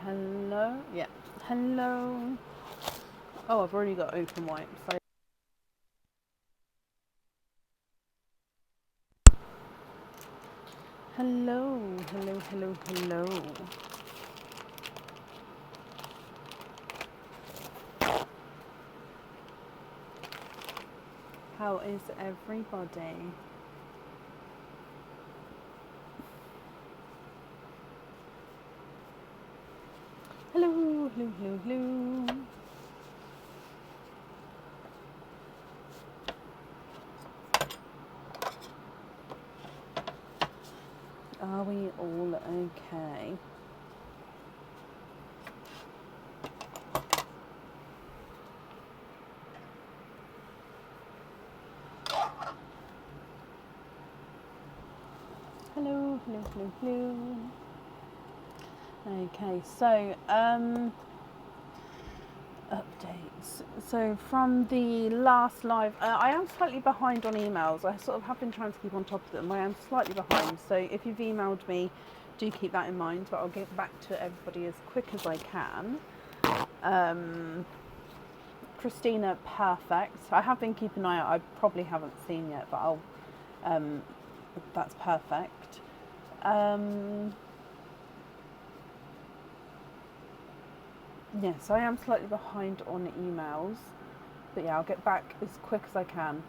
Hello? Yeah. Hello? Oh, I've already got open wipes. Hello, hello, hello, hello. How is everybody? Hello, hello, hello, hello. Are we all okay? Hello, hello, hello, hello. Okay, so updates. So from the last live, I am slightly behind on emails. I sort of have been trying to keep on top of them. I am slightly behind. So if you've emailed me, do keep that in mind. But I'll get back to everybody as quick as I can. Christina, perfect. I have been keeping an eye out. I probably haven't seen yet, but I'll. That's perfect. Yes, I am slightly behind on emails, but yeah, I'll get back as quick as I can.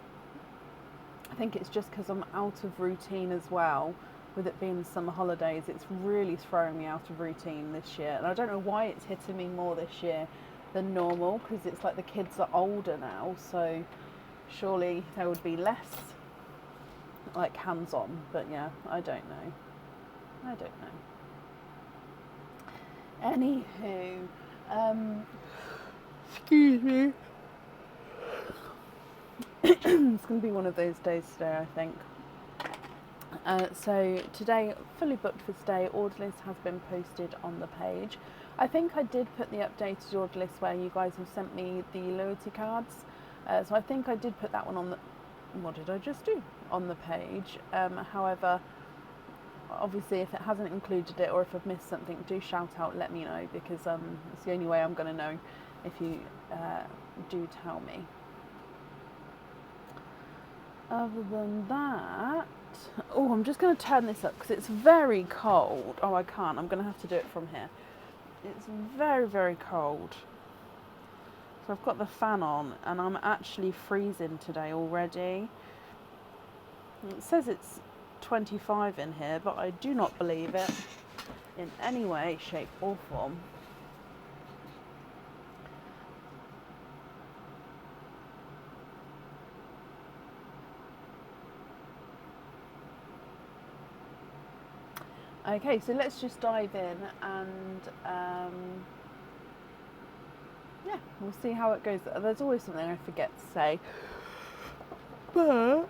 I think it's just because I'm out of routine as well. With it being summer holidays, it's really throwing me out of routine this year, and I don't know why it's hitting me more this year than normal, because it's like the kids are older now, so surely there would be less like hands-on, but yeah, I don't know. Anywho, excuse me. It's going to be one of those days today, I think. So today, fully booked for today. Order list has been posted on the page. I think I did put the updated order list where you guys have sent me the loyalty cards. So I think I did put that one on the. What did I just do? On the page. However, obviously, if it hasn't included it or if I've missed something, do shout out. Let me know, because it's the only way I'm going to know if you do tell me. Other than that, oh, I'm just going to turn this up because it's very cold. Oh, I can't. I'm going to have to do it from here. It's very, very cold. So I've got the fan on and I'm actually freezing today already. It says it's 25 in here, but I do not believe it in any way, shape or form. Okay, so let's just dive in and yeah, we'll see how it goes. There's always something I forget to say. But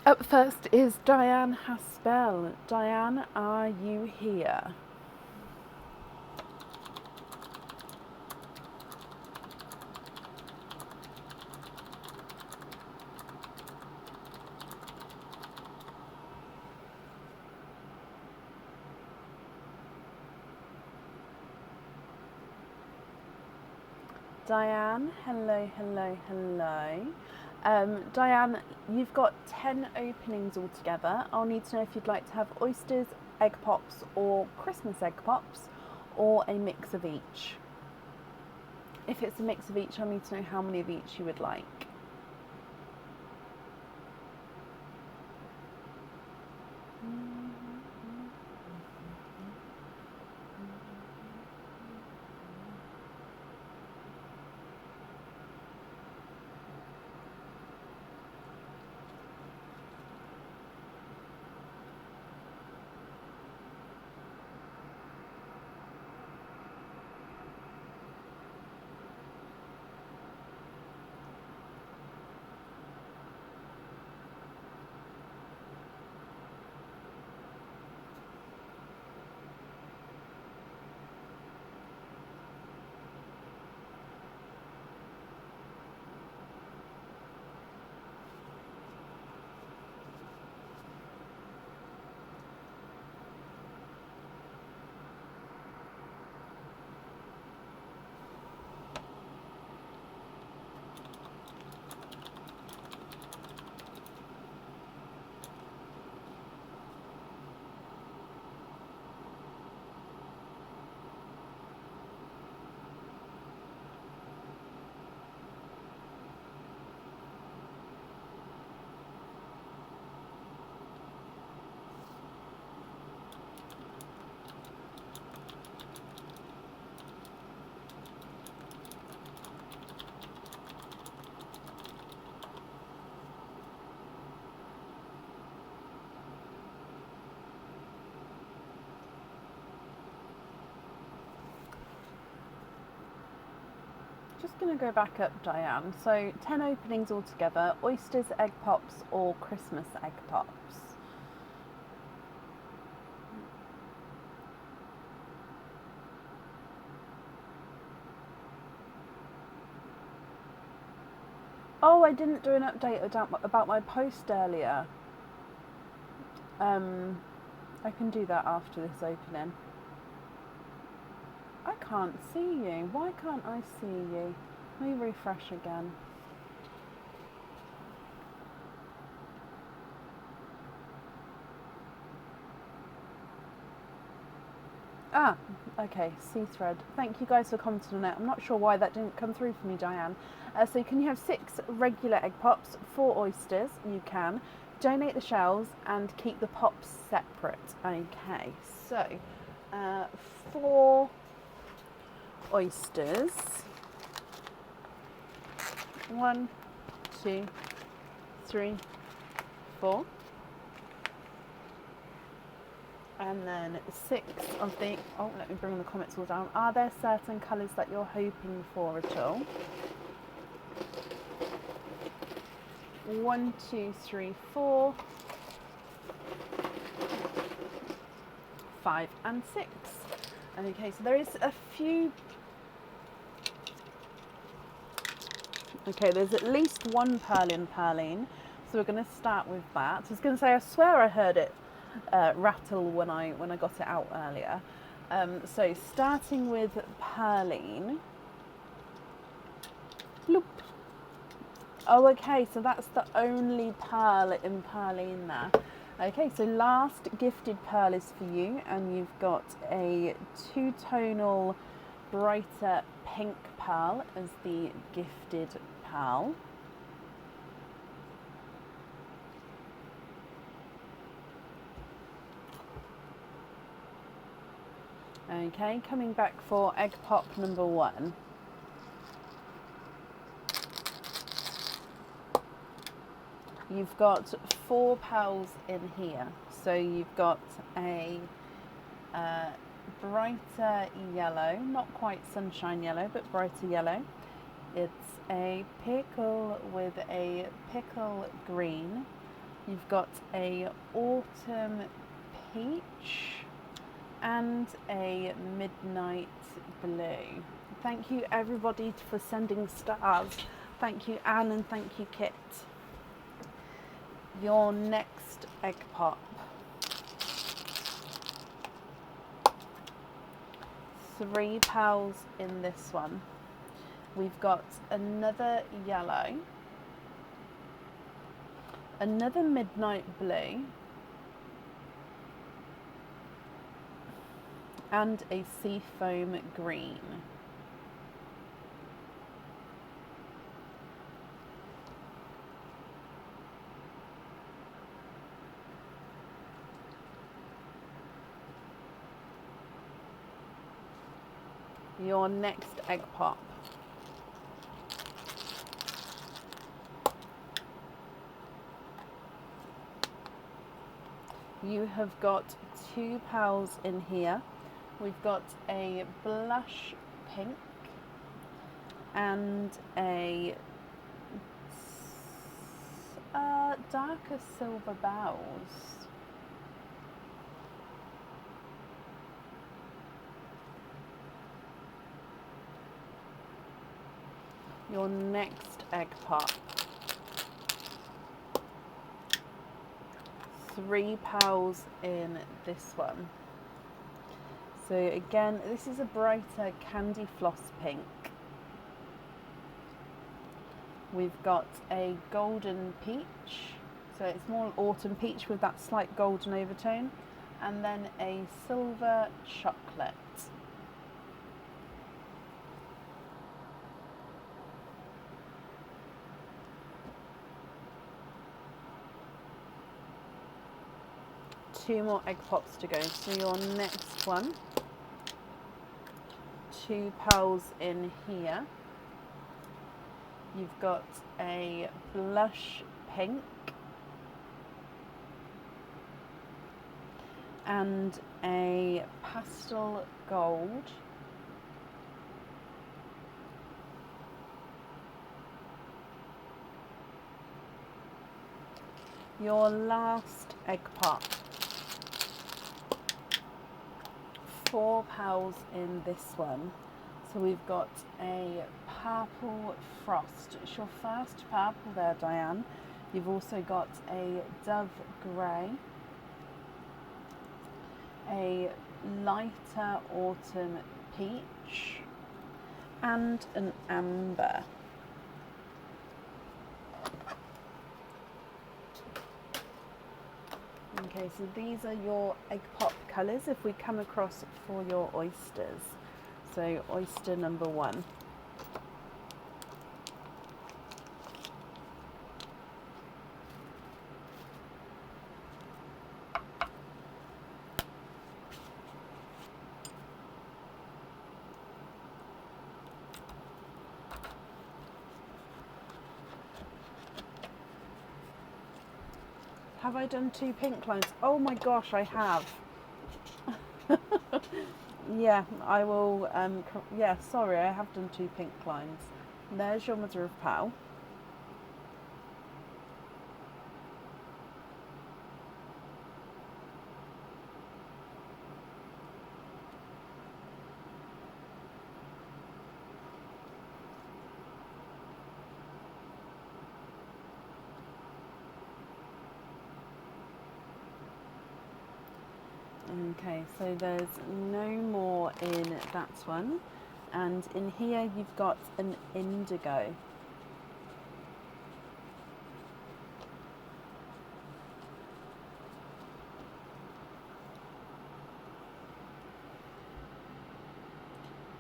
up first is Diane Haspel. Diane, are you here? Diane, hello, hello, hello. Diane, you've got 10 openings altogether. I'll need to know if you'd like to have oysters, egg pops, or Christmas egg pops, or a mix of each. If it's a mix of each, I need to know how many of each you would like. just going to go back up, Diane. So 10 openings altogether, oysters, egg pops or Christmas egg pops? Oh, I didn't do an update about my post earlier. I can do that after this opening. I can't see you. Why can't I see you? Let me refresh again. Ah, okay, see thread. Thank you guys for commenting on it. I'm not sure why that didn't come through for me, Diane. So can you have 6 regular egg pops, 4 oysters? You can. Donate the shells and keep the pops separate. Okay, so 4 oysters. 1, 2, 3, 4. And then 6 of the, oh, let me bring the comments all down. Are there certain colours that you're hoping for at all? 1, 2, 3, 4, 5 and 6. Okay, so there is a few. Okay, there's at least one purline, so we're going to start with that. I was going to say, I swear I heard it rattle when I got it out earlier. So starting with purline. Bloop. Oh, okay, so that's the only pearl in purline there. Okay, so last gifted pearl is for you, and you've got a 2-tonal brighter pink pearl as the gifted pearl. Okay, coming back for egg pop number 1. You've got 4 pearls in here. So you've got a brighter yellow, not quite sunshine yellow, but brighter yellow. It's a pickle with a pickle green. You've got a autumn peach and a midnight blue. Thank you everybody for sending stars. Thank you Anne and thank you Kit. Your next egg pop. 3 pearls in this one. We've got another yellow, another midnight blue, and a seafoam green. Your next egg pop. You have got 2 pearls in here. We've got a blush pink and a darker silver bells. Your next egg pop. 3 pearls in this one. So again, this is a brighter candy floss pink. We've got a golden peach, so it's more autumn peach with that slight golden overtone, and then a silver chocolate. Two more egg pops to go. So your next one, 2 pearls in here. You've got a blush pink and a pastel gold Your last egg pop. £4 in this one. So we've got a purple frost. It's your first purple there, Diane. You've also got a dove grey, a lighter autumn peach, and an amber. Okay, so these are your egg pop colours if we come across for your oysters. So oyster number 1. Have I done 2 pink lines? Oh my gosh, I have. Yeah, I will, yeah, sorry, I have done 2 pink lines. There's your mother of pearl. Okay, so there's no more in that one. And in here you've got an indigo.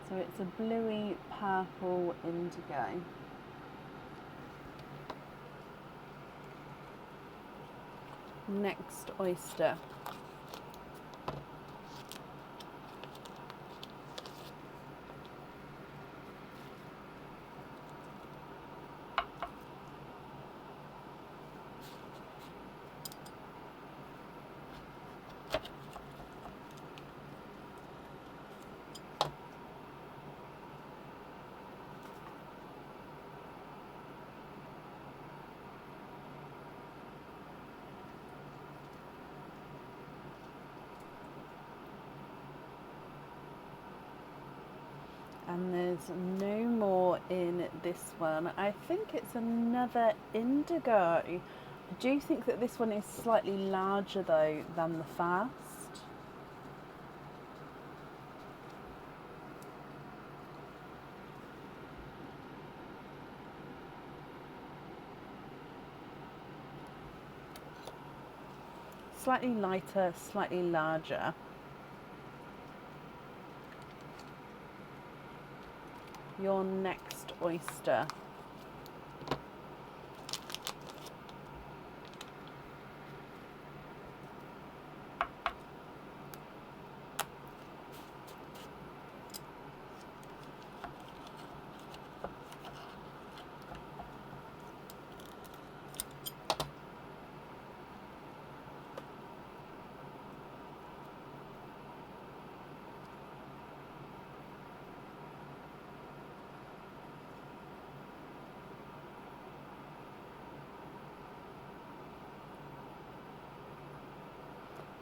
So it's a bluey purple indigo. Next oyster. And there's no more in this one. I think it's another indigo. I do think that this one is slightly larger though than the first. Slightly lighter, slightly larger. Your next oyster.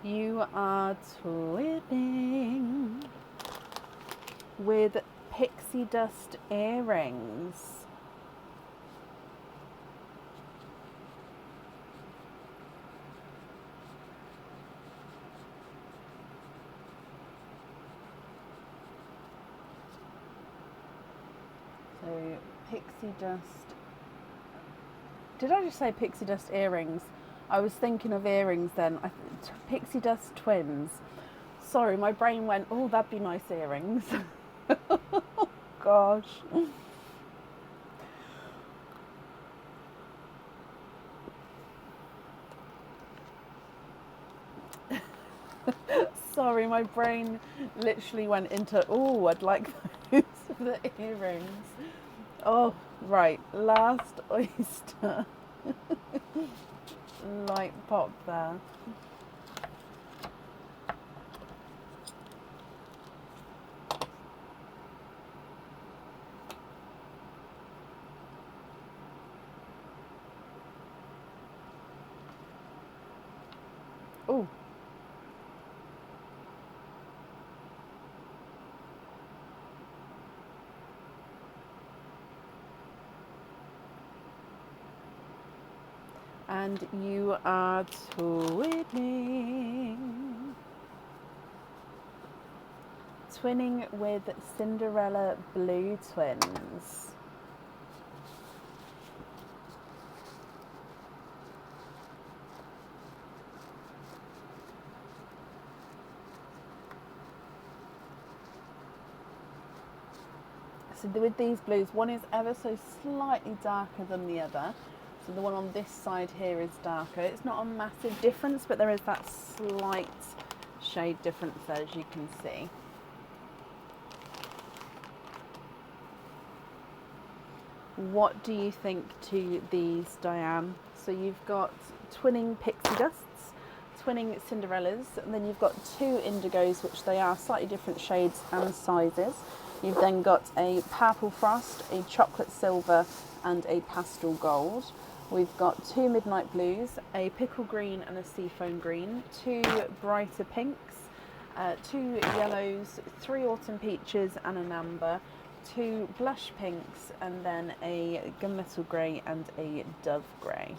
You are twipping with pixie dust earrings. So pixie dust. Did I just say pixie dust earrings? I was thinking of earrings then. Pixie dust twins. Sorry, my brain went, oh, that'd be nice earrings. Oh, gosh. Sorry, my brain literally went into, oh, I'd like those for the earrings. Oh, right, last oyster. Light pop there. Oh. And you are twinning. Twinning with Cinderella Blue Twins. So with these blues, one is ever so slightly darker than the other. So the one on this side here is darker. It's not a massive difference, but there is that slight shade difference there, as you can see. What do you think to these, Diane? So you've got twinning pixie dusts, twinning Cinderellas, and then you've got two indigos, which they are slightly different shades and sizes. You've then got a purple frost, a chocolate silver, and a pastel gold. We've got two midnight blues, a pickle green and a seafoam green, two brighter pinks, two yellows, three autumn peaches and an amber, two blush pinks, and then a gunmetal grey and a dove grey.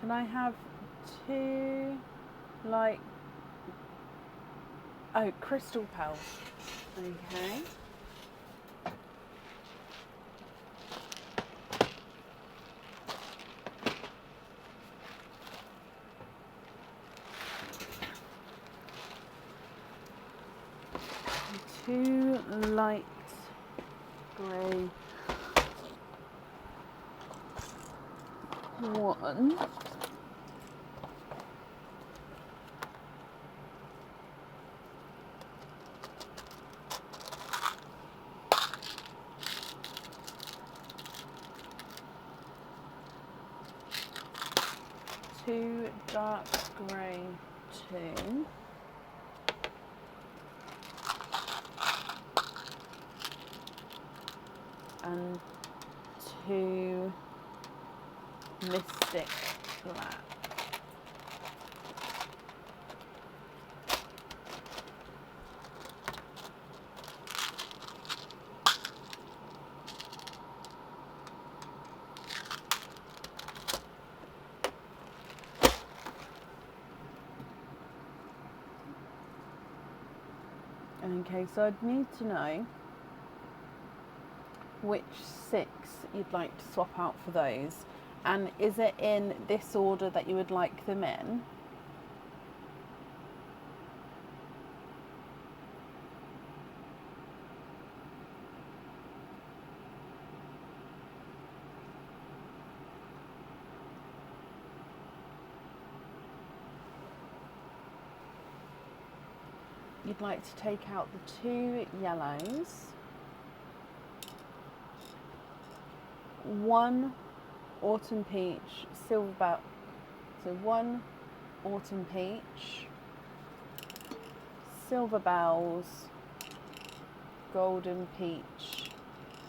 Can I have two, like, oh, crystal pearls. Okay. Two light grey. One. Two dark grey, two. And two mystic black. Okay, so I'd need to know which six you'd like to swap out for those, and is it in this order that you would like them in? You'd like to take out the two yellows, one autumn peach, silver bell, so one autumn peach, silver bells, golden peach,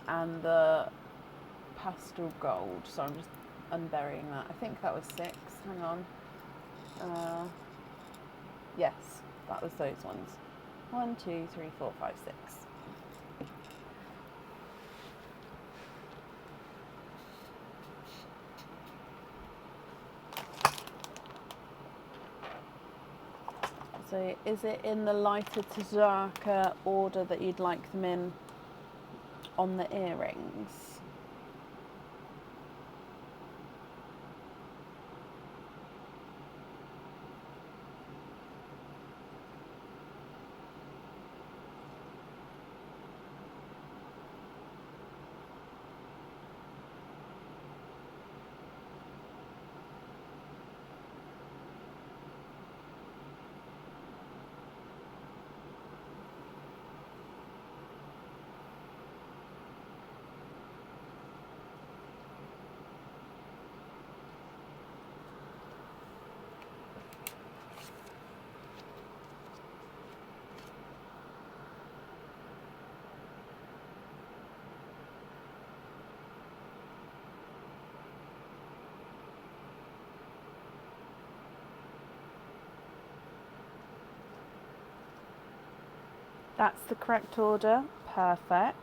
and the pastel gold. So I'm just unburying that. I think that was six. Hang on. Yes, that was those ones. 1, 2, 3, 4, 5, 6. So is it in the lighter to darker order that you'd like them in on the earrings? That's the correct order. Perfect.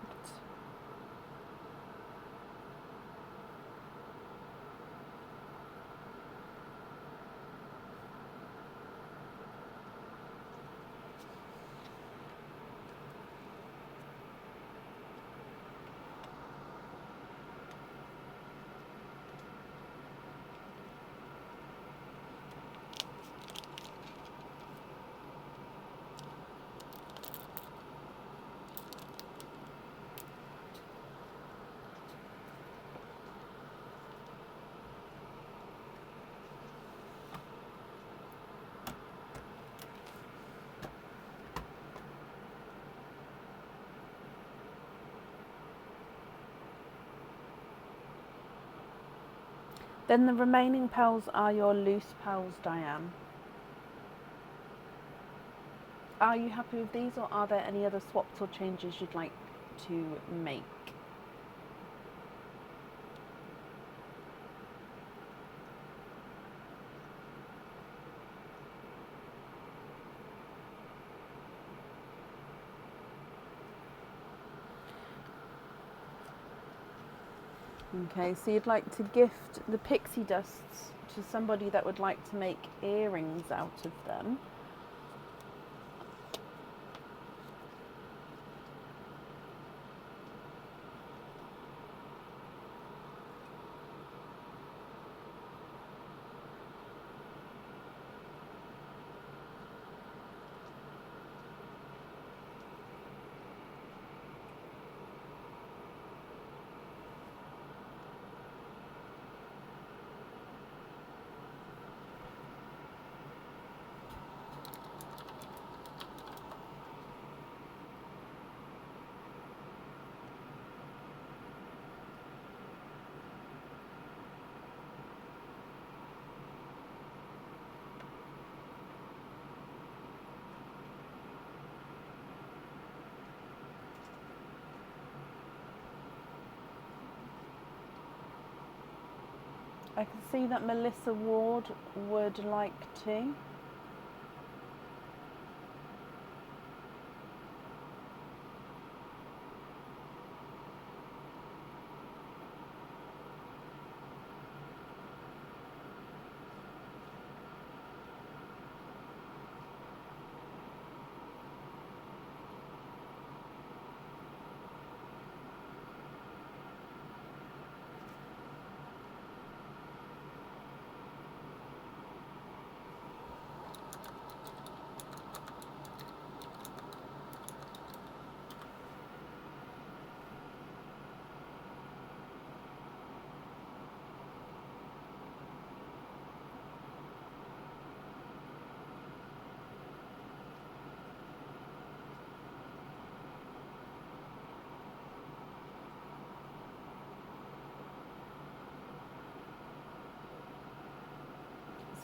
Then the remaining pearls are your loose pearls, Diane. Are you happy with these, or are there any other swaps or changes you'd like to make? Okay, so you'd like to gift the pixie dusts to somebody that would like to make earrings out of them. I can see that Melissa Ward would like to.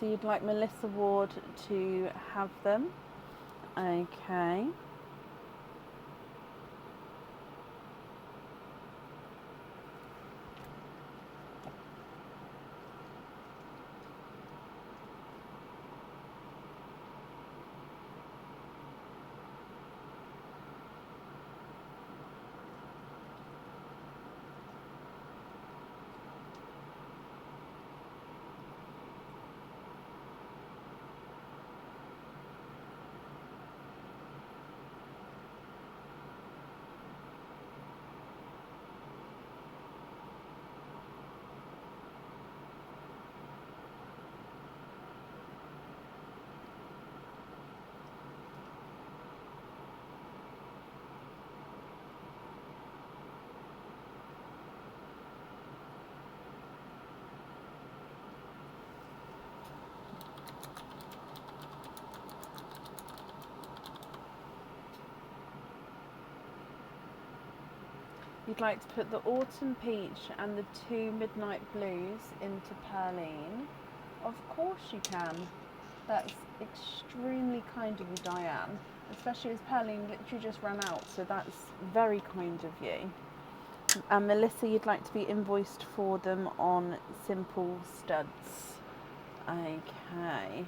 So you'd like Melissa Ward to have them. Okay. You'd like to put the Autumn Peach and the 2 Midnight Blues into Perline? Of course you can. That's extremely kind of you, Diane. Especially as Perline literally just ran out, so that's very kind of you. And Melissa, you'd like to be invoiced for them on Simple Studs. Okay.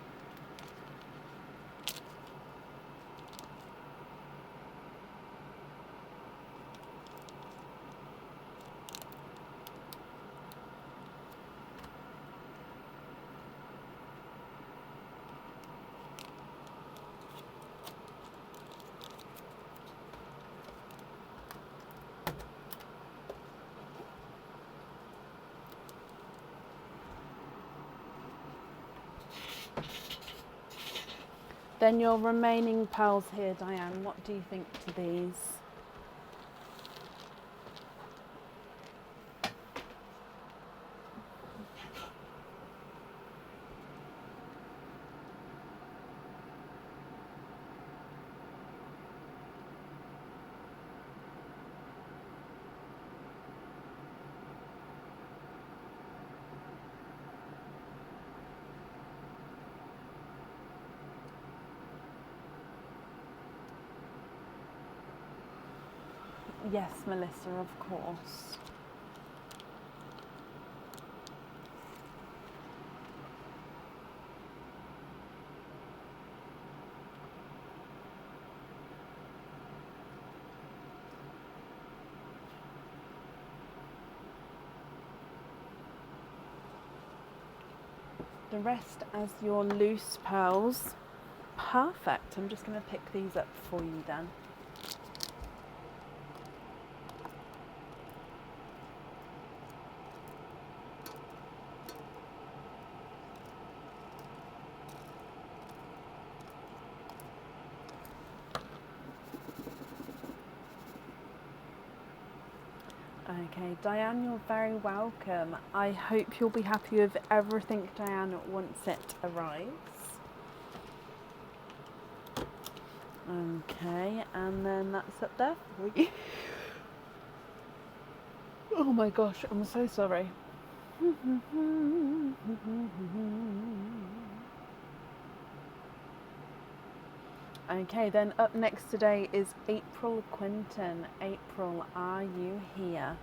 Then your remaining pearls here, Diane, what do you think to these? Yes, Melissa, of course. The rest as your loose pearls. Perfect. I'm just going to pick these up for you then. Okay, Diane, you're very welcome. I hope you'll be happy with everything, Diane, once it arrives. Okay, and then that's up there for you. Oh my gosh, I'm so sorry. Okay, then up next today is April Quinton. April, are you here?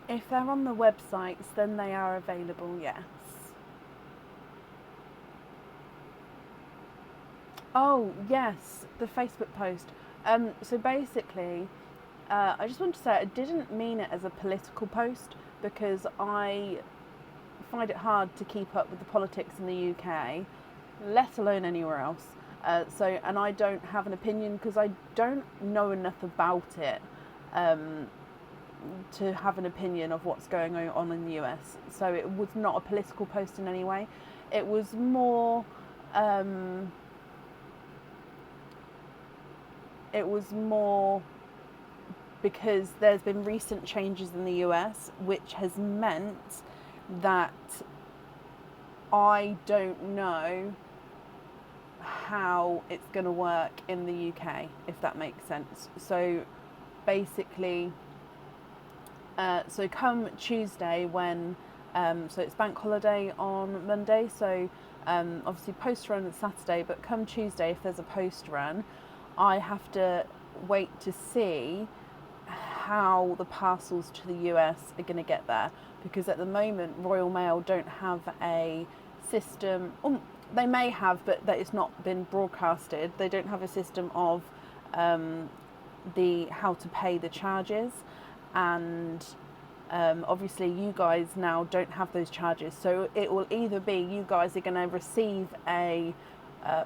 If they're on the websites, then they are available, yes. Oh, yes, the Facebook post. So basically, I just want to say I didn't mean it as a political post because I find it hard to keep up with the politics in the UK, let alone anywhere else. And I don't have an opinion because I don't know enough about it. To have an opinion of what's going on in the US. So it was not a political post in any way. It was more because there's been recent changes in the US which has meant that I don't know how it's going to work in the UK, if that makes sense. So basically so come Tuesday when, so it's bank holiday on Monday, so obviously post run is Saturday, but come Tuesday if there's a post run, I have to wait to see how the parcels to the US are going to get there, because at the moment Royal Mail don't have a system, they may have, but that it's not been broadcasted. They don't have a system of the how to pay the charges, and obviously you guys now don't have those charges, so it will either be you guys are going to receive a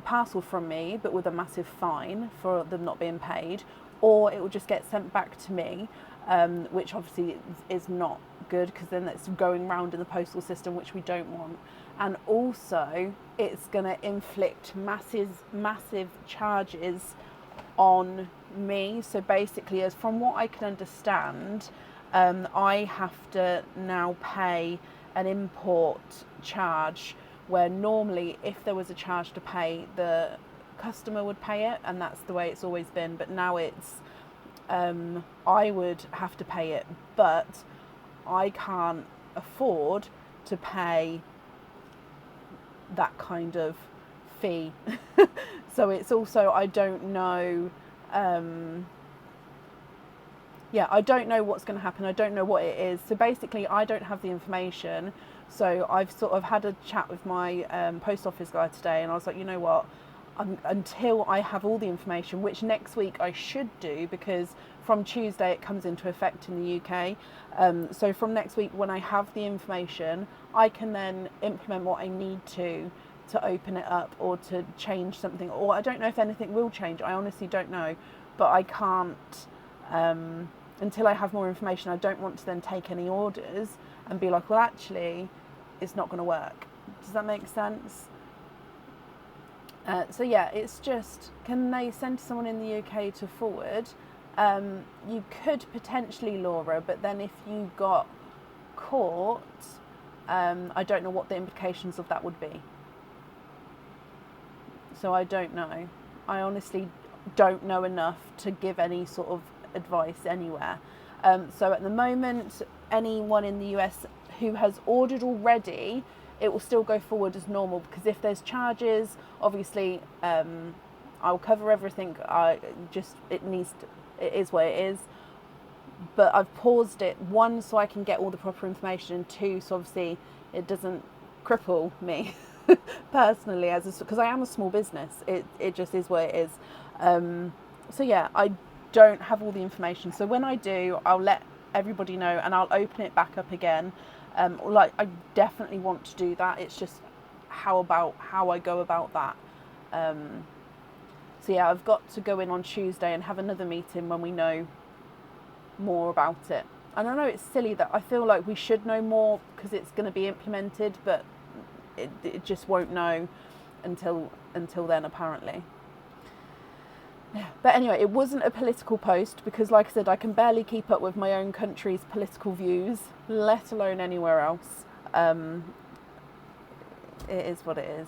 parcel from me but with a massive fine for them not being paid, or it will just get sent back to me. which obviously is not good, because then it's going round in the postal system, which we don't want. And also it's going to inflict massive charges on me. So basically, as from what I can understand, I have to now pay an import charge, where normally if there was a charge to pay, the customer would pay it, and that's the way it's always been. But now it's I would have to pay it, but I can't afford to pay that kind of fee. So it's also, I don't know, I don't know what's going to happen. I don't know what it is. So basically, I don't have the information. So I've sort of had a chat with my post office guy today, and I was like, you know what, until I have all the information, which next week I should do, because from Tuesday it comes into effect in the UK. So from next week, when I have the information, I can then implement what I need to open it up, or to change something. Or I don't know if anything will change. I honestly don't know. But I can't, until I have more information. I don't want to then take any orders and be like, well, actually, it's not going to work. Does that make sense? So yeah, it's just, can they send someone in the UK to forward? You could potentially, Laura, but then if you got caught, I don't know what the implications of that would be. So I don't know. I honestly don't know enough to give any sort of advice anywhere. So at the moment, anyone in the US who has ordered already, it will still go forward as normal, because if there's charges, obviously I'll cover everything. It is what it is. But I've paused it, one, so I can get all the proper information, and two, so obviously it doesn't cripple me personally, because I am a small business. It just is what it is. So yeah, I don't have all the information. So when I do, I'll let everybody know, and I'll open it back up again. I definitely want to do that. It's just how I go about that. So yeah, I've got to go in on Tuesday and have another meeting when we know more about it. And I know it's silly that I feel like we should know more, because it's going to be implemented, but it just won't know until then, apparently. But anyway, it wasn't a political post, because like I said, I can barely keep up with my own country's political views, let alone anywhere else. It is what it is.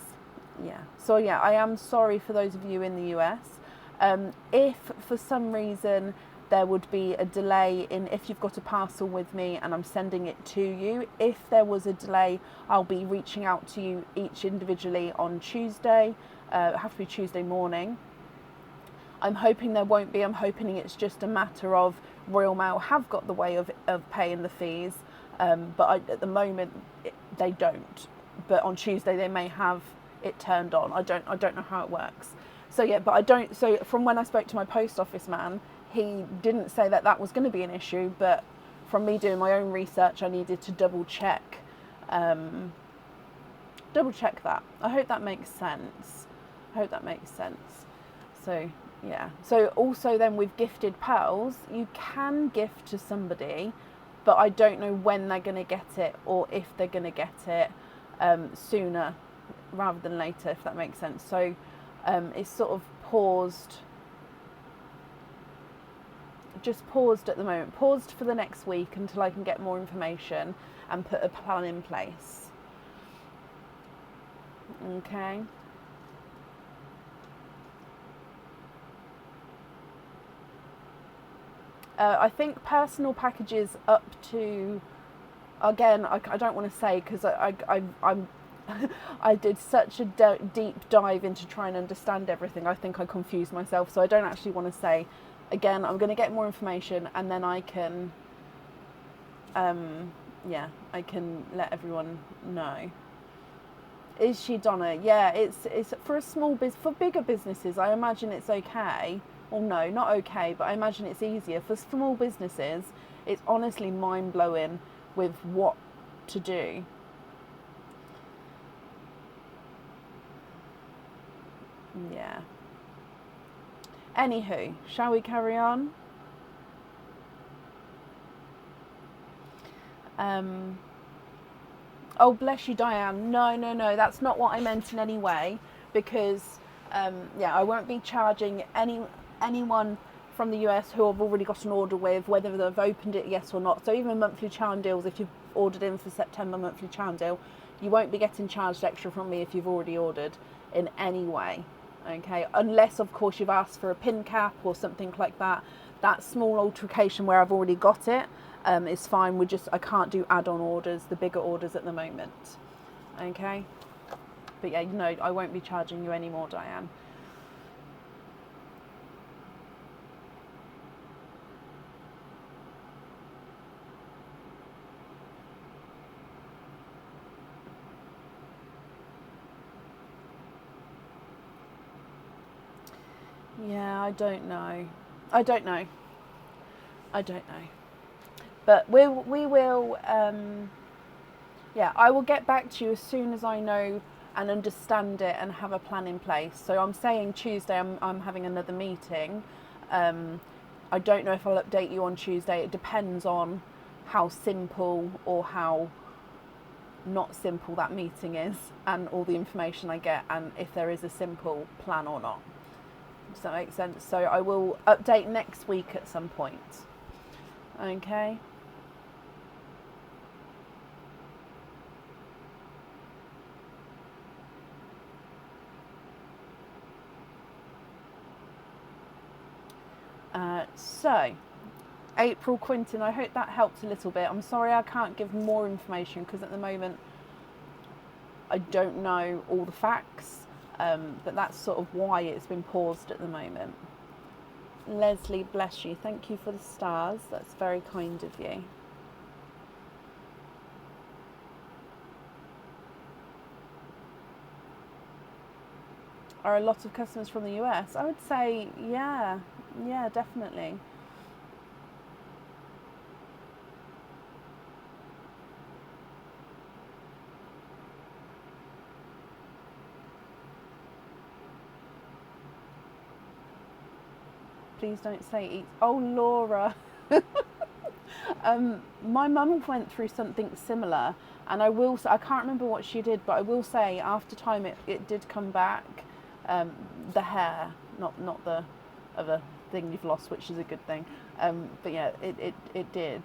Yeah. So yeah, I am sorry for those of you in the US. If for some reason there would be a delay in, if you've got a parcel with me and I'm sending it to you, if there was a delay, I'll be reaching out to you each individually on Tuesday. It'll have to be Tuesday morning. I'm hoping there won't be. I'm hoping it's just a matter of Royal Mail have got the way of paying the fees, but at the moment they don't. But on Tuesday they may have it turned on. I don't know how it works. So yeah, but I don't. So from when I spoke to my post office man, he didn't say that was going to be an issue. But from me doing my own research, I needed to double check that. I hope that makes sense. So yeah. So also then with gifted pearls, you can gift to somebody, but I don't know when they're going to get it, or if they're going to get it sooner rather than later, if that makes sense. So it's sort of paused at the moment, paused for the next week until I can get more information and put a plan in place. Okay. I think personal packages up to, again, I don't want to say, because I'm I did such a deep dive into trying to understand everything. I think I confused myself, so I don't actually want to say. Again, I'm going to get more information, and then I can, I can let everyone know. Is she, Donna? Yeah, it's for a small for bigger businesses, I imagine it's okay. Well, no, not okay, but I imagine it's easier. For small businesses, it's honestly mind-blowing with what to do. Yeah. Anywho, shall we carry on? Oh, bless you, Diane. No, that's not what I meant in any way, because yeah, I won't be charging anyone from the US who I've already got an order with, whether they've opened it, yes or not. So even monthly charm deals, if you've ordered in for September monthly charm deal, you won't be getting charged extra from me if you've already ordered in any way. Okay, unless of course you've asked for a pin cap or something like that. That small altercation where I've already got it is fine. I can't do add-on orders, the bigger orders at the moment. Okay, but yeah, no, I won't be charging you anymore, Diane. Yeah, I don't know. But we will. Yeah, I will get back to you as soon as I know and understand it and have a plan in place. So I'm saying Tuesday I'm having another meeting. I don't know if I'll update you on Tuesday. It depends on how simple or how not simple that meeting is and all the information I get and if there is a simple plan or not. Does that make sense? So I will update next week at some point. Okay. So, April Quinton, I hope that helped a little bit. I'm sorry I can't give more information because at the moment I don't know all the facts, but that's sort of why it's been paused at the moment. Leslie, bless you. Thank you for the stars. That's very kind of you. Are a lot of customers from the US? I would say, yeah, definitely. Please don't say eat. Oh, Laura. My mum went through something similar, and I can't remember what she did, but I will say after time it did come back. The hair, not the other thing you've lost, which is a good thing. But yeah, it did.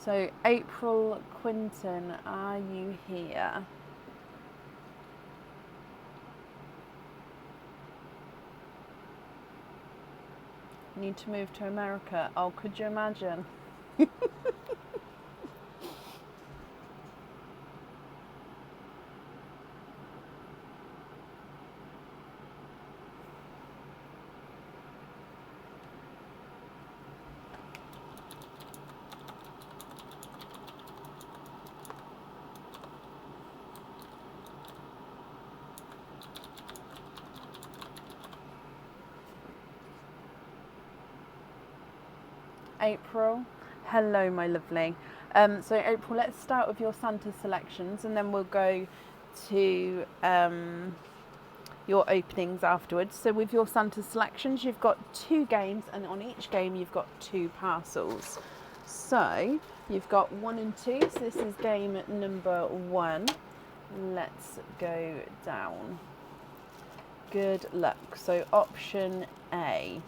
So April Quinton, are you here? Need to move to America. Oh, could you imagine? April, hello, my lovely. So April, let's start with your Santa selections, and then we'll go to your openings afterwards. So with your Santa selections, you've got 2 games, and on each game you've got 2 parcels. So you've got 1 and 2. So this is game number 1. Let's go down. Good luck. So option A.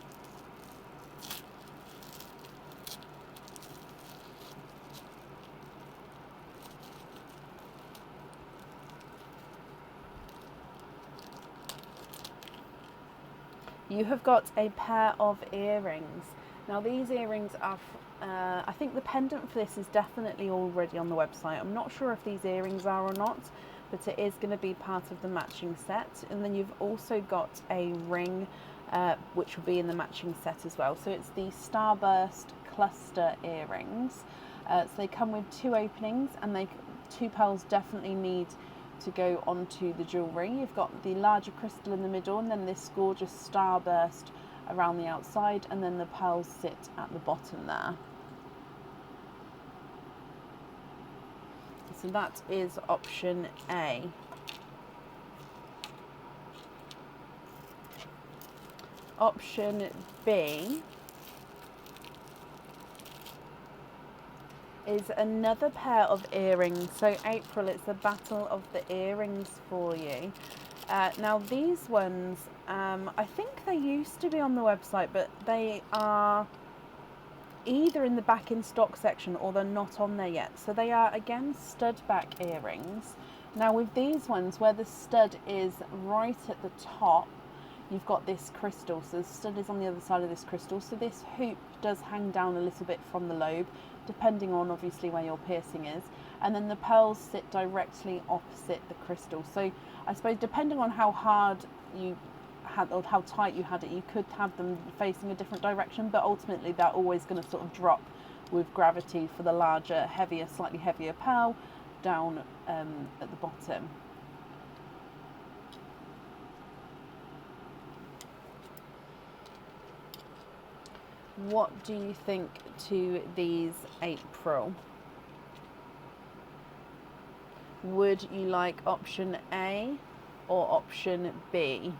You have got a pair of earrings. Now these earrings are, I think the pendant for this is definitely already on the website. I'm not sure if these earrings are or not, but it is going to be part of the matching set. And then you've also got a ring, which will be in the matching set as well. So it's the Starburst cluster earrings. So they come with 2 openings, and 2 pearls definitely need to go onto the jewellery. You've got the larger crystal in the middle, and then this gorgeous starburst around the outside, and then the pearls sit at the bottom there. So that is option A. Option B is another pair of earrings. So April, it's a battle of the earrings for you. Now these ones, I think they used to be on the website, but they are either in the back in stock section or they're not on there yet. So they are again stud back earrings. Now with these ones, where the stud is right at the top, you've got this crystal. So the stud is on the other side of this crystal. So this hoop does hang down a little bit from the lobe, depending on obviously where your piercing is. And then the pearls sit directly opposite the crystal. So I suppose depending on how hard you had or how tight you had it, you could have them facing a different direction, but ultimately they're always going to sort of drop with gravity for the larger, heavier, slightly heavier pearl down at the bottom. What do you think to these, April? Would you like option A or option B?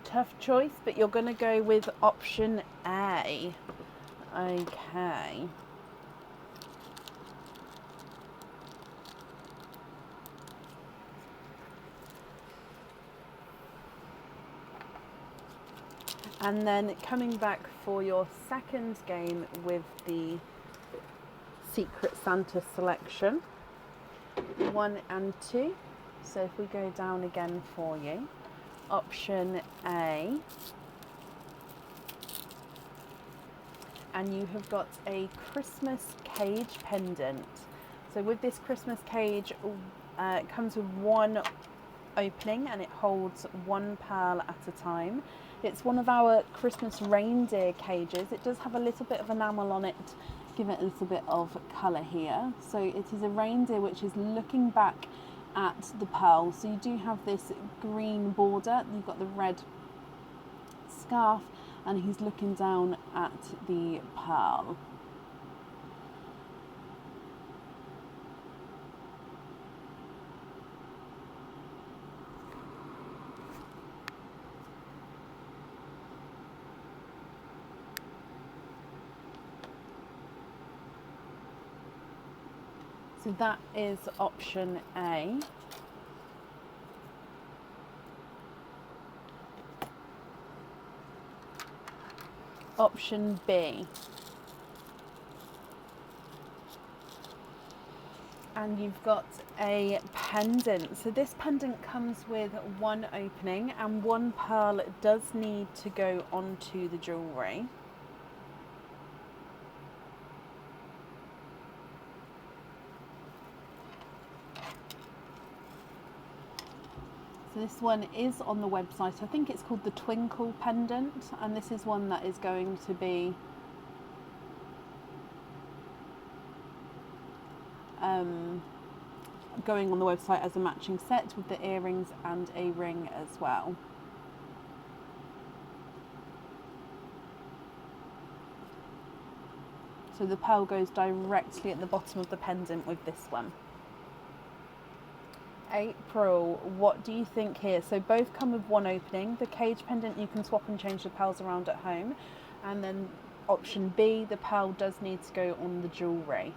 Tough choice, but you're going to go with option A. Okay. And then coming back for your second game with the Secret Santa selection, 1 and 2. So if we go down again for you, option A, and you have got a Christmas cage pendant. So with this Christmas cage, it comes with one opening and it holds one pearl at a time. It's one of our Christmas reindeer cages. It does have a little bit of enamel on it, give it a little bit of colour here. So it is a reindeer which is looking back at the pearl. So you do have this green border, you've got the red scarf, and he's looking down at the pearl. So that is option A. Option B. And you've got a pendant. So this pendant comes with one opening and one pearl does need to go onto the jewellery. So this one is on the website. I think it's called the Twinkle pendant, and this is one that is going to be going on the website as a matching set with the earrings and a ring as well. So the pearl goes directly at the bottom of the pendant with this one. April, what do you think here? So both come with one opening. The cage pendant, you can swap and change the pearls around at home. And then option B, the pearl does need to go on the jewellery.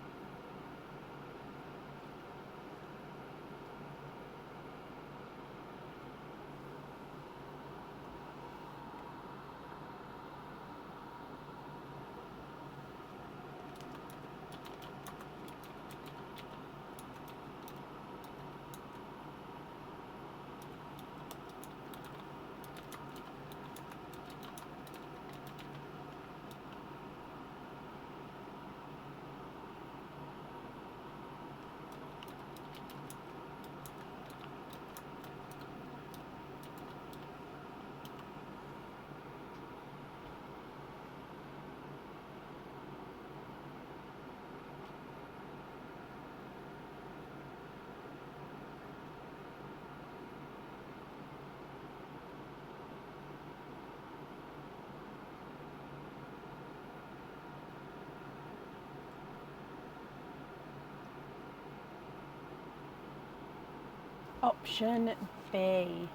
Option B.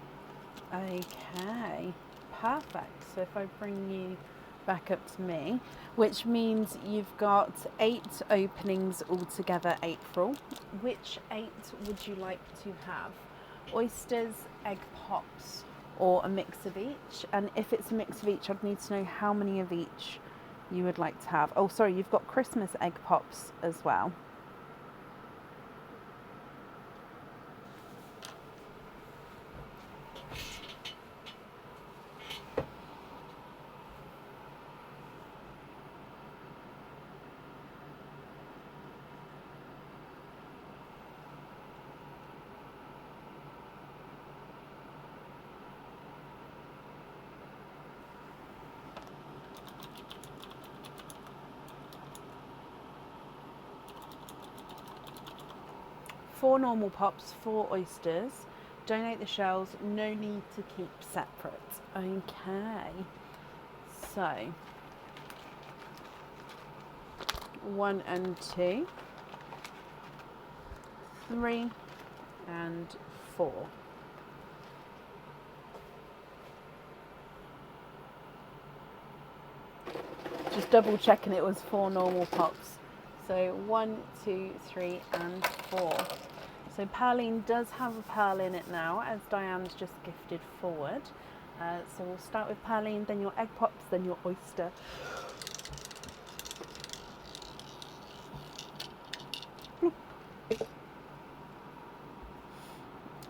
Okay, perfect. So if I bring you back up to me, which means you've got 8 openings altogether, April. Which 8 would you like to have? Oysters, egg pops, or a mix of each? And if it's a mix of each, I'd need to know how many of each you would like to have. Oh, sorry, you've got Christmas egg pops as well. Four normal pops, 4 oysters. Donate the shells, no need to keep separate. Okay, so 1 and 2, 3 and 4. Just double checking it was 4 normal pops. So 1, 2, 3 and 4. So Pearline does have a pearl in it now, as Diane's just gifted forward. So we'll start with Pearline, then your egg pops, then your oyster.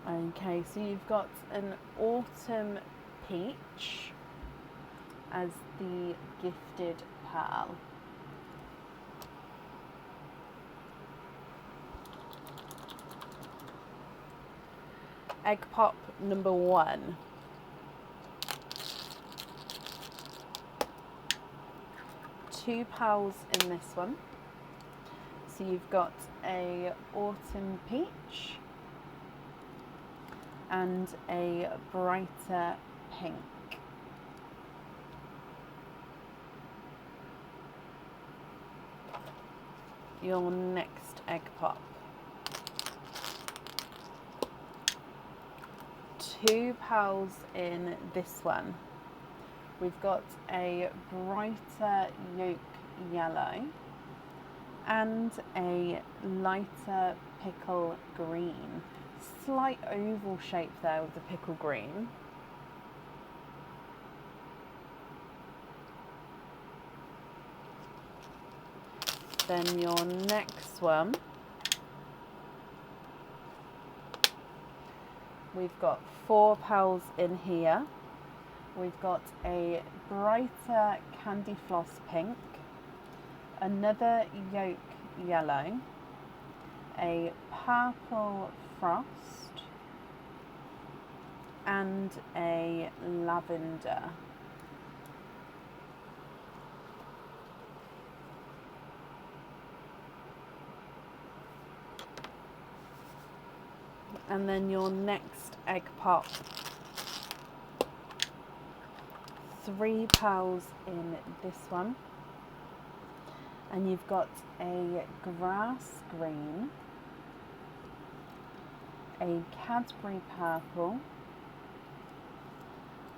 Okay, so you've got an autumn peach as the gifted pearl. Egg pop number 1. Two pearls in this one. So you've got a autumn peach and a brighter pink. Your next egg pop. 2 pearls in this one. We've got a brighter yolk yellow and a lighter pickle green. Slight oval shape there with the pickle green. Then your next one, we've got 4 pearls in here. We've got a brighter candy floss pink, another yolk yellow, a purple frost, and a lavender. And then your next egg pop. 3 pearls in this one. And you've got a grass green, a Cadbury purple,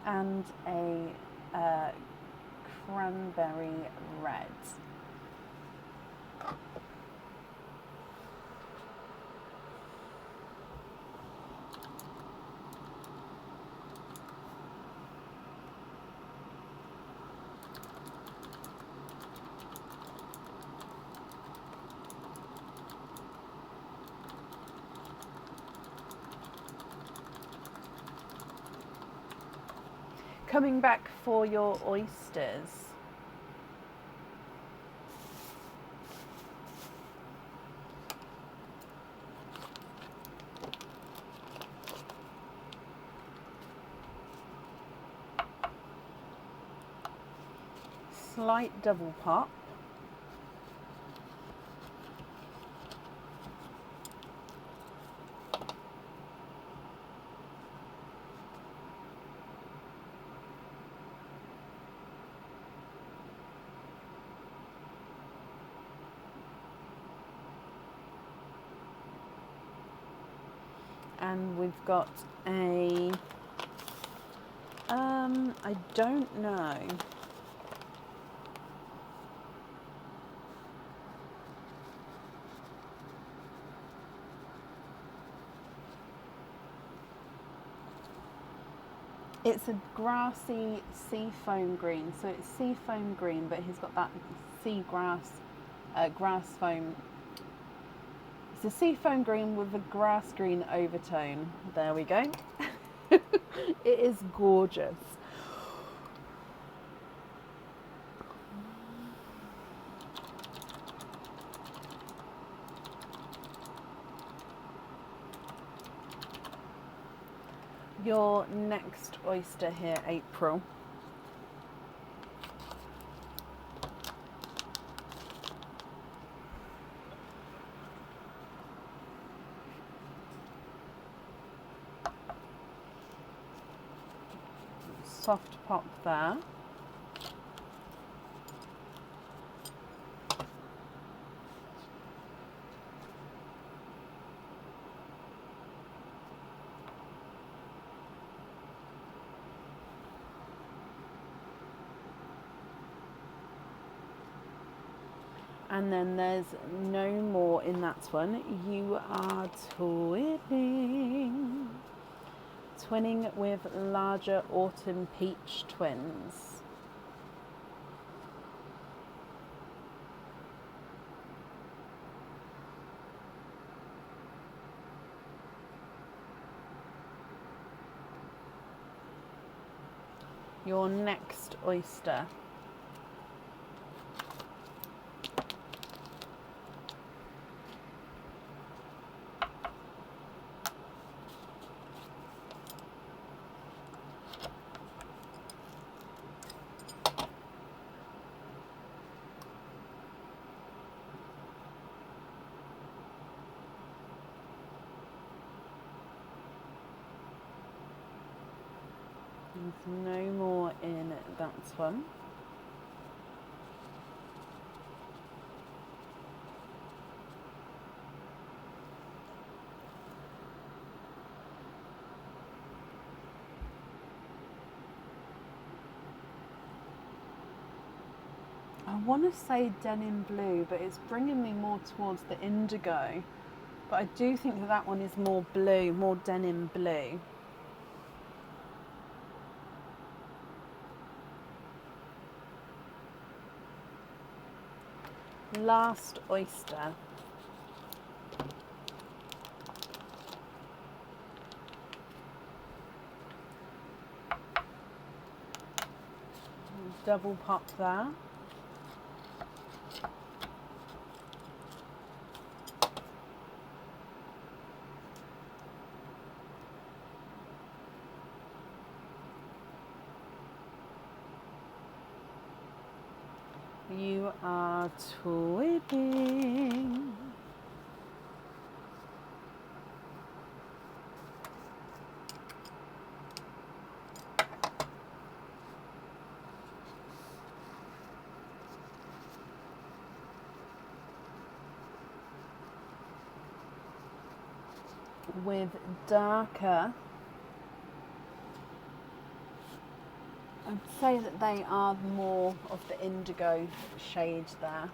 and a cranberry red. Coming back for your oysters. Slight double pop. And we've got a, I don't know. It's a grassy seafoam green, so it's seafoam green, but he's got that seagrass, grass foam. It's a seafoam green with a grass green overtone. There we go. It is gorgeous. Your next oyster here, April. Soft pop there. And then there's no more in that one. You are twinning. Twinning with larger autumn peach twins. Your next oyster. There's no more in that one. I want to say denim blue, but it's bringing me more towards the indigo. But I do think that that one is more blue, more denim blue. Last oyster. Double pop there. You are twinning. With darker, I'd say that they are more of the indigo shade there.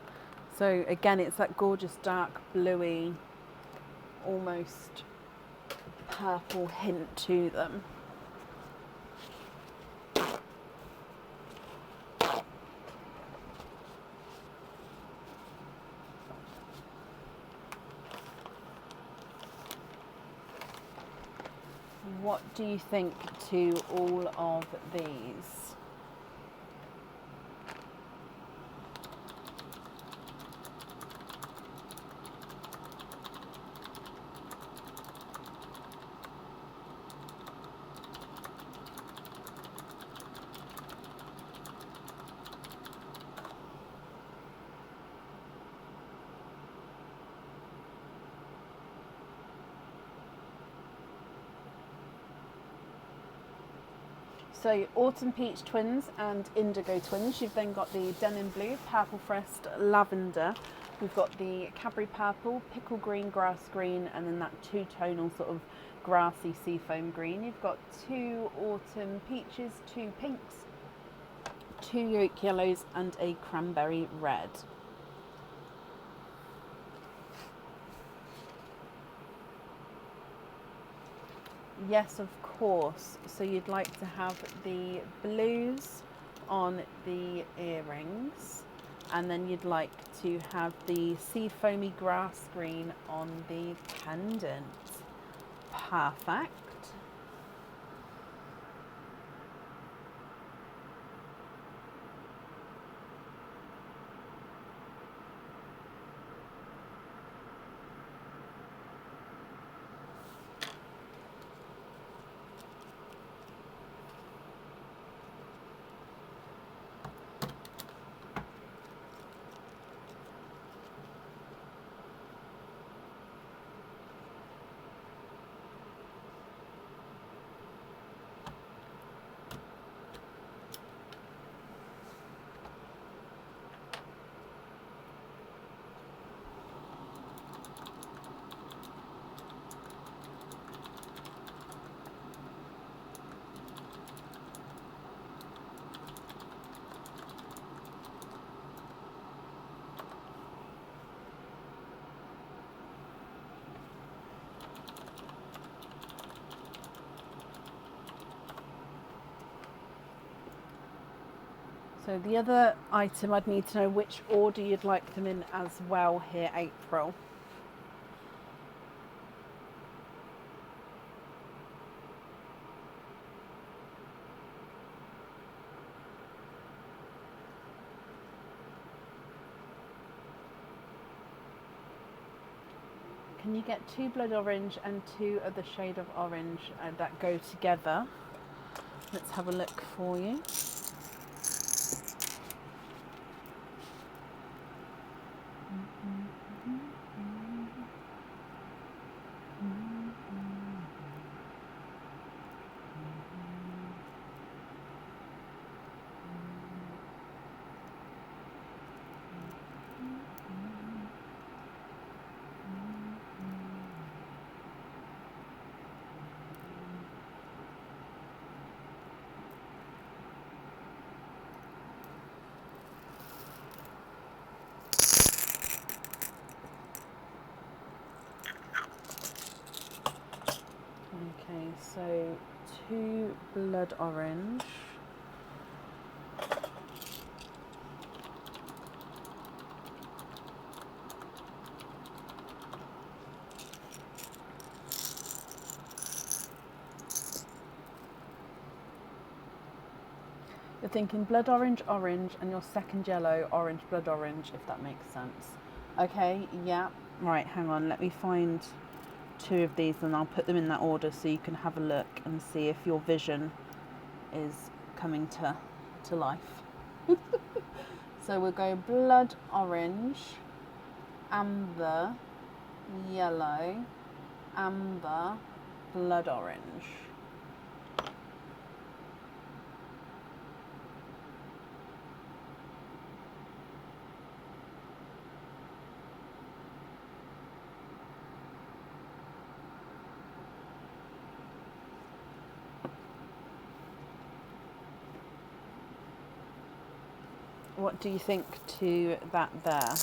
So again, it's that gorgeous dark bluey, almost purple hint to them. What do you think to all of these? So autumn peach twins and indigo twins. You've then got the denim blue, purple forest, lavender. We've got the Cadbury purple, pickle green, grass green, and then that two-tonal sort of grassy seafoam green. You've got 2 autumn peaches, 2 pinks, 2 yolk yellows and a cranberry red. Yes, of course. So you'd like to have the blues on the earrings, and then you'd like to have the seafoamy grass green on the pendant. Perfect. So the other item, I'd need to know which order you'd like them in as well here, April. Can you get 2 blood orange and 2 of the shade of orange that go together? Let's have a look for you. Okay, so 2 blood orange. You're thinking blood orange, orange, and your second yellow, orange, blood orange, if that makes sense. Okay, yeah. Right, hang on, let me find 2 of these and I'll put them in that order so you can have a look and see if your vision is coming to life. So we'll go blood orange, amber, yellow, amber, blood orange. What do you think to that there?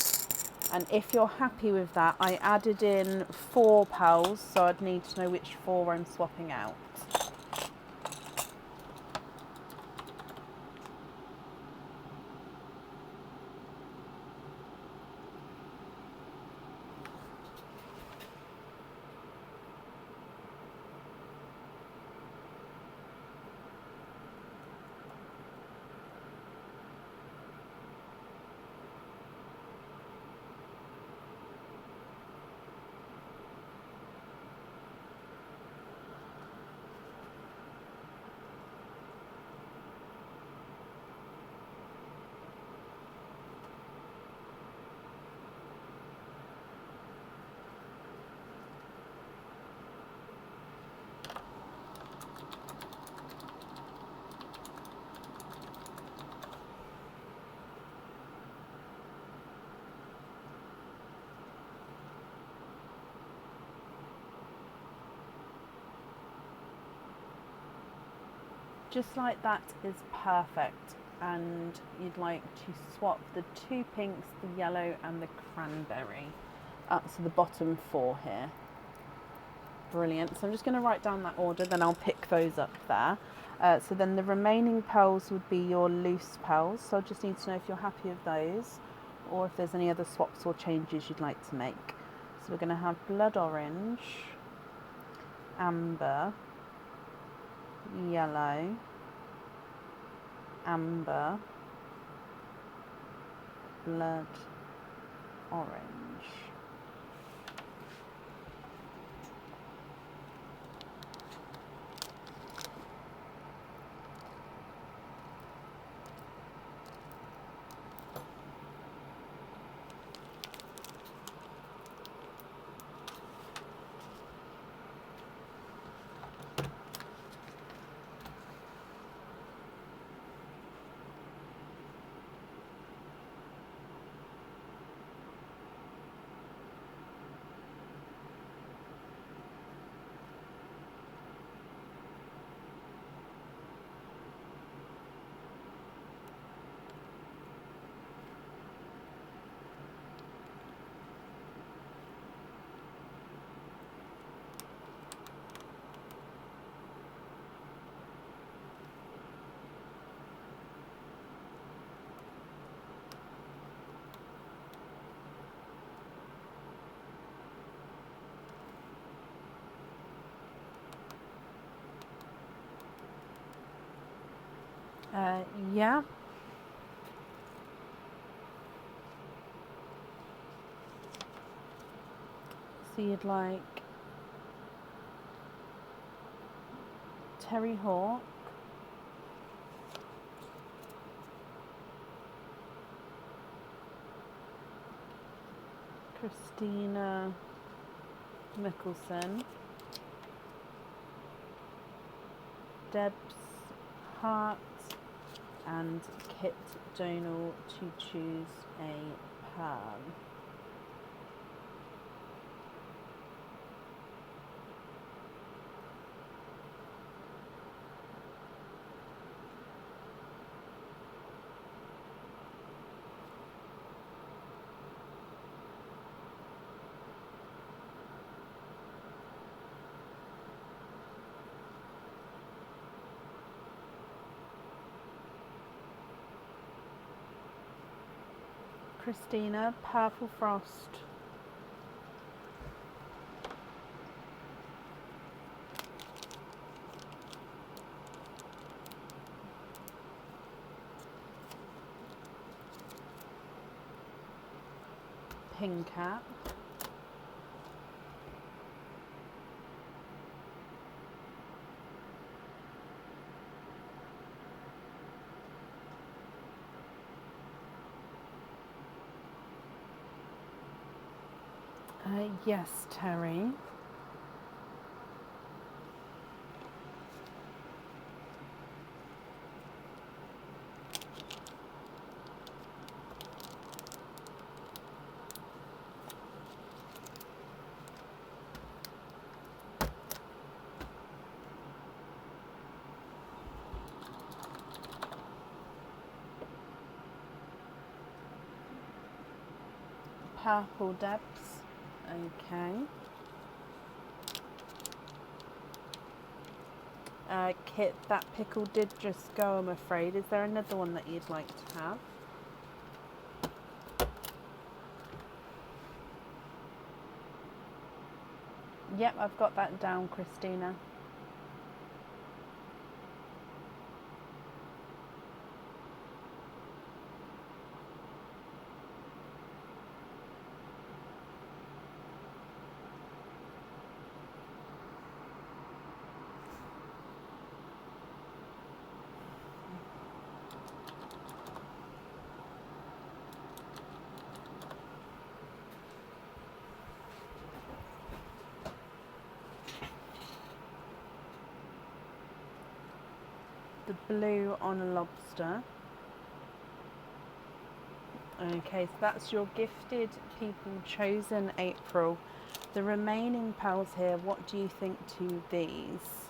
And if you're happy with that, I added in 4 pearls, so I'd need to know which 4 I'm swapping out. Just like that is perfect. And you'd like to swap the 2 pinks, the yellow and the cranberry. So the bottom 4 here. Brilliant. So I'm just going to write down that order, then I'll pick those up there. So then the remaining pearls would be your loose pearls. So I just need to know if you're happy with those, or if there's any other swaps or changes you'd like to make. So we're going to have blood orange, amber, yellow, amber, blood orange. Yeah. So you'd like Terry Hawk, Christina Mickelson, Deb's Hart, and Kit Donal to choose a pearl. Christina, Purple Frost. Pink Cap. Yes, Terry. Purple Debs. Okay. Kit, that pickle did just go, I'm afraid. Is there another one that you'd like to have? Yep, I've got that down, Christina. The blue on a lobster. Okay, so that's your gifted people chosen April. The remaining pearls here, what do you think to these?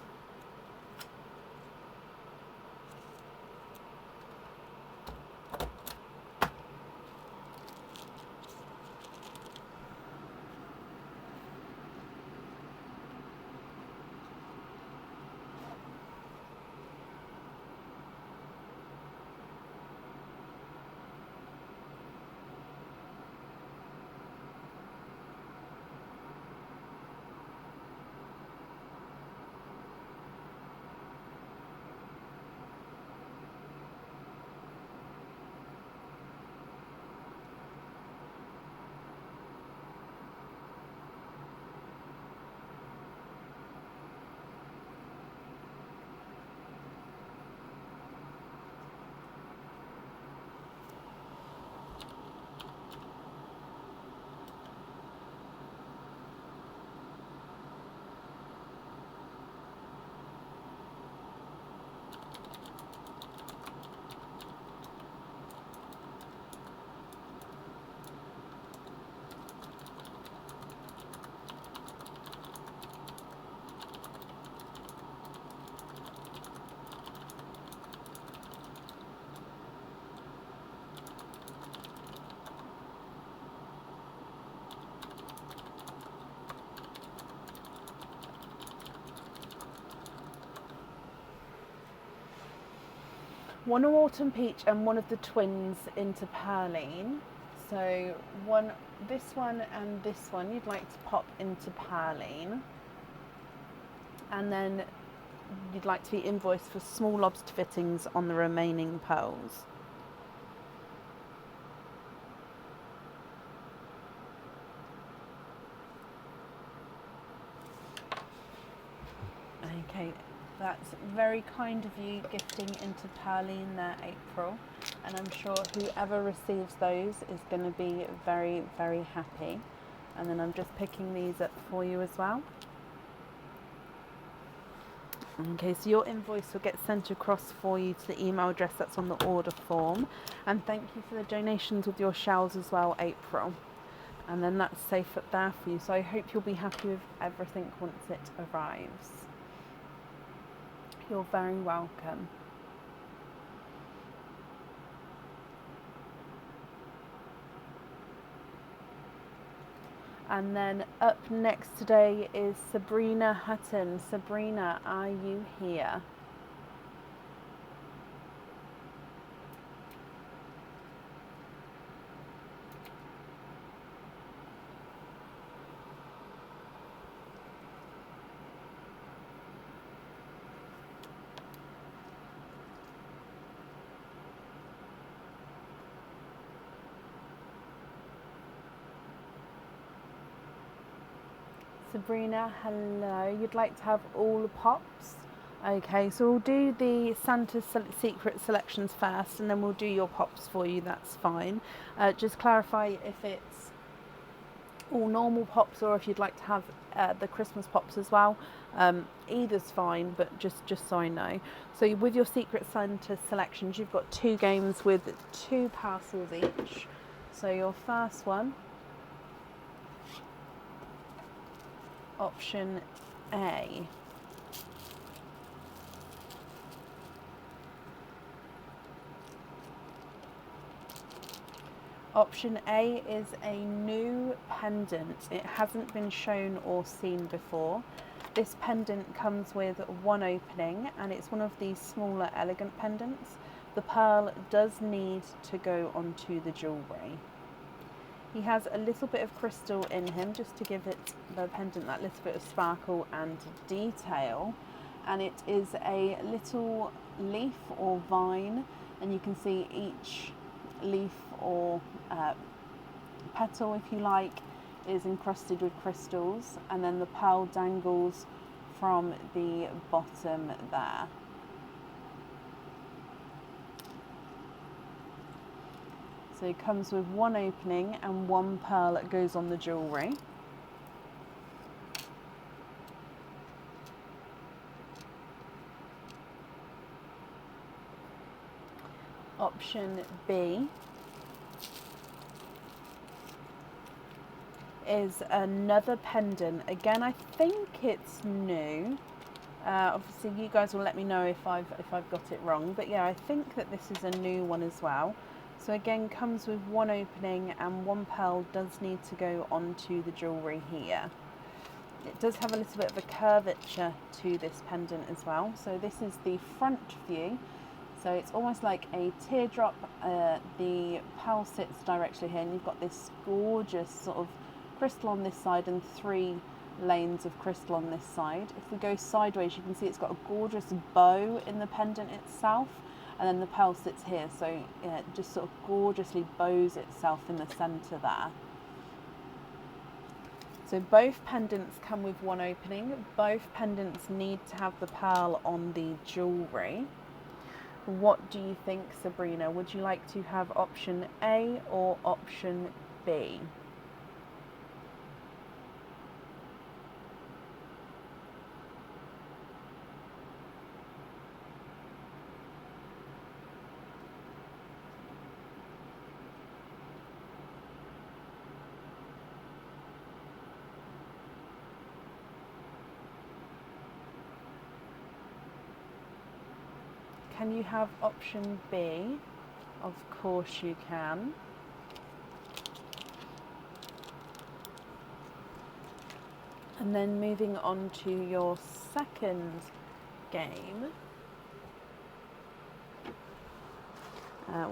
one autumn peach and one of the twins into Perline. So this one and this one you'd like to pop into Perline, and then you'd like to be invoiced for small lobster fittings on the remaining pearls. Okay, that's very kind of you gifting into Perline there, April, and I'm sure whoever receives those is going to be very, very happy. And then I'm just picking these up for you as well. Okay, so your invoice will get sent across for you to the email address that's on the order form. And thank you for the donations with your shells as well, April. And then that's safe up there for you. So I hope you'll be happy with everything once it arrives. You're very welcome. And then up next today is Sabrina Hutton. Sabrina, are you here? Sabrina, hello. You'd like to have all the pops? Okay, so we'll do the Santa's Secret selections first, and then we'll do your pops for you. That's fine. Just clarify if it's all normal pops or if you'd like to have the Christmas pops as well. Either's fine, but just so I know. So with your Secret Santa selections, you've got 2 games with 2 parcels each. So your first one, option A. Option A is a new pendant. It hasn't been shown or seen before. This pendant comes with 1 opening, and it's one of these smaller elegant pendants. The pearl does need to go onto the jewellery. He has a little bit of crystal in him just to give it, the pendant, that little bit of sparkle and detail. And it is a little leaf or vine, and you can see each leaf or petal, if you like, is encrusted with crystals, and then the pearl dangles from the bottom there. So it comes with 1 opening and 1 pearl that goes on the jewellery. Option B is another pendant. Again, I think it's new. Obviously, you guys will let me know if I've got it wrong. But yeah, I think that this is a new one as well. So again, comes with 1 opening and 1 pearl does need to go onto the jewellery here. It does have a little bit of a curvature to this pendant as well. So this is the front view. So it's almost like a teardrop. The pearl sits directly here, and you've got this gorgeous sort of crystal on this side and 3 lanes of crystal on this side. If we go sideways, you can see it's got a gorgeous bow in the pendant itself, and then the pearl sits here, so it just sort of gorgeously bows itself in the centre there. So both pendants come with 1 opening. Both pendants need to have the pearl on the jewellery. What do you think, Sabrina? Would you like to have option A or option B? Can you have option B? Of course you can. And then moving on to your second game.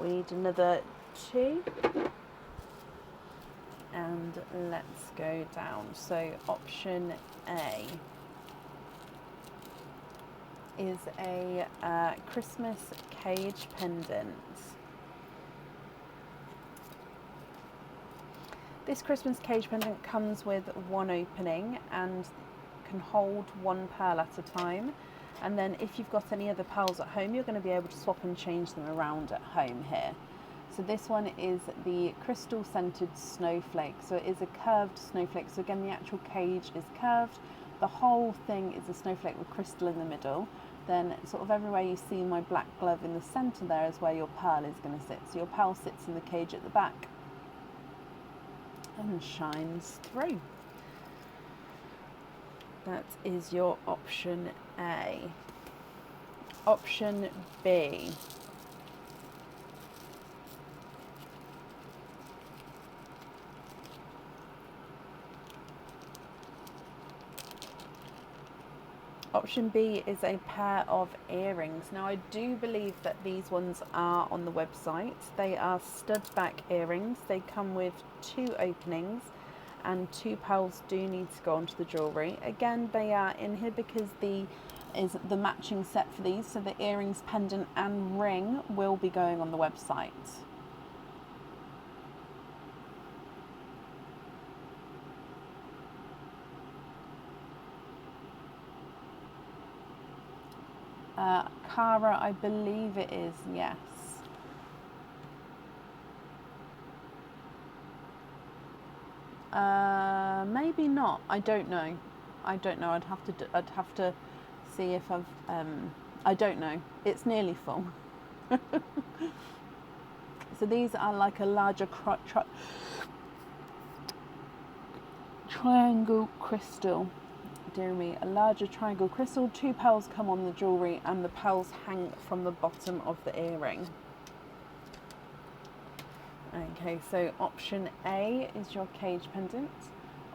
We need another 2. And let's go down. So option A is a Christmas cage pendant. This Christmas cage pendant comes with 1 opening and can hold 1 pearl at a time. And then if you've got any other pearls at home, you're going to be able to swap and change them around at home here. So this one is the crystal scented snowflake. So it is a curved snowflake. So again, the actual cage is curved. The whole thing is a snowflake with crystal in the middle. Then sort of everywhere you see my black glove in the center there is where your pearl is going to sit. So your pearl sits in the cage at the back and shines through. That is your option A. Option B. Option B is a pair of earrings. Now I do believe that these ones are on the website. They are stud back earrings. They come with 2 openings and 2 pearls do need to go onto the jewellery. Again, they are in here because is the matching set for these. So the earrings, pendant and ring will be going on the website. Cara, I believe it is, yes. Maybe not. I don't know. I'd have to see if I've. I don't know. It's nearly full. So these are like a larger triangle crystal. Dear me, a larger triangle crystal. 2 pearls come on the jewellery and the pearls hang from the bottom of the earring. Okay, so option A is your cage pendant.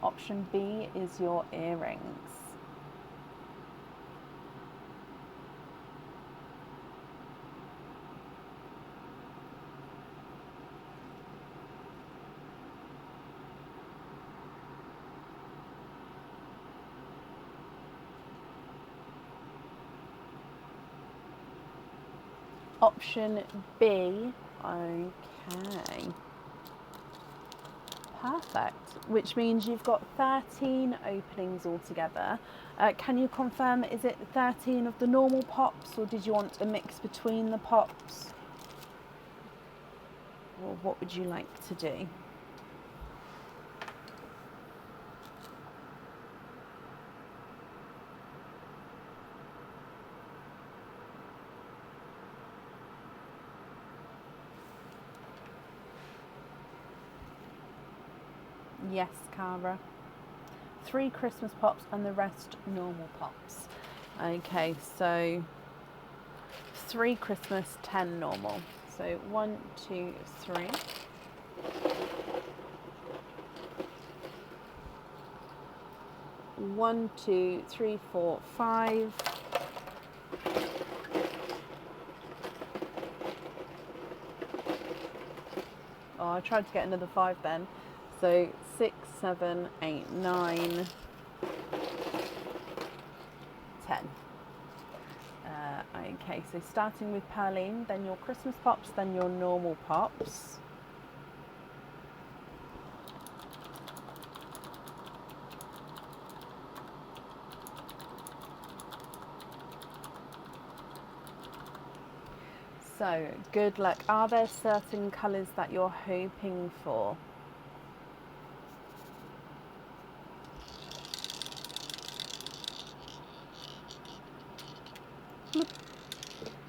Option B is your earrings. Option B, okay. Perfect, which means you've got 13 openings altogether. Can you confirm, is it 13 of the normal pops or did you want a mix between the pops? Or what would you like to do? Yes, Cara. 3 Christmas pops and the rest normal pops. Okay, so 3 Christmas, 10 normal. So 1, 2, 3. One, 2, 3, 4, 5. Oh, I tried to get another 5 then. So 6, 7, 8, 9, 10. Okay, so starting with Pearline, then your Christmas pops, then your normal pops. So, good luck. Are there certain colours that you're hoping for?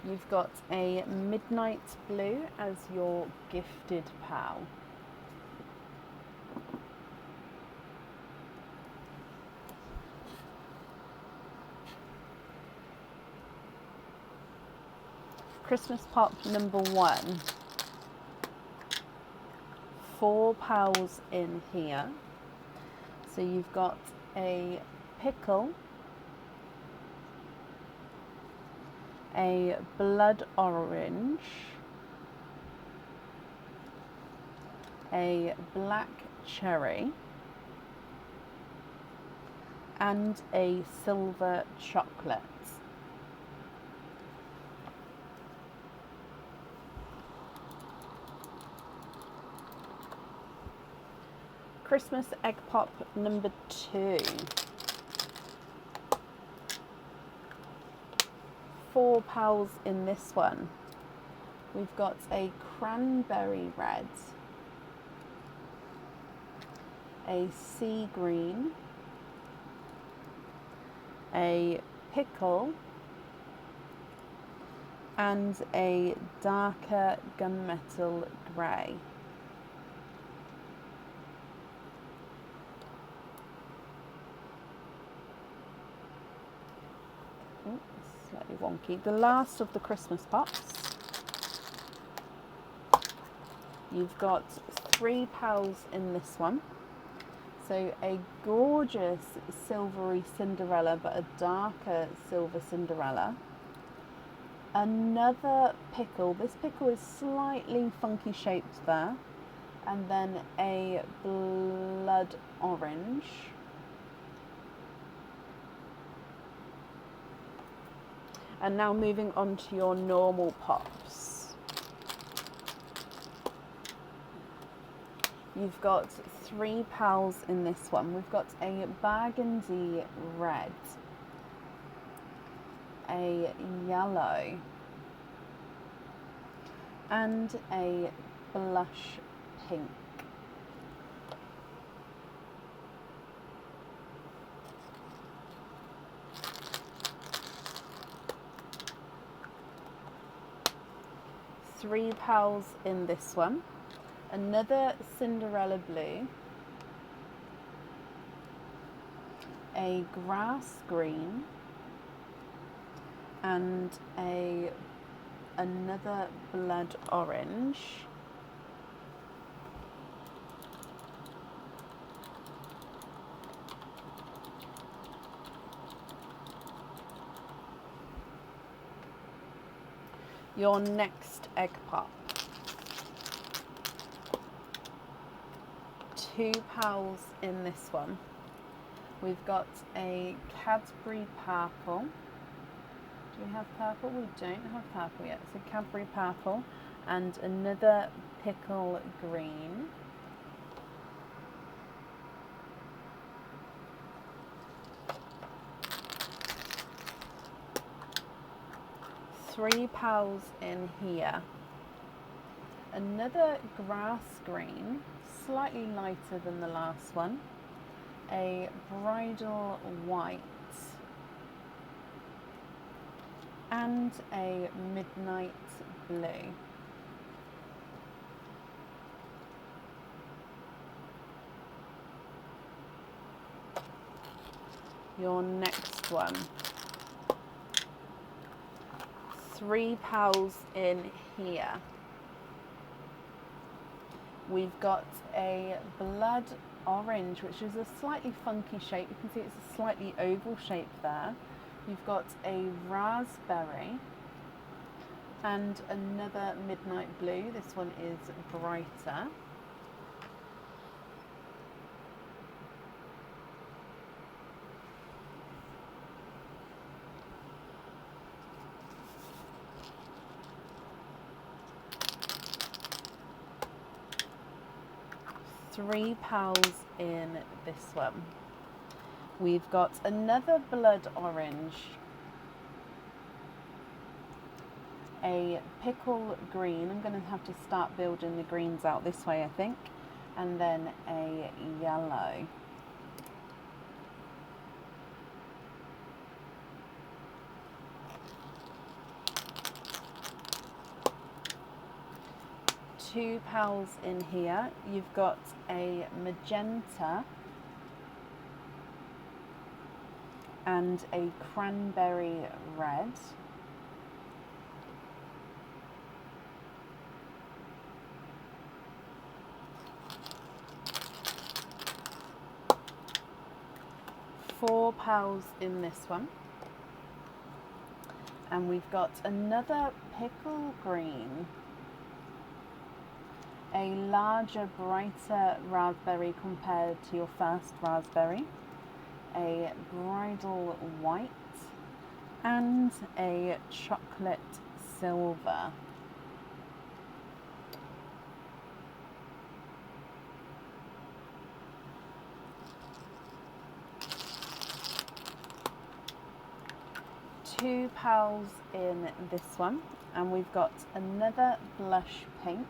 You've got a midnight blue as your gifted pal. Christmas pop number 1. 4 pals in here. So you've got a pickle, a blood orange, a black cherry, and a silver chocolate. Christmas egg pop number 2. 4 pals in this one. We've got a cranberry red, a sea green, a pickle, and a darker gunmetal grey. Slightly wonky. The last of the Christmas pops. You've got 3 pals in this one. So a gorgeous silvery Cinderella, but a darker silver Cinderella. Another pickle. This pickle is slightly funky shaped there. And then a blood orange. And now moving on to your normal pops. You've got 3 pals in this one. We've got a burgundy red, a yellow, and a blush pink. Three pals in this one. Another Cinderella blue, a grass green, and another blood orange. Your next egg pop. 2 pals in this one. We've got a Cadbury purple. Do we have purple? We don't have purple yet. It's a Cadbury purple and another pickle green. Three pals in here. Another grass green, slightly lighter than the last one. A bridal white. And a midnight blue. Your next one. 3 pals in here. We've got a blood orange, which is a slightly funky shape. You can see it's a slightly oval shape there. You've got a raspberry and another midnight blue. This one is brighter. Three pals in this one. We've got another blood orange, a pickle green. I'm going to have to start building the greens out this way, I think, and then a yellow. Two pals in here. You've got a magenta and a cranberry red. Four pals in this one. And we've got another pickle green, a larger, brighter raspberry compared to your first raspberry, a bridal white, and a chocolate silver. Two pals in this one, and we've got another blush pink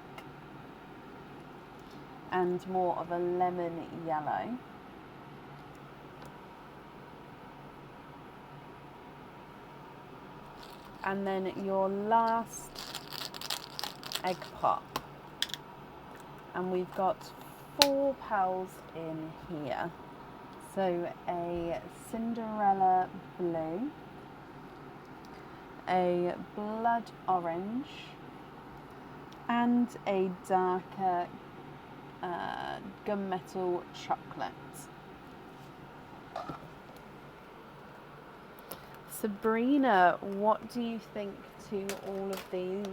and more of a lemon yellow. And then your last egg pop. And we've got four pals in here. So a Cinderella blue, a blood orange, and a darker gunmetal chocolate. Sabrina, what do you think to all of these?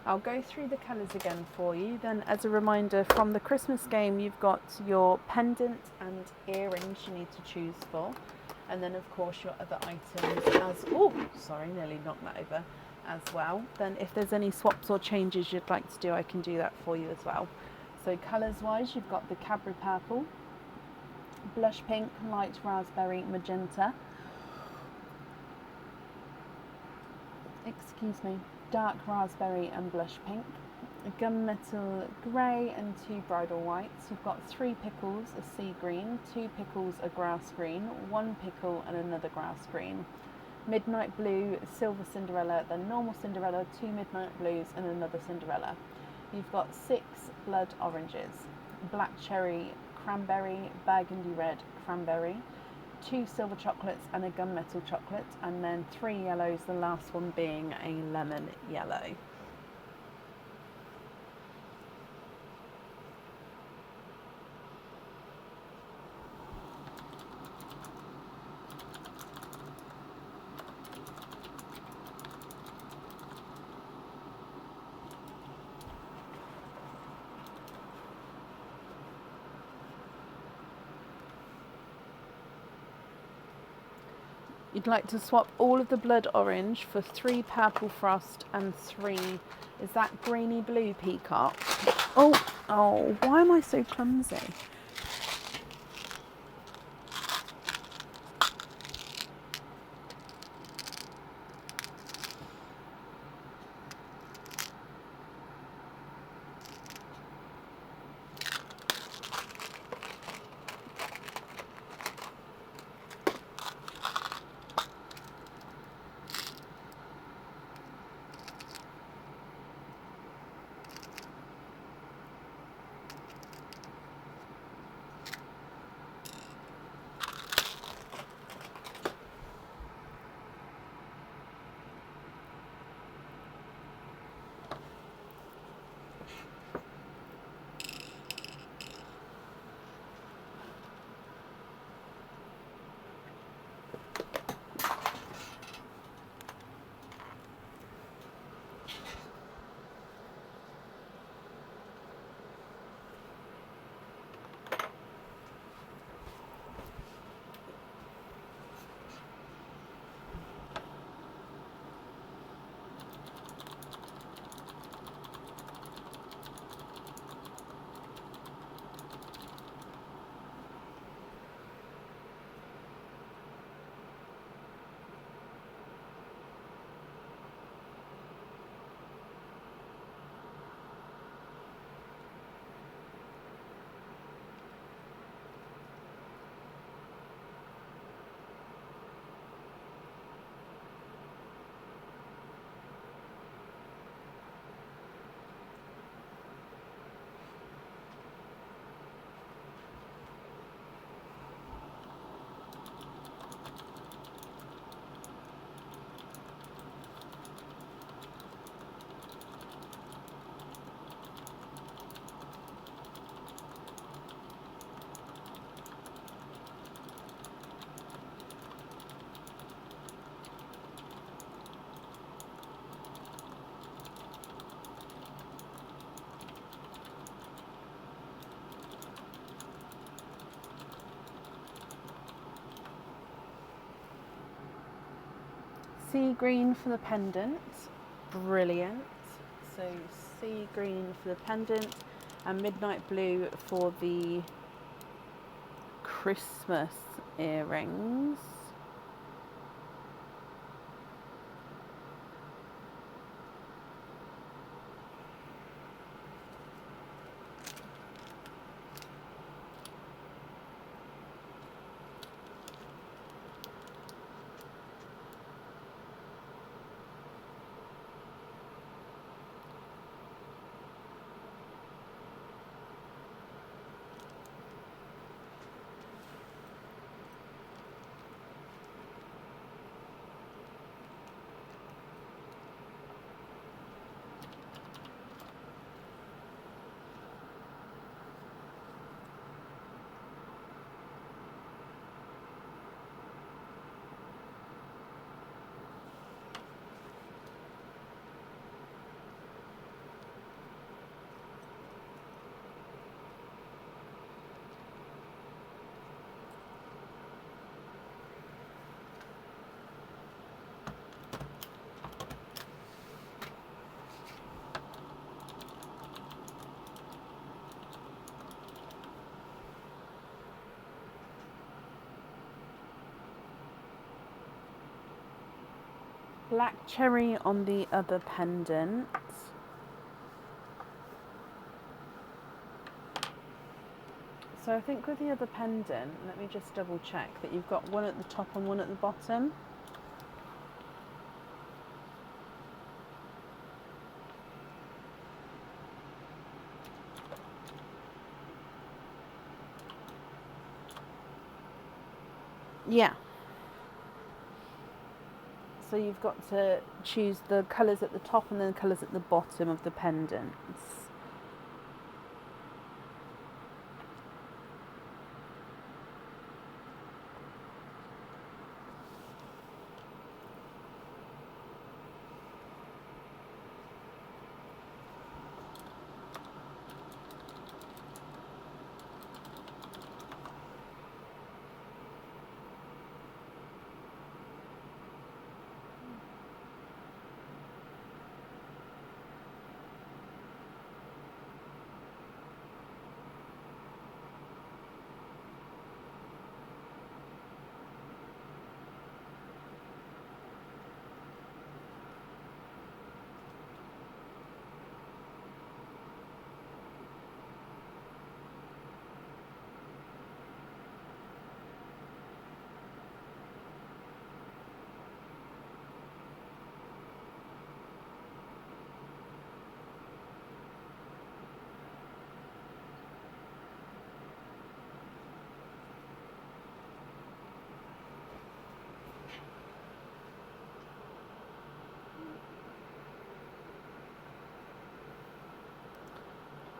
I'll go through the colours again for you. Then as a reminder, from the Christmas game, you've got your pendant and earrings you need to choose for. And then of course your other items as, oh, sorry, nearly knocked that over as well. Then if there's any swaps or changes you'd like to do, I can do that for you as well. So colours wise, you've got the Cadbury purple, blush pink, light raspberry, magenta, dark raspberry and blush pink, a gunmetal grey and two bridal whites. You've got three pickles, a sea green, two pickles, a grass green, one pickle and another grass green, midnight blue, silver Cinderella, then normal Cinderella, two midnight blues and another Cinderella. You've got six blood oranges, black cherry, cranberry, burgundy red, cranberry, two silver chocolates and a gunmetal chocolate, and then three yellows, the last one being a lemon yellow. You'd like to swap all of the blood orange for three purple frost and three, is that greeny blue peacock? Oh, why am I so clumsy? sea green for the pendant. Brilliant. So sea green for the pendant and midnight blue for the Christmas earrings. Black cherry on the other pendant. So I think with the other pendant, let me just double check that you've got one at the top and one at the bottom. Yeah. So you've got to choose the colours at the top and then the colours at the bottom of the pendants.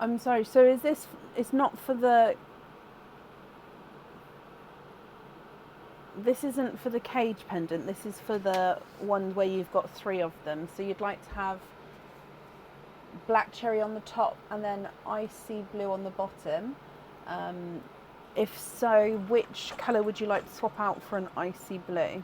I'm sorry, so is this, it's not for the, this isn't for the cage pendant, this is for the one where you've got 3 of them. So you'd like to have black cherry on the top and then icy blue on the bottom. If so, which colour would you like to swap out for an icy blue?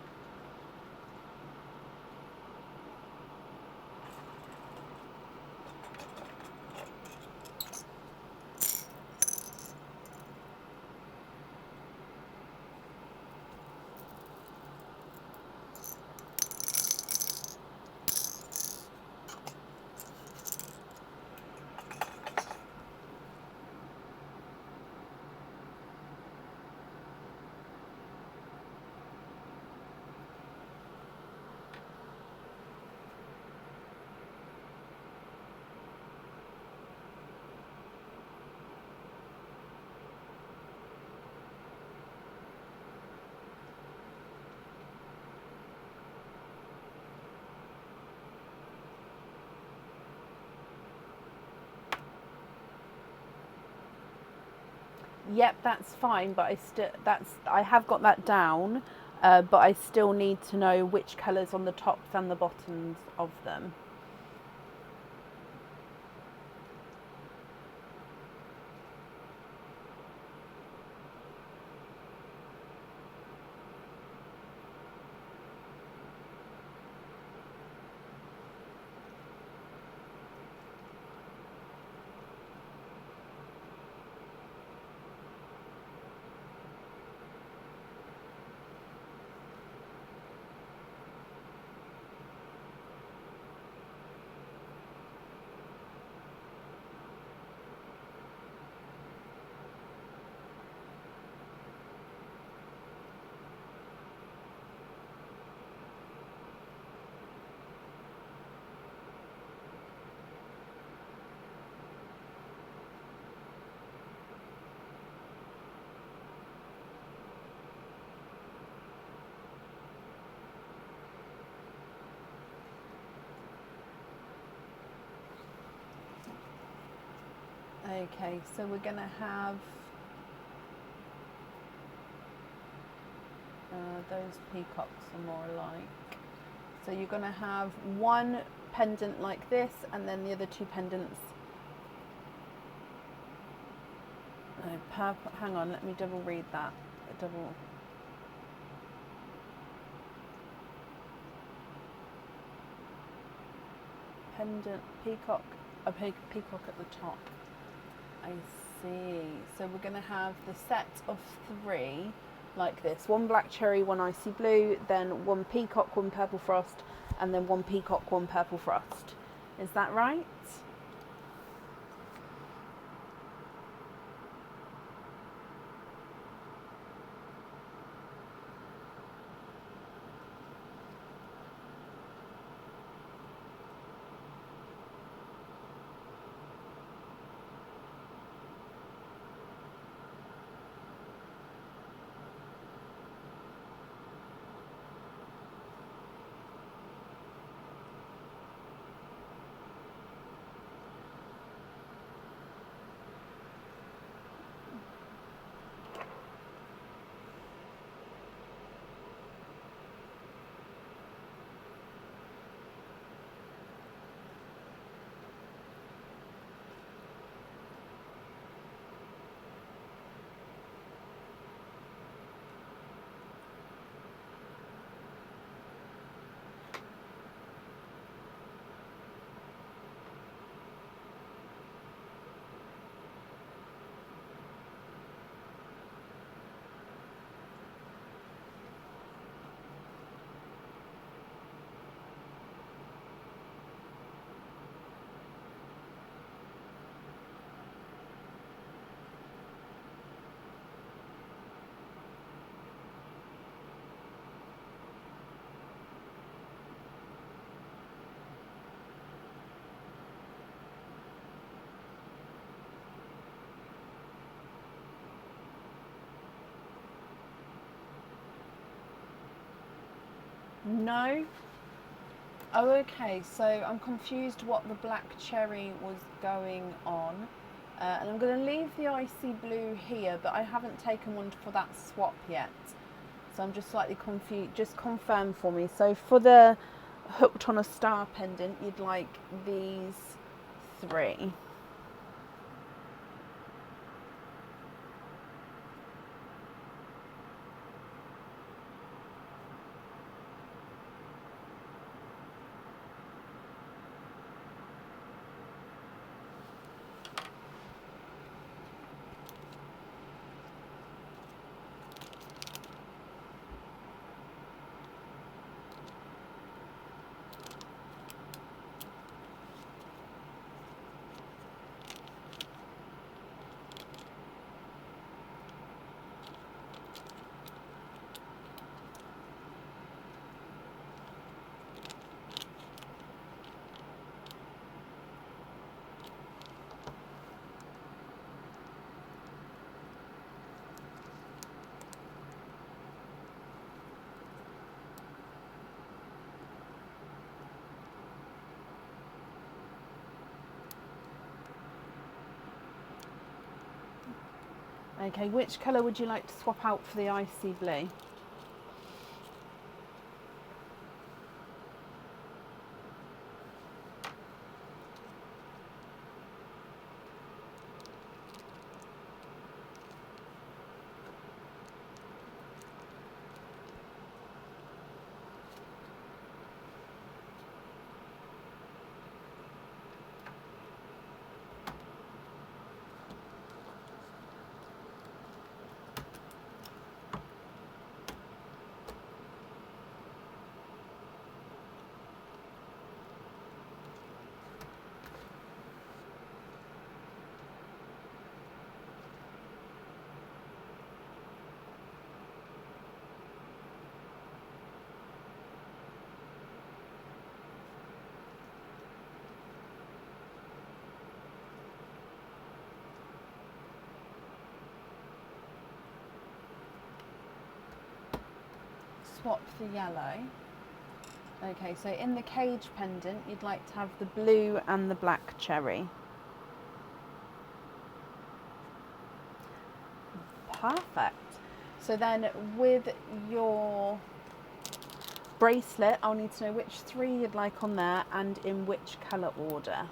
Yep, that's fine, but I have got that down, but I still need to know which colours on the tops and the bottoms of them. Okay, so we're going to have those peacocks are more alike. So you're going to have one pendant like this, and then the other two pendants. No, purple. Hang on, let me double read that. Double. Pendant, peacock, a peacock at the top. I see. So we're going to have the set of 3 like this. One black cherry, one icy blue, then one peacock, one purple frost, and then one peacock, one purple frost. Is that right? No. Oh, okay. So I'm confused what the black cherry was going on. And I'm going to leave the icy blue here, but I haven't taken one for that swap yet. So I'm just slightly confused. Just confirm for me. So for the hooked on a star pendant, you'd like these 3. Okay, which colour would you like to swap out for the icy blue? Swap the yellow. Okay, so in the cage pendant, you'd like to have the blue and the black cherry. Perfect. So then with your bracelet, I'll need to know which 3 you'd like on there and in which colour order.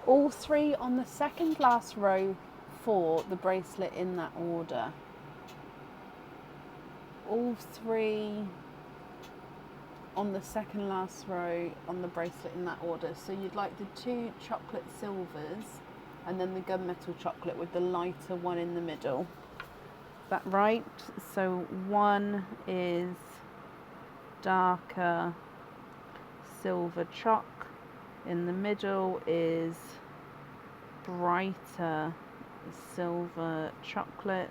All 3 on the second last row for the bracelet in that order. All 3 on the second last row on the bracelet in that order. So you'd like the 2 chocolate silvers and then the gunmetal chocolate with the lighter one in the middle. Is that right? So one is darker silver choc, in the middle is brighter silver chocolate,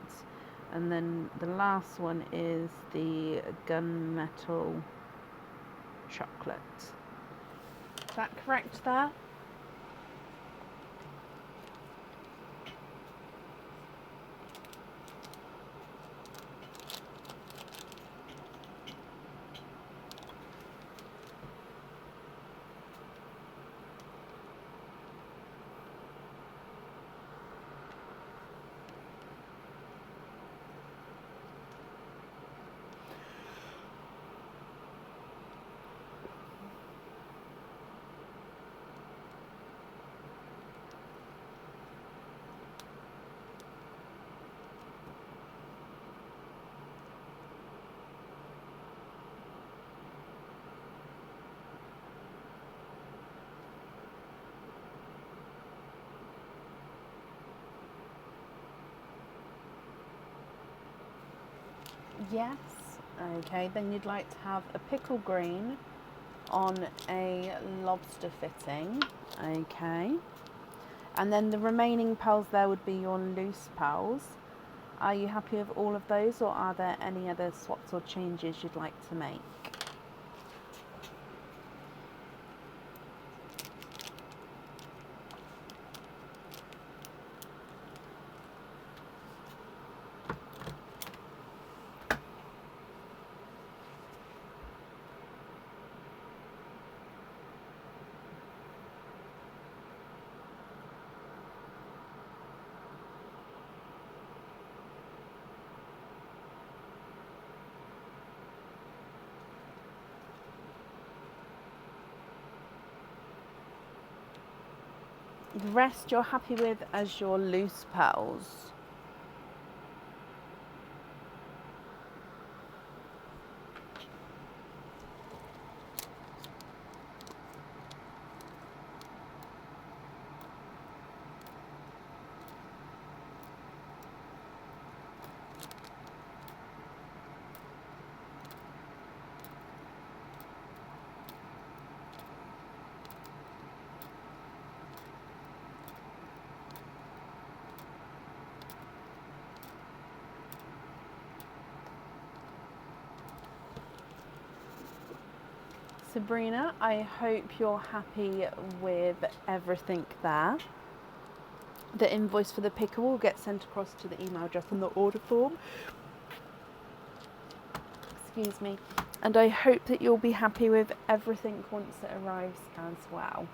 and then the last one is the gunmetal chocolate. Is that correct there? Yes. Okay, then you'd like to have a pickle green on a lobster fitting. Okay. And then the remaining pearls there would be your loose pearls. Are you happy with all of those, or are there any other swaps or changes you'd like to make? The rest you're happy with as your loose pearls. Sabrina, I hope you're happy with everything there. The invoice for the pickle will get sent across to the email address on the order form. Excuse me. And I hope that you'll be happy with everything once it arrives as well.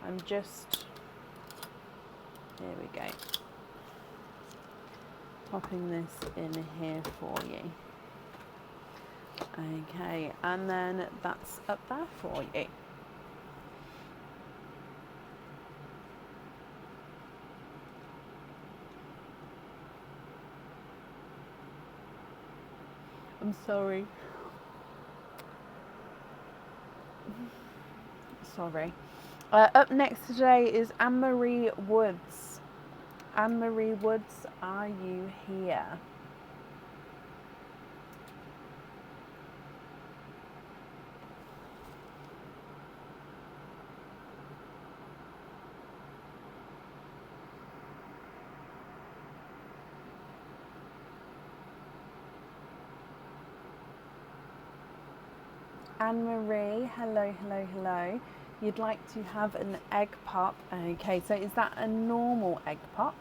I'm just... Here we go. Popping this in here for you. Okay, and then that's up there for you. I'm sorry. Sorry. Up next today is Anne-Marie Woods. Anne-Marie Woods, are you here? Anne-Marie, hello, hello, hello. You'd like to have an egg pop. Okay, so is that a normal egg pop?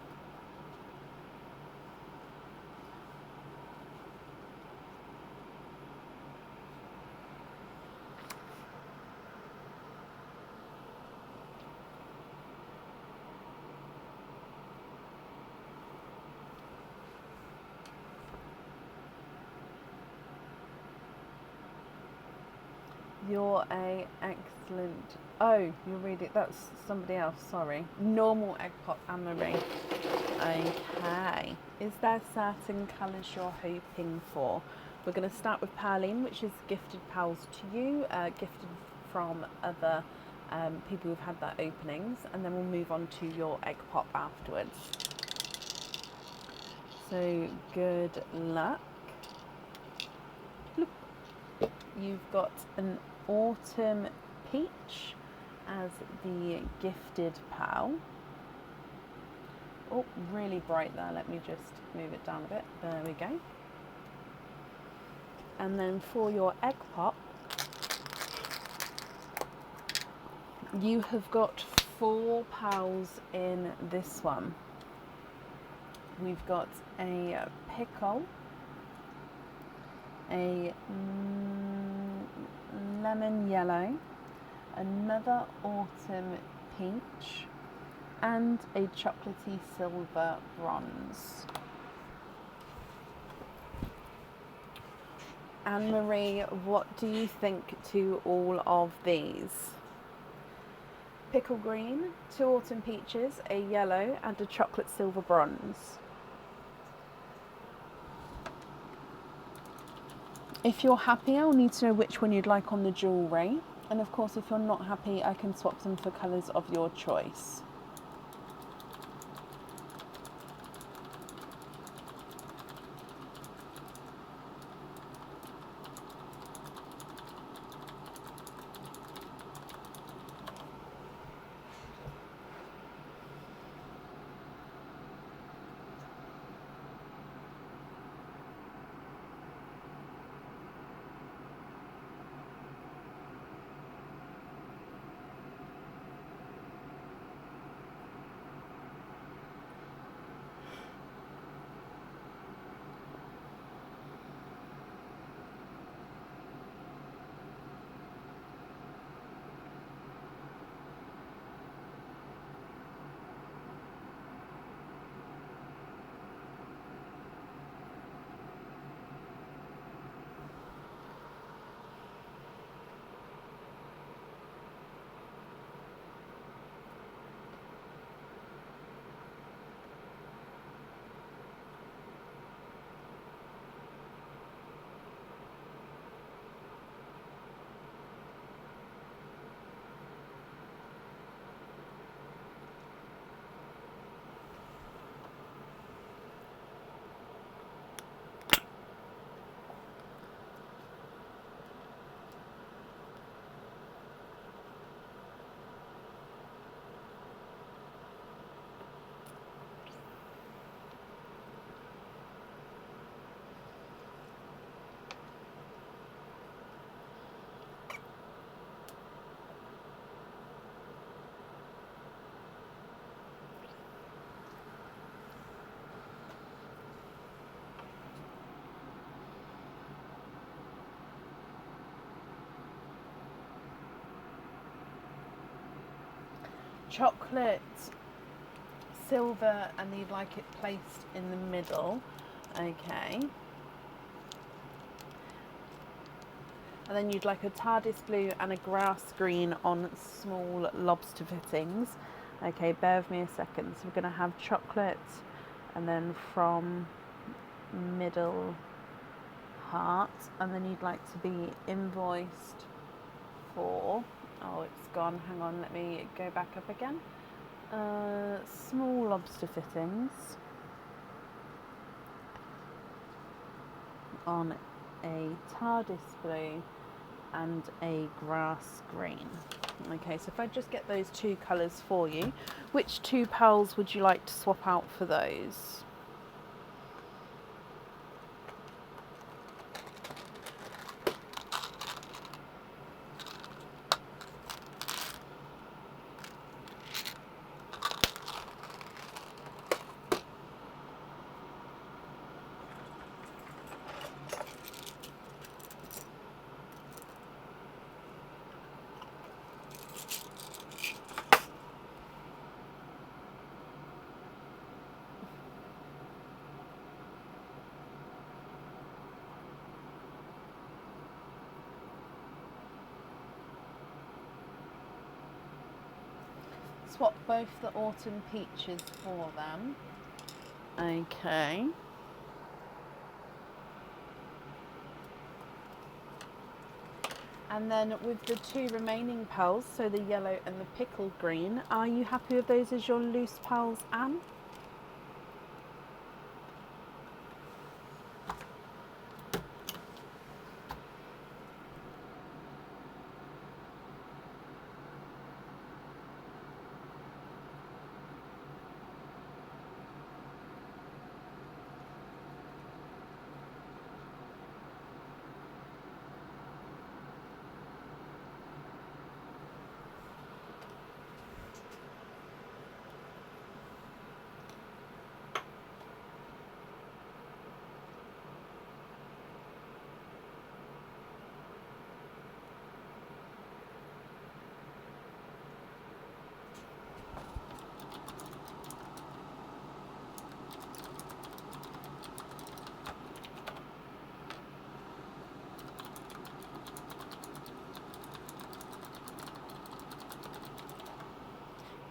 You're a excellent. Oh, you're reading. That's somebody else. Sorry. Normal egg pop, Anne-Marie. Okay. Is there certain colours you're hoping for? We're going to start with Perline, which is gifted pals to you, gifted from other people who've had their openings, and then we'll move on to your egg pop afterwards. So good luck. Look, you've got an autumn peach as the gifted pal. Oh, really bright there. Let me just move it down a bit. There we go. And then for your egg pop, you have got 4 pals in this one. We've got a pickle, a lemon yellow, another autumn peach, and a chocolatey silver bronze. Anne-Marie, what do you think to all of these? Pickle green, 2 autumn peaches, a yellow, and a chocolate silver bronze. If you're happy, I'll need to know which one you'd like on the jewellery. And of course, if you're not happy, I can swap them for colours of your choice. Chocolate silver and you'd like it placed in the middle. Okay. And then you'd like a TARDIS blue and a grass green on small lobster fittings. Okay, bear with me a second. So we're going to have chocolate, and then from middle heart, and then you'd like to be invoiced for, oh it's gone, hang on, let me go back up again. Small lobster fittings on a TARDIS blue and a grass green. Okay, so if I just get those two colours for you, which two pearls would you like to swap out for those? Swap both the autumn peaches for them. Okay. And then with the two remaining pearls, so the yellow and the pickle green, are you happy with those as your loose pearls, Anne?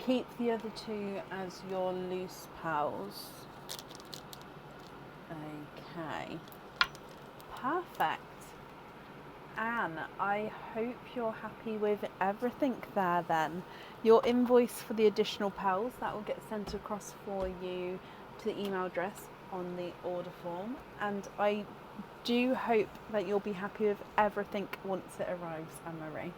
Keep the other two as your loose pearls. Okay. Perfect. Anne, I hope you're happy with everything there then. Your invoice for the additional pearls, that will get sent across for you to the email address on the order form. And I do hope that you'll be happy with everything once it arrives, Anne-Marie.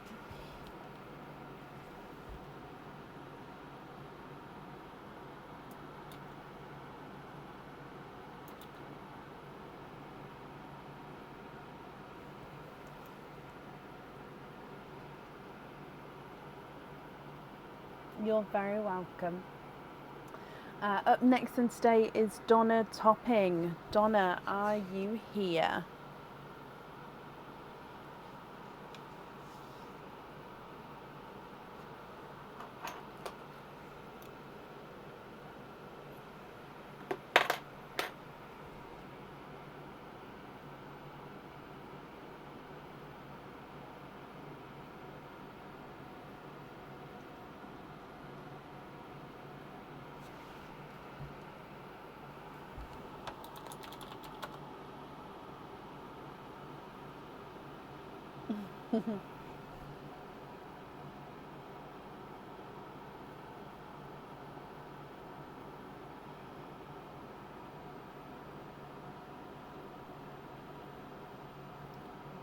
You're very welcome. Up next on today is Donna Topping. Donna, are you here?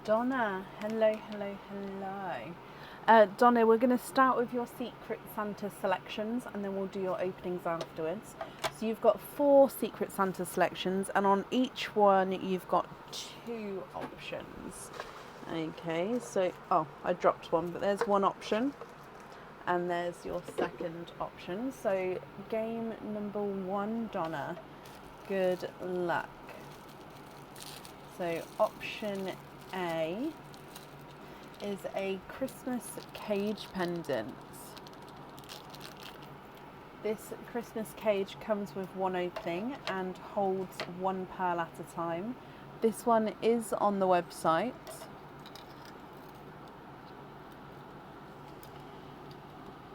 Donna, hello. Donna, we're going to start with your Secret Santa selections and then we'll do your openings afterwards. So you've got 4 Secret Santa selections and on each one you've got 2 options. Okay, so, oh, I dropped one, but there's one option and there's your second option. So game number 1, Donna, good luck. So option A is a Christmas cage pendant. This Christmas cage comes with one opening and holds one pearl at a time. This one is on the website.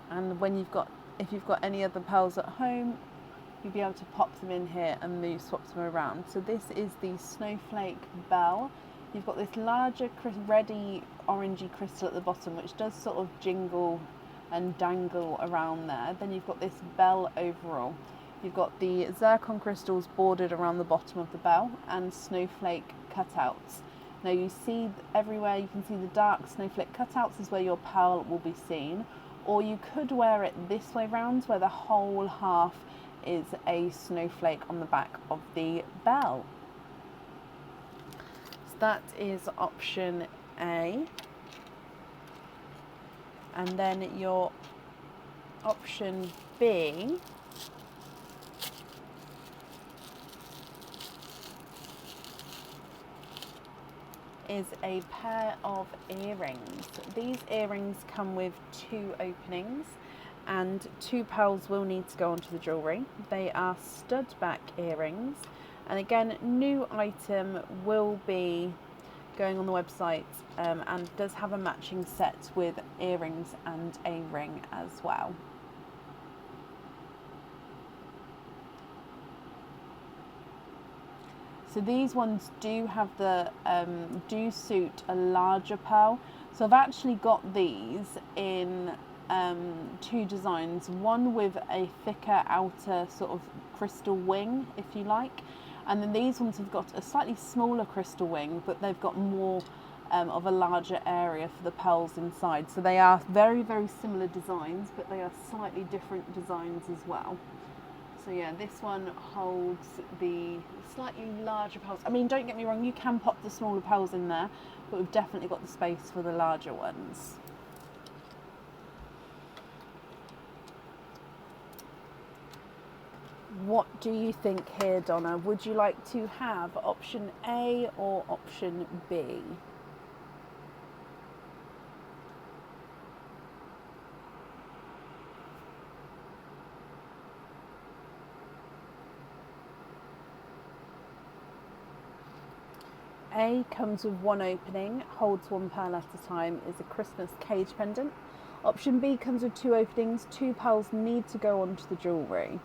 And if you've got any other pearls at home, you'll be able to pop them in here and swap them around. So this is the Snowflake Bell. You've got this larger reddy orangey crystal at the bottom, which does sort of jingle and dangle around there. Then you've got this bell overall. You've got the zircon crystals bordered around the bottom of the bell and snowflake cutouts. Now you see everywhere, you can see the dark snowflake cutouts is where your pearl will be seen, or you could wear it this way round where the whole half is a snowflake on the back of the bell. So that is option A. And then your option B is a pair of earrings. These earrings come with 2 openings and 2 pearls will need to go onto the jewellery. They are stud back earrings, and again, new item will be going on the website, and does have a matching set with earrings and a ring as well. So these ones do have do suit a larger pearl. So I've actually got these in 2 designs, one with a thicker outer sort of crystal wing, if you like, and then these ones have got a slightly smaller crystal wing, but they've got more of a larger area for the pearls inside. So they are very, very similar designs, but they are slightly different designs as well. So yeah, this one holds the slightly larger pearls. I mean, don't get me wrong, you can pop the smaller pearls in there, but we've definitely got the space for the larger ones. What do you think here, Donna? Would you like to have option A or option B? A comes with 1 opening, holds 1 pearl at a time, is a Christmas cage pendant. Option B comes with 2 openings, 2 pearls need to go onto the jewellery.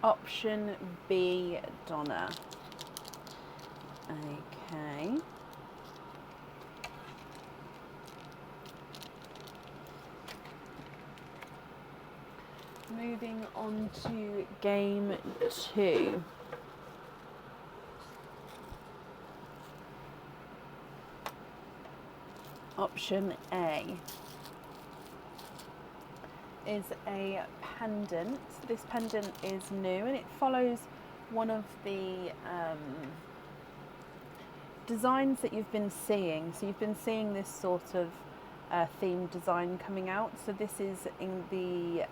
Option B, Donna. Okay. Moving on to game 2. Option A is a pendant. This pendant is new and it follows one of the designs that you've been seeing. So you've been seeing this sort of themed design coming out. So this is in the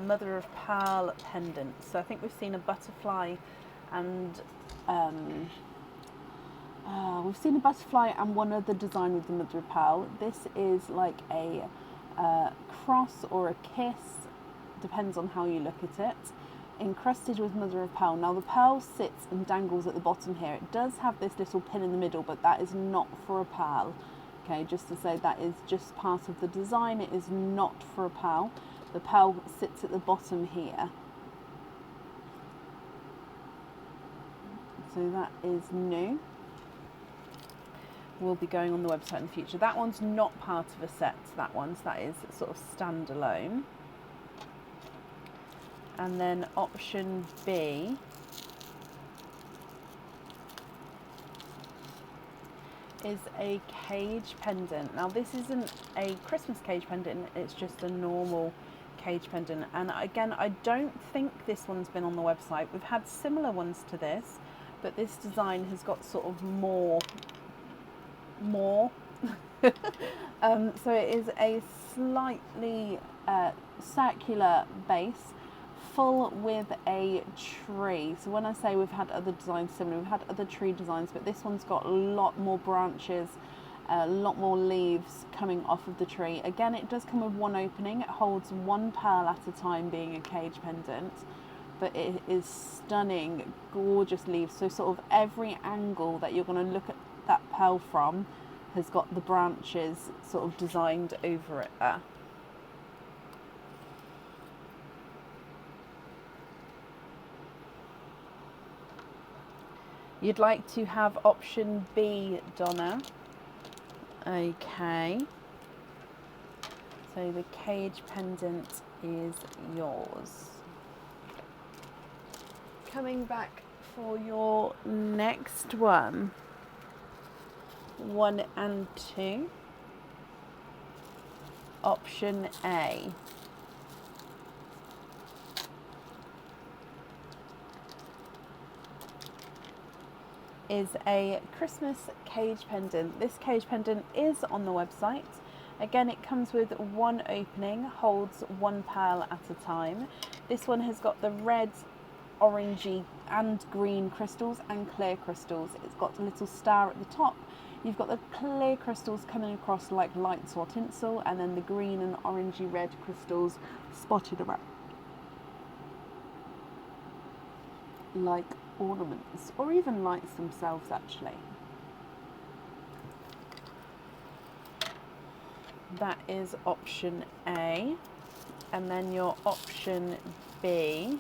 mother of pearl pendant. So I think we've seen a butterfly and one other design with the mother of pearl. This is like a cross or a kiss, depends on how you look at it, encrusted with mother of pearl. Now the pearl sits and dangles at the bottom here. It does have this little pin in the middle, but that is not for a pearl. Okay, just to say that is just part of the design. It is not for a pearl. The pearl sits at the bottom here. So that is new. Will be going on the website in the future. That one's not part of a set, that is sort of standalone. And then option B is a cage pendant. Now this isn't a Christmas cage pendant, it's just a normal cage pendant. And again, I don't think this one's been on the website. We've had similar ones to this, but this design has got sort of more. So it is a slightly circular base, full with a tree. So when I say we've had other designs similar, we've had other tree designs, but this one's got a lot more branches, a lot more leaves coming off of the tree. Again, it does come with one opening. It holds one pearl at a time, being a cage pendant, but it is stunning, gorgeous leaves. So sort of every angle that you're going to look at that pearl from has got the branches sort of designed over it there. You'd like to have option B, Donna. Okay. So the cage pendant is yours. Coming back for your next one. 1 and 2. Option A. Is a Christmas cage pendant. This cage pendant is on the website. Again, it comes with one opening, holds one pearl at a time. This one has got the red, orangey and green crystals and clear crystals. It's got a little star at the top. You've got the clear crystals coming across like lights or tinsel, and then the green and orangey red crystals spotted around like ornaments, or even lights themselves actually. That is option A. And then your option B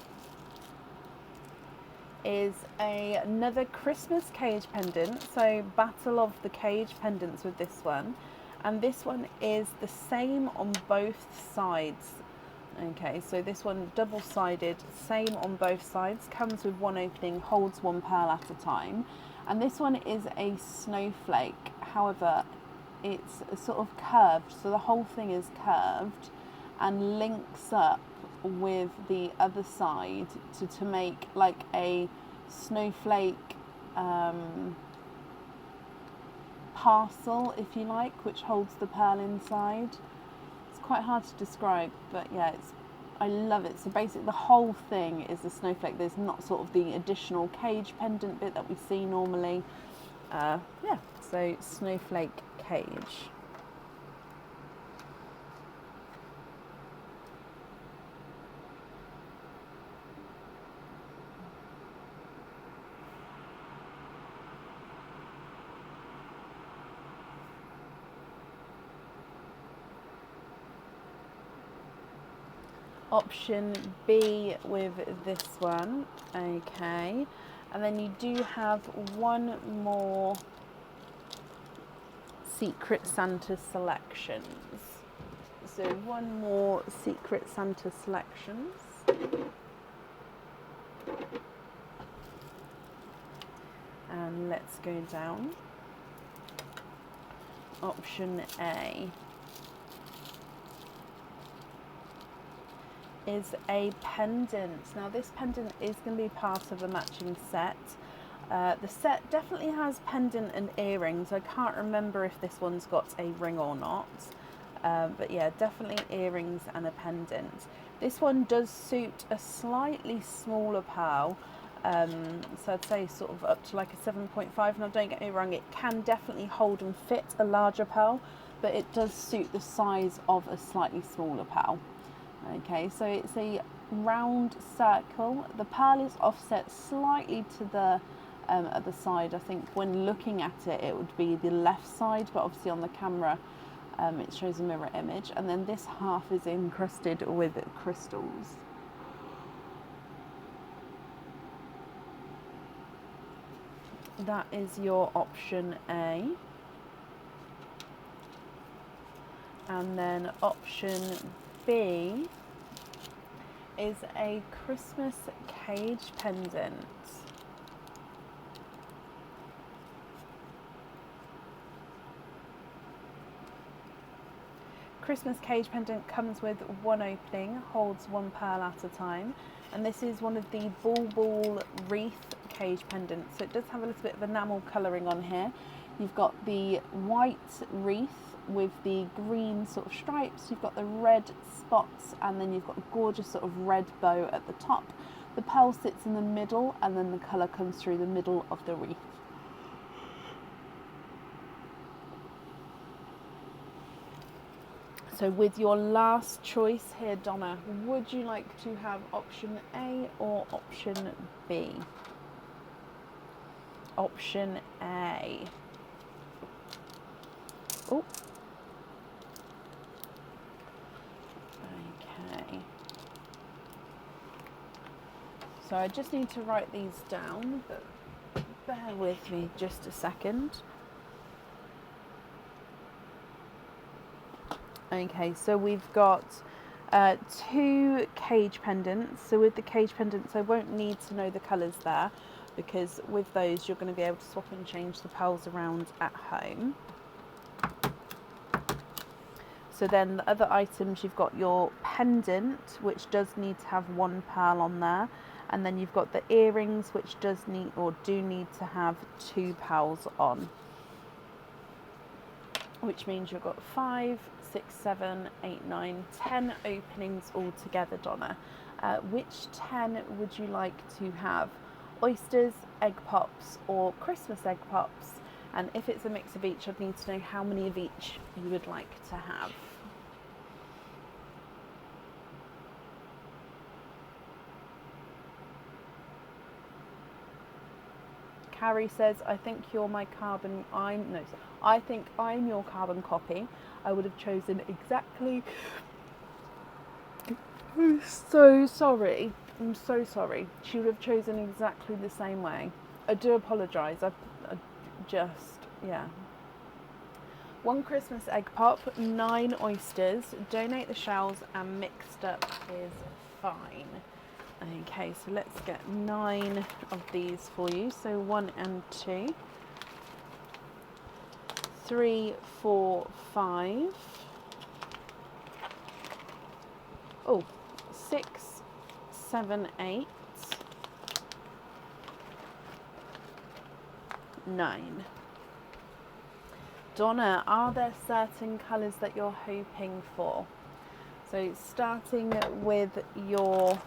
is another Christmas cage pendant. So battle of the cage pendants with this one, and this one is the same on both sides. Okay, so this one double-sided, same on both sides, comes with one opening, holds one pearl at a time. And this one is a snowflake. However, it's sort of curved, so the whole thing is curved and links up with the other side to make like a snowflake parcel, if you like, which holds the pearl inside. It's quite hard to describe, but yeah, I love it. So basically the whole thing is a snowflake. There's not sort of the additional cage pendant bit that we see normally. Yeah, so snowflake cage. Option B with this one. Okay, and then you do have one more Secret Santa selections. So one more Secret Santa selections. And let's go down. Option A is a pendant. Now this pendant is going to be part of a matching set. The set definitely has pendant and earrings. I can't remember if this one's got a ring or not, but yeah, definitely earrings and a pendant. This one does suit a slightly smaller pearl, so I'd say sort of up to like a 7.5. Now don't get me wrong, it can definitely hold and fit a larger pearl, but it does suit the size of a slightly smaller pearl. Okay, so it's a round circle. The pearl is offset slightly to the other side. I think when looking at it, it would be the left side, but obviously on the camera it shows a mirror image. And then this half is encrusted with crystals. That is your option A. And then option B is a Christmas cage pendant. . Christmas cage pendant comes with one opening, holds one pearl at a time, and this is one of the ball wreath cage pendants. So it does have a little bit of enamel colouring on here. You've got the white wreath with the green sort of stripes, you've got the red spots, and then you've got a gorgeous sort of red bow at the top. The pearl sits in the middle, and then the colour comes through the middle of the wreath. So with your last choice here, Donna, would you like to have option A or option B? Option A. Oh. Okay. So I just need to write these down, but bear with me just a second. Okay, so we've got 2 cage pendants. So with the cage pendants, I won't need to know the colours there, because with those you're going to be able to swap and change the pearls around at home. So then the other items, you've got your pendant, which does need to have 1 pearl on there, and then you've got the earrings, which does need or do need to have 2 pearls on, which means you've got 5, 6, 7, 8, 9, 10 openings altogether, Donna. Which 10 would you like to have? Oysters, egg pops, or Christmas egg pops? And if it's a mix of each, I'd need to know how many of each you would like to have. Carrie says, I think you're my carbon, I think I'm your carbon copy. I would have chosen exactly, I'm so sorry. She would have chosen exactly the same way. I do apologise, I just, yeah. 1 Christmas egg pop, 9 oysters, donate the shells, and mixed up is fine. Okay, so let's get 9 of these for you. So 1 and 2, 3, 4, 5. Oh, 6, 7, 8, 9. Donna, are there certain colours that you're hoping for? So starting with your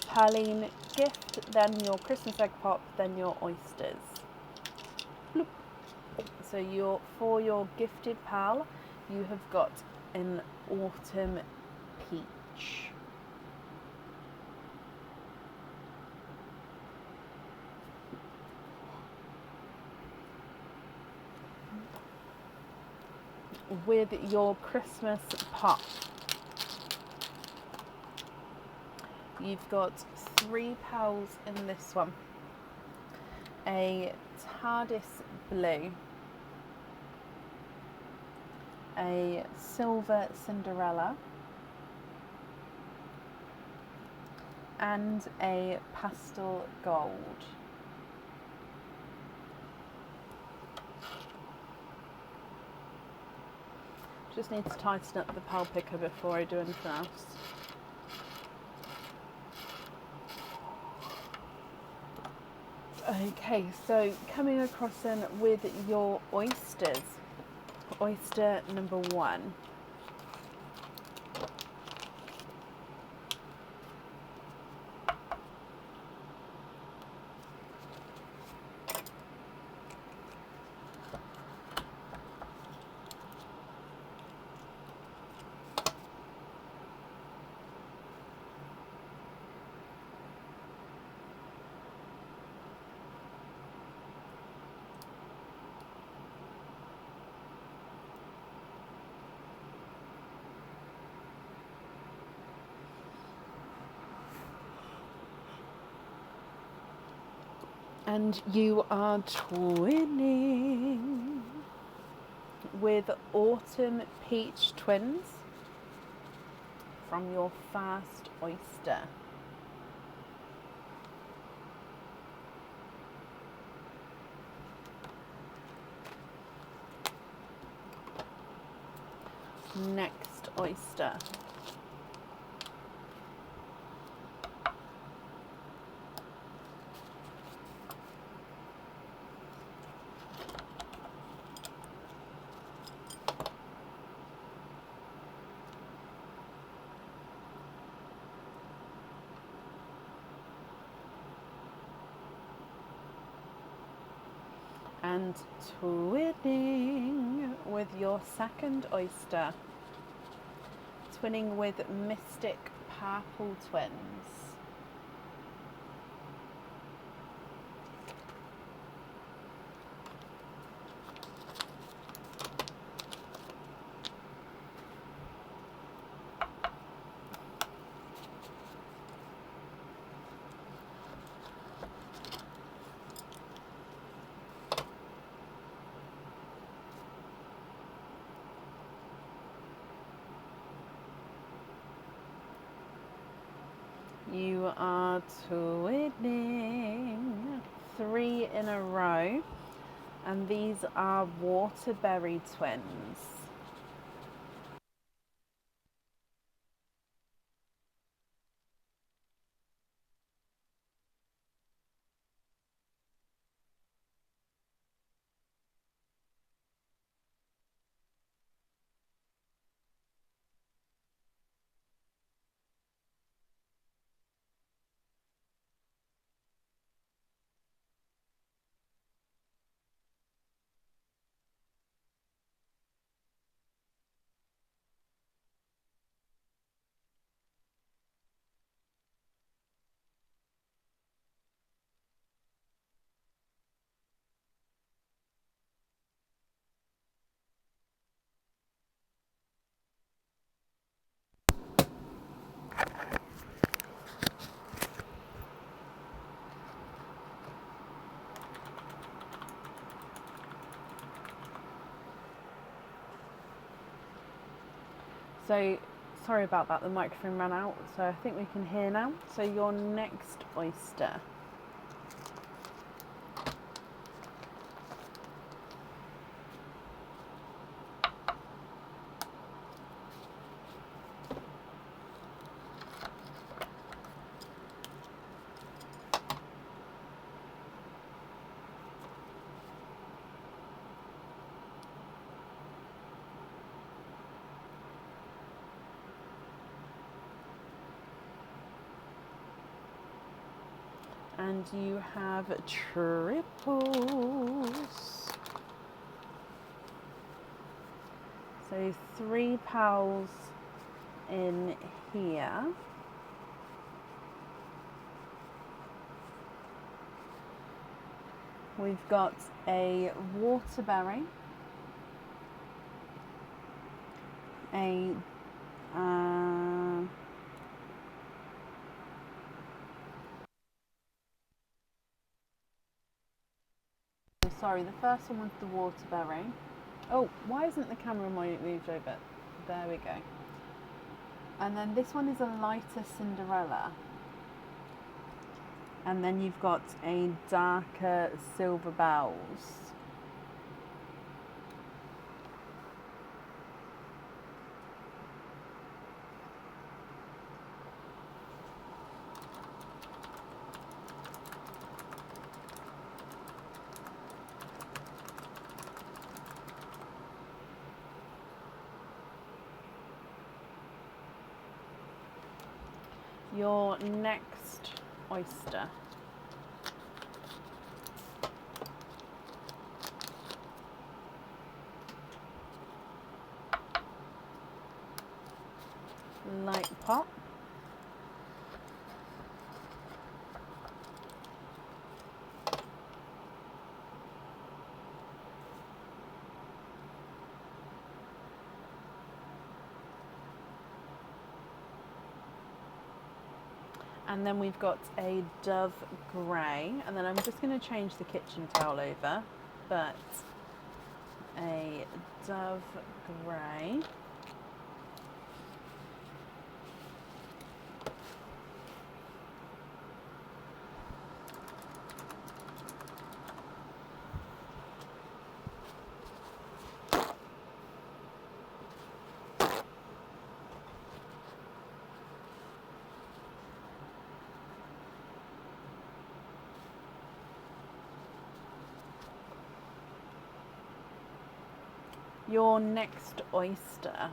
Pearline gift, then your Christmas egg pop, then your oysters. Bloop. So for your gifted pearl, you have got an autumn peach. With your Christmas pop, you've got 3 pearls in this one. A TARDIS blue, a silver Cinderella, and a pastel gold. Just need to tighten up the pearl picker before I do anything else. Okay, so coming across in with your oysters. Oyster number 1. And you are twinning with Autumn Peach Twins from your first oyster. next oyster. And twinning with your second oyster, twinning with Mystic Purple Twins. You are twinning 3 in a row, and these are waterberry twins. So, sorry about that, the microphone ran out, so I think we can hear now. So your next oyster. And you have triples. So 3 pals in here. We've got a waterberry, a sorry, the first one was the waterberry. Oh, why isn't the camera moved over? There we go. And then this one is a lighter Cinderella. And then you've got a darker Silver Bells. Your next oyster. Light pop. And then we've got a dove grey, and then I'm just going to change the kitchen towel over, but a dove grey. Your next oyster.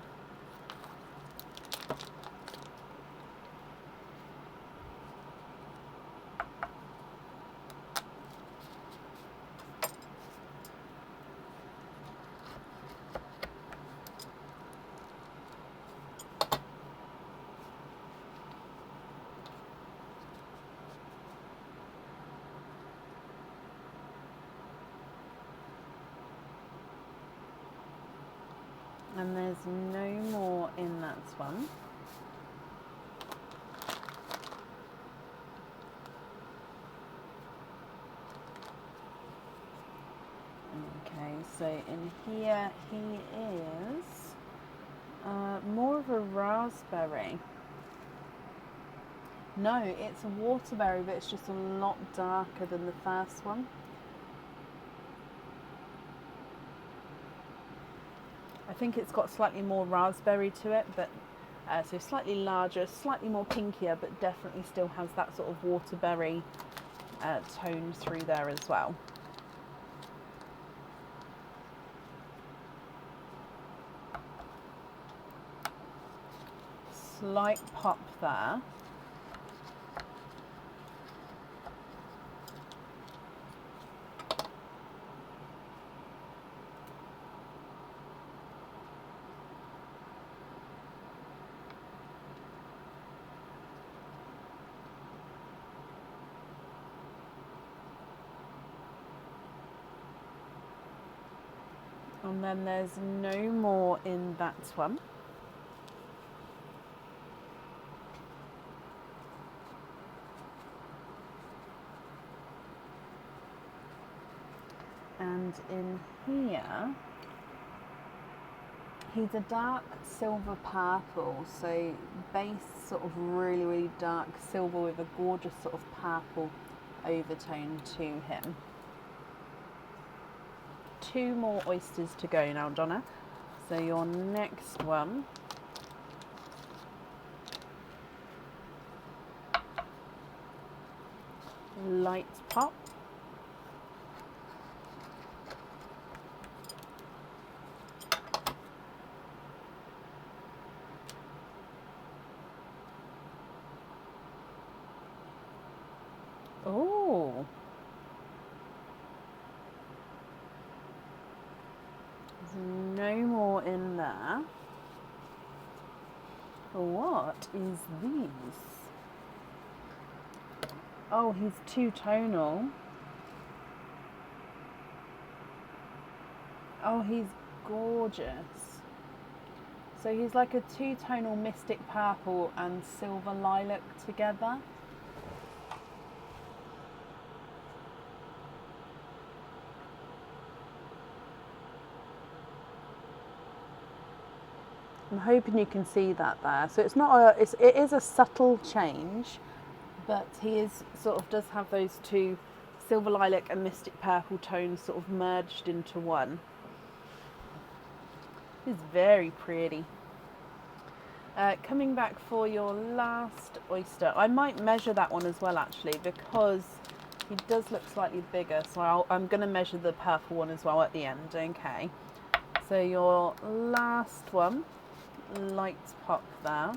And there's no more in that one. Okay, so in here he is more of a raspberry. No, it's a waterberry, but it's just a lot darker than the first one. I think it's got slightly more raspberry to it, but so slightly larger, slightly more pinkier, but definitely still has that sort of waterberry tone through there as well. Slight pop there. And then there's no more in that one. And in here, he's a dark silver purple, so base sort of really, really dark silver with a gorgeous sort of purple overtone to him. 2 more oysters to go now, Donna. So your next one. Light pop. Oh. There's no more in there. What is these? Oh, he's two-tonal. Oh, he's gorgeous. So he's like a two-tonal mystic purple and silver lilac together. I'm hoping you can see that there. So it's not a, it is a subtle change, but he is sort of does have those two silver lilac and mystic purple tones sort of merged into one. He's very pretty. Coming back for your last oyster, I might measure that one as well actually, because he does look slightly bigger, so I'm going to measure the purple one as well at the end. Okay, so your last one, light pop there.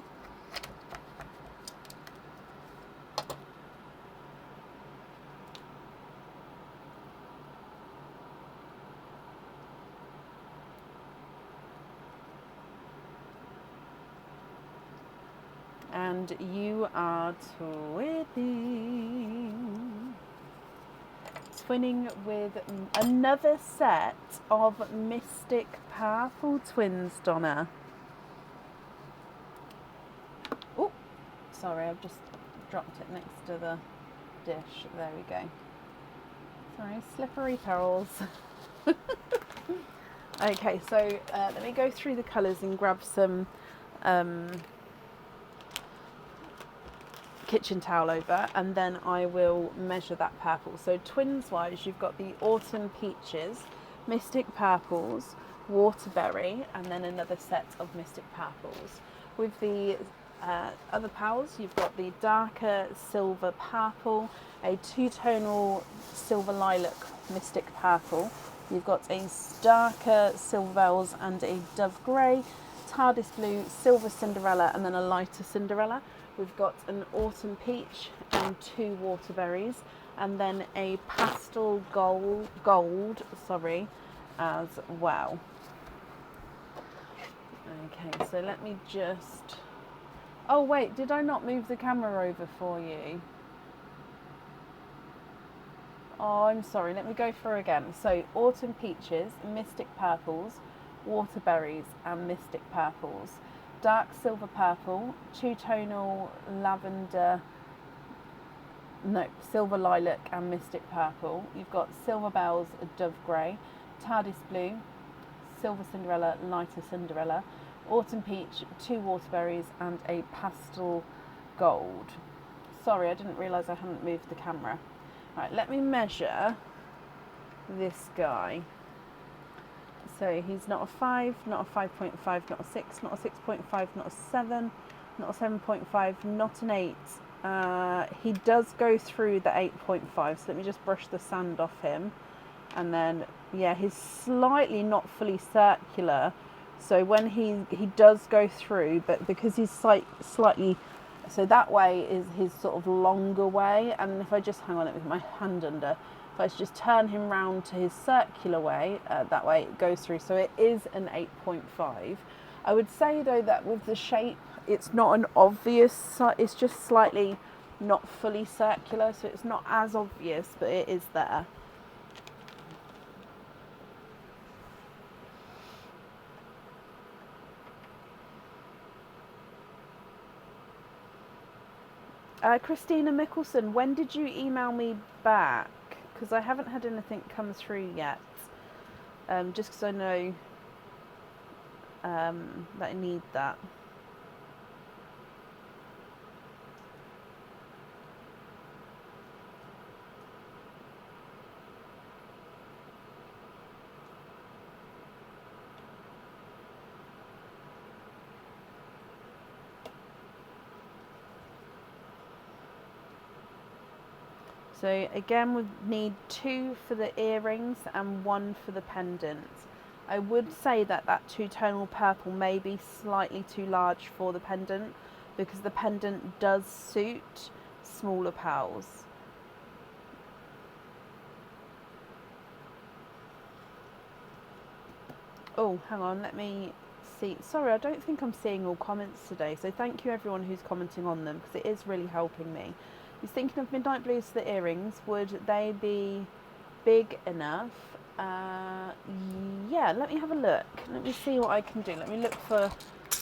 And you are twinning with another set of mystic purple twins, Donna. Oh, sorry, I've just dropped it next to the dish. There we go. Sorry, slippery pearls. Okay, so let me go through the colours and grab some kitchen towel over, and then I will measure that purple. So twins wise, you've got the autumn peaches, mystic purples, waterberry, and then another set of mystic purples. With the other pals, you've got the darker silver purple, a two-tonal silver lilac mystic purple, You've got a darker Silver Bells and a Dove Grey, TARDIS Blue, Silver Cinderella, and then a lighter Cinderella. We've got an Autumn Peach and 2 Waterberries, and then a pastel gold as well. Okay, so let me just... Oh wait, did I not move the camera over for you? Oh, I'm sorry, let me go through again. So Autumn Peaches, Mystic Purples, Waterberries and Mystic Purples. Dark Silver Purple, Two-Tonal Lavender, Silver Lilac and Mystic Purple. You've got Silver Bells, Dove Grey, TARDIS Blue, Silver Cinderella, lighter Cinderella, Autumn Peach, 2 Waterberries and a pastel gold. Sorry, I didn't realise I hadn't moved the camera. Right, let me measure this guy. So he's not a 5, not a 5.5, not a 6, not a 6.5, not a 7, not a 7.5, not an 8. He does go through the 8.5, so let me just brush the sand off him. And then, yeah, he's slightly not fully circular. So when he does go through, but because he's slightly... So that way is his sort of longer way, and if I just hang on it with my hand under, if I just turn him round to his circular way, that way it goes through. So it is an 8.5. I would say though that with the shape, it's not an obvious, it's just slightly not fully circular, so it's not as obvious, but it is there. Christina Mickelson, when did you email me back? Because I haven't had anything come through yet. Just because I know that I need that. So again, we need 2 for the earrings and 1 for the pendant. I would say that that two-tonal purple may be slightly too large for the pendant, because the pendant does suit smaller pearls. Oh, hang on, let me see. Sorry, I don't think I'm seeing all comments today, so thank you everyone who's commenting on them, because it is really helping me. He's thinking of midnight blues for the earrings. Would they be big enough? Yeah, let me have a look. Let me see what I can do. Let me look for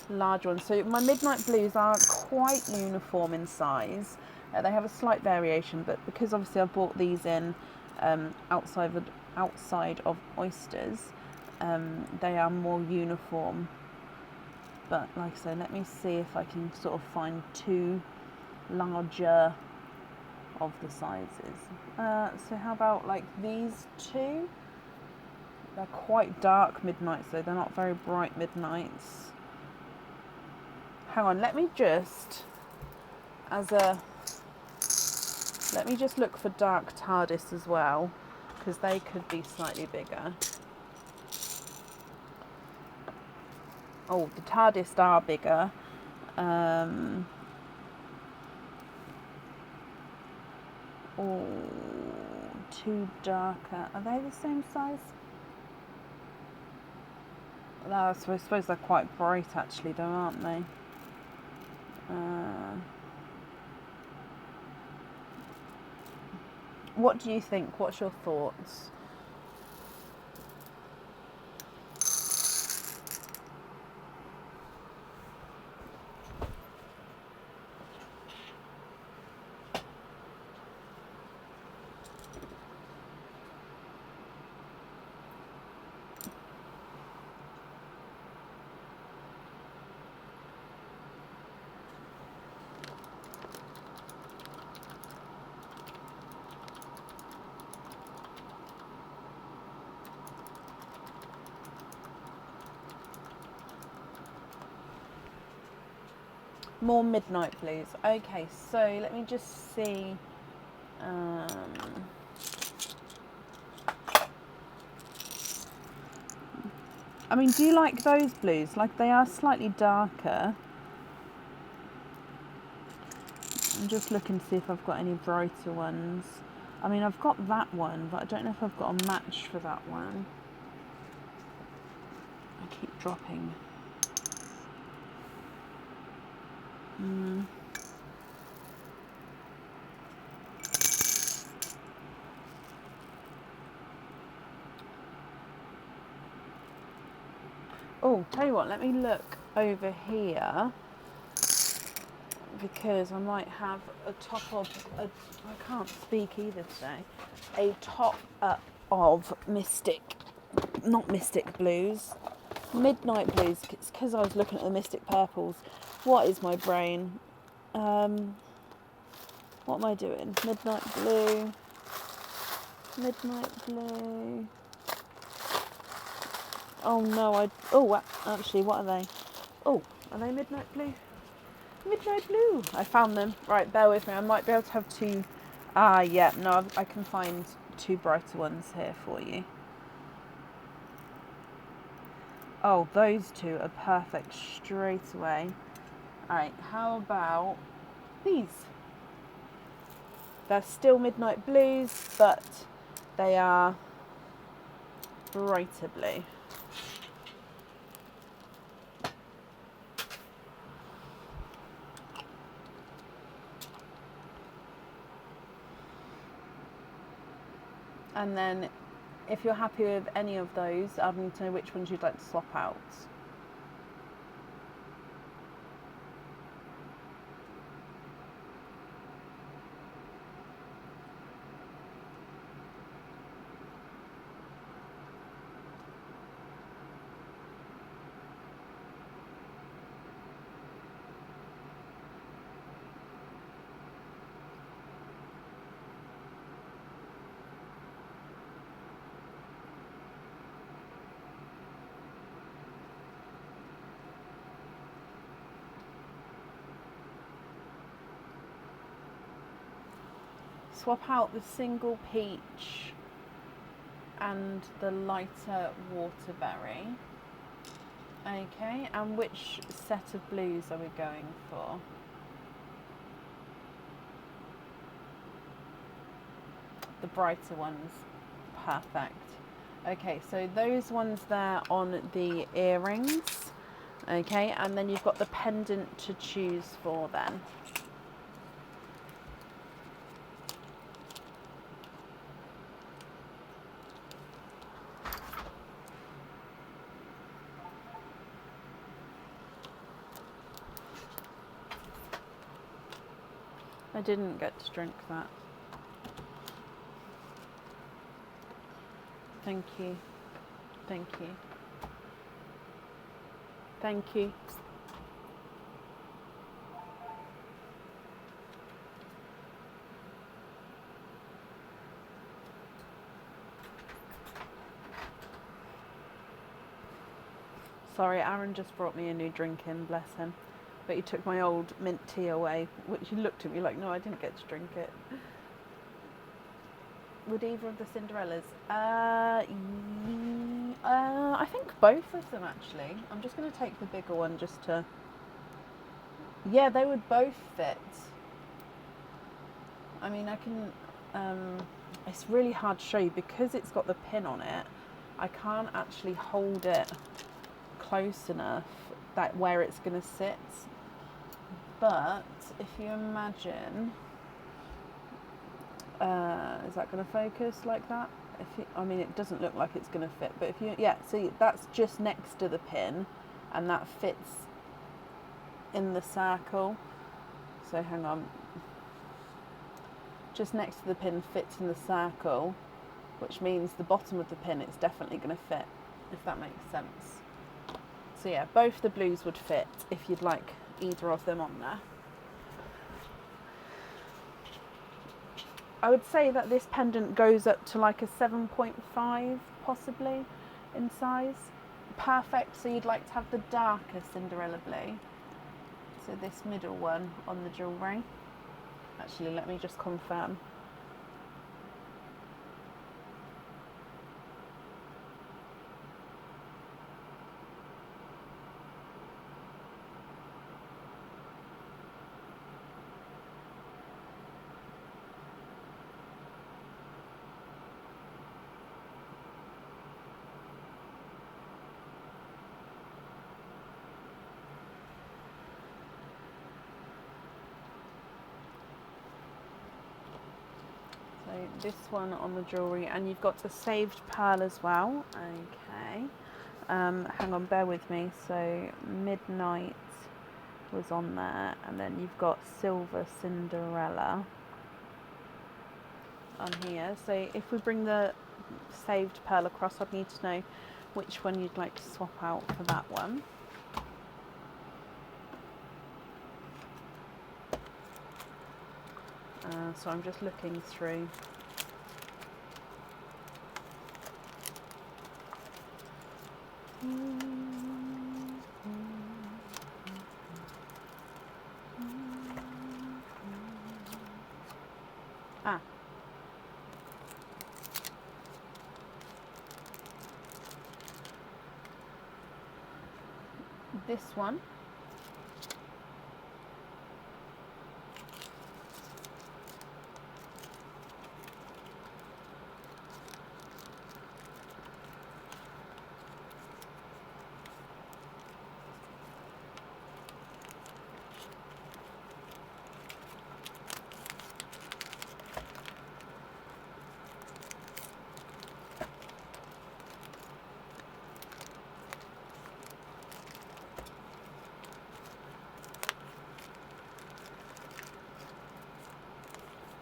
large ones. So my midnight blues are quite uniform in size. They have a slight variation, but because obviously I bought these in outside of oysters, they are more uniform. But like I said, let me see if I can sort of find 2 larger of the sizes. So how about like these 2? They're quite dark midnights though, they're not very bright midnights. Hang on, let me just look for dark TARDIS as well, because they could be slightly bigger. Oh, the TARDIS are bigger. Oh, 2 darker. Are they the same size? No, I suppose they're quite bright actually though, aren't they? What do you think? What's your thoughts? More midnight blues. Okay, so let me just see. I mean, do you like those blues? Like, they are slightly darker. I'm just looking to see if I've got any brighter ones. I mean, I've got that one, but I don't know if I've got a match for that one. I keep dropping. Oh, tell you what, let me look over here, because I might have a top of, I can't speak either today, a top up of not Mystic Blues, Midnight Blues. It's because I was looking at the Mystic Purples. What is my brain? What am I doing? Midnight Blue. Oh no, actually, what are they? Oh, are they Midnight Blue? Midnight Blue. I found them. Right, bear with me. I might be able to have two. Yeah, no, I can find two brighter ones here for you. Oh, those two are perfect straight away. Alright, how about these? They're still Midnight Blues, but they are brighter blue. And then, if you're happy with any of those, I'd need to know which ones you'd like to swap out. Swap out the single peach and the lighter waterberry. Okay, and which set of blues are we going for? The brighter ones. Perfect. Okay, so those ones there on the earrings. Okay, and then you've got the pendant to choose for then. I didn't get to drink that. Thank you. Thank you. Thank you. Sorry, Aaron just brought me a new drink in, bless him. But he took my old mint tea away, which he looked at me like, no, I didn't get to drink it. Would either of the Cinderellas? I think both of them, actually. I'm just going to take the bigger one just to... Yeah, they would both fit. I mean, I can... it's really hard to show you because it's got the pin on it. I can't actually hold it close enough that where it's going to sit. But if you imagine... is that going to focus like that? I mean, it doesn't look like it's going to fit, but if you, yeah, see, that's just next to the pin, and that fits in the circle. So hang on, just next to the pin fits in the circle, which means the bottom of the pin is definitely going to fit, if that makes sense. So yeah, both the blues would fit if you'd like either of them on there. I would say that this pendant goes up to like a 7.5 possibly in size. Perfect, so you'd like to have the darker Cinderella blue. So this middle one on the jewellery. Actually, let me just confirm. this one on the jewellery, and you've got a saved pearl as well. Okay. Hang on, bear with me. So Midnight was on there, and then you've got Silver Cinderella on here. So if we bring the saved pearl across, I'd need to know which one you'd like to swap out for that one. So I'm just looking through. This one.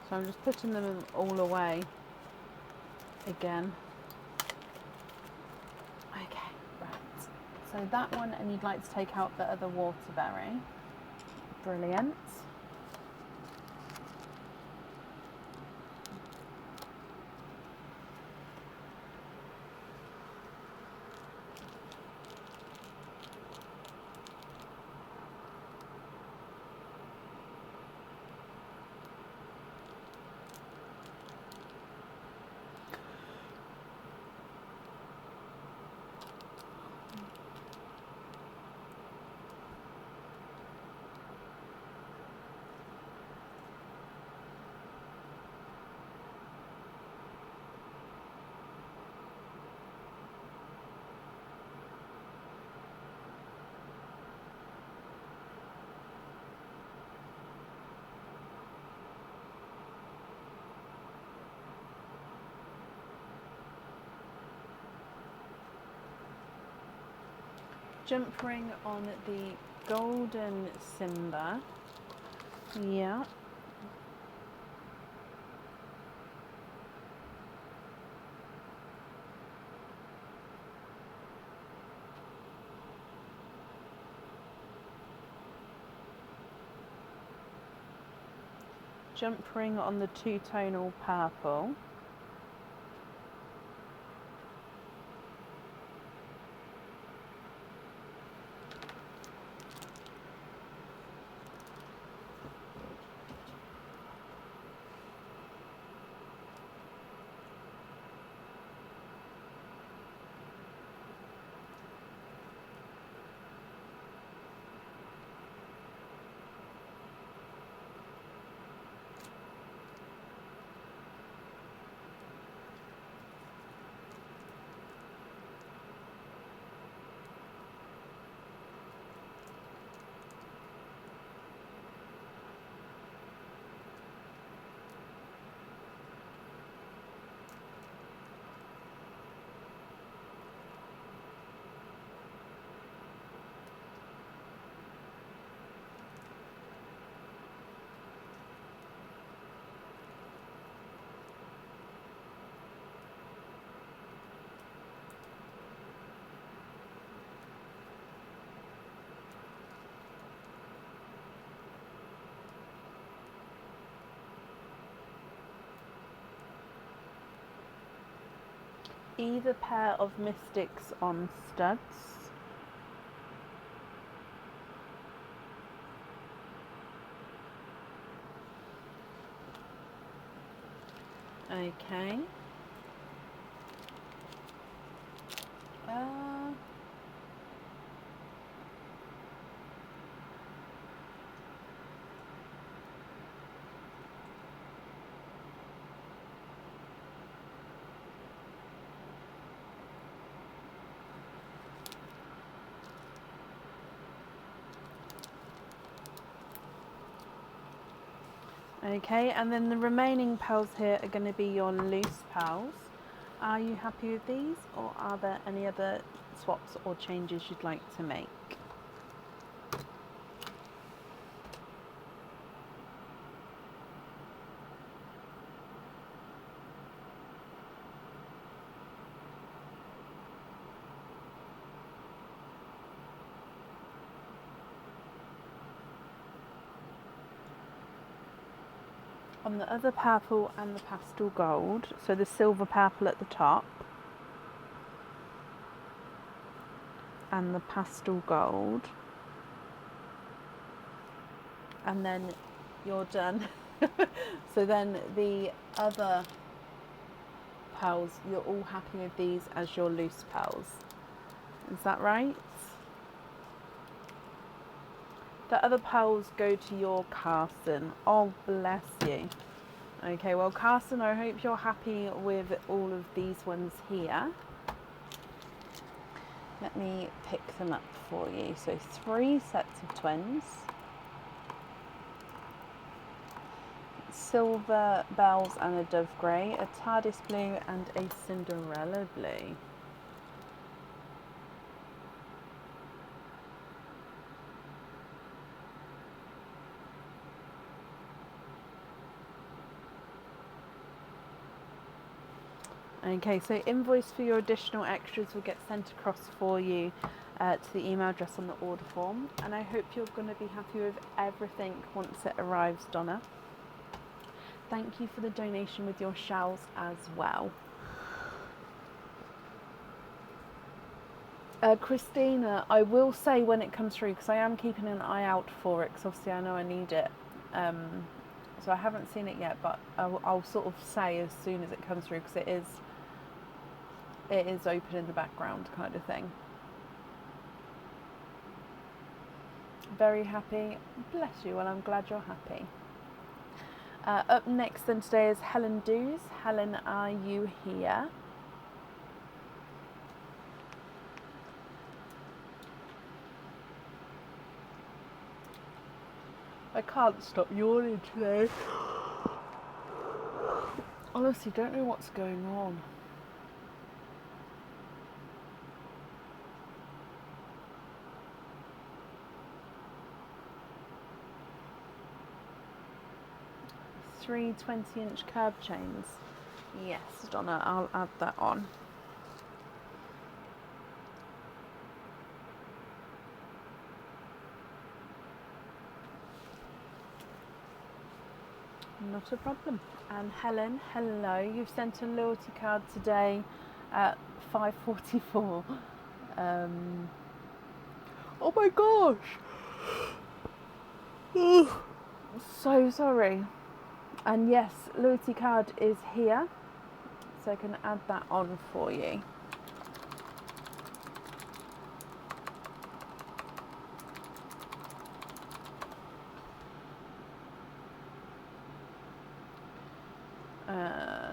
So I'm just putting them all away again. Okay, right. So that one, and you'd like to take out the other waterberry. Brilliant. Jump ring on the golden cinder. Yeah. Jump ring on the two-tonal purple. Either pair of mystics on studs. Okay. Okay, and then the remaining pearls here are going to be your loose pearls. Are you happy with these, or are there any other swaps or changes you'd like to make? On the other purple and the pastel gold, so the silver purple at the top and the pastel gold, and then you're done. So then the other pearls, you're all happy with these as your loose pearls. Is that right? The other pearls go to your Carson. Oh, bless you. Okay, well, Carson, I hope you're happy with all of these ones here. Let me pick them up for you. So 3 sets of twins. Silver bells and a dove grey, a TARDIS blue and a Cinderella blue. Okay, so invoice for your additional extras will get sent across for you to the email address on the order form, and I hope you're going to be happy with everything once it arrives, Donna. Thank you for the donation with your shells as well. Christina, I will say when it comes through, because I am keeping an eye out for it, because obviously I know I need it. So I haven't seen it yet, but I'll sort of say as soon as it comes through, because it is open in the background kind of thing. Very happy. Bless you. Well, I'm glad you're happy. Up next then today is Helen Dews. Helen, are you here? I can't stop yawning today. Honestly, don't know what's going on. Three 20-inch curb chains. Yes, Donna, I'll add that on. Not a problem. And Helen, hello. You've sent a loyalty card today at 5:44. Oh my gosh. So sorry. And yes, loyalty card is here, so I can add that on for you.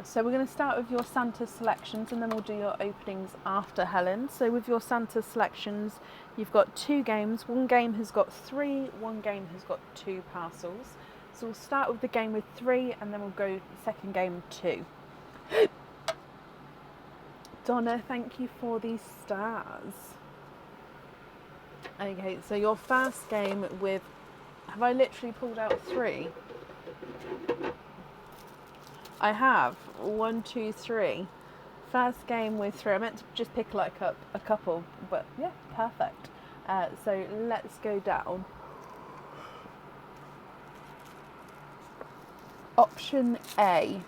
So we're going to start with your Santa selections, and then we'll do your openings after Helen. So with your Santa selections, you've got 2 games. One game has got 3, one game has got 2 parcels. So we'll start with the game with 3, and then we'll go second game 2. Donna, thank you for these stars. Okay, so your first game with... Have I literally pulled out 3? I have. 1, 2, 3. First game with 3. I meant to just pick like a couple, but yeah, perfect. So let's go down. Option A.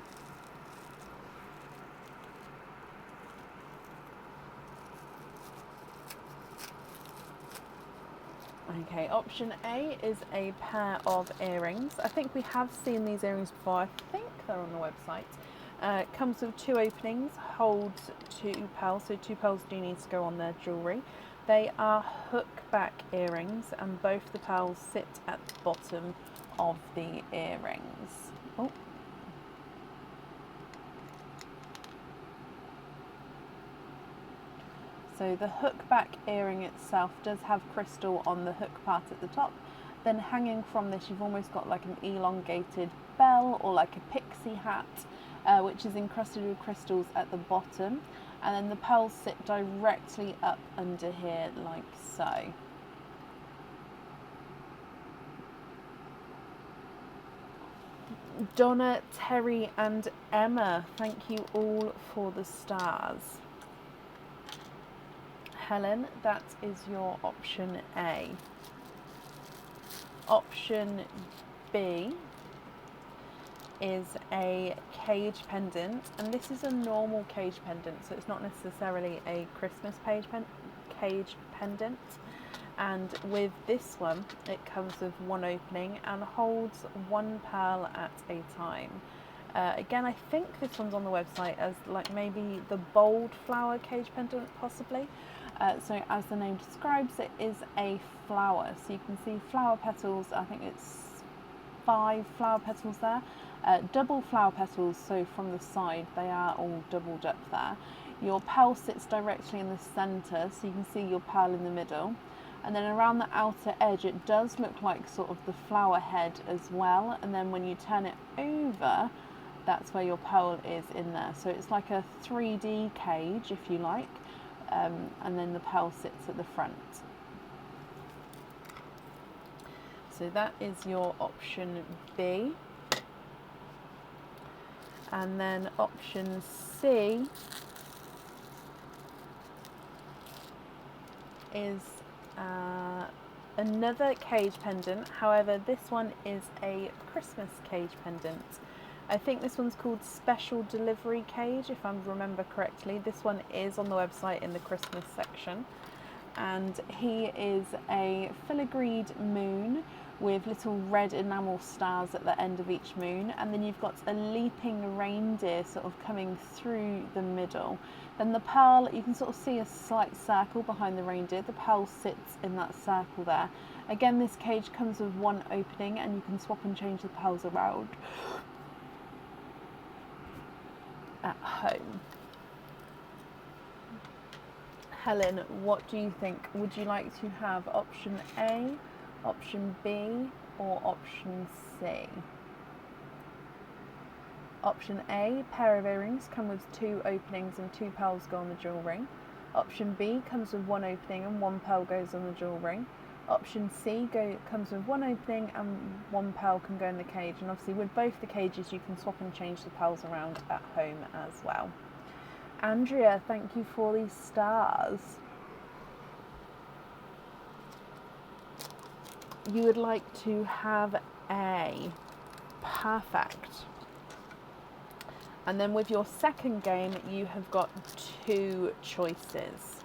Okay, option A is a pair of earrings. I think we have seen these earrings before. I think they're on the website. Comes with 2 openings, holds 2 pearls, so 2 pearls do need to go on their jewellery. They are hook back earrings, and both the pearls sit at the bottom of the earrings. Oh. So the hook back earring itself does have crystal on the hook part at the top, Then hanging from this, you've almost got like an elongated bell or like a pixie hat, which is encrusted with crystals at the bottom. And then the pearls sit directly up under here like so. Donna, Terry and Emma, thank you all for the stars. Helen, that is your option A. Option B is a cage pendant, and this is a normal cage pendant, so it's not necessarily a Christmas cage pendant. And with this one, it comes with one opening and holds one pearl at a time. Again, I think this one's on the website as like maybe the bold flower cage pendant, possibly. So as the name describes, it is a flower. So you can see flower petals, I think it's 5 flower petals there. Double flower petals, so from the side, they are all doubled up there. Your pearl sits directly in the centre, so you can see your pearl in the middle. And then around the outer edge, it does look like sort of the flower head as well. And then when you turn it over, that's where your pearl is in there. So it's like a 3D cage, if you like. And then the pearl sits at the front. So that is your option B. And then option C is another cage pendant. However, this one is a Christmas cage pendant. I think this one's called Special Delivery Cage, if I remember correctly. This one is on the website in the Christmas section. And he is a filigreed moon with little red enamel stars at the end of each moon, and then you've got a leaping reindeer sort of coming through the middle. Then the pearl, you can sort of see a slight circle behind the reindeer. The pearl sits in that circle there. Again, this cage comes with one opening, and you can swap and change the pearls around at home. Helen, what do you think? Would you like to have option A, option B, or option C? Option A, pair of earrings come with 2 openings and 2 pearls go on the jewel ring. Option B comes with 1 opening and 1 pearl goes on the jewel ring. Option C comes with 1 opening and 1 pearl can go in the cage. And obviously with both the cages you can swap and change the pearls around at home as well. Andrea, thank you for these stars. You would like to have A. Perfect. And then with your second game, you have got 2 choices.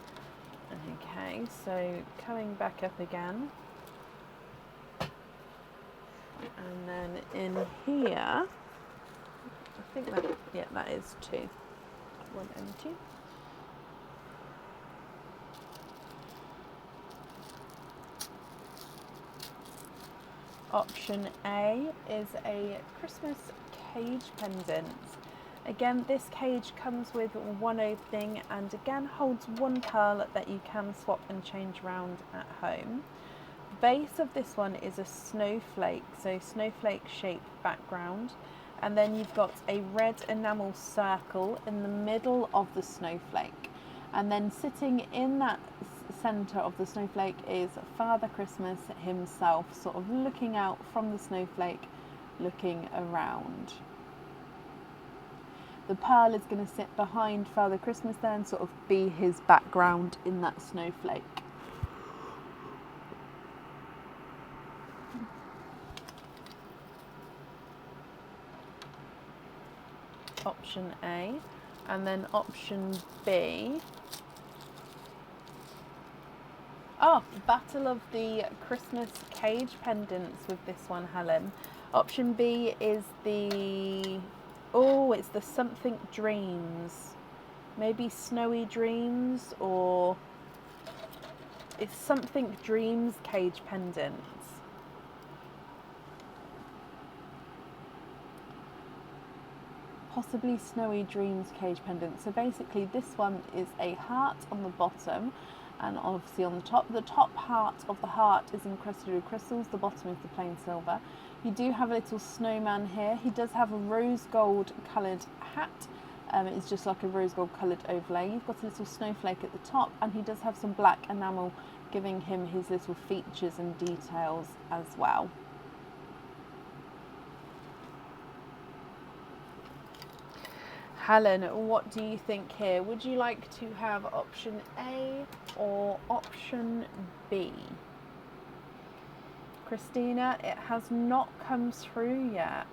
Okay, so coming back up again. And then in here, I think that, yeah, that is 2. 1 and 2. Option A is a Christmas cage pendant. Again, this cage comes with 1 opening and again holds 1 pearl that you can swap and change around at home. The base of this one is a snowflake, so snowflake shaped background. And then you've got a red enamel circle in the middle of the snowflake. And then sitting in that centre of the snowflake is Father Christmas himself, sort of looking out from the snowflake, looking around. The pearl is going to sit behind Father Christmas there and sort of be his background in that snowflake. Option A, and then option B. Oh, Battle of the Christmas cage pendants with this one, Helen. Option B is the, it's the Something Dreams. Maybe Snowy Dreams, or it's Something Dreams cage pendants. Possibly Snowy Dreams cage pendant. So basically this one is a heart on the bottom, And obviously on the top part of the heart is encrusted with crystals, the bottom is the plain silver. You do have a little snowman here. He does have a rose gold coloured hat. It's just like a rose gold coloured overlay. You've got a little snowflake at the top, and he does have some black enamel giving him his little features and details as well. Helen, what do you think here? Would you like to have option A or option B? Christina, it has not come through yet.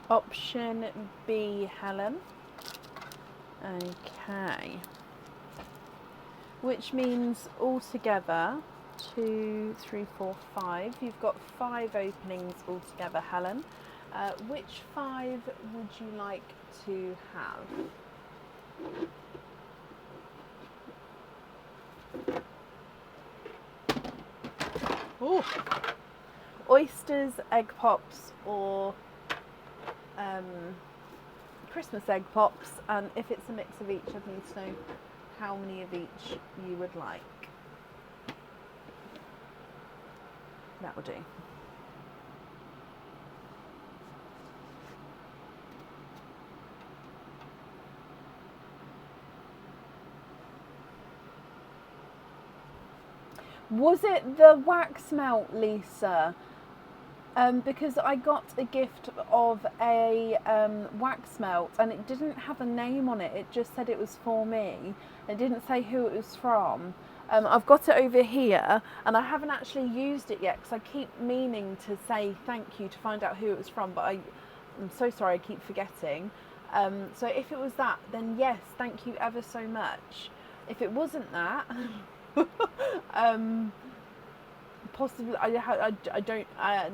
Option B, Helen. Okay. Which means altogether 2, 3, 4, 5. You've got 5 openings altogether, Helen. Which 5 would you like to have? Ooh. Oysters, egg pops, or Christmas egg pops, and if it's a mix of each, I'd need to know how many of each you would like. That will do. Was it the wax melt, Lisa? Because I got a gift of a wax melt, and it didn't have a name on it. It just said it was for me. It didn't say who it was from. I've got it over here, and I haven't actually used it yet because I keep meaning to say thank you to find out who it was from, but I'm so sorry, I keep forgetting. So if it was that, then yes, thank you ever so much. If it wasn't that, possibly I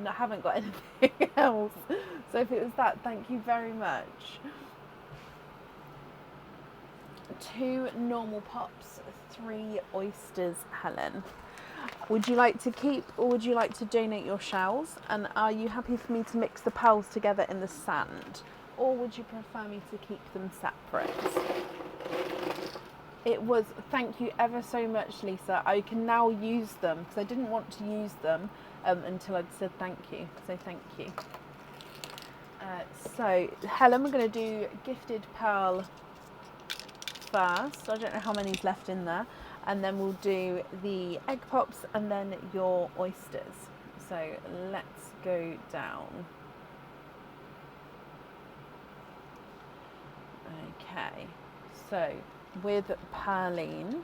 haven't got anything else. So if it was that, thank you very much. 2 normal pops, 3 oysters, Helen. Would you like to keep, or would you like to donate your shells? And are you happy for me to mix the pearls together in the sand, or would you prefer me to keep them separate? It was, thank you ever so much, Lisa. I can now use them because I didn't want to use them until I'd said thank you. So thank you. So Helen, we're going to do gifted pearl first. I don't know how many's left in there. And then we'll do the egg pops and then your oysters. So let's go down. Okay, so with Pearline,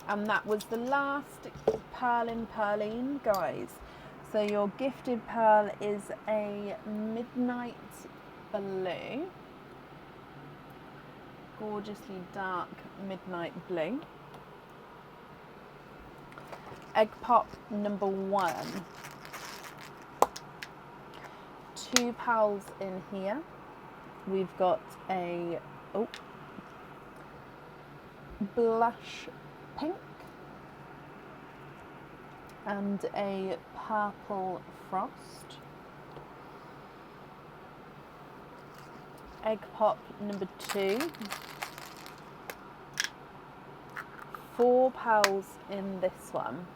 and that was the last Pearline, guys. So your gifted pearl is a midnight blue, gorgeously dark midnight blue. Egg pop number 1. 2 pearls in here. We've got a blush pink and a purple frost. Egg pop number 2. 4 pearls in this one.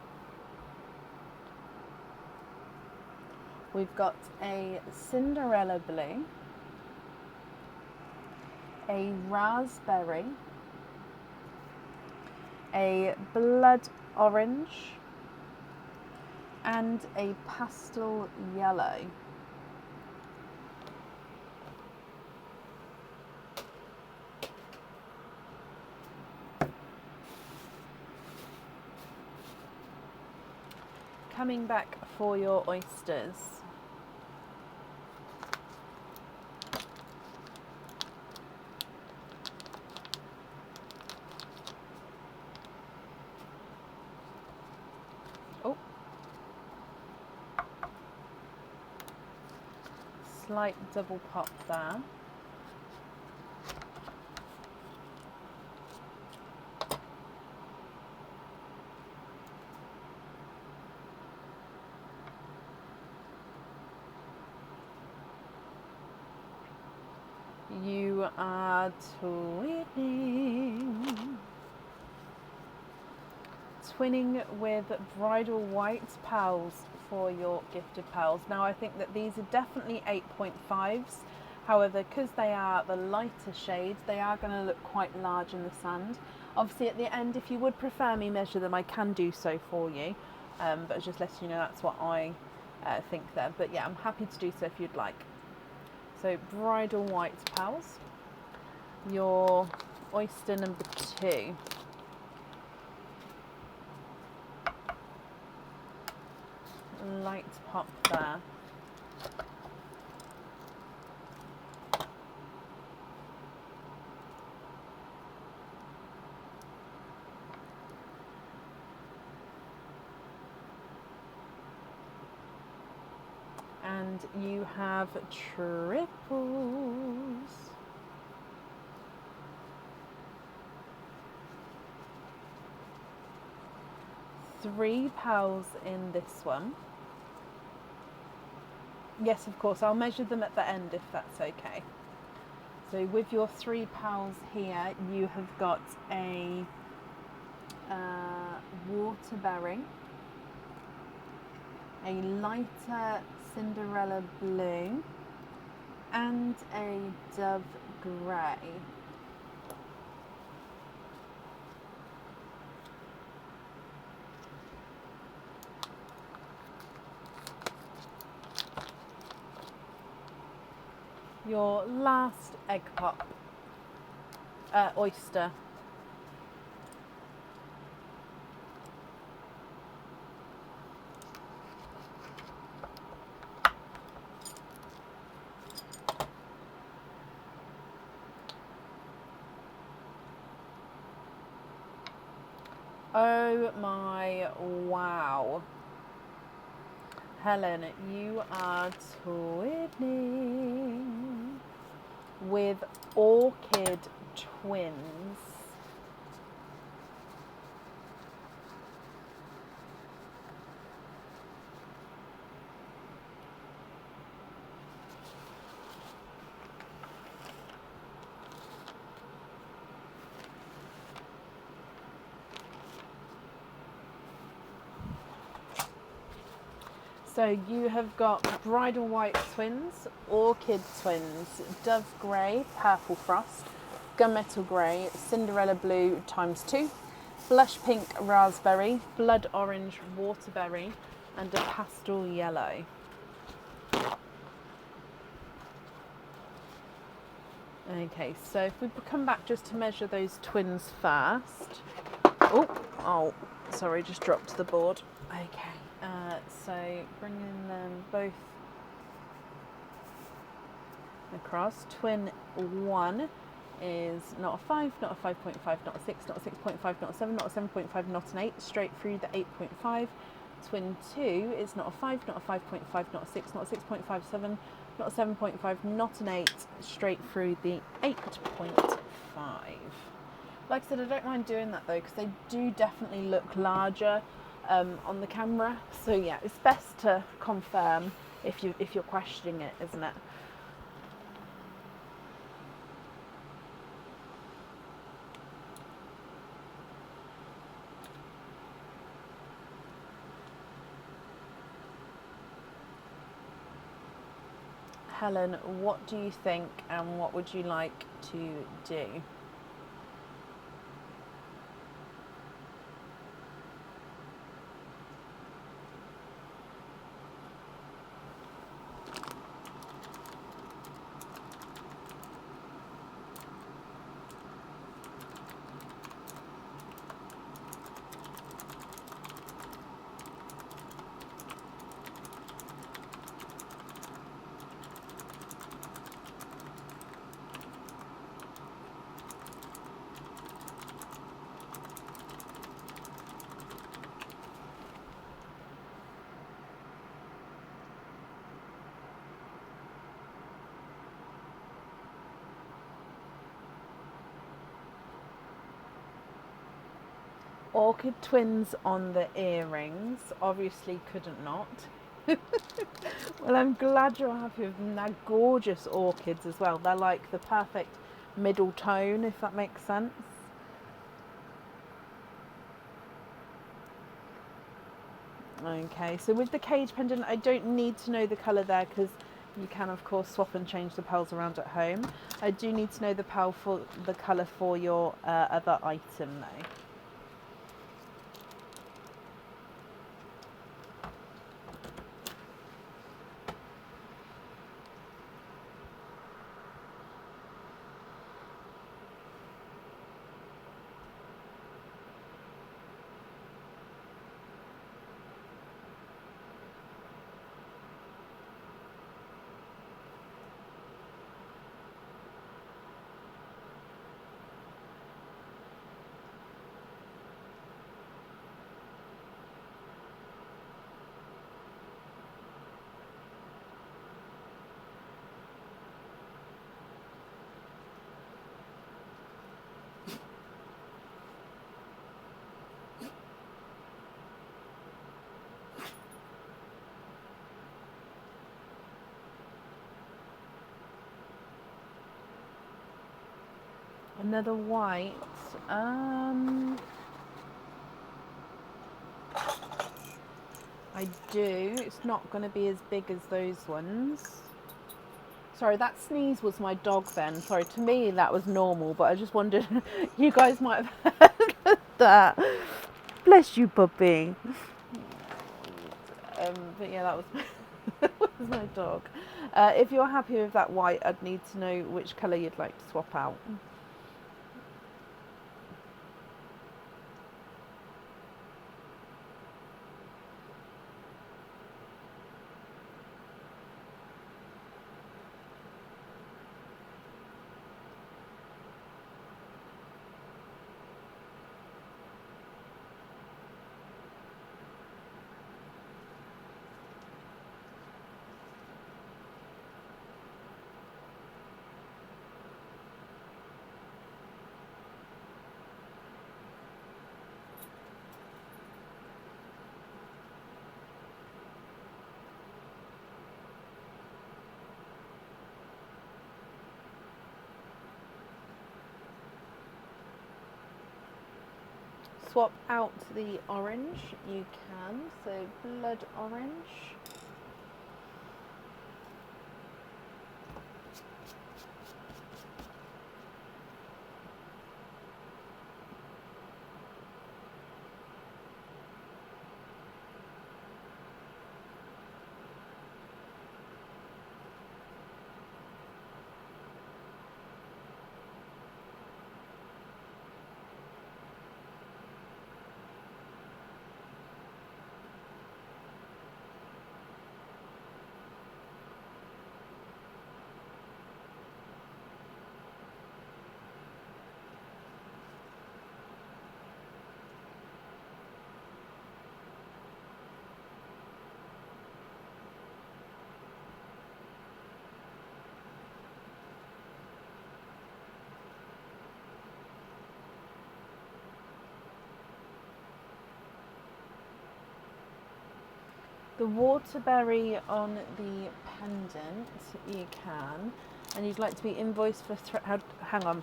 We've got a Cinderella blue, a raspberry, a blood orange, and a pastel yellow. coming back for your oysters. Oh, slight double pop there. You are twinning. Twinning with bridal white pearls for your gifted pearls. Now I think that these are definitely 8.5s. However, because they are the lighter shades, they are going to look quite large in the sand. Obviously at the end, if you would prefer me measure them, I can do so for you. But just letting you know that's what I think there. But yeah, I'm happy to do so if you'd like. So bridal white pearls, your oyster number 2. Light pop there. And you have triples. Three pearls in this one. Yes, of course, I'll measure them at the end if that's okay. So with your 3 pearls here, you have got a waterberry, a lighter Cinderella blue, and a dove grey. Your last egg pop, oyster. Oh my wow. Helen, you are twinning with orchid twins. So you have got bridal white twins, orchid twins, dove grey, purple frost, gunmetal grey, Cinderella blue ×2, blush pink raspberry, blood orange waterberry, and a pastel yellow. Okay, so if we come back just to measure those twins first. Oh, sorry, just dropped the board. Okay. So bringing them both across. Twin 1 is not a 5, not a 5.5, not a 6, not a 6.5, not a 7, not a 7.5, not an 8, straight through the 8.5. Twin 2 is not a 5, not a 5.5, not a 6, not a 6.57, not a 7.5, not an 8, straight through the 8.5. Like I said, I don't mind doing that though, because they do definitely look larger on the camera. So yeah, it's best to confirm if you're questioning it, isn't it? Helen, what do you think and what would you like to do? Orchid twins on the earrings. Obviously couldn't not. Well, I'm glad you're happy with them. They're gorgeous orchids as well. They're like the perfect middle tone, if that makes sense. Okay, so with the cage pendant, I don't need to know the colour there because you can, of course, swap and change the pearls around at home. I do need to know the pearl for the colour for your other item, though. Another white. I do. It's not going to be as big as those ones. Sorry, that sneeze was my dog then. Sorry, to me that was normal, but I just wondered, you guys might have heard that. Bless you, puppy. But yeah, that was, that was my dog. If you're happy with that white, I'd need to know which colour you'd like to swap out. Swap out the orange, you can, so blood orange. The waterberry on the pendant, you can, and you'd like to be invoiced for hang on.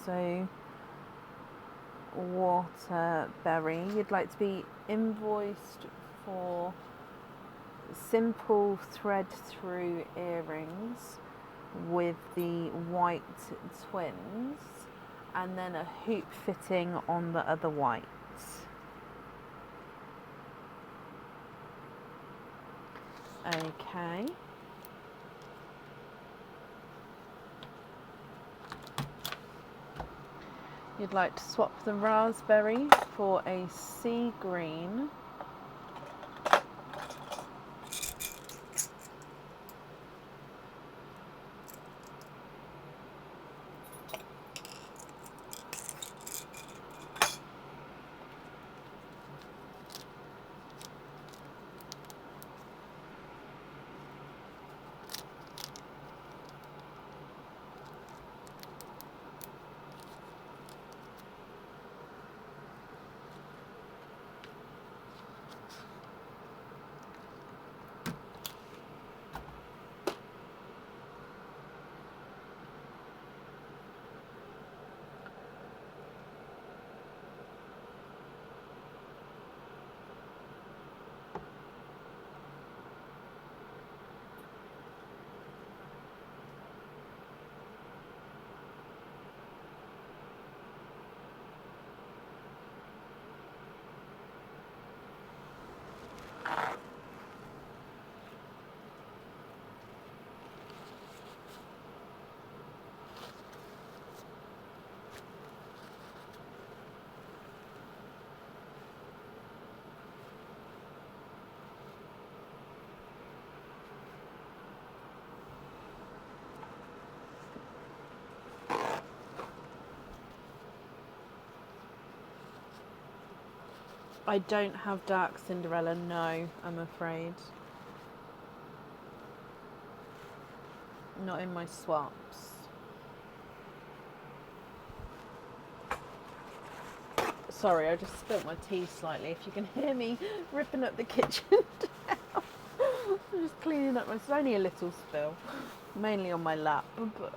So waterberry, you'd like to be invoiced for simple thread through earrings with the white twins, and then a hoop fitting on the other white. Okay. You'd like to swap the raspberry for a sea green. I don't have Dark Cinderella, no, I'm afraid. Not in my swaps. Sorry, I just spilt my tea slightly. If you can hear me ripping up the kitchen down. I'm just cleaning up. It's only a little spill, mainly on my lap. But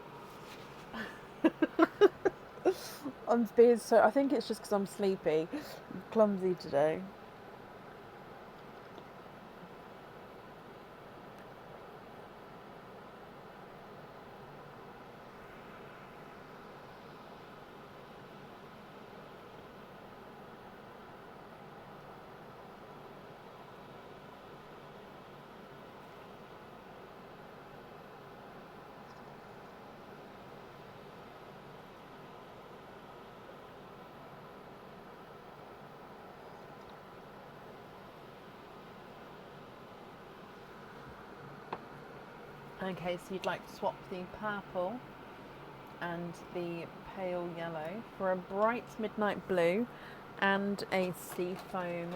I'm being so. I think it's just because I'm sleepy, I'm clumsy today. Okay, so you'd like to swap the purple and the pale yellow for a bright midnight blue and a seafoam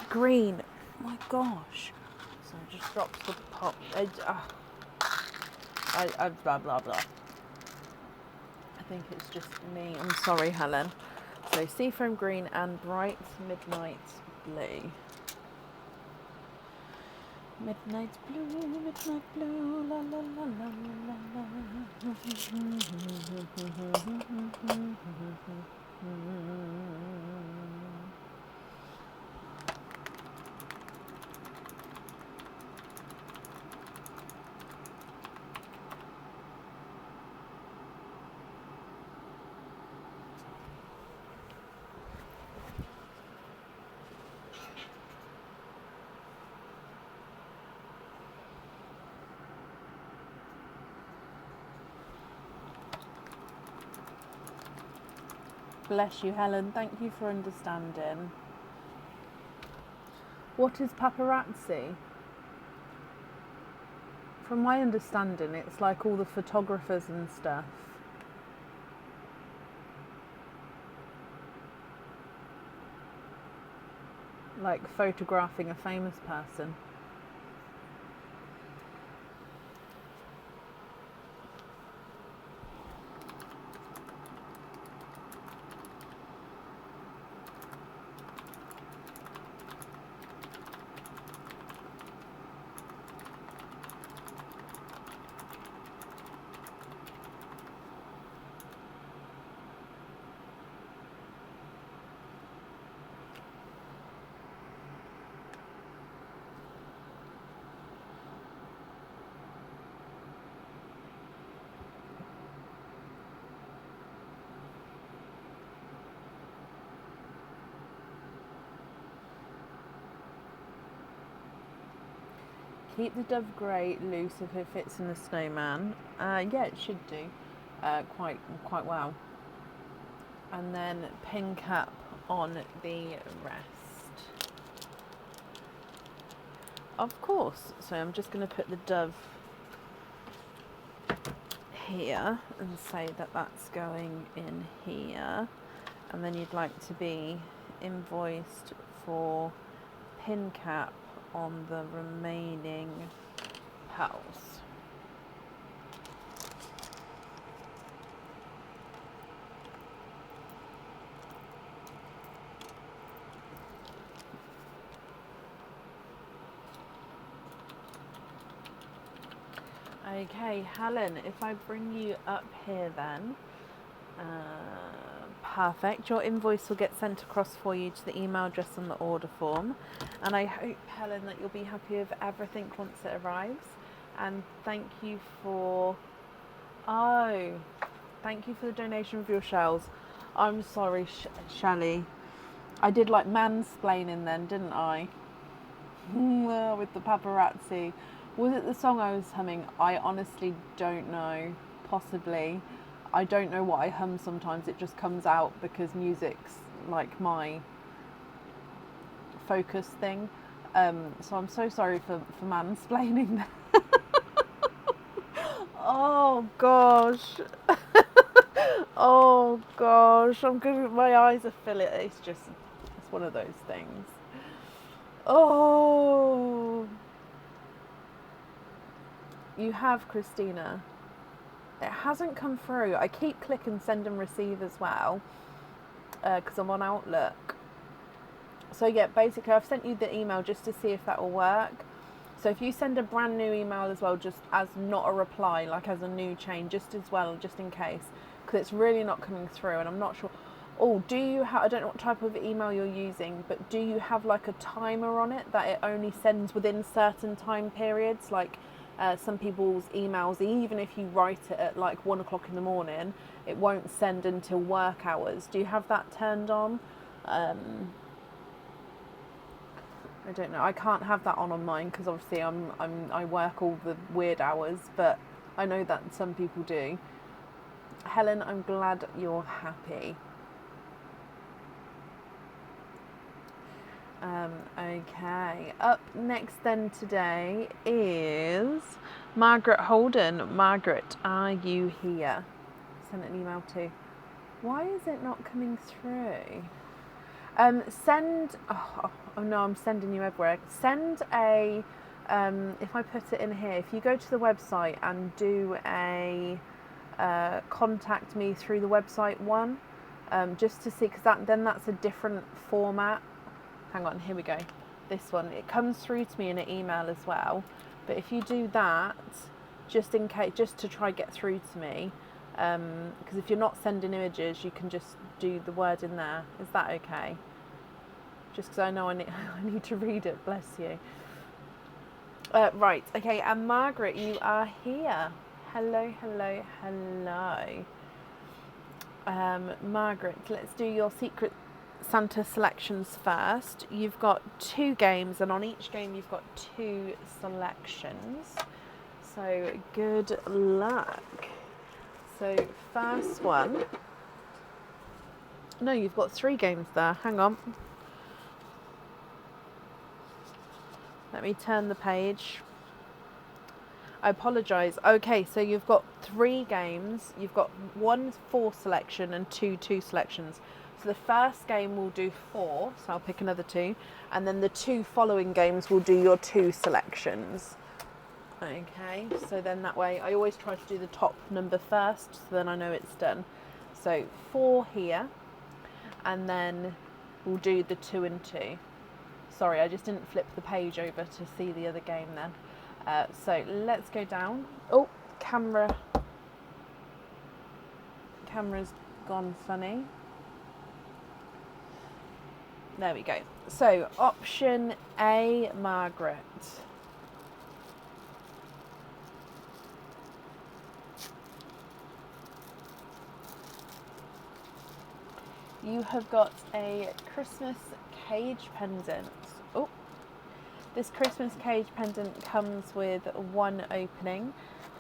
green. Oh my gosh. So I just dropped the pop. I blah blah blah. I think it's just me. I'm sorry, Helen. So seafoam green and bright midnight blue. Midnight blue, la la la la la la. Bless you, Helen. Thank you for understanding. What is paparazzi? From my understanding, it's like all the photographers and stuff. Like photographing a famous person. Keep the dove grey loose if it fits in the snowman. Yeah, it should do quite well. And then pin cap on the rest. Of course. So I'm just going to put the dove here and say that that's going in here. And then you'd like to be invoiced for pin cap on the remaining pearls. Okay, Helen, if I bring you up here then, perfect. Your invoice will get sent across for you to the email address on the order form. And I hope, Helen, that you'll be happy with everything once it arrives. And thank you for... Oh, thank you for the donation of your shells. I'm sorry, Shally. I did like mansplaining then, didn't I? With the paparazzi. Was it the song I was humming? I honestly don't know. Possibly. I don't know what I hum sometimes. It just comes out because music's like my focus thing. So I'm so sorry for mansplaining that. Oh gosh. Oh gosh. I'm good. My eyes are filling. It's It's one of those things. Oh, you have, Christina. It hasn't come through. I keep clicking send and receive as well because I'm on Outlook. So yeah, basically I've sent you the email just to see if that will work. So if you send a brand new email as well, just as not a reply, like as a new chain, just as well, just in case, because it's really not coming through and I'm not sure. Oh, do you have, I don't know what type of email you're using, but do you have like a timer on it that it only sends within certain time periods? Like some people's emails, even if you write it at like 1 o'clock in the morning, it won't send until work hours. Do you have that turned on? I don't know. I can't have that on mine because obviously I work all the weird hours, but I know that some people do. Helen, I'm glad you're happy. Okay, up next then today is Margaret Holden. Margaret, are you here? Send an email to. Why is it not coming through? Oh no, I'm sending you everywhere. Send a, if I put it in here, if you go to the website and do a contact me through the website one, just to see, because that's a different format. Hang on, here we go. This one, it comes through to me in an email as well. But if you do that, just in case, just to try get through to me, because if you're not sending images, you can just do the word in there. Is that okay? Just because I know I need to read it. Bless you. Right, okay, and Margaret, you are here. Hello, hello, hello. Margaret, let's do your Secret Santa selections first. You've got 2 games, and on each game you've got 2 selections. So good luck. So first one. No, you've got 3 games there. Hang on. Let me turn the page. I apologise. Okay, so you've got 3 games. You've got 1 4 selection and 2 2 selections. So the first game will do 4, so I'll pick another 2, and then the 2 following games will do your 2 selections. Okay, so then that way I always try to do the top number first, so then I know it's done. So 4 here, and then we'll do the 2 and 2. Sorry, I just didn't flip the page over to see the other game then. So let's go down. Oh, camera's gone funny. There we go. So option A, Margaret. You have got a Christmas cage pendant. Oh, this Christmas cage pendant comes with 1 opening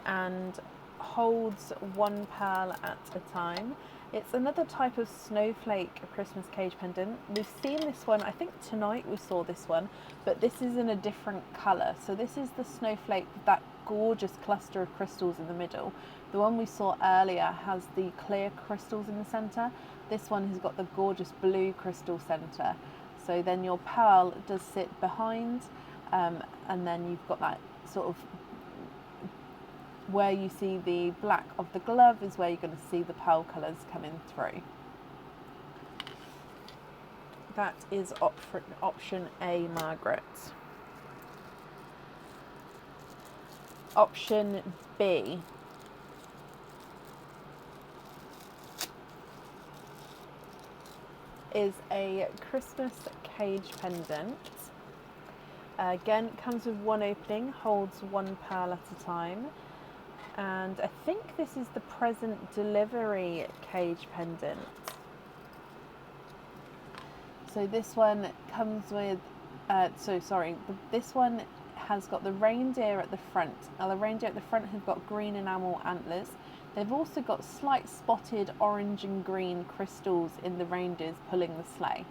and holds 1 pearl at a time. It's another type of snowflake Christmas cage pendant. We've seen this one, I think tonight we saw this one, but this is in a different colour. So this is the snowflake with that gorgeous cluster of crystals in the middle. The one we saw earlier has the clear crystals in the centre. This one has got the gorgeous blue crystal centre. So then your pearl does sit behind, and then you've got that sort of, where you see the black of the glove is where you're going to see the pearl colours coming through. That is option A, Margaret. Option B. Is a Christmas cage pendant. Again, comes with 1 opening, holds 1 pearl at a time. And I think this is the present delivery cage pendant. So this one comes with, this one has got the reindeer at the front. Now the reindeer at the front have got green enamel antlers. They've also got slight spotted orange and green crystals in the reindeers pulling the sleigh.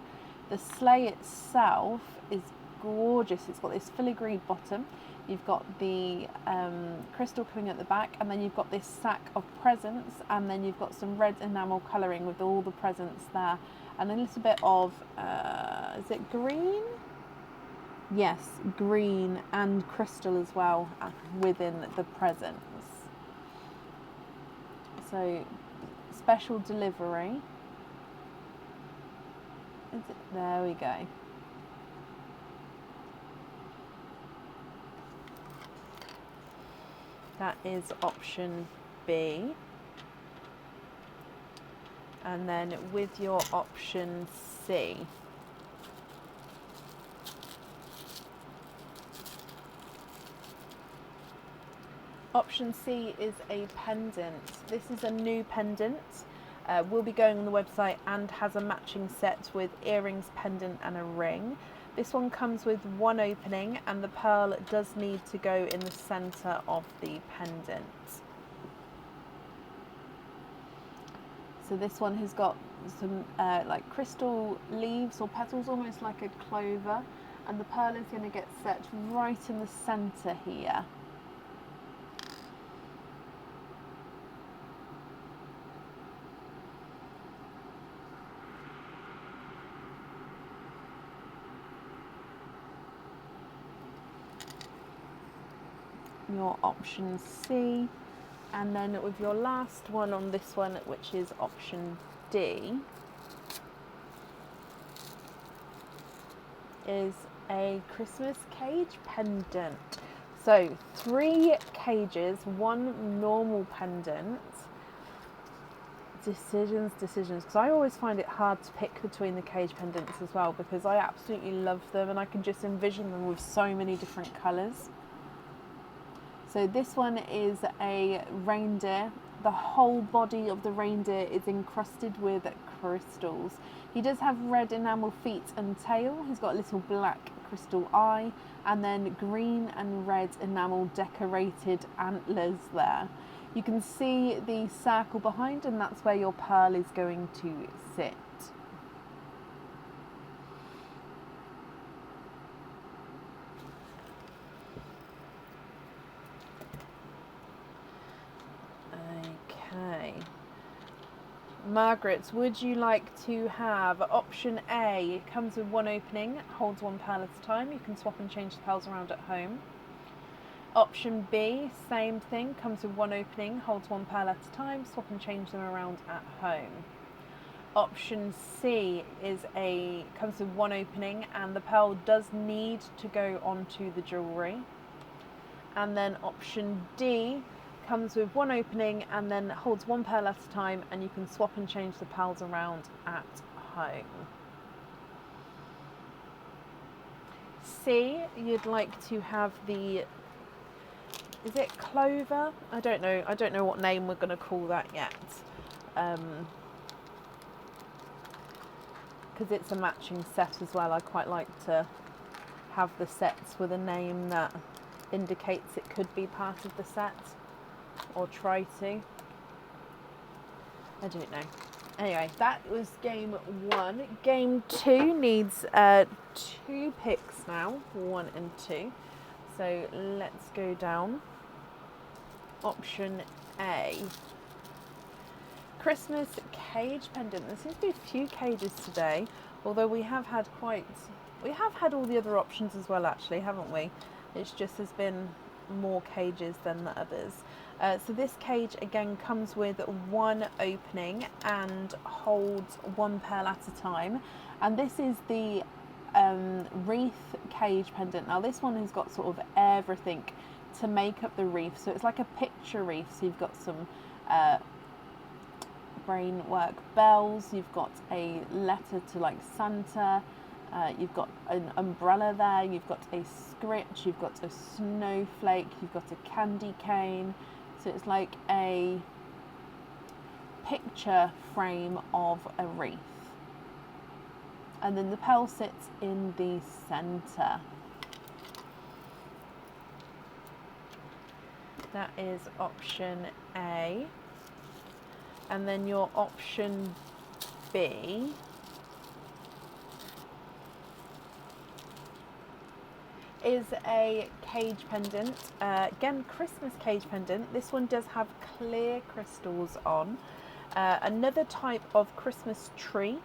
The sleigh itself is gorgeous. It's got this filigree bottom. You've got the crystal coming at the back, and then you've got this sack of presents, and then you've got some red enamel colouring with all the presents there, and a little bit of, is it green? Yes, green and crystal as well within the presents. So, special delivery. Is it? There we go. That is option B. And then with your option C. Option C is a pendant. This is a new pendant. Will be going on the website and has a matching set with earrings, pendant and a ring. This one comes with one opening, and the pearl does need to go in the centre of the pendant. So this one has got some like crystal leaves or petals, almost like a clover, and the pearl is going to get set right in the centre here. Your option C, and then with your last one on this one, which is option D, is a Christmas cage pendant. So 3 cages, 1 normal pendant. Decisions, because I always find it hard to pick between the cage pendants as well, because I absolutely love them and I can just envision them with so many different colours. So this one is a reindeer. The whole body of the reindeer is encrusted with crystals. He does have red enamel feet and tail. He's got a little black crystal eye, and then green and red enamel decorated antlers there. You can see the circle behind, and that's where your pearl is going to sit. Okay. Margaret, would you like to have option A? It comes with 1 opening, holds 1 pearl at a time. You can swap and change the pearls around at home. Option B, same thing, comes with 1 opening, holds 1 pearl at a time, swap and change them around at home. Option C comes with 1 opening, and the pearl does need to go onto the jewellery. And then option D comes with 1 opening and then holds 1 pearl at a time, and you can swap and change the pearls around at home. C, you'd like to have the, is it clover? I don't know what name we're going to call that yet, because it's a matching set as well. I quite like to have the sets with a name that indicates it could be part of the set, or try to. I don't know. Anyway, that was game 1. Game 2 needs 2 picks now, 1 and 2. So let's go down. Option A. Christmas cage pendant. There seems to be a few cages today, although we have had all the other options as well, actually, haven't we? It's just there's been more cages than the others. So this cage again comes with 1 opening and holds 1 pearl at a time, and this is the wreath cage pendant. Now this one has got sort of everything to make up the wreath, so it's like a picture wreath. So you've got some brainwork bells, you've got a letter to like Santa, you've got an umbrella there, you've got a scritch, you've got a snowflake, you've got a candy cane. So it's like a picture frame of a wreath. And then the pearl sits in the centre. That is option A. And then your option B is a cage pendant. Again, Christmas cage pendant. This one does have clear crystals on. Another type of Christmas tree.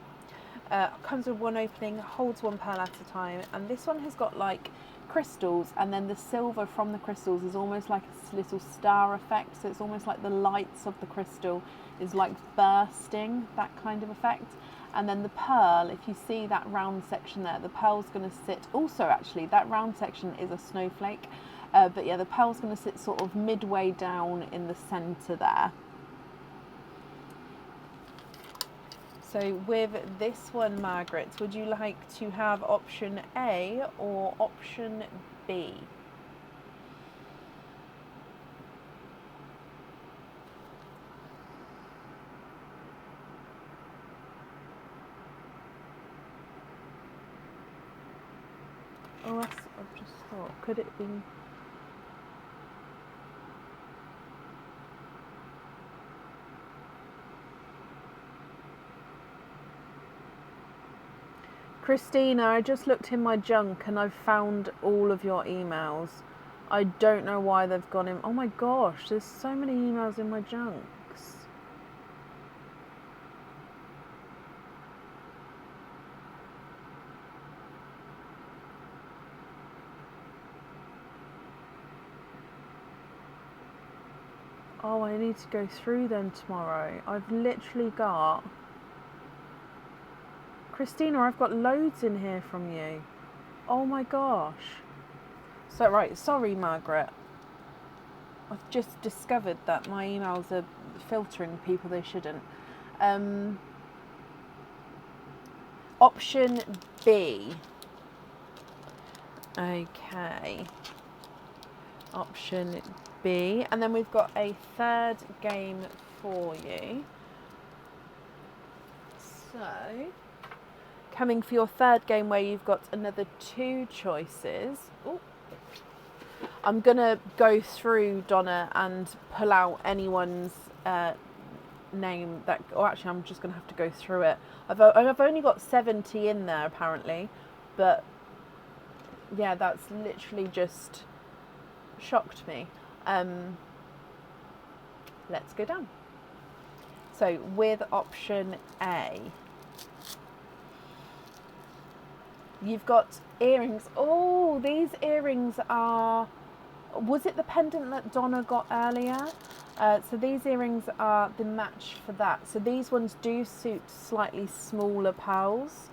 Comes with one opening, holds one pearl at a time, and this one has got like crystals, and then the silver from the crystals is almost like a little star effect, so it's almost like the lights of the crystal is like bursting, that kind of effect. And then the pearl, if you see that round section there, the pearl's going to sit, also actually that round section is a snowflake, but yeah, the pearl's going to sit sort of midway down in the centre there. So with this one, Margaret, would you like to have option A or option B? Oh, that's, I've just thought, could it be? Christina, I just looked in my junk and I've found all of your emails. I don't know why they've gone in. Oh my gosh, there's so many emails in my junks. Oh, I need to go through them tomorrow. I've literally got... Christina, I've got loads in here from you. Oh my gosh. So, right, sorry, Margaret. I've just discovered that my emails are filtering people they shouldn't. Option B. Okay. Option B. And then we've got a third game for you. So... coming for your third game where you've got another two choices. Ooh. I'm going to go through, Donna, and pull out anyone's name that... Or actually, I'm just going to have to go through it. I've only got 70 in there, apparently. But, yeah, that's literally just shocked me. Let's go down. So, with option A... you've got earrings. Oh, these earrings are... was it the pendant that Donna got earlier? So these earrings are the match for that. So these ones do suit slightly smaller pearls.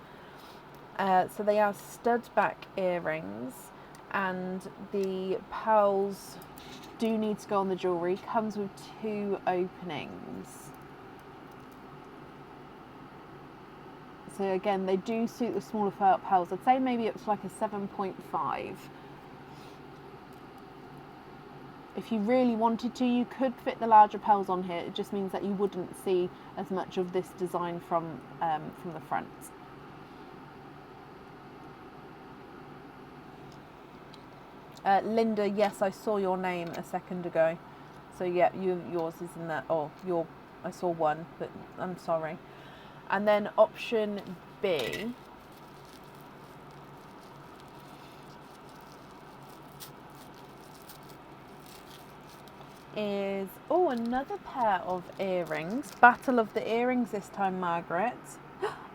So they are stud back earrings. And the pearls do need to go on the jewellery. Comes with two openings. So again, they do suit the smaller pearls. I'd say maybe it's like a 7.5. If you really wanted to, you could fit the larger pearls on here. It just means that you wouldn't see as much of this design from the front. Linda, yes, I saw your name a second ago. So yeah, yours is in there. Oh, I saw one, but I'm sorry. And then option B is, oh, another pair of earrings. Battle of the earrings this time, Margaret.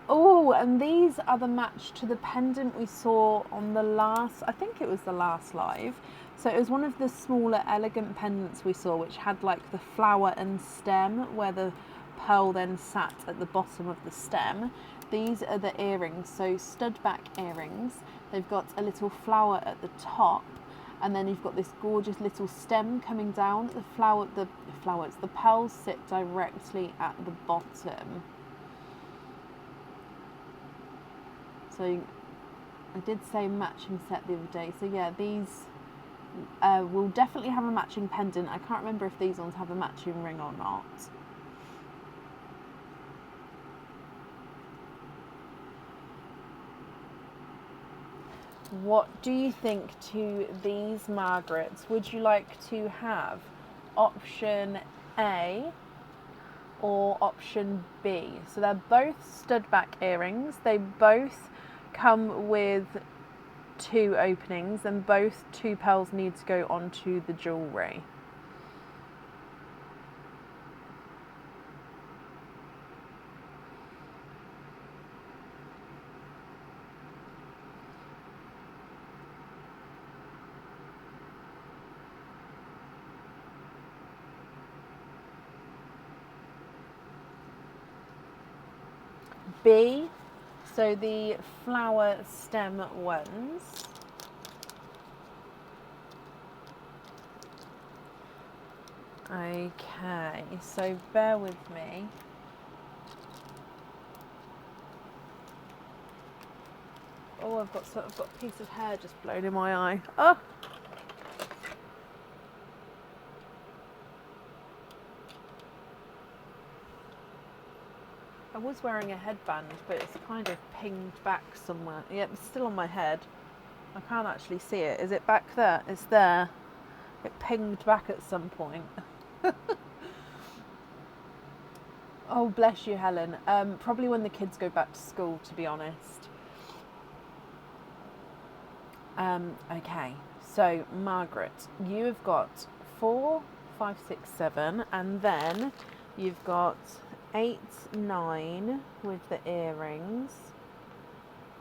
Oh, and these are the match to the pendant we saw on the last, I think it was the last live. So it was one of the smaller elegant pendants we saw, which had like the flower and stem where the pearl then sat at the bottom of the stem. These are the earrings, so stud back earrings. They've got a little flower at the top, and then you've got this gorgeous little stem coming down. The pearls sit directly at the bottom. So I did say matching set the other day. So yeah, these will definitely have a matching pendant. I can't remember if these ones have a matching ring or not. What do you think to these, Margaret? Would you like to have option A or option B? So they're both stud back earrings. They both come with 2 openings, then both 2 pearls need to go onto the jewellery. B, so the flower stem ones. Okay, so bear with me. Oh, I've got a piece of hair just blown in my eye. Oh. I was wearing a headband, but it's kind of pinged back somewhere. Yeah, it's still on my head. I can't actually see it. Is it back there? It's there. It pinged back at some point. Oh, bless you, Helen. Probably when the kids go back to school, to be honest. Okay, so Margaret, you have got 4, 5, 6, 7, and then you've got 8, 9 with the earrings,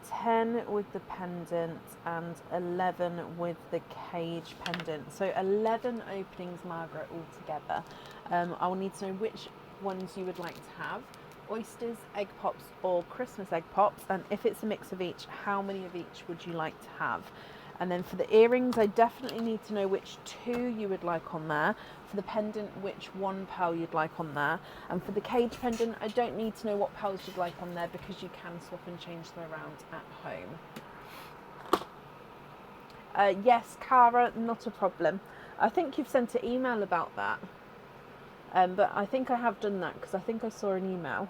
10 with the pendant, and 11 with the cage pendant. So 11 openings, Margaret, altogether. I'll need to know which ones you would like to have. Oysters, egg pops, or Christmas egg pops, and if it's a mix of each, how many of each would you like to have? And then for the earrings, I definitely need to know which 2 you would like on there. For the pendant, which 1 pearl you'd like on there. And for the cage pendant, I don't need to know what pearls you'd like on there because you can swap and change them around at home. Yes, Cara, not a problem. I think you've sent an email about that. But I think I have done that because I think I saw an email.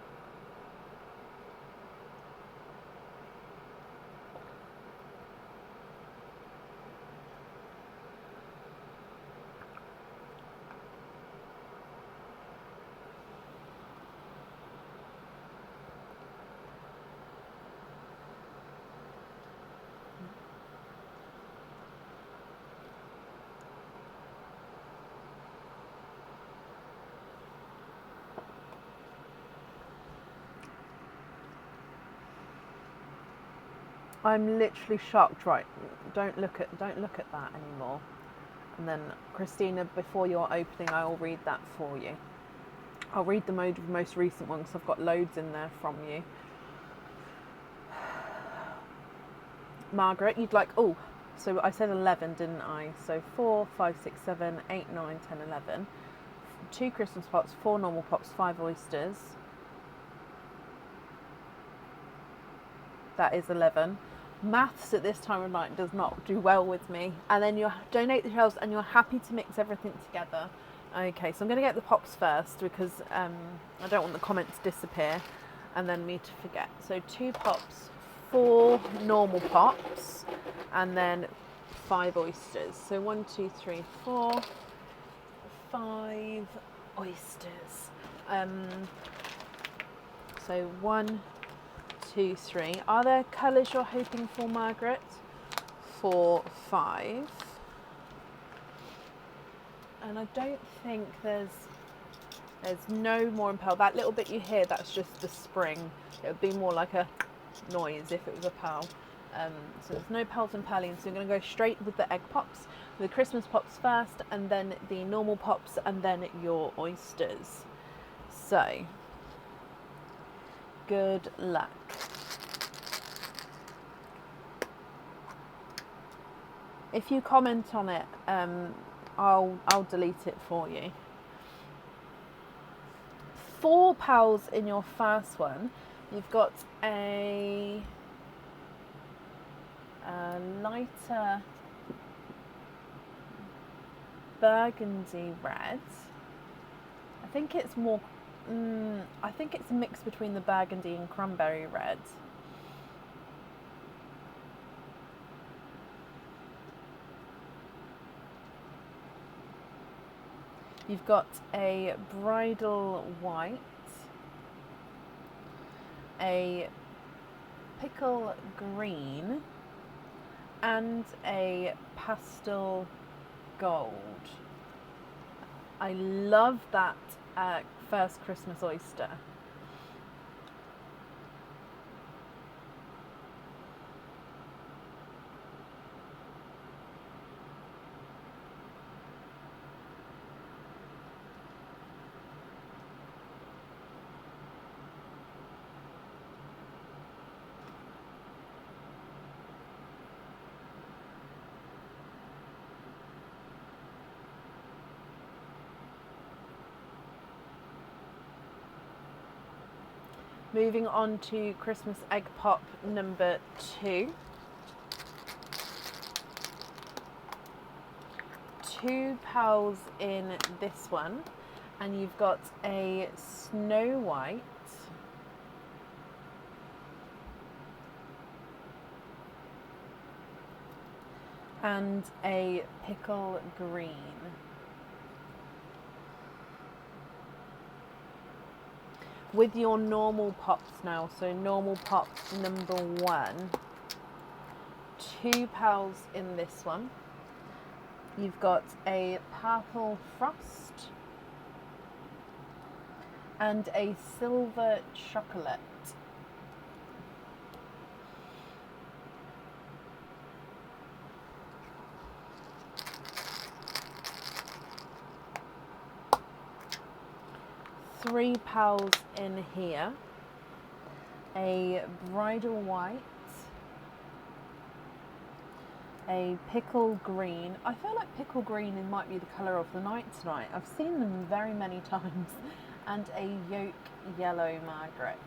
I'm literally shocked. Right, don't look at that anymore. And then Christina, before your opening, I will read that for you. I'll read the most recent one because I've got loads in there from you. Margaret, you'd like, oh, so I said 11, didn't I? So 4, 5, 6, 7, 8, 9, 10, 11. 2 Christmas pops, 4 normal pops, 5 oysters. That is 11. Maths at this time of night does not do well with me. And then you donate the shells and you're happy to mix everything together. Okay, so I'm going to get the pops first because I don't want the comment to disappear and then me to forget. So 2 pops, 4 normal pops, and then 5 oysters. So 1, 2, 3, 4, 5 oysters. So 1, 2, 3. Are there colours you're hoping for, Margaret? 4, 5. And I don't think there's no more in pearl. That little bit you hear, that's just the spring. It would be more like a noise if it was a pearl. So there's no pearls and pearling. So I'm going to go straight with the egg pops, the Christmas pops first, and then the normal pops, and then your oysters. So good luck. If you comment on it, I'll delete it for you. 4 pearls in your first one. You've got a lighter burgundy red. I think it's more. I think it's a mix between the burgundy and cranberry red. You've got a bridal white, a pickle green, and a pastel gold. I love that first Christmas oyster. Moving on to Christmas egg pop number 2. 2 pals in this one, and you've got a Snow White, and a Pickle Green. With your normal pops now, so normal pops number 1, 2 pals in this one. You've got a Purple Frost and a Silver Chocolate. Three pals in here, a Bridal White, a Pickle Green. I feel like Pickle Green might be the colour of the night tonight. I've seen them very many times. And a Yolk Yellow Margaret.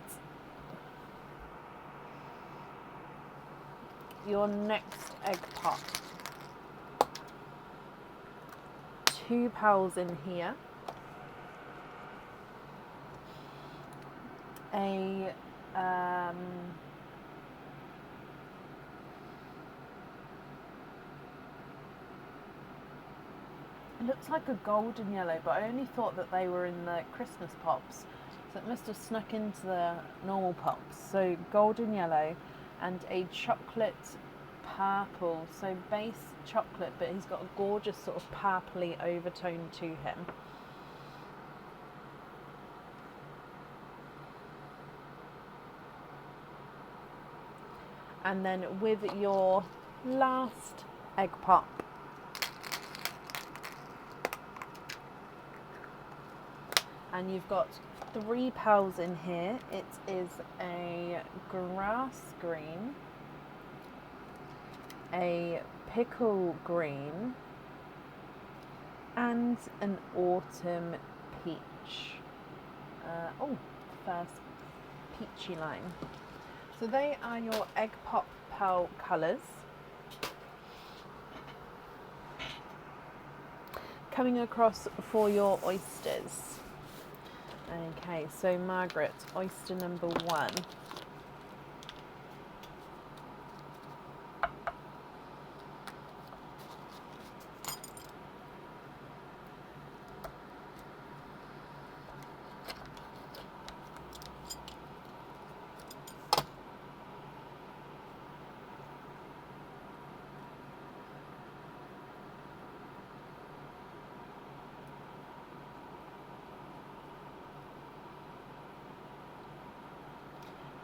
Your next egg pop. 2 pals in here. A it looks like a golden yellow, but I only thought that they were in the Christmas pops, so it must have snuck into the normal pops. So golden yellow and a chocolate purple, so base chocolate, but he's got a gorgeous sort of purpley overtone to him. And then with your last egg pop, and you've got 3 pals in here. It is a Grass Green, a Pickle Green, and an Autumn Peach. First peachy line. So they are your egg pop pal colours. Coming across for your oysters. Okay, so Margaret, oyster number 1.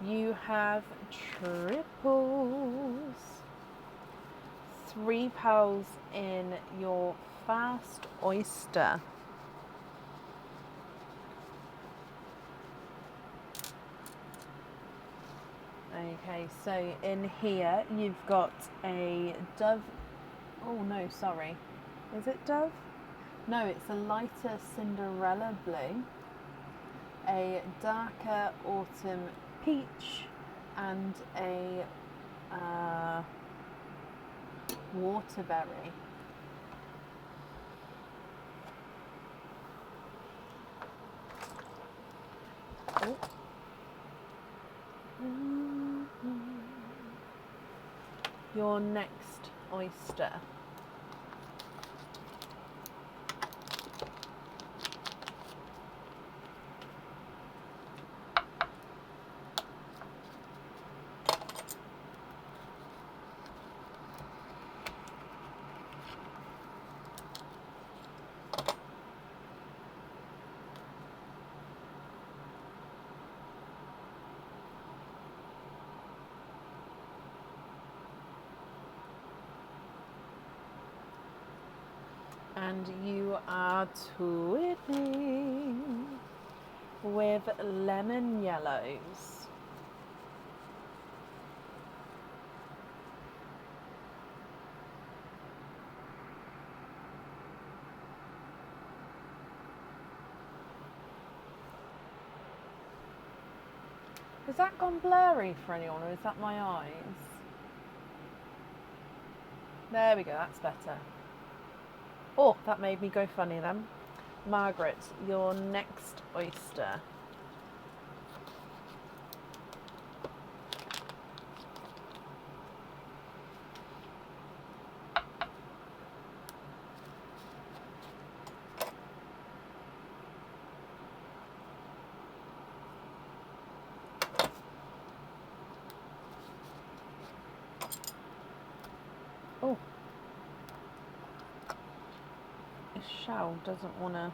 You have triples. 3 pals in your fast oyster. Okay, so in here you've got a Dove. Oh no, sorry. Is it Dove? No, it's a lighter Cinderella blue, a darker Autumn Peach, and a Waterberry. Oh. Your next oyster. And you are twiddling with lemon yellows. Has that gone blurry for anyone, or is that my eyes? There we go, that's better. Oh, that made me go funny then. Margaret, your next oyster. Oh, this shell doesn't want to.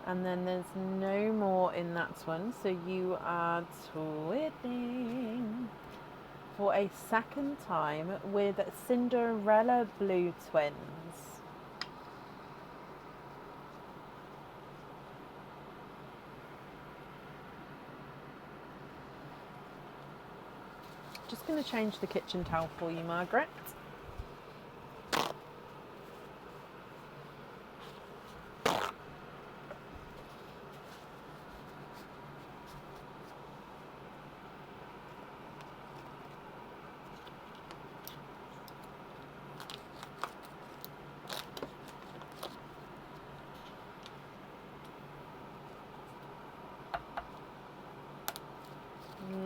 And then there's no more in that one, so you are twiddling for a second time with Cinderella Blue Twins. Just going to change the kitchen towel for you, Margaret.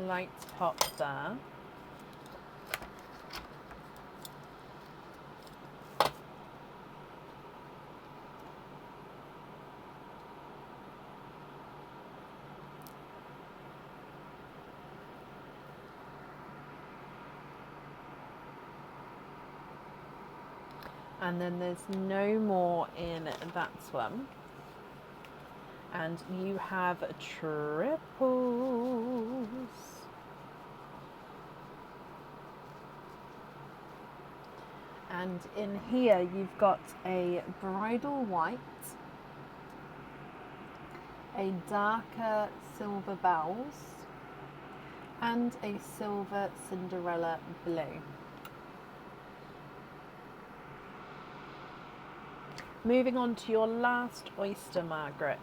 Light pop there. And then there's no more in that one. And you have triples. And in here you've got a bridal white, a darker silver bells, and a silver Cinderella blue. Moving on to your last oyster, Margaret.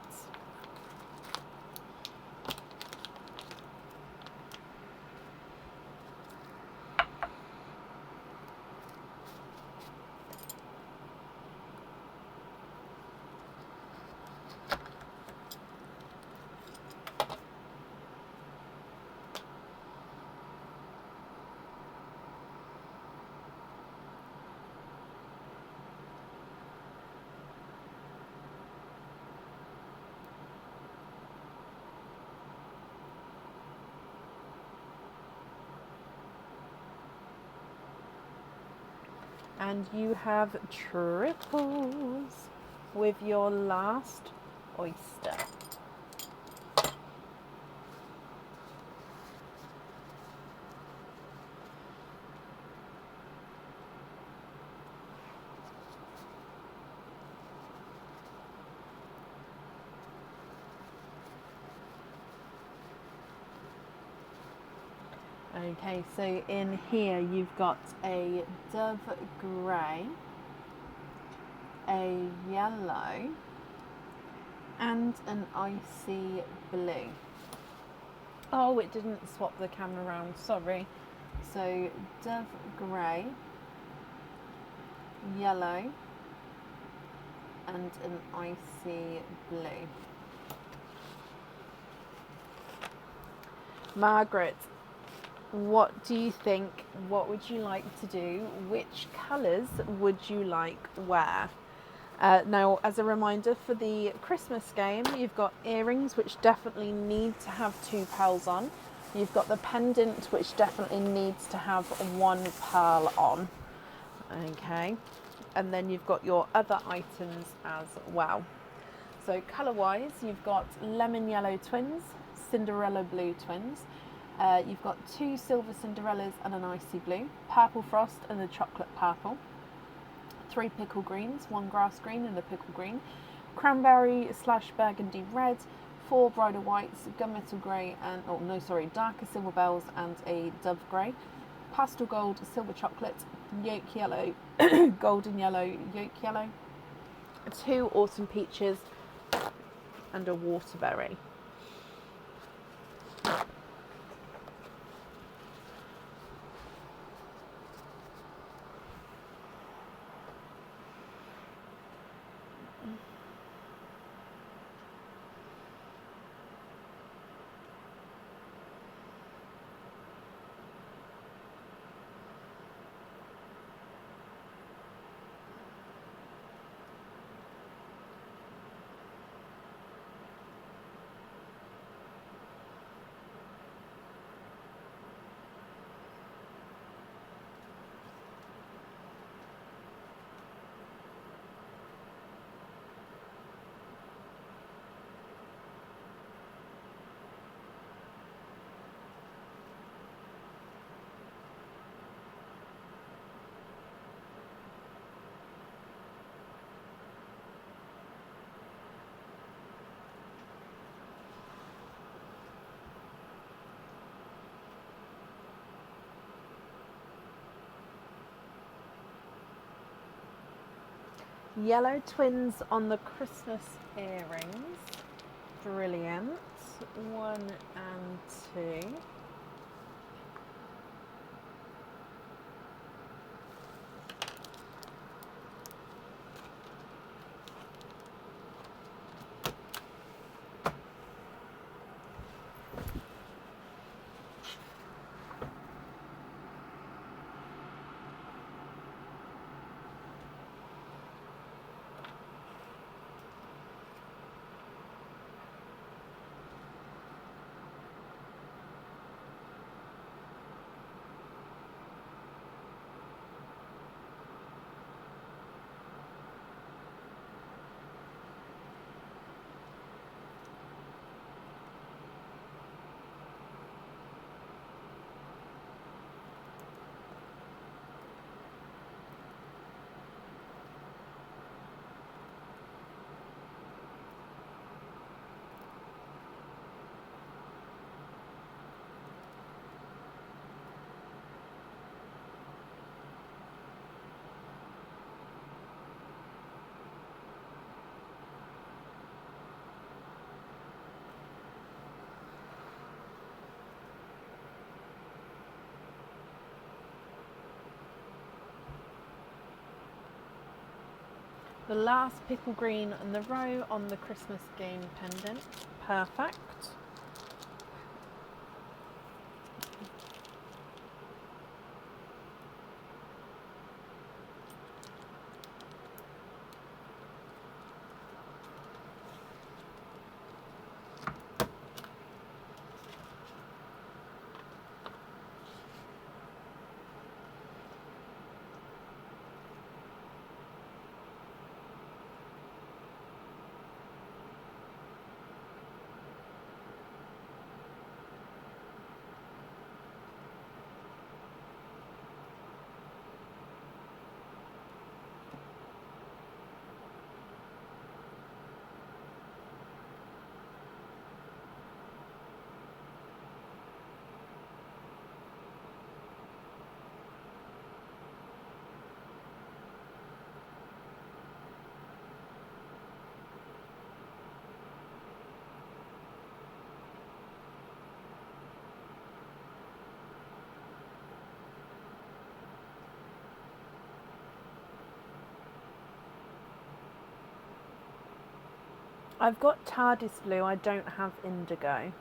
And you have triples with your last oyster. Okay, so in here you've got a dove grey, a yellow, and an icy blue. Oh, it didn't swap the camera around, sorry. So dove grey, yellow, and an icy blue. Margaret, what do you think? What would you like to do? Which colours would you like wear? Now, as a reminder for the Christmas game, you've got earrings, which definitely need to have 2 pearls on. You've got the pendant, which definitely needs to have 1 pearl on. Okay. And then you've got your other items as well. So colour-wise, you've got lemon yellow twins, Cinderella blue twins. You've got 2 silver Cinderellas and an icy blue, purple frost and a chocolate purple, 3 pickle greens, 1 grass green and a pickle green, cranberry / burgundy red, 4 bridal whites, gunmetal grey and darker silver bells and a dove grey, pastel gold, silver chocolate, yolk yellow, golden yellow, yolk yellow, 2 autumn peaches and a waterberry. Yellow twins on the Christmas earrings. Brilliant. 1 and 2. The last pickle green on the row on the Christmas game pendant. Perfect. I've got TARDIS blue, I don't have indigo.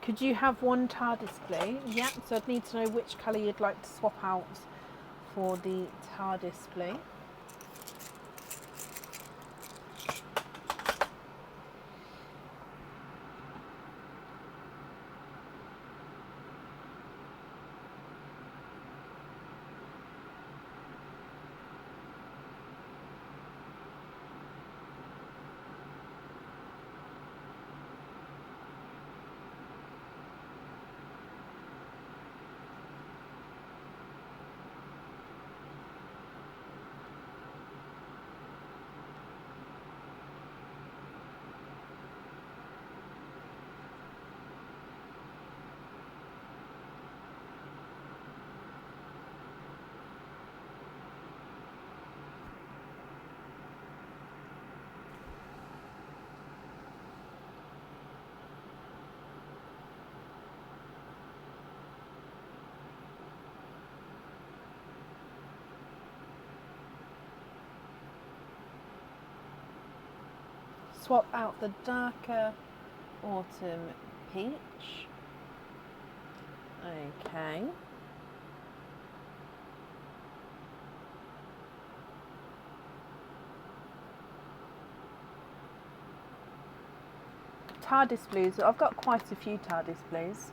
Could you have one TARDIS, please? Yeah, so I'd need to know which colour you'd like to swap out for the TARDIS, please. Swap out the darker autumn peach. Okay. TARDIS blues. I've got quite a few TARDIS blues.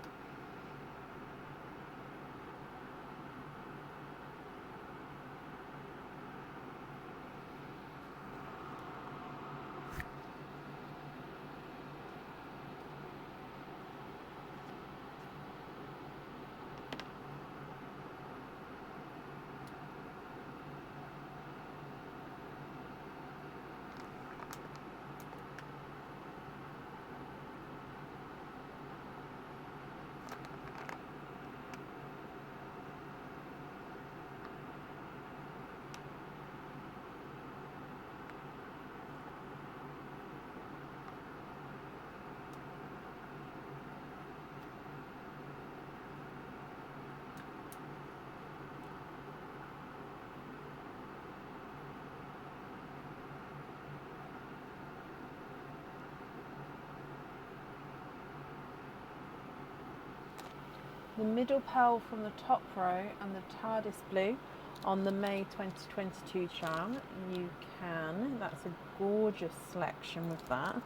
The middle pearl from the top row and the TARDIS blue on the May 2022 charm. You can. That's a gorgeous selection with that.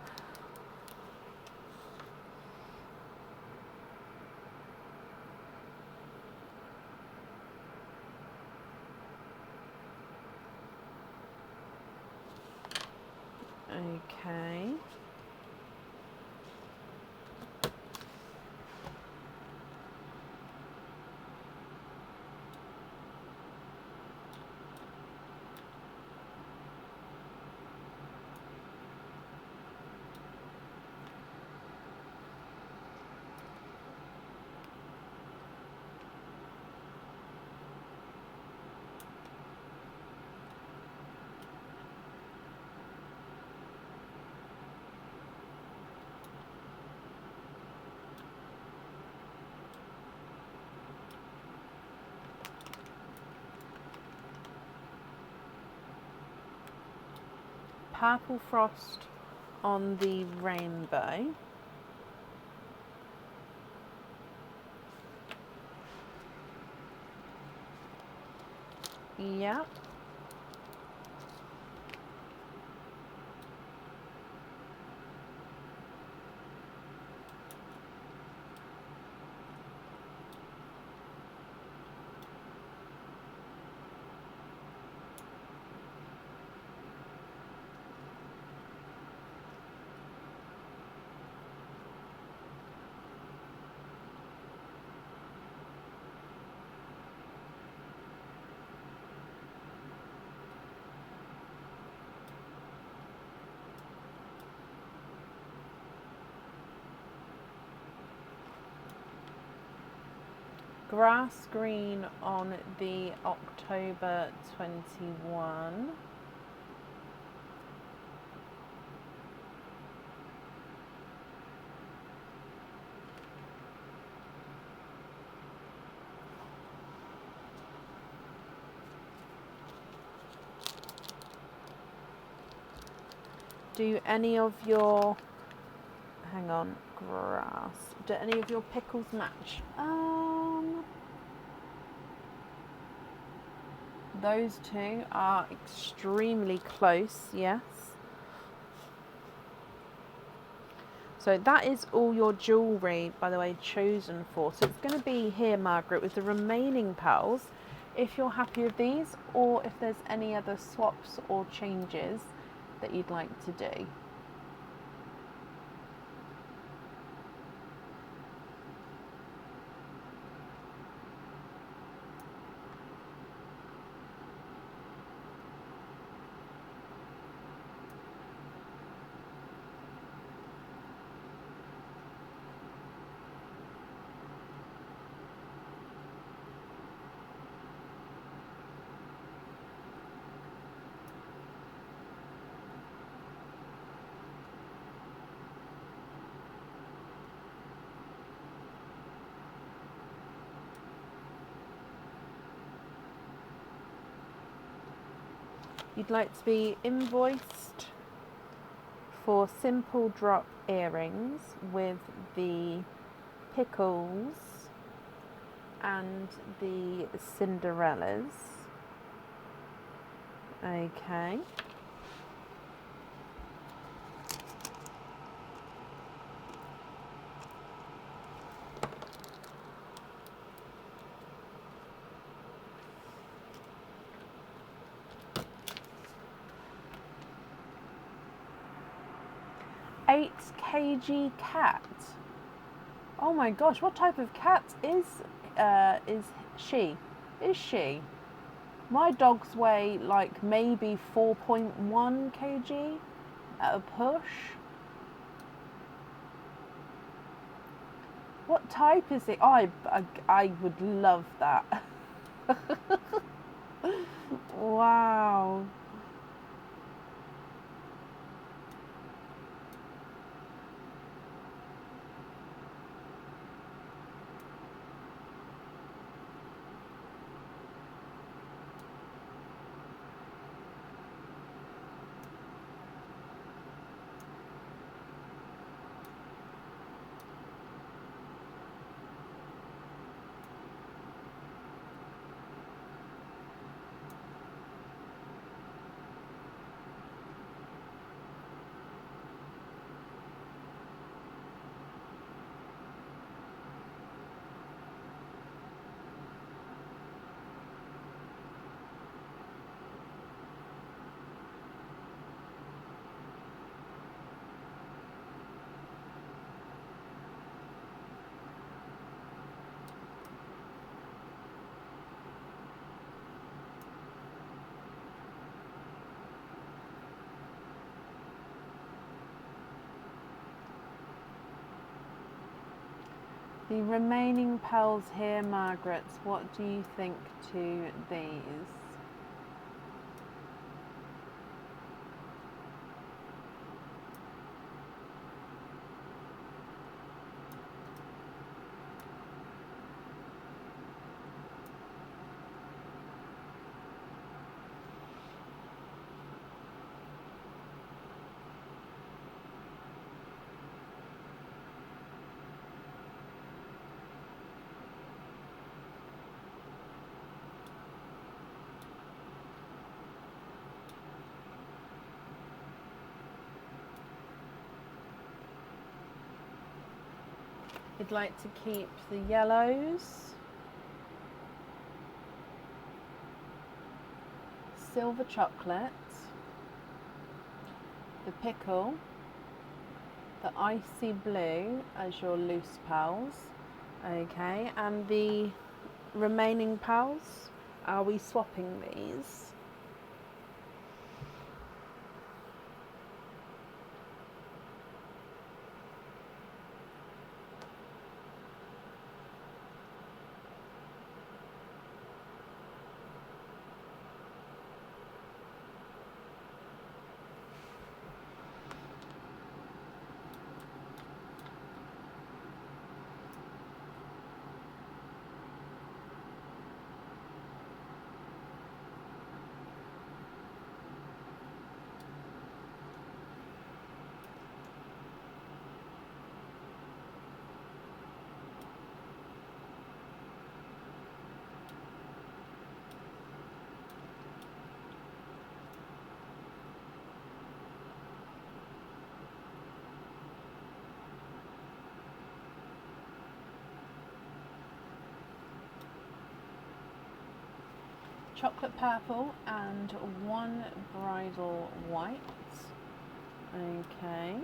Okay. Purple frost on the rainbow. Yep. Grass green on the October 21. Do any of your hang on, grass. Do any of your pickles match? Those two are extremely close, yes. So that is all your jewellery, by the way, chosen for. So it's going to be here, Margaret, with the remaining pearls, if you're happy with these, or if there's any other swaps or changes that you'd like to do. You'd like to be invoiced for simple drop earrings with the pickles and the Cinderellas. Okay. Eight kg cat. Oh my gosh, what type of cat is she? Is she? My dogs weigh like maybe 4.1 kg at a push. What type is it? Oh, I would love that. Wow. The remaining pearls here, Margaret, what do you think to these? You'd like to keep the yellows, silver chocolate, the pickle, the icy blue as your loose pearls, okay, and the remaining pearls, are we swapping these? chocolate purple and one bridal white. Okay.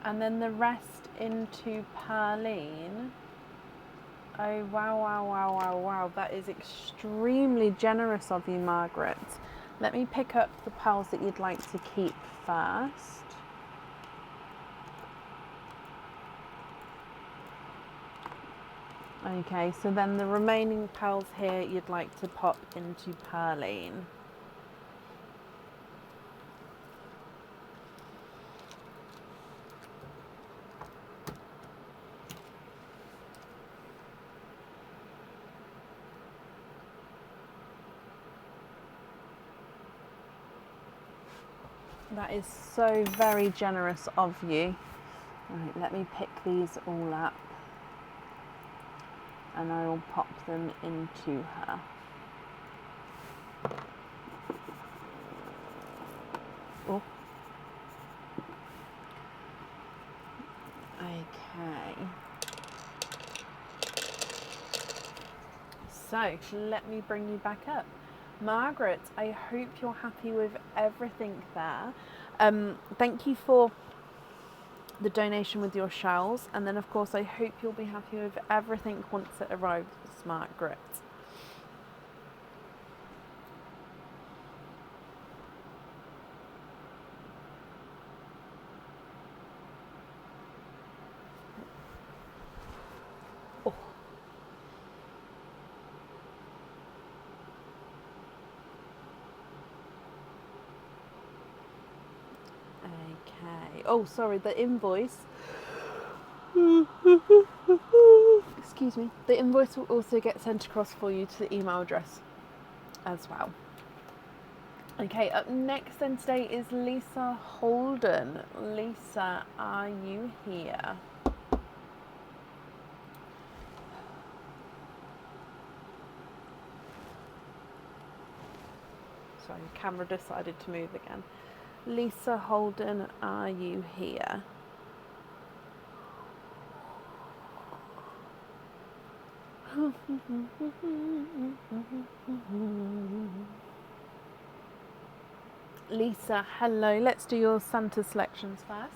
And then the rest into Perline. Oh, wow, wow, wow, wow, wow. That is extremely generous of you, Margaret. Let me pick up the pearls that you'd like to keep first. Okay, so then the remaining pearls here you'd like to pop into Perline. That is so very generous of you. Right, let me pick these all up and I will pop them into her. Oh. Okay. So let me bring you back up. Margaret, I hope you're happy with everything there. Thank you for the donation with your shells, and then of course I hope you'll be happy with everything once it arrives, Margaret. Oh. Okay. Oh, sorry, the invoice. Excuse me. The invoice will also get sent across for you to the email address as well. Okay, up next then today is Lisa Holden. Lisa, are you here? Sorry, the camera decided to move again. Lisa Holden, are you here? Lisa, hello. Let's do your Santa selections first.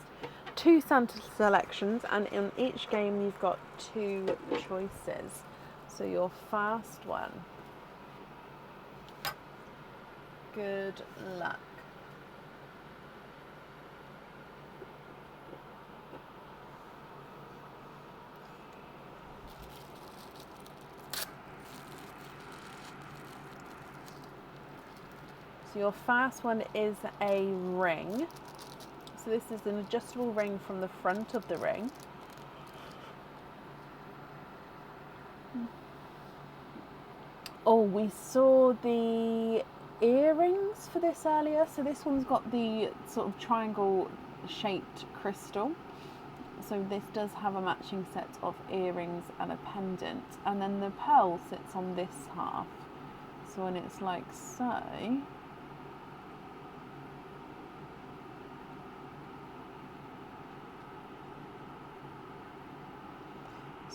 2 Santa selections, and in each game you've got 2 choices. So your first one. Good luck. So your first one is a ring. So this is an adjustable ring from the front of the ring. Oh, we saw the earrings for this earlier. So this one's got the sort of triangle shaped crystal. So this does have a matching set of earrings and a pendant. And then the pearl sits on this half. So when it's like so.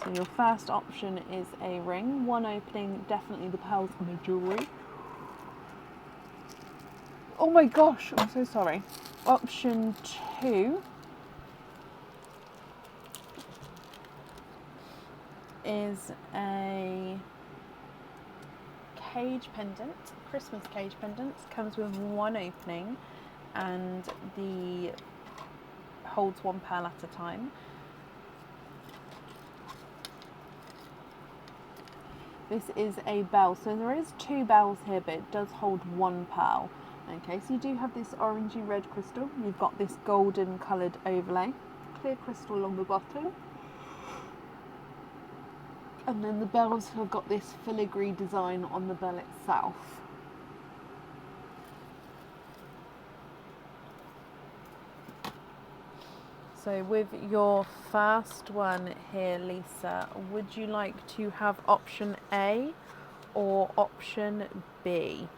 So your first option is a ring. One opening, definitely the pearls and the jewellery. Oh my gosh, I'm so sorry. Option 2 is a cage pendant, Christmas cage pendant. Comes with one opening and the holds 1 pearl at a time. This is a bell, so there is 2 bells here, but it does hold 1 pearl. Okay, so you do have this orangey red crystal. You've got this golden coloured overlay, clear crystal along the bottom. And then the bells have got this filigree design on the bell itself. So with your first one here, Lisa, would you like to have option A or option B?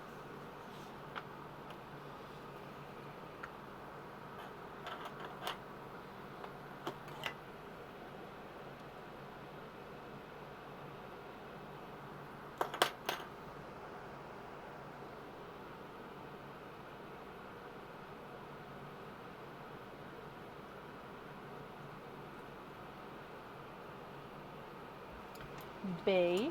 B.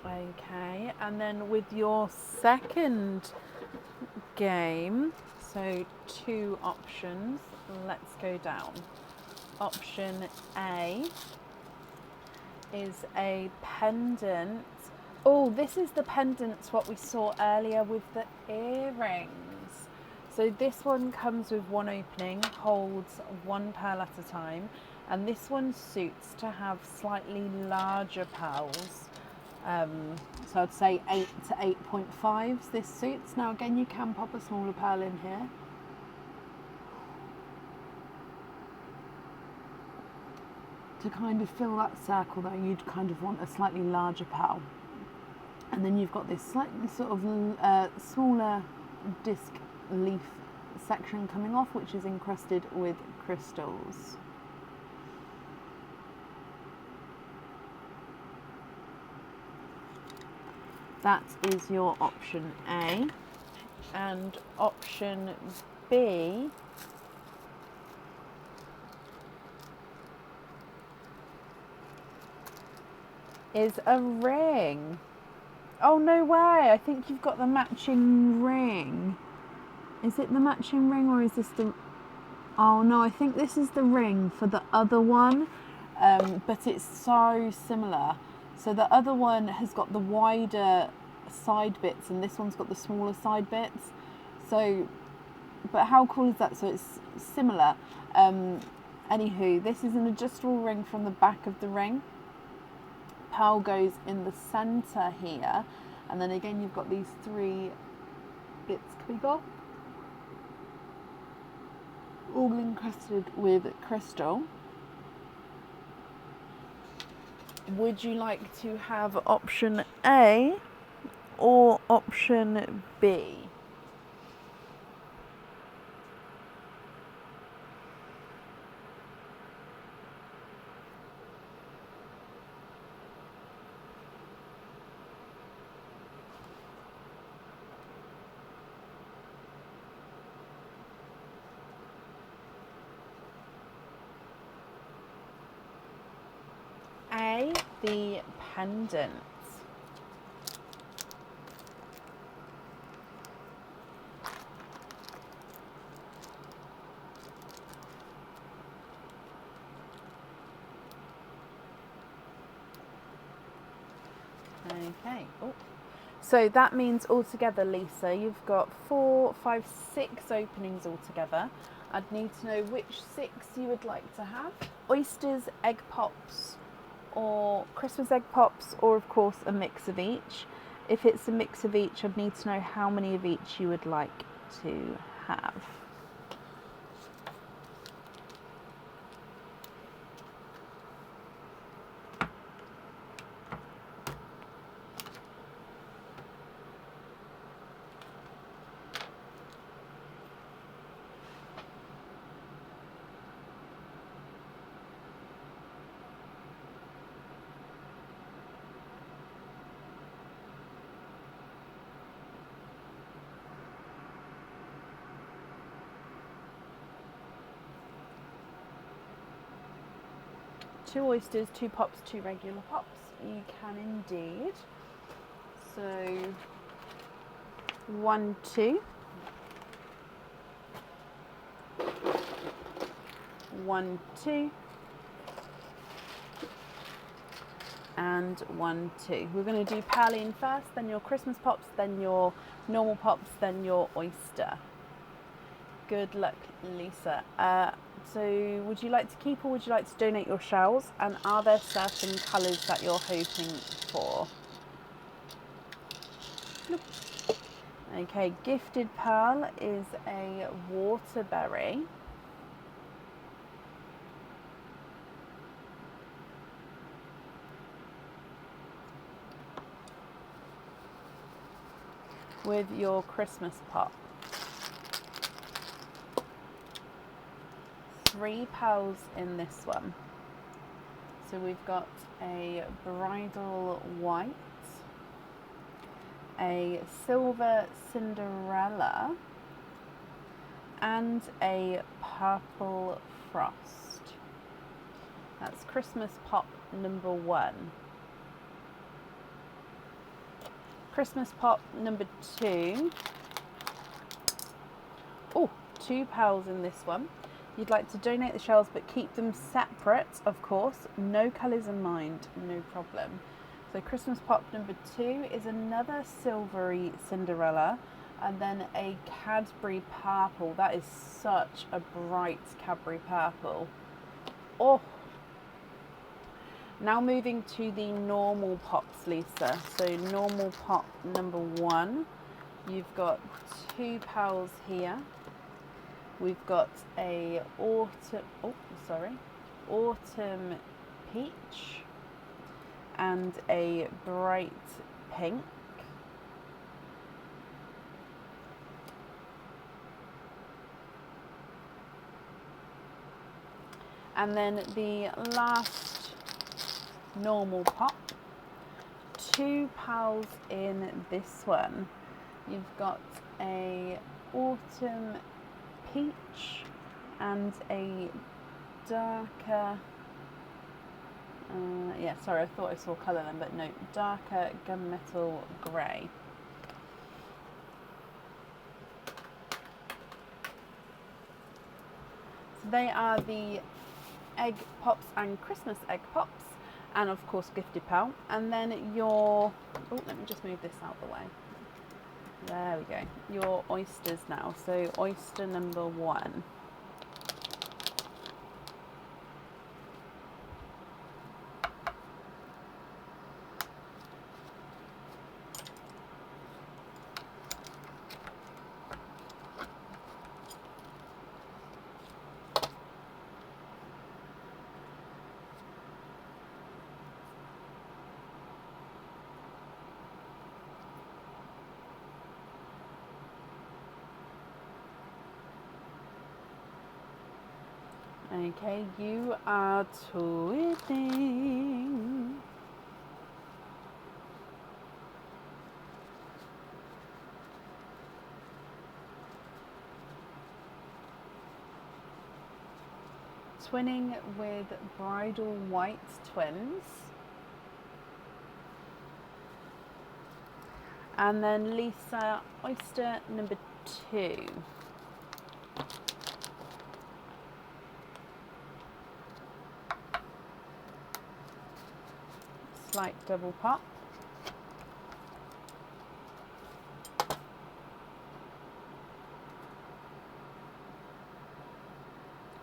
Okay, and then with your second game, so 2 options, let's go down. Option A is a pendant. Oh, this is the pendants what we saw earlier with the earrings. So this one comes with 1 opening, holds 1 pearl at a time, and this one suits to have slightly larger pearls. So I'd say 8 to 8.5s this suits. Now again, you can pop a smaller pearl in here. To kind of fill that circle though, you'd kind of want a slightly larger pearl. And then you've got this slightly sort of smaller disc leaf section coming off, which is encrusted with crystals. That is your option A. And option B is a ring. Oh, no way. I think you've got the matching ring. Is it the matching ring or is this the... Oh, no, I think this is the ring for the other one. But it's so similar. So the other one has got the wider side bits and this one's got the smaller side bits. So, but how cool is that? So it's similar. Anywho, this is an adjustable ring from the back of the ring. Pearl goes in the center here, and then again you've got these 3 bits coming off, all encrusted with crystal. Would you like to have option A or option B? A, the pendants. Okay. Oh. So that means altogether, Lisa, you've got 4, 5, 6 openings altogether. I'd need to know which 6 you would like to have. Oysters, egg pops, or Christmas egg pops, or of course a mix of each. If it's a mix of each, I'd need to know how many of each you would like to have. Two oysters, 2 pops, 2 regular pops. You can indeed. So 1, 2. 1, 2. and 1, 2. We're going to do praline first, then your Christmas pops, then your normal pops, then your oyster. Good luck, Lisa. So would you like to keep or would you like to donate your shells? And are there certain colours that you're hoping for? Nope. Okay, Gifted Pearl is a waterberry. With your Christmas pop. 3 pearls in this one. So we've got a bridal white, a silver Cinderella, and a purple frost. That's Christmas pop number 1. Christmas pop number 2. Oh, 2 pearls in this one. You'd like to donate the shells but keep them separate, of course. No colours in mind, no problem. So Christmas pop number 2 is another silvery Cinderella, and then a Cadbury purple. That is such a bright Cadbury purple. Oh! Now moving to the normal pops, Lisa. So normal pop number 1. You've got 2 pearls here. We've got a autumn peach and a bright pink. And then the last normal pop, 2 pearls in this one. You've got a autumn peach and a darker, sorry, I thought I saw colour then, but no, darker gunmetal grey. So they are the egg pops and Christmas egg pops, and of course Gifted Pearl. And then your, let me just move this out the way. There we go. Your oysters now. So oyster number 1. Okay, you are tweeting. Twinning with bridal white twins. And then Lisa, oyster number 2. Slight double pop.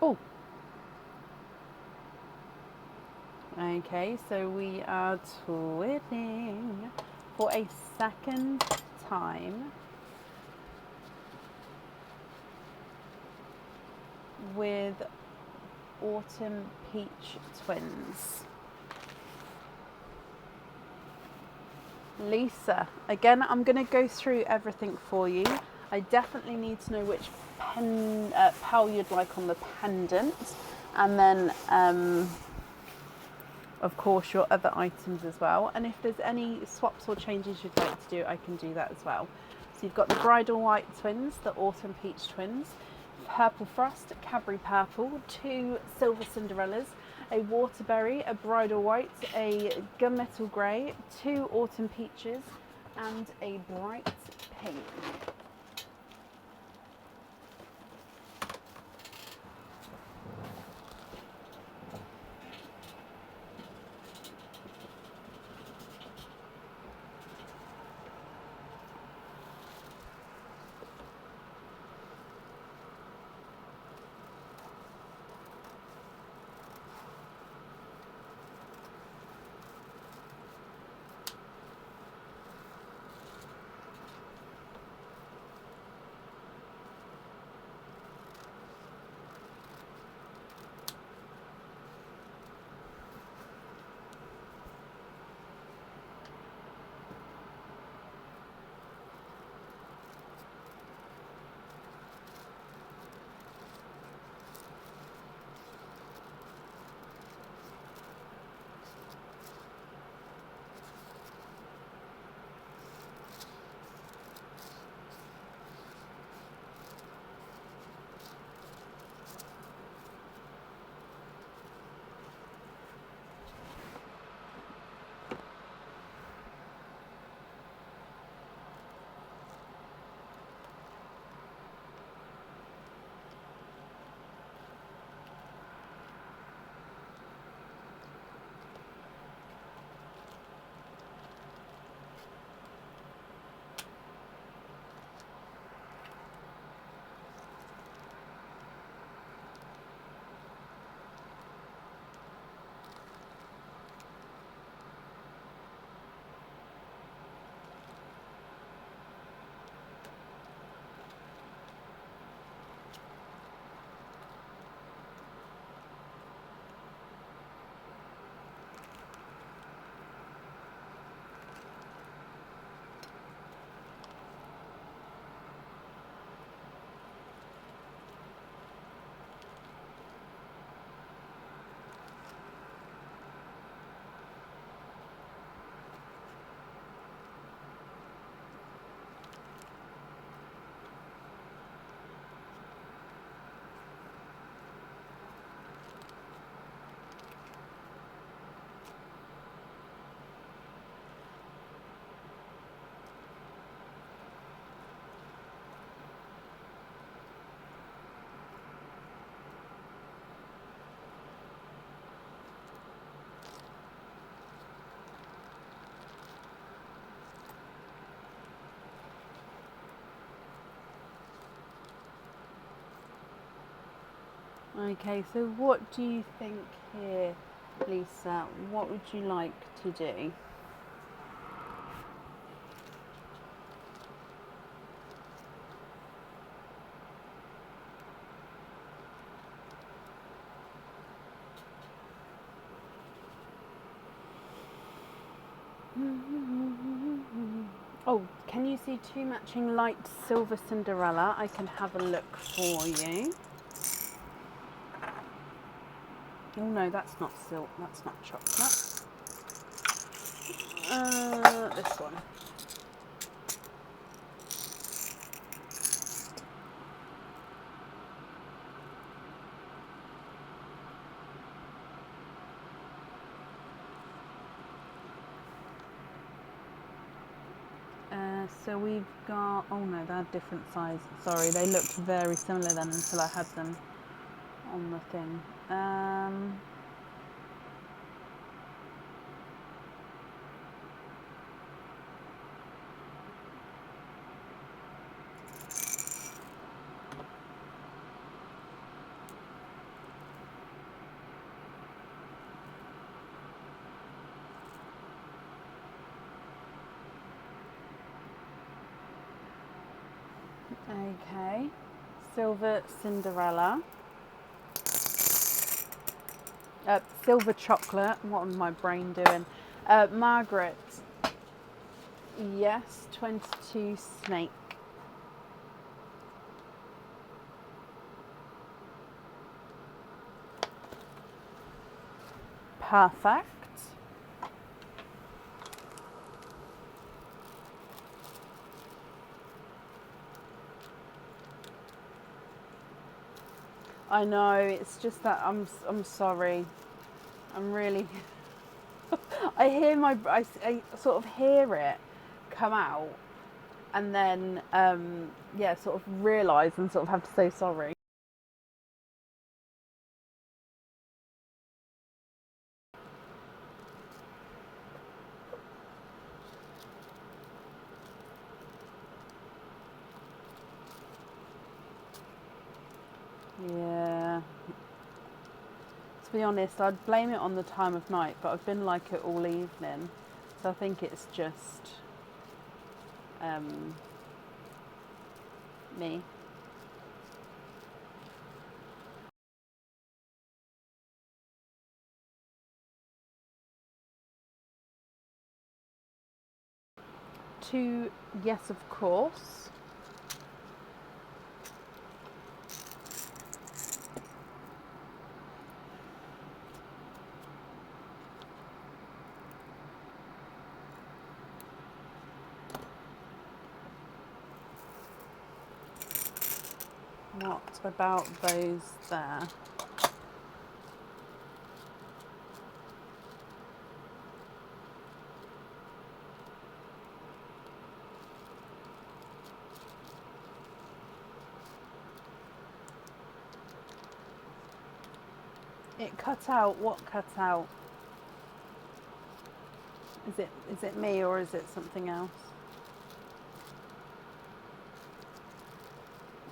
Oh. Okay, so we are twinning for a second time with autumn peach twins. Lisa, again, I'm going to go through everything for you. I definitely need to know which pearl you'd like on the pendant, and then of course your other items as well. And if there's any swaps or changes you'd like to do, I can do that as well. So you've got the bridal white twins, the autumn peach twins, purple frost, Cadbury purple, 2 silver Cinderellas, a waterberry, a bridal white, a gunmetal grey, 2 autumn peaches, and a bright pink. Okay, so what do you think here, Lisa? What would you like to do? Oh, can you see two matching light silver Cinderella? I can have a look for you. Oh no, that's not silk. That's not chocolate. This one. So we've got. Oh no, they're different size. Sorry, they looked very similar then until I had them on the thing. Okay, silver Cinderella. Silver chocolate. What am my brain doing? Margaret. Yes, 22 snake. Perfect. I know, it's just that I'm sorry. I'm really I hear I sort of hear it come out and then yeah, sort of realise and sort of have to say sorry. Yeah. To be honest, I'd blame it on the time of night, but I've been like it all evening. So I think it's just um, me. Two, yes, of course. What about those there? It cut out. What cut out? Is it me or is it something else?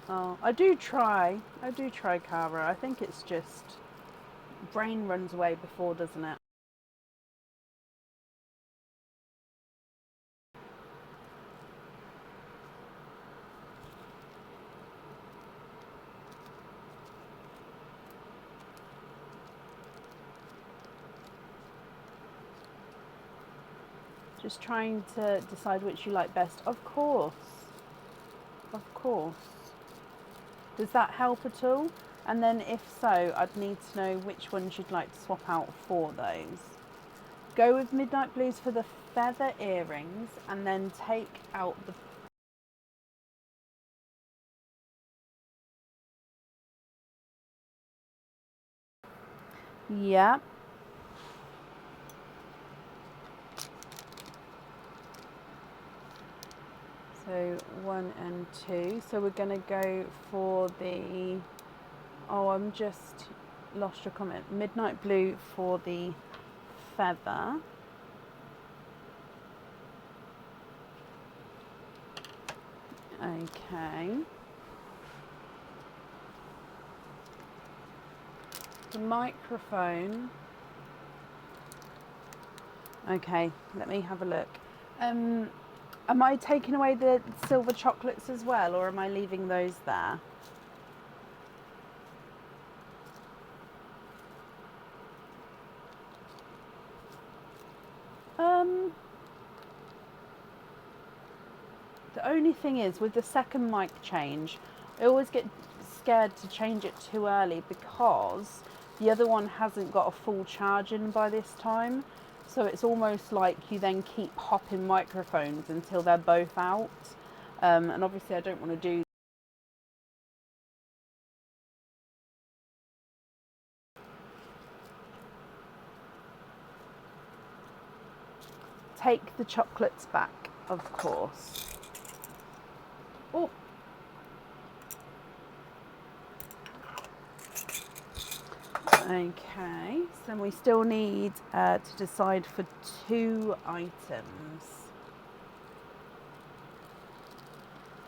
Oh, I do try. I do try, Cara. I think it's just brain runs away before, doesn't it? Just trying to decide which you like best. Of course. Of course. Does that help at all? And then if so, I'd need to know which ones you'd like to swap out for those. Go with Midnight Blues for the feather earrings and then take out the... Yeah. So 1 and 2. So we're going to go for the... Oh, I'm just lost your comment. Midnight Blue for the feather. Okay. The microphone. Okay, let me have a look. Am I taking away the silver chocolates as well, or am I leaving those there? The only thing is, with the second mic change, I always get scared to change it too early because the other one hasn't got a full charge in by this time. So it's almost like you then keep hopping microphones until they're both out. And obviously I don't want to do. Take the chocolates back, of course. Oh. Okay, so we still need to decide for 2 items.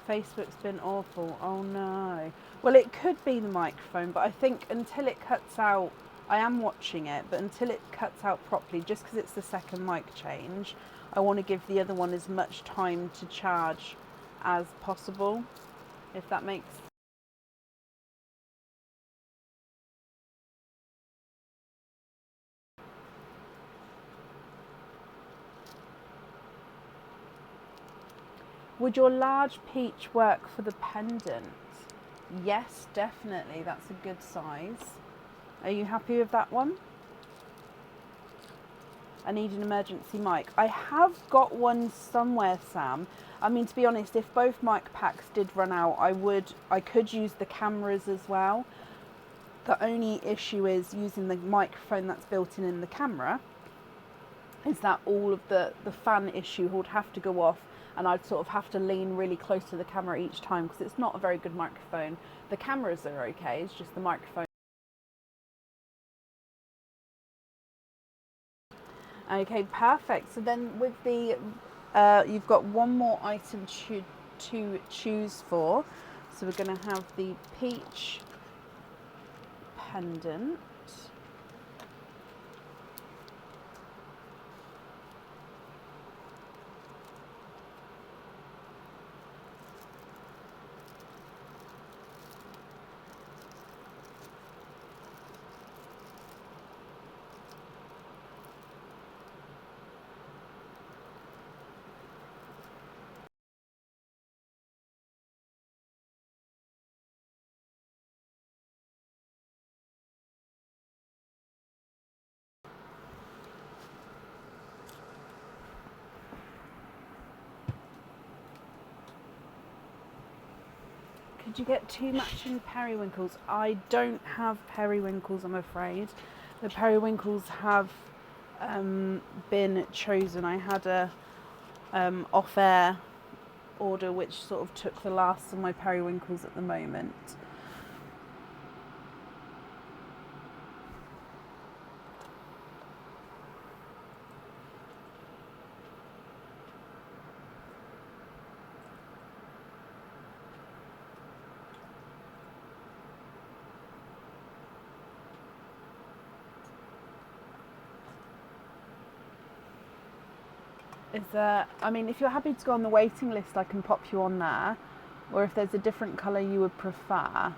Facebook's been awful. Oh no. Well, it could be the microphone, but I think until it cuts out, I am watching it, but until it cuts out properly, just because it's the second mic change, I want to give the other one as much time to charge as possible, if that makes sense. Would your large peach work for the pendant? Yes, definitely. That's a good size. Are you happy with that one? I need an emergency mic. I have got one somewhere, Sam. I mean, to be honest, if both mic packs did run out, I could use the cameras as well. The only issue is using the microphone that's built in the camera is that all of the fan issue would have to go off, and I'd sort of have to lean really close to the camera each time because it's not a very good microphone. The cameras are okay, it's just the microphone. Okay, perfect. So then with the, you've got one more item to choose for. So we're going to have the peach pendant. Could you get 2 matching periwinkles? I don't have periwinkles, I'm afraid. The periwinkles have been chosen. I had a off-air order which sort of took the last of my periwinkles at the moment. I mean, if you're happy to go on the waiting list, I can pop you on there. Or if there's a different colour you would prefer.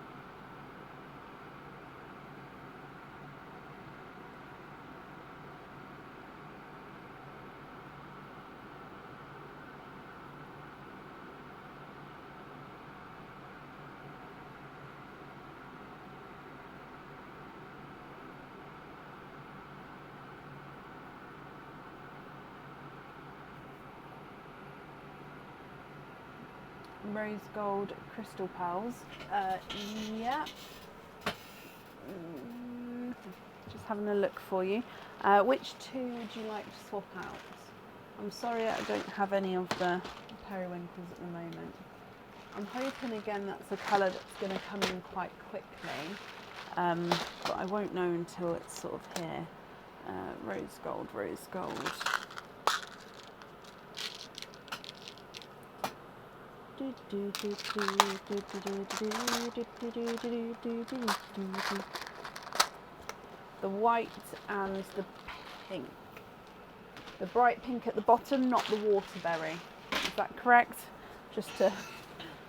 Rose gold crystal pearls. Yeah. Just having a look for you. Which 2 would you like to swap out? I'm sorry I don't have any of the periwinkles at the moment. I'm hoping again that's a colour that's going to come in quite quickly, but I won't know until it's sort of here. Rose gold, rose gold. the white and the pink. The bright pink at the bottom, not the waterberry. Is that correct? Just to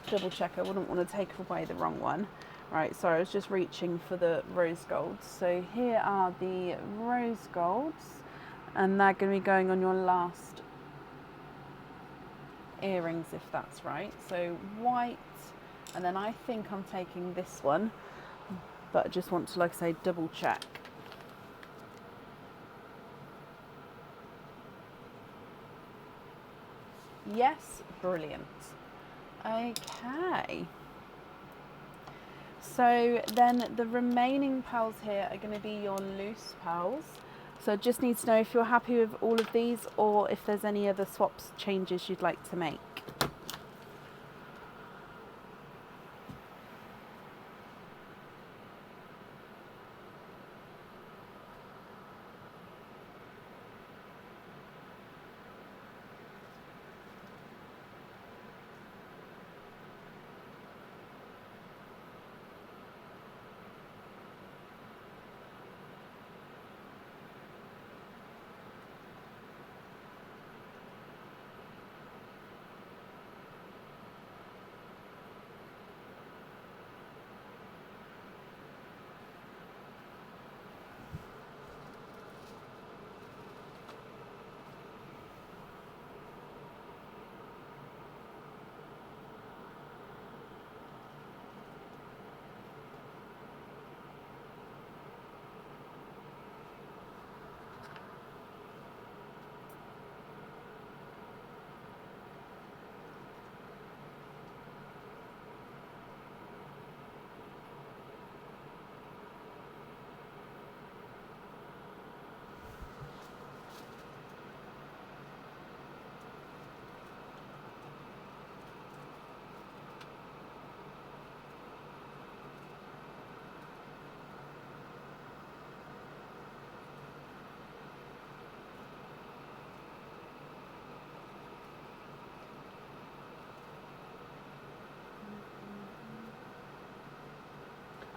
double check, I wouldn't want to take away the wrong one. Right, sorry, I was just reaching for the rose golds. So here are the rose golds, and they're going to be going on your last earrings, if that's right. So white, and then I think I'm taking this one, but I just want to, like I say, double check. Yes, brilliant. Okay. So then the remaining pearls here are going to be your loose pearls. So I just need to know if you're happy with all of these or if there's any other swaps changes you'd like to make.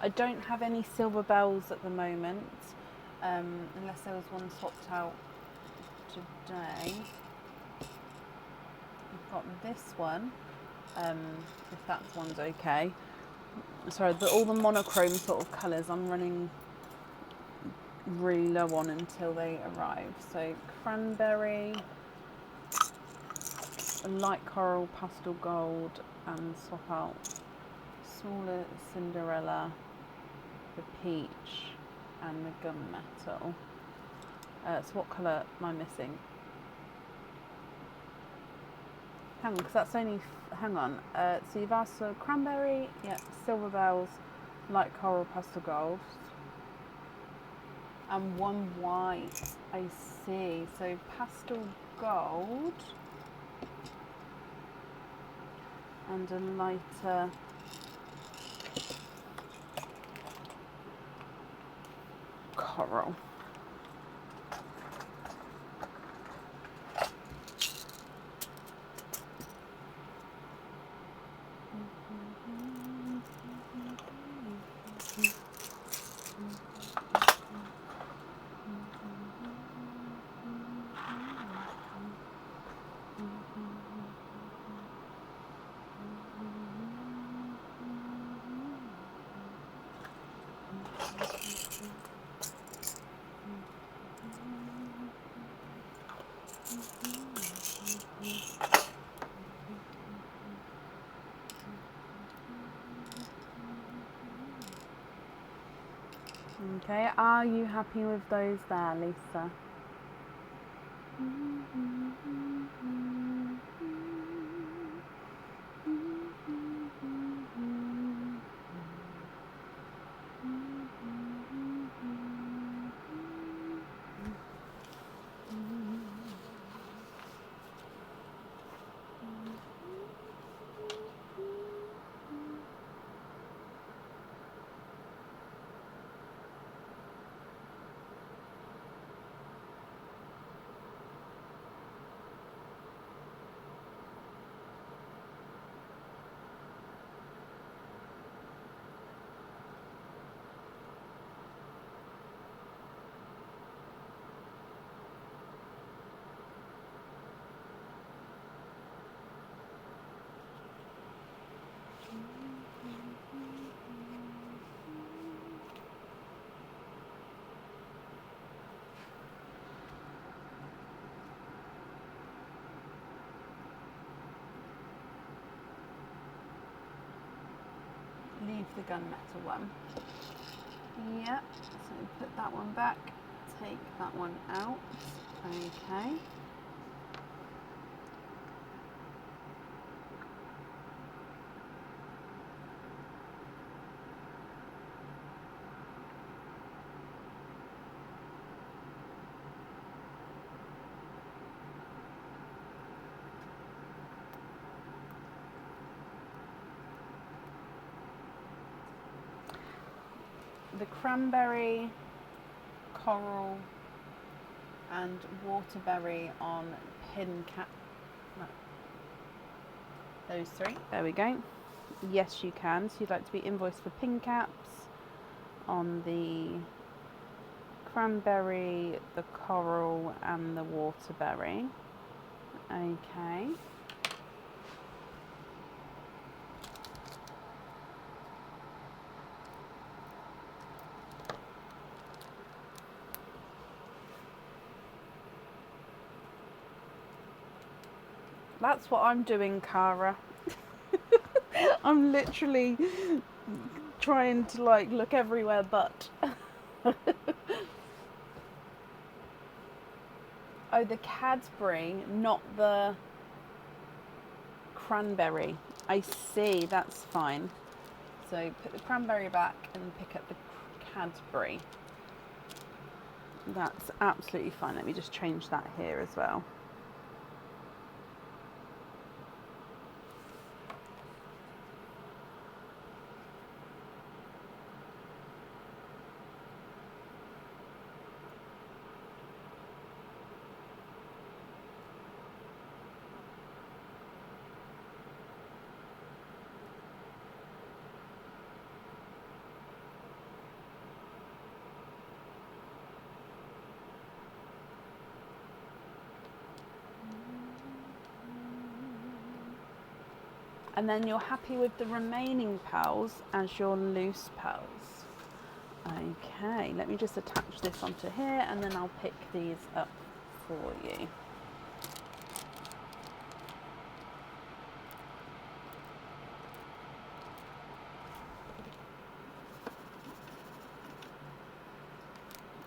I don't have any silver bells at the moment, unless there was one swapped out today. I've got this one, if that one's okay. Sorry, all the monochrome sort of colours I'm running really low on until they arrive. So cranberry, a light coral, pastel gold, and swap out smaller Cinderella, the peach, and the gunmetal. So what colour am I missing? Hang on, because that's only, hang on. So you've asked for cranberry, yeah, silver bells, light coral, pastel gold, and one white. I see. So pastel gold and a lighter coral. Okay, are you happy with those there, Lisa? leave the gunmetal one. Yep, so put that one back, take that one out. Okay. The cranberry, coral and waterberry on pin cap. No. Those three. There we go. Yes, you can. So you'd like to be invoiced for pin caps on the cranberry, the coral and the waterberry. Okay. That's what I'm doing, Cara. I'm literally trying to like look everywhere but. Oh, the Cadbury, not the cranberry. I see, that's fine. So put the cranberry back and pick up the Cadbury. That's absolutely fine. Let me just change that here as well. And then you're happy with the remaining pearls as your loose pearls. Okay, let me just attach this onto here and then I'll pick these up for you.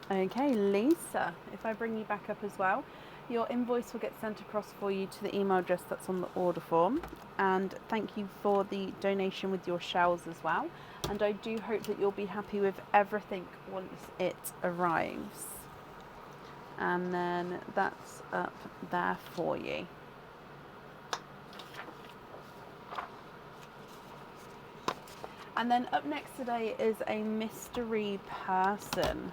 Okay, Lisa, if I bring you back up as well, your invoice will get sent across for you to the email address that's on the order form. And thank you for the donation with your shells as well. And I do hope that you'll be happy with everything once it arrives. And then that's up there for you. And then up next today is a mystery person.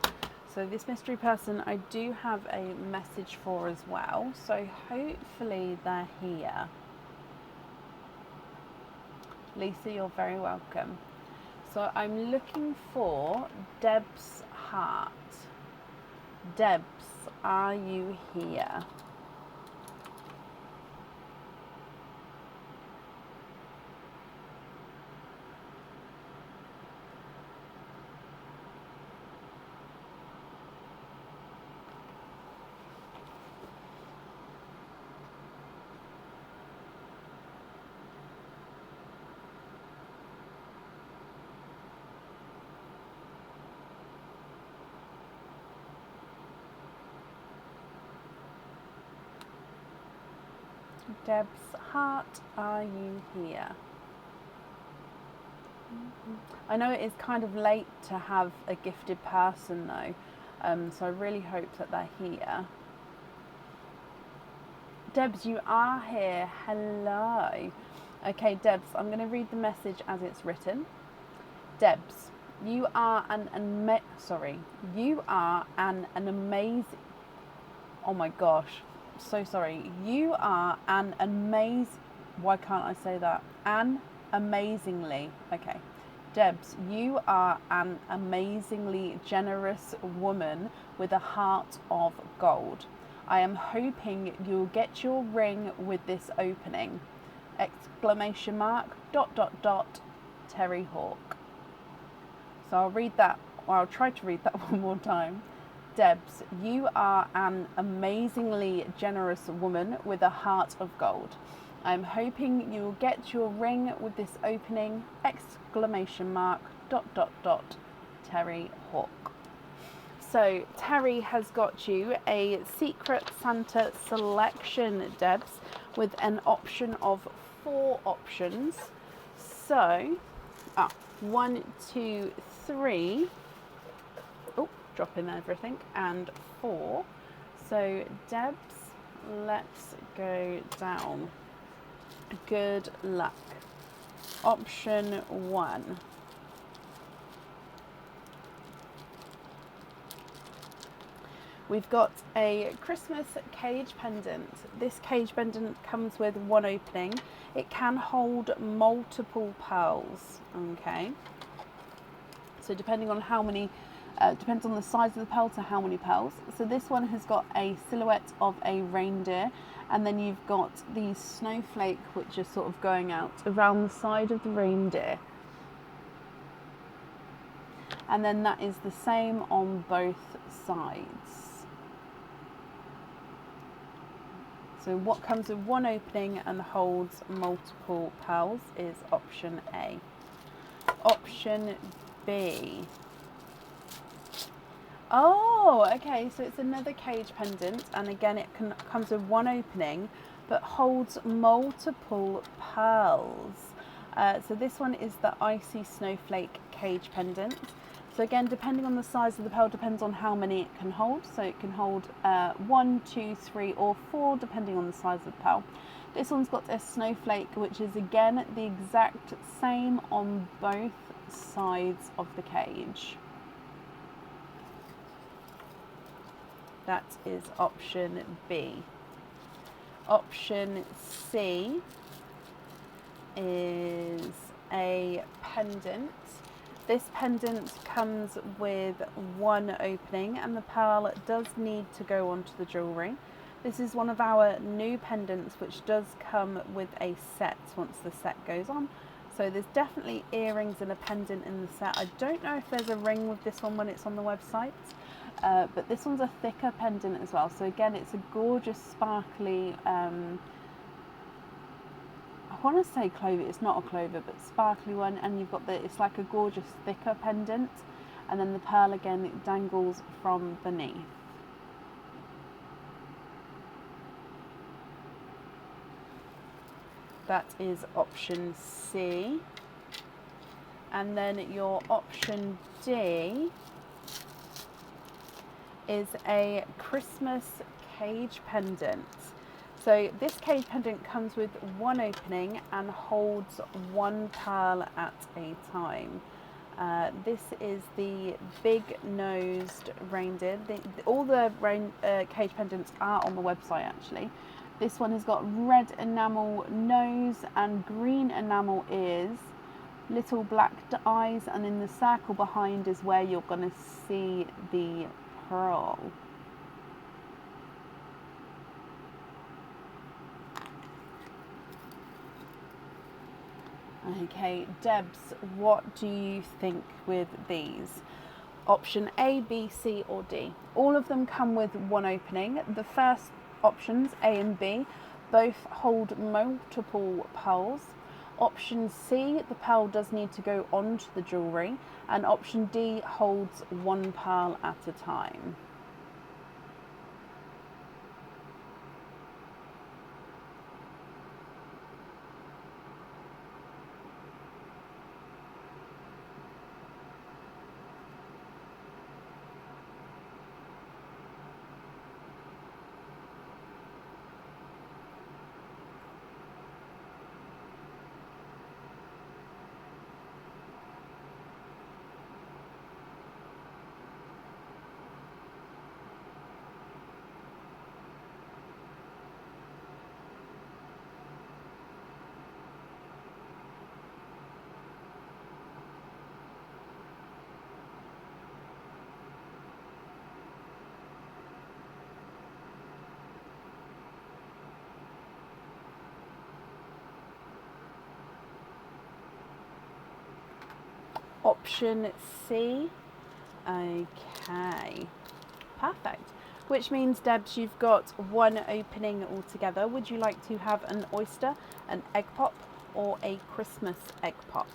So this mystery person I do have a message for as well. So hopefully they're here. Lisa, you're very welcome. So I'm looking for Deb's heart. Debs, are you here? Deb's heart, are you here? I know it is kind of late to have a gifted person though, so I really hope that they're here. Debs, you are here. Hello. Okay, Debs, I'm going to read the message as it's written. Debs, you are an amazing. Oh my gosh. So sorry. You are an amazing. Why can't I say that? Amazingly. Okay. Debs, you are an amazingly generous woman with a heart of gold. I am hoping you'll get your ring with this opening. Exclamation mark, ... Terry Hawk. So I'll read that, or I'll try to read that one more time. Debs, you are an amazingly generous woman with a heart of gold. I'm hoping you will get your ring with this opening, ! Terry Hawk. So Terry has got you a Secret Santa selection, Debs, with an option of 4 options. So, 1, 2, 3. Oh, dropping everything. And 4. So Debs, let's go down. Good luck. Option 1. We've got a Christmas cage pendant. This cage pendant comes with 1 opening. It can hold multiple pearls, okay? So depending on how many, depends on the size of the pearl to how many pearls. So this one has got a silhouette of a reindeer, and then you've got the snowflake which is sort of going out around the side of the reindeer. And then that is the same on both sides. So what comes with 1 opening and holds multiple pearls is option A. Option B. Oh, okay, so it's another cage pendant, and again it comes with 1 opening but holds multiple pearls. So this one is the Icy Snowflake cage pendant. So again, depending on the size of the pearl, depends on how many it can hold. So it can hold 1, 2, 3 or 4, depending on the size of the pearl. This one's got a snowflake, which is again the exact same on both sides of the cage. That is option B. Option C is a pendant. This pendant comes with 1 opening, and the pearl does need to go onto the jewellery. This is one of our new pendants which does come with a set once the set goes on. So there's definitely earrings and a pendant in the set. I don't know if there's a ring with this one when it's on the website, but this one's a thicker pendant as well. So again, it's a gorgeous sparkly, I want to say clover, it's not a clover, but sparkly one, and you've got it's like a gorgeous thicker pendant, and then the pearl again, it dangles from beneath. That is option C. And then your option D is a Christmas cage pendant. So this cage pendant comes with 1 opening and holds 1 pearl at a time. This is the big-nosed reindeer. All the cage pendants are on the website actually. This one has got red enamel nose and green enamel ears, little black eyes, and in the circle behind is where you're going to see the pearl. Okay, Debs, what do you think with these? Option A, B, C or D. All of them come with 1 opening. The first options, A and B, both hold multiple pearls. Option C, the pearl does need to go onto the jewellery. And option D holds 1 pearl at a time. Option C. Okay, perfect. which means, Debs, you've got one opening altogether. Would you like to have an oyster, an egg pop, or a Christmas egg pop?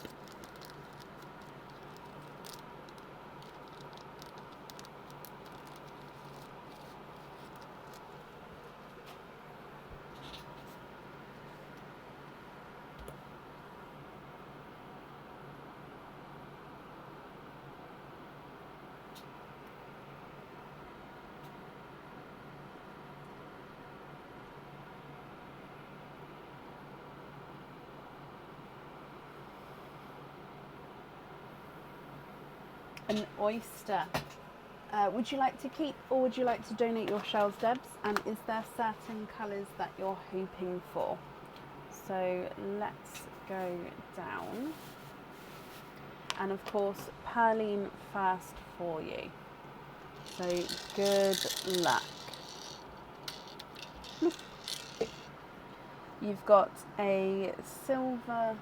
An oyster. Would you like to keep or would you like to donate your shells, Debs? And is there certain colours that you're hoping for? So let's go down. And of course, Pearline first for you. So good luck. You've got a silver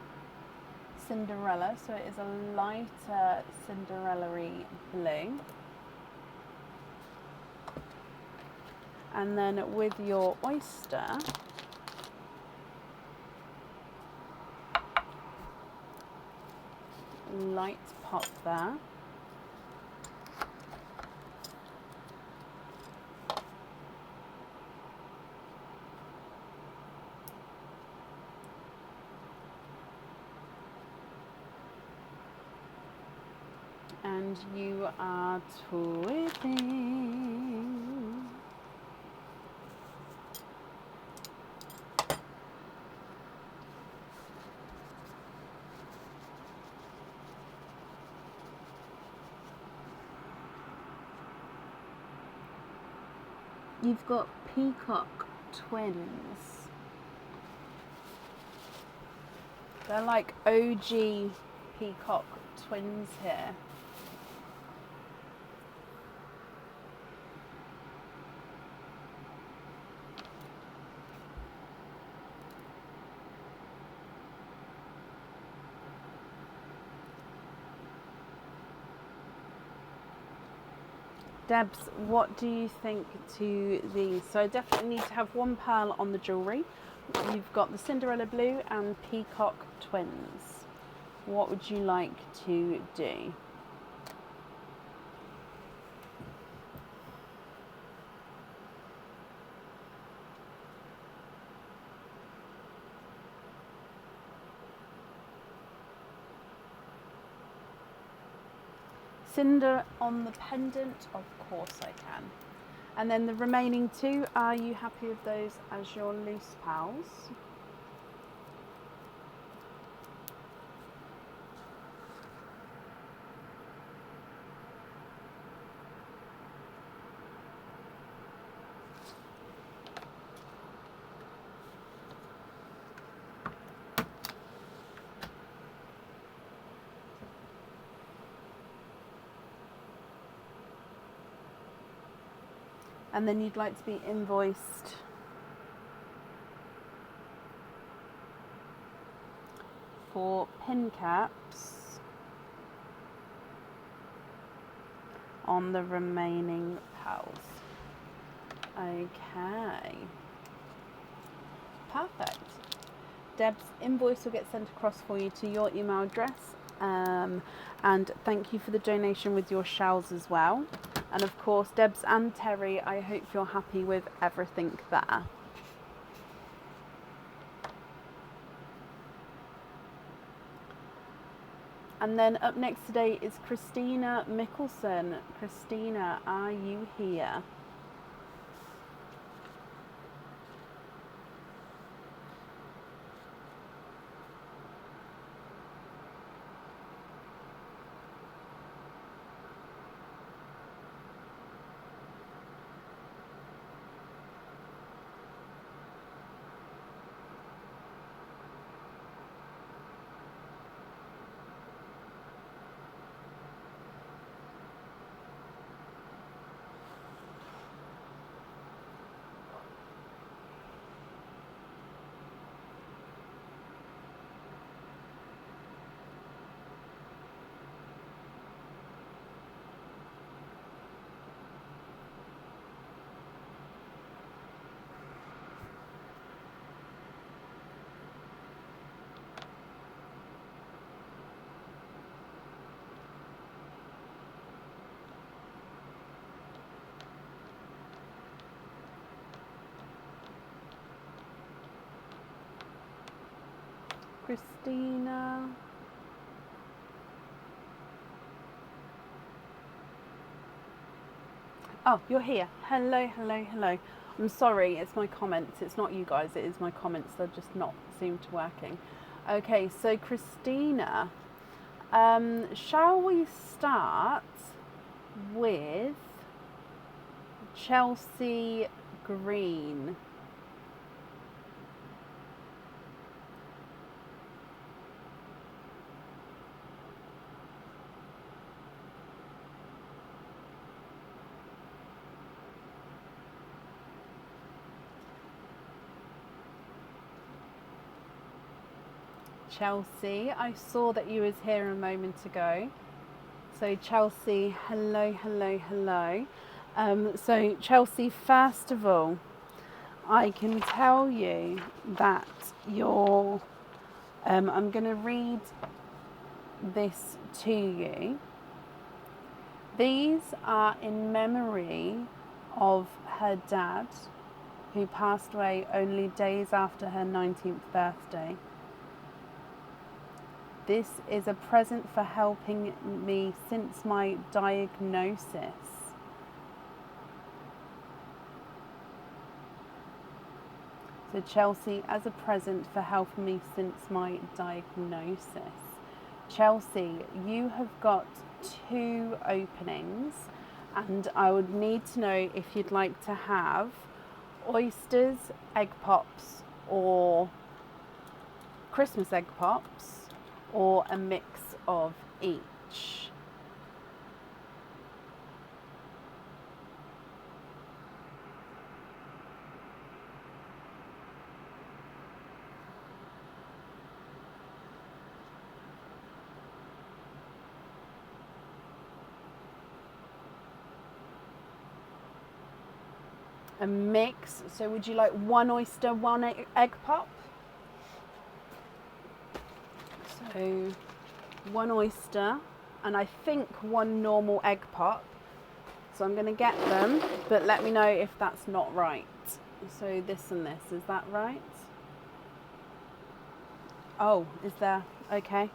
Cinderella, so it is a lighter Cinderella-y blue. And then with your oyster, light pop there. And you are twipping. You've got peacock twins. They're like OG peacock twins here. Debs, what do you think to these? So I definitely need to have one pearl on the jewellery. You've got the Cinderella blue and peacock twins. What would you like to do? Cinder on the pendant, of course I can. And then the remaining two, are you happy with those as your loose pals? And then you'd like to be invoiced for pin caps on the remaining pals. Okay. Perfect. Deb's invoice will get sent across for you to your email address. And thank you for the donation with your shells as well. And of course, Debs and Terry, I hope you're happy with everything there. And then up next today is Christina Mickelson. Christina, are you here? Christina. Oh, you're here. Hello, hello, hello. I'm sorry, it's my comments. It's not you guys, it is my comments. They're just not seem to working. Okay, so Christina, shall we start with Chelsea Green? Chelsea, I saw that you was here a moment ago. So Chelsea, hello, hello, hello. So Chelsea, first of all, I can tell you that you're, I'm going to read this to you. These are in memory of her dad, who passed away only days after her 19th birthday. This is a present for helping me since my diagnosis. So Chelsea, as a present for helping me since my diagnosis. Chelsea, you have got 2 openings, and I would need to know if you'd like to have oysters, egg pops, or Christmas egg pops, or a mix of each. A mix, so would you like 1 oyster, 1 egg pop? So 1 oyster, and I think 1 normal egg pop. So I'm going to get them, but let me know if that's not right. So this and this, is that right? Oh, is there? Okay.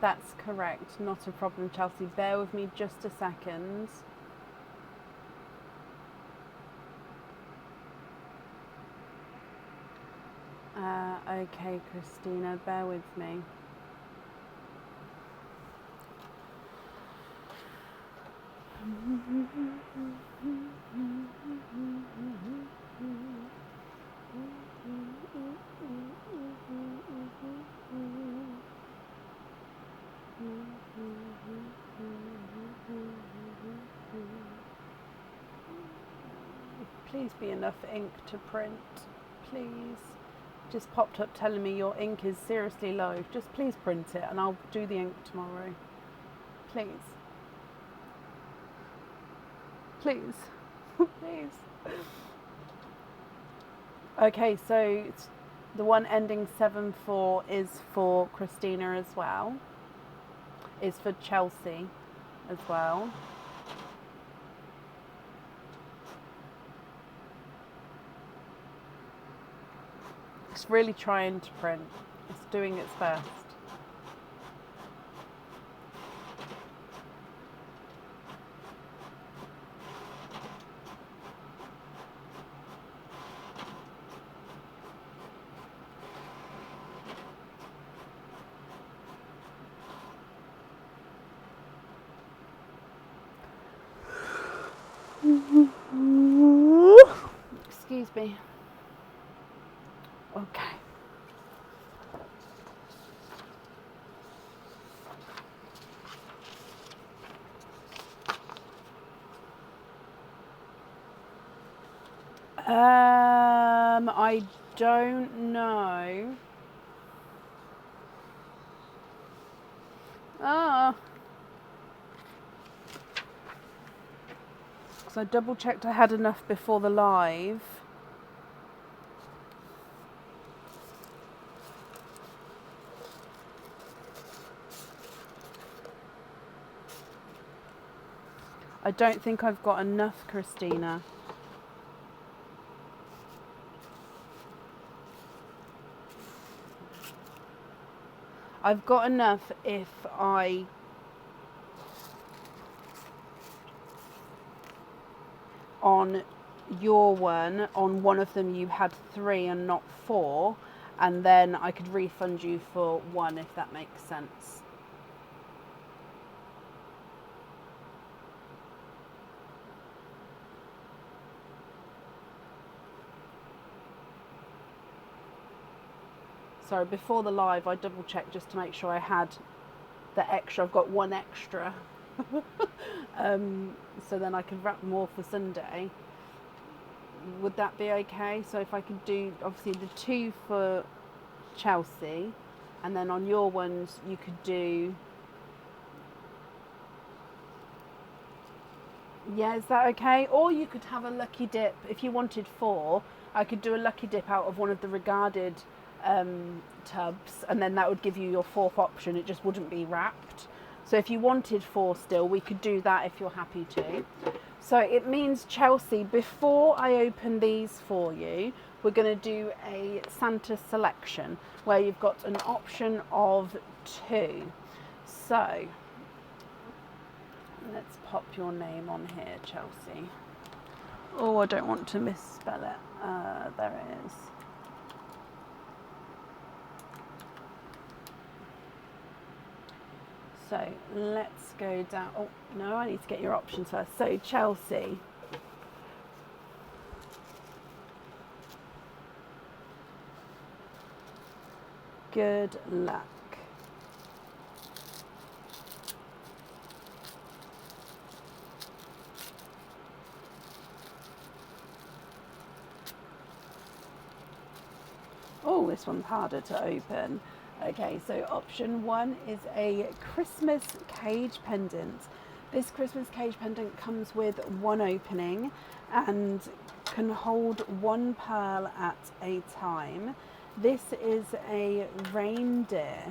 That's correct, not a problem, Chelsea. Bear with me just a second. Okay, Christina, bear with me. Please be enough ink to print, please. Just popped up telling me your ink is seriously low. Just please print it and I'll do the ink tomorrow. Please. Please. Please. Okay, so the one ending 7-4 is for Christina as well. Is for Chelsea as well. It's really trying to print. It's doing its best. Excuse me. Okay. I don't know. Oh, because I double checked I had enough before the live. I don't think I've got enough, Christina. I've got enough if I on your one of them you had 3 and not 4, and then I could refund you for 1, if that makes sense. Sorry, before the live I double checked just to make sure I had the extra. I've got 1 extra. So then I could wrap more for Sunday. Would that be okay? So if I could do obviously the 2 for Chelsea, and then on your ones you could do, yeah, is that okay? Or you could have a lucky dip if you wanted 4. I could do a lucky dip out of one of the regarded tubs, and then that would give you your 4th option. It just wouldn't be wrapped. So if you wanted 4 still, we could do that if you're happy to. So it means, Chelsea, before I open these for you, we're going to do a Santa selection where you've got an option of 2. So let's pop your name on here, Chelsea. Oh, I don't want to misspell it. There it is. So let's go down. Oh, no, I need to get your options first. So Chelsea. Good luck. Oh, this one's harder to open. Okay, so option 1 is a Christmas cage pendant. This Christmas cage pendant comes with 1 opening and can hold 1 pearl at a time. This is a reindeer.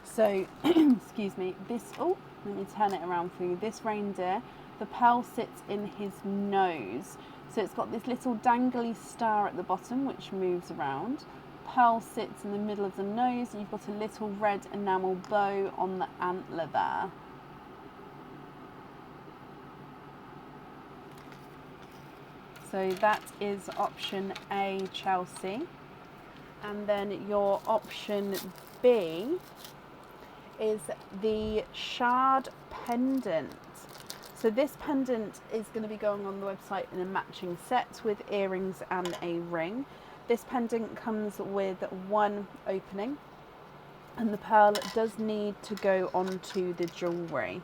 So, excuse me, oh, let me turn it around for you. This reindeer, the pearl sits in his nose. So it's got this little dangly star at the bottom which moves around. Pearl sits in the middle of the nose. You've got a little red enamel bow on the antler there. So that is option A, Chelsea. And then your option B is the shard pendant. So this pendant is going to be going on the website in a matching set with earrings and a ring. This pendant comes with 1 opening, and the pearl does need to go onto the jewellery.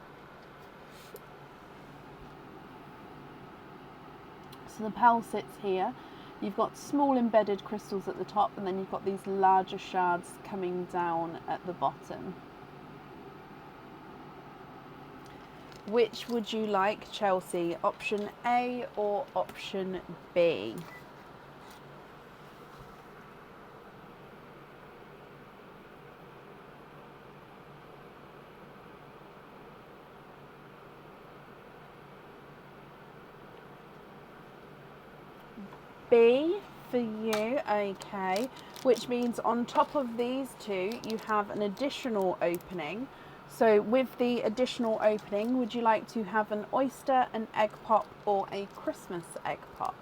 So the pearl sits here. You've got small embedded crystals at the top, and then you've got these larger shards coming down at the bottom. Which would you like, Chelsea? Option A or option B? B for you, okay, which means on top of these 2 you have an additional opening. So with the additional opening, would you like to have an oyster, an egg pop, or a Christmas egg pop?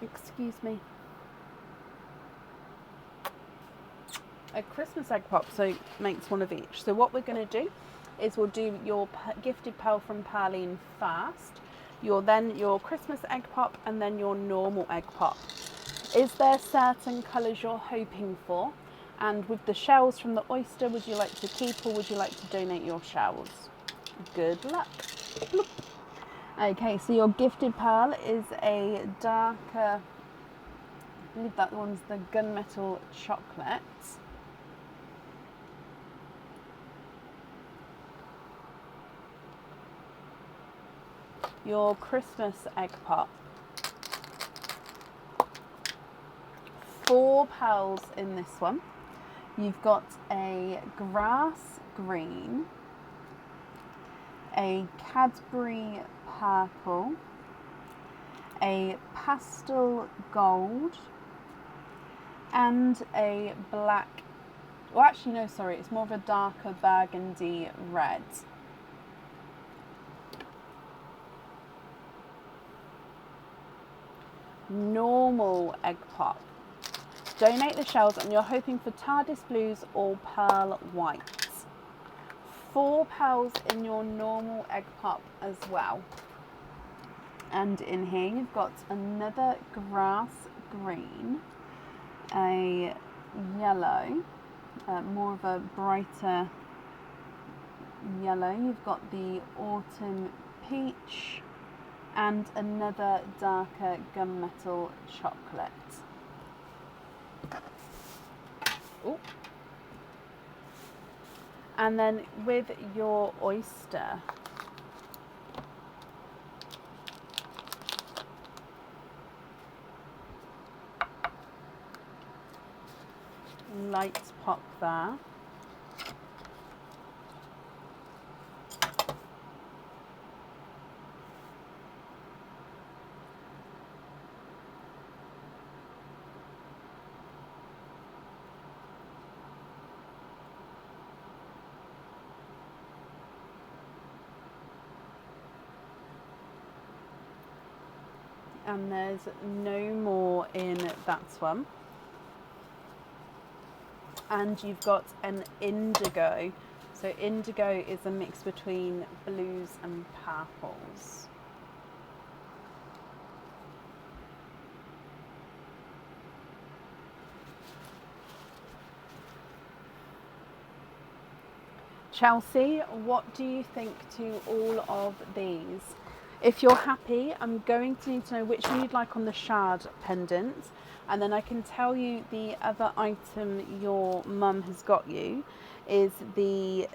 Excuse me. A Christmas egg pop, so makes 1 of each. So what we're going to do is we'll do your gifted pearl from Perline first, then your Christmas egg pop, and then your normal egg pop. Is there certain colours you're hoping for? And with the shells from the oyster, would you like to keep or would you like to donate your shells? Good luck. Bloop. Okay, so your gifted pearl is a darker, I believe that one's the gunmetal chocolate. Your Christmas egg pop. 4 pearls in this one. You've got a grass green, a Cadbury purple, a pastel gold, and a black, well actually no, sorry, it's more of a darker burgundy red. Normal egg pop. Donate the shells and you're hoping for TARDIS blues or pearl whites. 4 pearls in your normal egg pop as well. And in here you've got another grass green, a yellow, more of a brighter yellow. You've got the autumn peach and another darker gunmetal chocolate. Ooh. And then with your oyster, light pop there. And there's no more in that one. And you've got an indigo. So indigo is a mix between blues and purples. Chelsea, what do you think to all of these? If you're happy, I'm going to need to know which one you'd like on the shard pendant, and then I can tell you the other item your mum has got you is the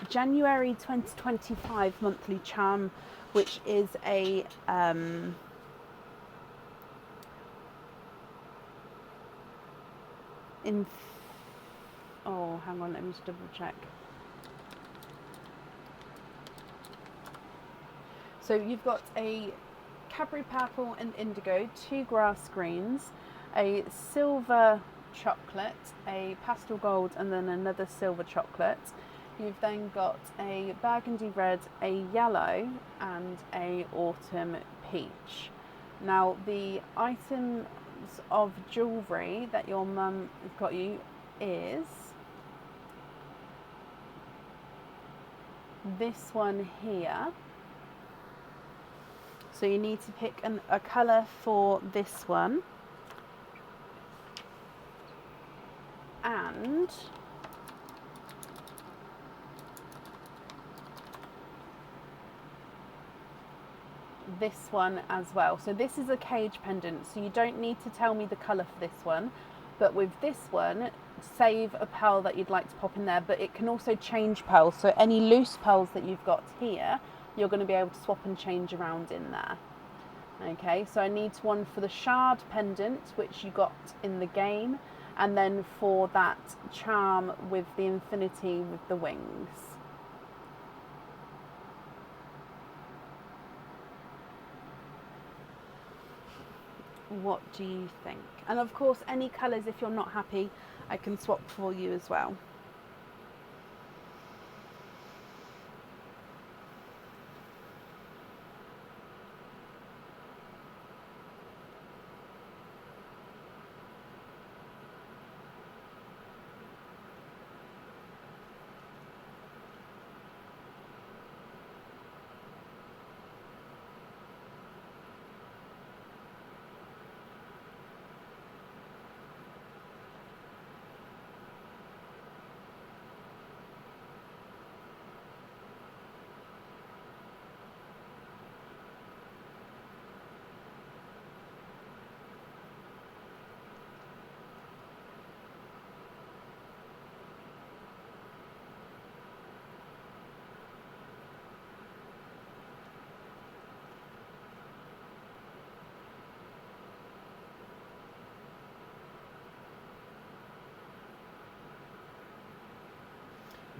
January 2025 monthly charm, which is a oh, hang on, let me just double check. So you've got a Cadbury purple and indigo, 2 grass greens, a silver chocolate, a pastel gold, and then another silver chocolate. You've then got a burgundy red, a yellow, and a autumn peach. Now the items of jewellery that your mum has got you is this one here. So you need to pick a colour for this one. And this one as well. So this is a cage pendant, so you don't need to tell me the colour for this one. But with this one, save a pearl that you'd like to pop in there, but it can also change pearls. So any loose pearls that you've got here, you're going to be able to swap and change around in there. Okay, so I need one for the shard pendant, which you got in the game, and then for that charm with the infinity with the wings. What do you think? And of course, any colours, if you're not happy, I can swap for you as well.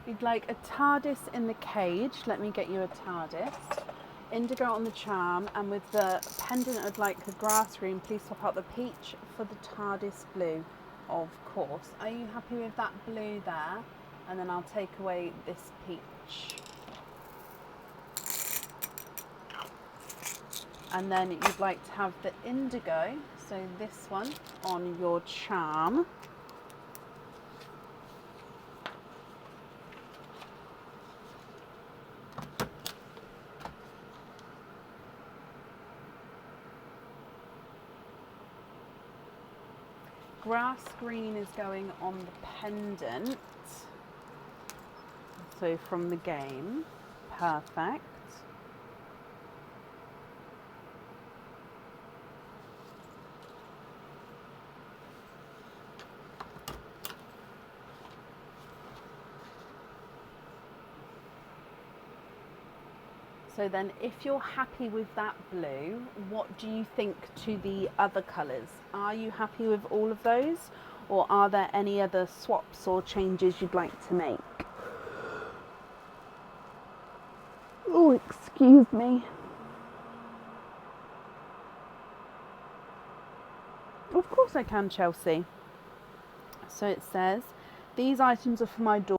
You'd like a TARDIS in the cage. Let me get you a TARDIS. Indigo on the charm, and with the pendant I'd like the grass green. Please swap out the peach for the TARDIS blue. Of course. Are you happy with that blue there? And then I'll take away this peach. And then you'd like to have the indigo, so this one on your charm. Grass green is going on the pendant, so from the game. Perfect. So then if you're happy with that blue, what do you think to the other colours? Are you happy with all of those? Or are there any other swaps or changes you'd like to make? Oh, excuse me. Of course I can, Chelsea. So it says, these items are for my daughter.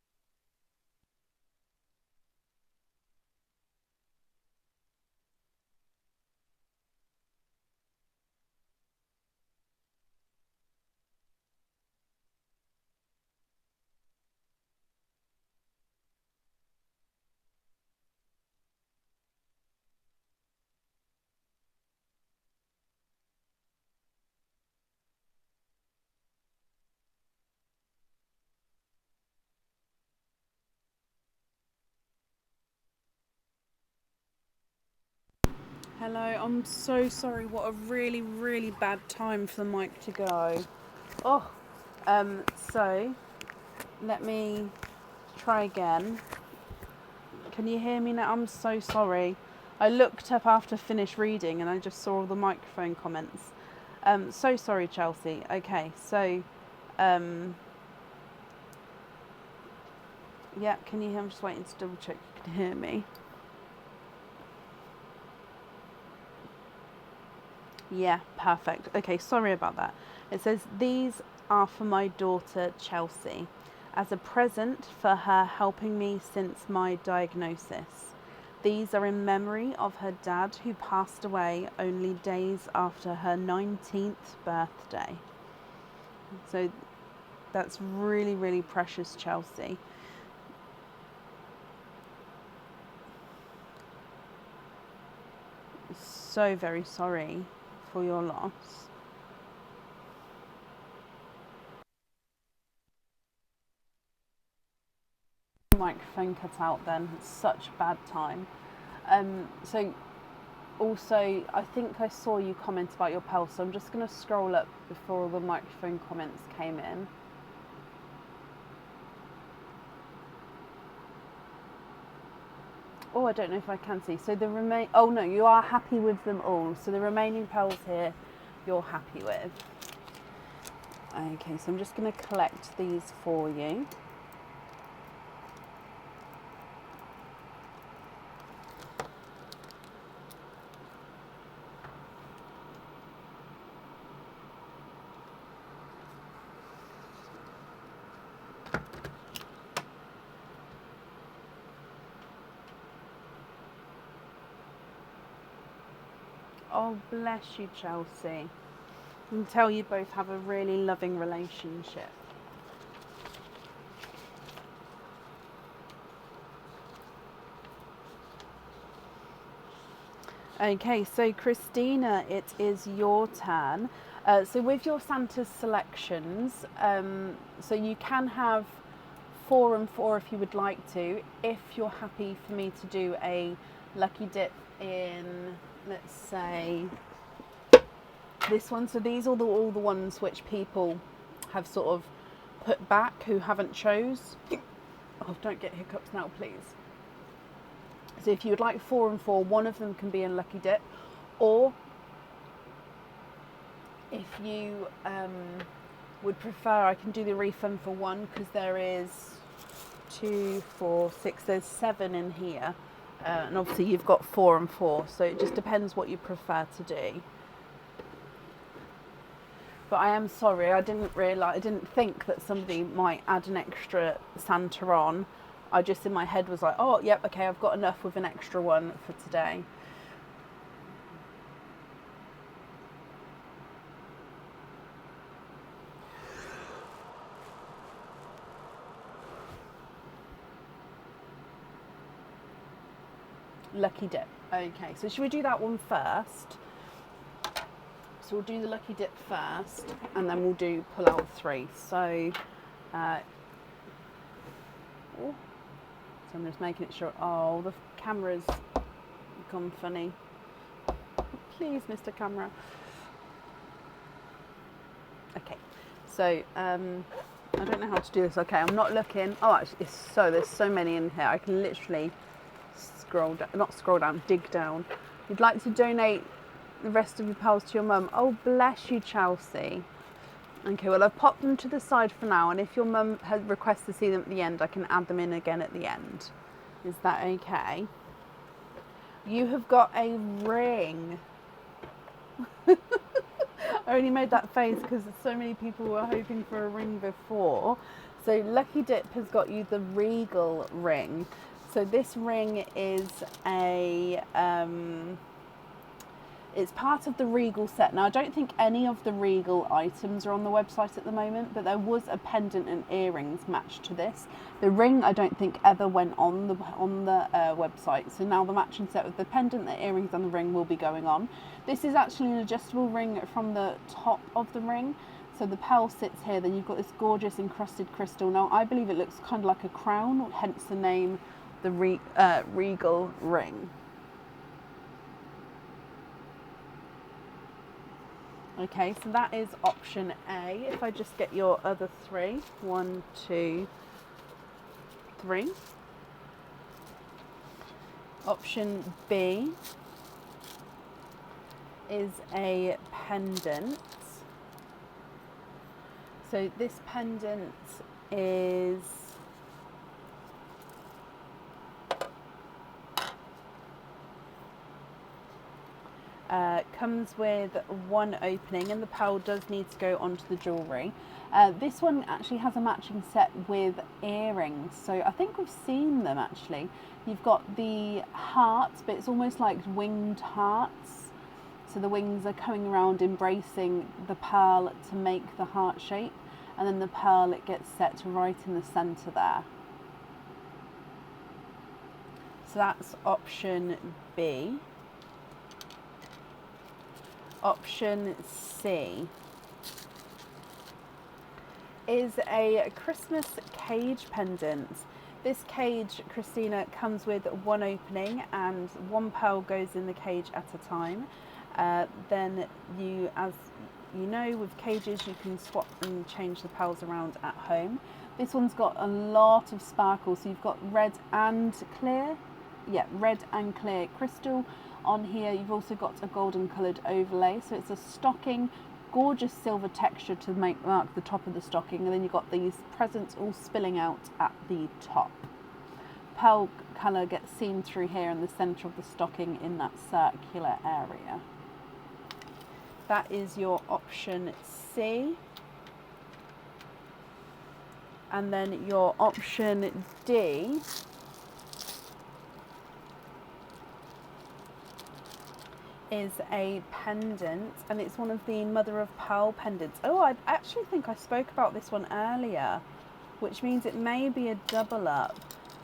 Hello, I'm so sorry. What a really, really bad time for the mic to go. Oh, so let me try again. Can you hear me now? I'm so sorry. I looked up after finished reading and I just saw all the microphone comments. So sorry, Chelsea. Okay, so, yeah, can you hear? I'm just waiting to double check you can hear me. Yeah, perfect. Okay, sorry about that. It says, these are for my daughter Chelsea, as a present for her helping me since my diagnosis. These are in memory of her dad, who passed away only days after her 19th birthday. So that's really, really precious, Chelsea. So very sorry for your loss. Microphone cut out then. It's such a bad time. So also, I think I saw you comment about your pulse, so I'm just going to scroll up before all the microphone comments came in. Oh, I don't know if I can see. So the oh no, you are happy with them all. So the remaining pearls here, you're happy with. Okay, so I'm just going to collect these for you. Oh, bless you, Chelsea. I can tell you both have a really loving relationship. Okay, so Christina, it is your turn. So with your Santa's selections, so you can have 4 and 4 if you would like to. If you're happy for me to do a lucky dip in, let's say, this one. So these are all the ones which people have sort of put back who haven't chose. Oh, don't get hiccups now, please. So if you would like 4 and 4, one of them can be in lucky dip, or if you would prefer, I can do the refund for one, because there is 2, 4, 6. There's 7 in here, and obviously you've got 4 and 4. So it just depends what you prefer to do. But I am sorry, I didn't think that somebody might add an extra Santa on. I just in my head was like, oh, yep, okay, I've got enough with an extra one for today. Lucky dip. Okay, so should we do that one first? So we'll do the lucky dip first, and then we'll do pull out 3. So I'm just making it sure. Oh, the camera's gone funny. Please, Mr. Camera. Okay, so I don't know how to do this. Okay, I'm not looking. Oh, actually, there's so many in here. I can literally dig down. You'd like to donate the rest of your pals to your mum? Oh, bless you, Chelsea. Okay, well, I've popped them to the side for now, and if your mum has requests to see them at the end, I can add them in again at the end. Is that okay? You have got a ring. I only made that face because so many people were hoping for a ring before. So Lucky Dip has got you the Regal ring. So this ring is it's part of the Regal set. Now, I don't think any of the Regal items are on the website at the moment, but there was a pendant and earrings matched to this. The ring, I don't think, ever went on the website. So now the matching set with the pendant, the earrings, and the ring will be going on. This is actually an adjustable ring from the top of the ring. So the pearl sits here. Then you've got this gorgeous encrusted crystal. Now, I believe it looks kind of like a crown, hence the name, the Regal ring. Okay, so that is option A. If I just get your other 3. 1, 2, 3. Option B is a pendant. So this pendant is comes with 1 opening, and the pearl does need to go onto the jewellery. This one actually has a matching set with earrings, so I think we've seen them actually. You've got the hearts, but it's almost like winged hearts. So the wings are coming around embracing the pearl to make the heart shape, and then the pearl, it gets set right in the centre there. So that's option B. Option C is a Christmas cage pendant. This cage, Christina, comes with 1 opening and 1 pearl goes in the cage at a time. Then you, as you know, with cages you can swap and change the pearls around at home. This one's got a lot of sparkle, so you've got red and clear. Yeah, red and clear crystal on here. You've also got a golden coloured overlay, so it's a stocking, gorgeous silver texture to mark the top of the stocking, and then you've got these presents all spilling out at the top. Pearl colour gets seen through here in the centre of the stocking in that circular area. That is your option C. And then your option D is a pendant, and it's one of the mother of pearl pendants. Oh, I actually think I spoke about this one earlier, which means it may be a double up,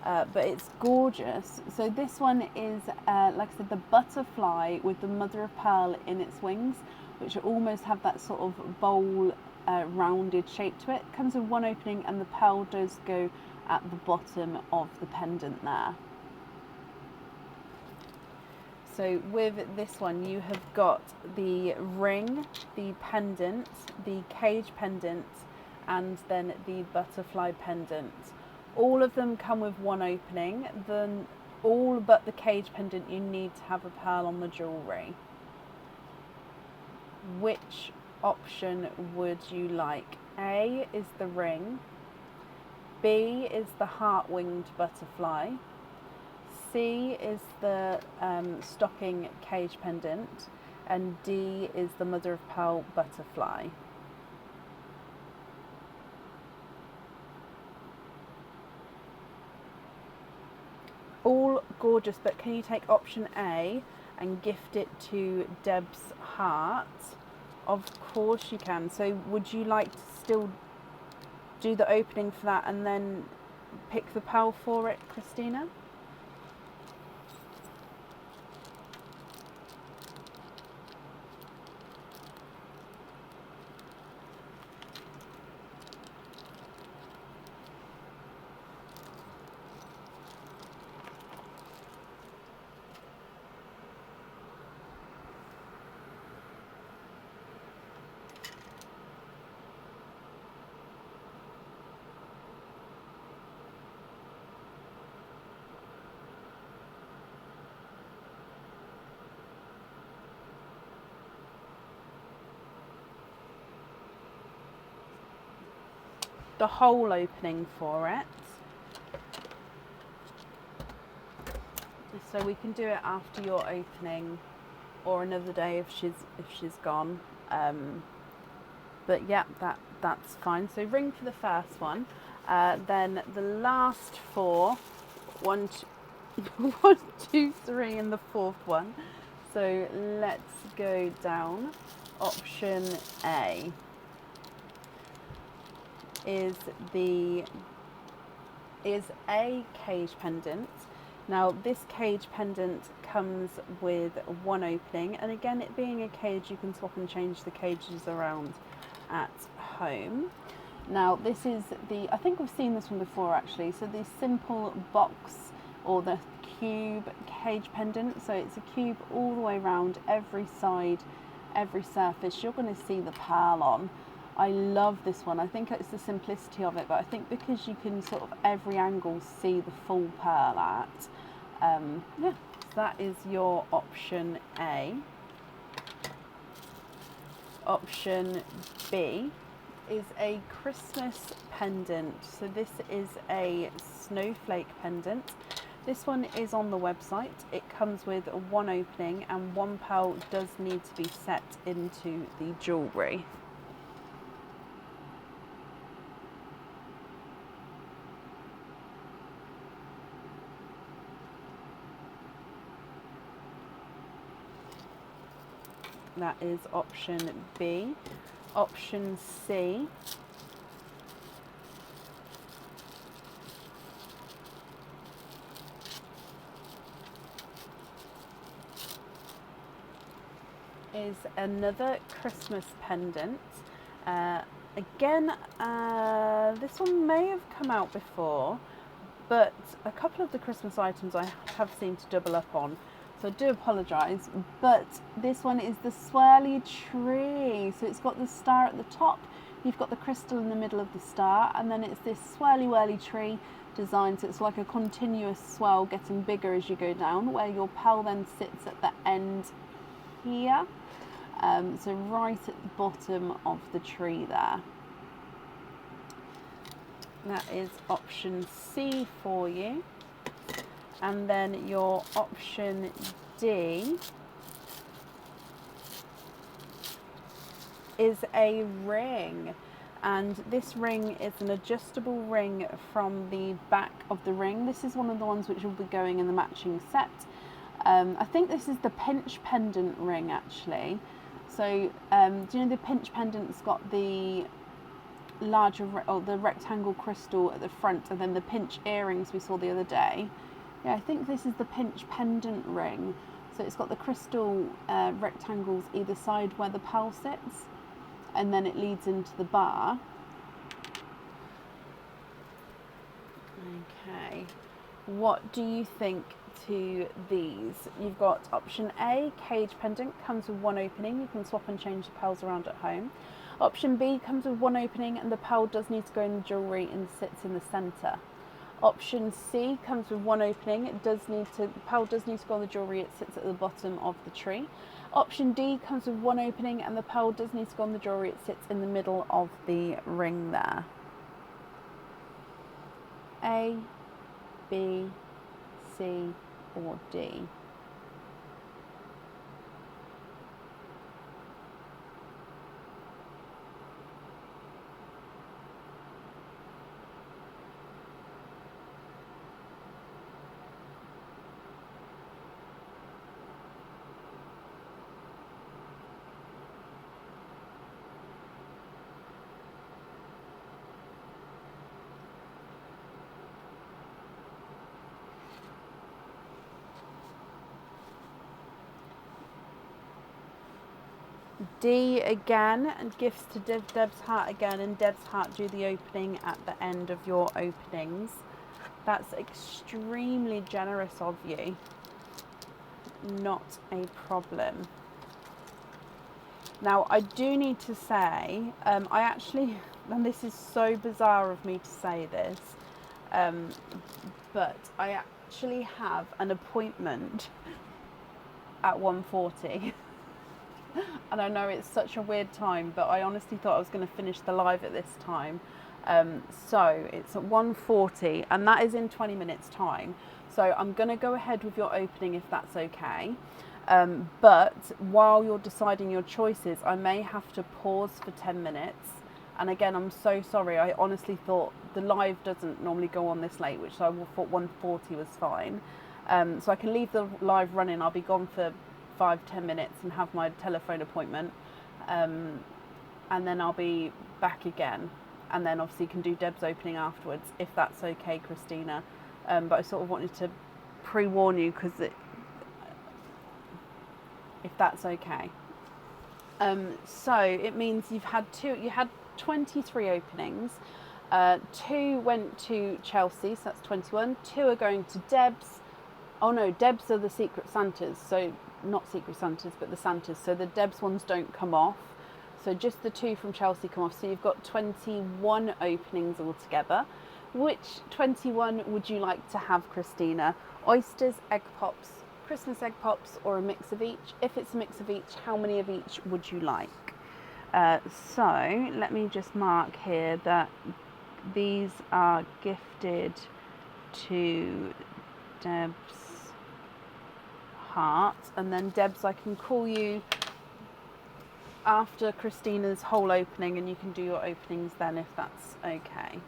but it's gorgeous. So this one is, like I said, the butterfly with the mother of pearl in its wings, which almost have that sort of bowl, rounded shape to it. Comes with 1 opening, and the pearl does go at the bottom of the pendant there. So with this one, you have got the ring, the pendant, the cage pendant, and then the butterfly pendant. All of them come with 1 opening. Then all but the cage pendant, you need to have a pearl on the jewellery. Which option would you like? A is the ring, B is the heart-winged butterfly. C is the stocking cage pendant. And D is the mother of pearl butterfly. All gorgeous, but can you take option A and gift it to Deb's heart? Of course you can. So would you like to still do the opening for that and then pick the pearl for it, Christina? The whole opening for it. So we can do it after your opening or another day if she's gone. But yeah, that's fine. So ring for the first one. Then the last four, one, two, three, and the fourth one. So let's go down. Option A is a cage pendant. Now this cage pendant comes with one opening, and again, it being a cage, you can swap and change the cages around at home. Now this is I think we've seen this one before actually, so the simple box or the cube cage pendant. So it's a cube all the way around, every side, every surface you're going to see the pearl on. I love this one. I think it's the simplicity of it, but I think because you can sort of every angle see the full pearl at, yeah, that is your option A. Option B is a Christmas pendant. So this is a snowflake pendant. This one is on the website. It comes with one opening and one pearl does need to be set into the jewellery. That is option B. Option C is another Christmas pendant. Again, this one may have come out before, but a couple of the Christmas items I have seemed to double up on. So I do apologise, but this one is the swirly tree. So it's got the star at the top, you've got the crystal in the middle of the star, and then it's this swirly whirly tree design. So it's like a continuous swirl getting bigger as you go down, where your pearl then sits at the end here. So right at the bottom of the tree there. That is option C for you. And then your option D is a ring. And this ring is an adjustable ring from the back of the ring. This is one of the ones which will be going in the matching set. I think this is the pinch pendant ring actually. So do you know the pinch pendant's got the larger or the rectangle crystal at the front and then the pinch earrings we saw the other day? Yeah, I think this is the pinch pendant ring. So it's got the crystal rectangles either side where the pearl sits, and then it leads into the bar. Okay, what do you think to these? You've got option A, cage pendant, comes with one opening. You can swap and change the pearls around at home. Option B comes with one opening and the pearl does need to go in the jewellery and sits in the centre. Option C comes with one opening. The pearl does need to go on the jewellery. It sits at the bottom of the tree. Option D comes with one opening and the pearl does need to go on the jewellery. It sits in the middle of the ring there. A, B, C, or D? D again, and gifts to Deb's Heart again, and Deb's Heart do the opening at the end of your openings. That's extremely generous of you. Not a problem. Now, I do need to say, I actually, and this is so bizarre of me to say this, but I actually have an appointment at 1:40. And I know it's such a weird time, but I honestly thought I was going to finish the live at this time. So it's at 1:40, and that is in 20 minutes time. So I'm going to go ahead with your opening if that's okay. But while you're deciding your choices, I may have to pause for 10 minutes. And again, I'm so sorry. I honestly thought the live doesn't normally go on this late, which I thought 1:40 was fine. So I can leave the live running. I'll be gone for 5-10 minutes and have my telephone appointment, and then I'll be back again, and then obviously can do Deb's opening afterwards if that's okay, Christina. But I sort of wanted to pre-warn you because if that's okay. So it means you had 23 openings. 2 went to Chelsea, so that's 21. 2 are going to Deb's. Oh no, Deb's are the Secret Santas, so not Secret Santas, but the Santas. So the Deb's ones don't come off. So just the 2 from Chelsea come off. So you've got 21 openings altogether. Which 21 would you like to have, Christina? Oysters, egg pops, Christmas egg pops, or a mix of each? If it's a mix of each, how many of each would you like? So let me just mark here that these are gifted to Deb's Heart, and then Deb's, I can call you after Christina's whole opening and you can do your openings then if that's okay.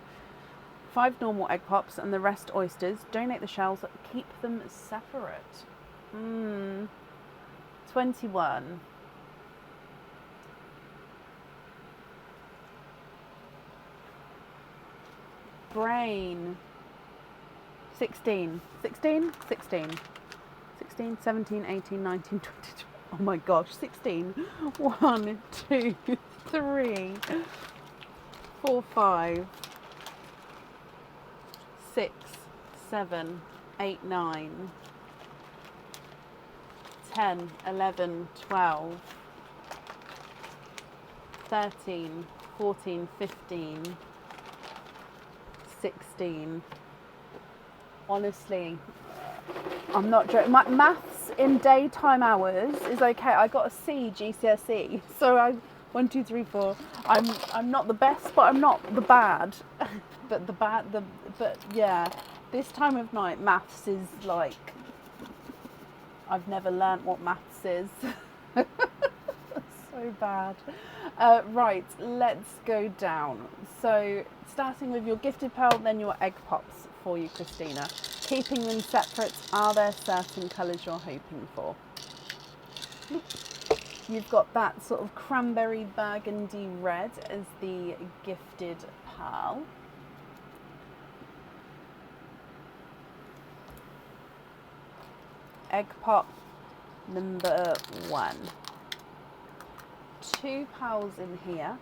5 normal egg pops and the rest oysters. Donate the shells, keep them separate. 21. Brain. 16. 16? 16. 16, 17, 18, 19, 20. Oh my gosh, 16. 1, 2, 3, 4, 5, 6, 7, 8, 9, 10, 11, 12, 13, 14, 15, 16. Honestly, I'm not joking. My maths in daytime hours is okay. I got a C GCSE, so 1, 2, 3, 4. I'm not the best, but I'm not the bad. But yeah, this time of night, maths is like, I've never learnt what maths is. So bad. Right, let's go down. So starting with your gifted pearl, then your egg pops for you, Christina. Keeping them separate, are there certain colours you're hoping for? You've got that sort of cranberry burgundy red as the gifted pearl. Egg pop number 1. 2 pearls in here,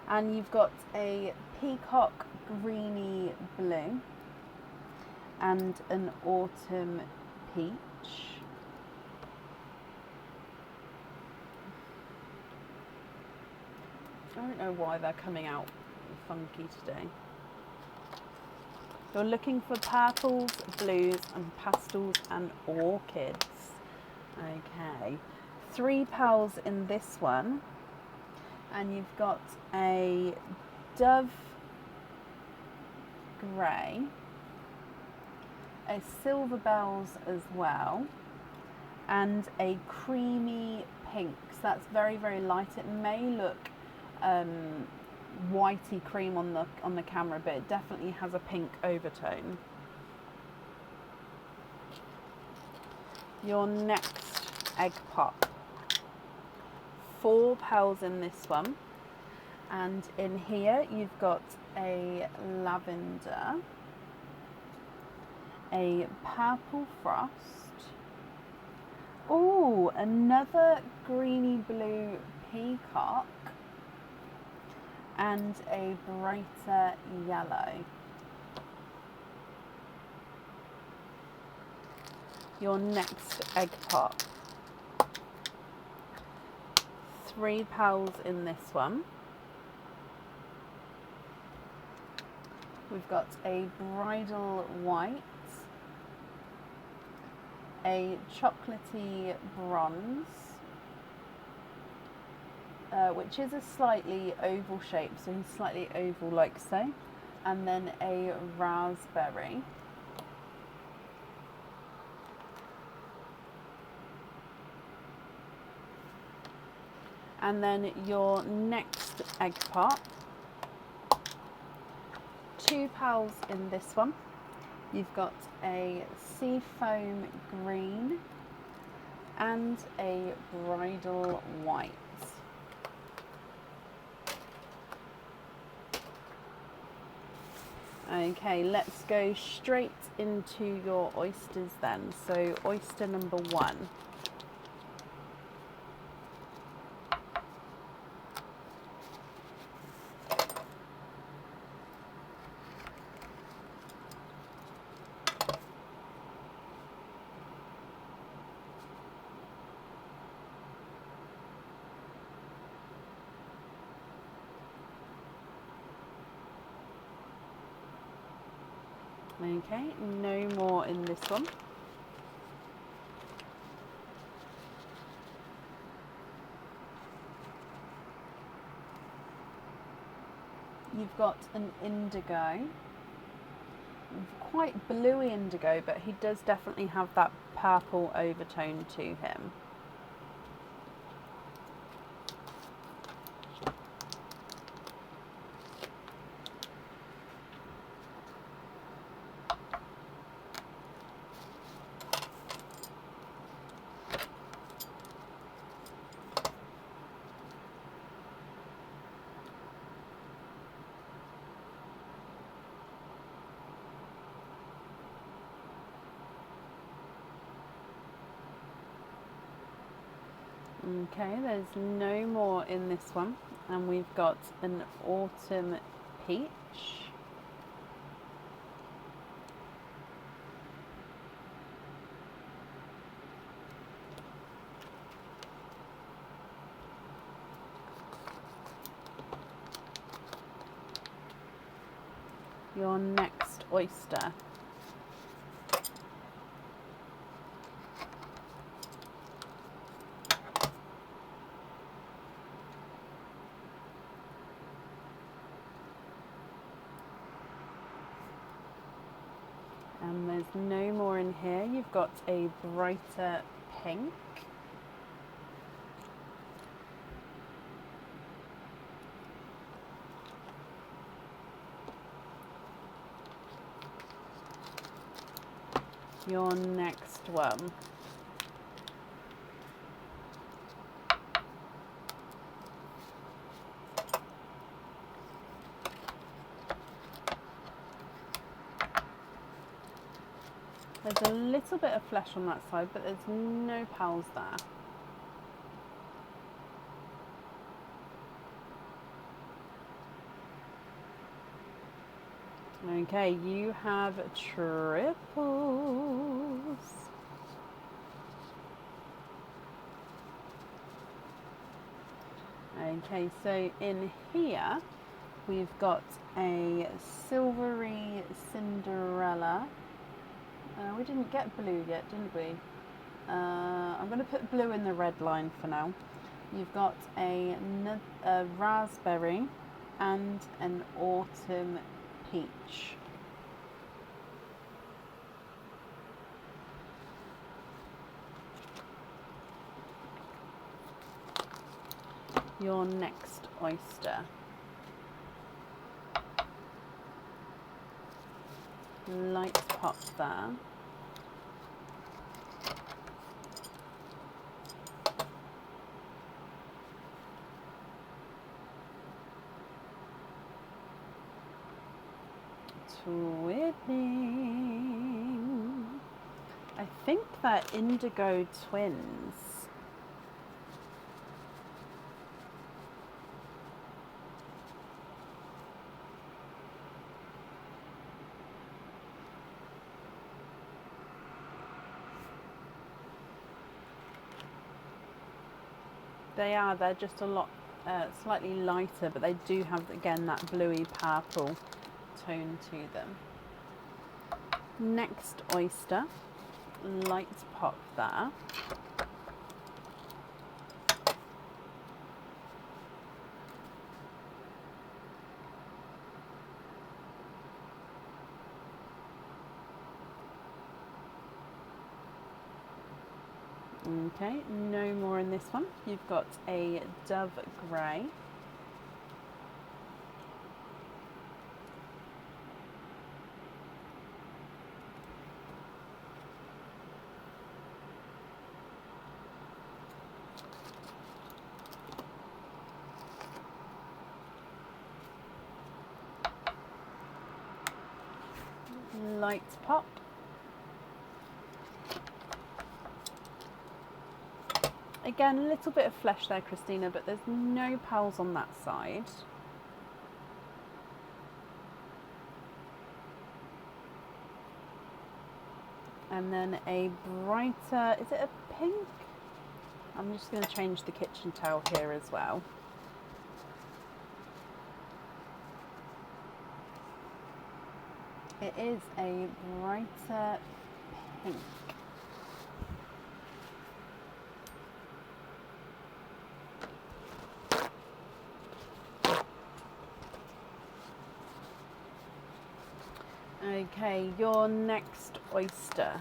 and you've got a peacock greeny blue and an autumn peach. I don't know why they're coming out funky today. You're looking for purples, blues and pastels and orchids. Okay, 3 pearls in this one, and you've got a dove grey a silver bells as well, and a creamy pink. So that's very, very light. It may look whitey cream on the camera, but it definitely has a pink overtone. Your next egg pop. 4 pearls in this one, and in here you've got a lavender, a purple frost, oh, another greeny blue peacock, and a brighter yellow. Your next egg pop. 3 pearls in this one. We've got a bridal white, a chocolatey bronze, which is a slightly oval shape, so he's slightly oval like so, and then a raspberry. And then your next egg pop, 2 pearls in this one. You've got a seafoam green and a bridal white. Okay, let's go straight into your oysters then. So oyster number 1. Okay, no more in this one. You've got an indigo, quite bluey indigo, but he does definitely have that purple overtone to him. Okay, there's no more in this one, and we've got an autumn peach. Your next oyster. And there's no more in here. You've got a brighter pink. Your next one. There's a little bit of flesh on that side, but there's no pearls there. Okay, you have triples. Okay, so in here we've got a silvery Cinderella. We didn't get blue yet, didn't we? I'm going to put blue in the red line for now. You've got a raspberry and an autumn peach. Your next oyster. Light pop there. Twinning. I think they're indigo twins. They are, they're just a lot slightly lighter, but they do have, again, that bluey purple tone to them. Next oyster, light pop there. Okay, no more in this one. You've got a dove grey. Light pop. Again, a little bit of flesh there, Christina, but there's no pearls on that side. And then a brighter, is it a pink? I'm just going to change the kitchen towel here as well. It is a brighter pink. Okay, your next oyster.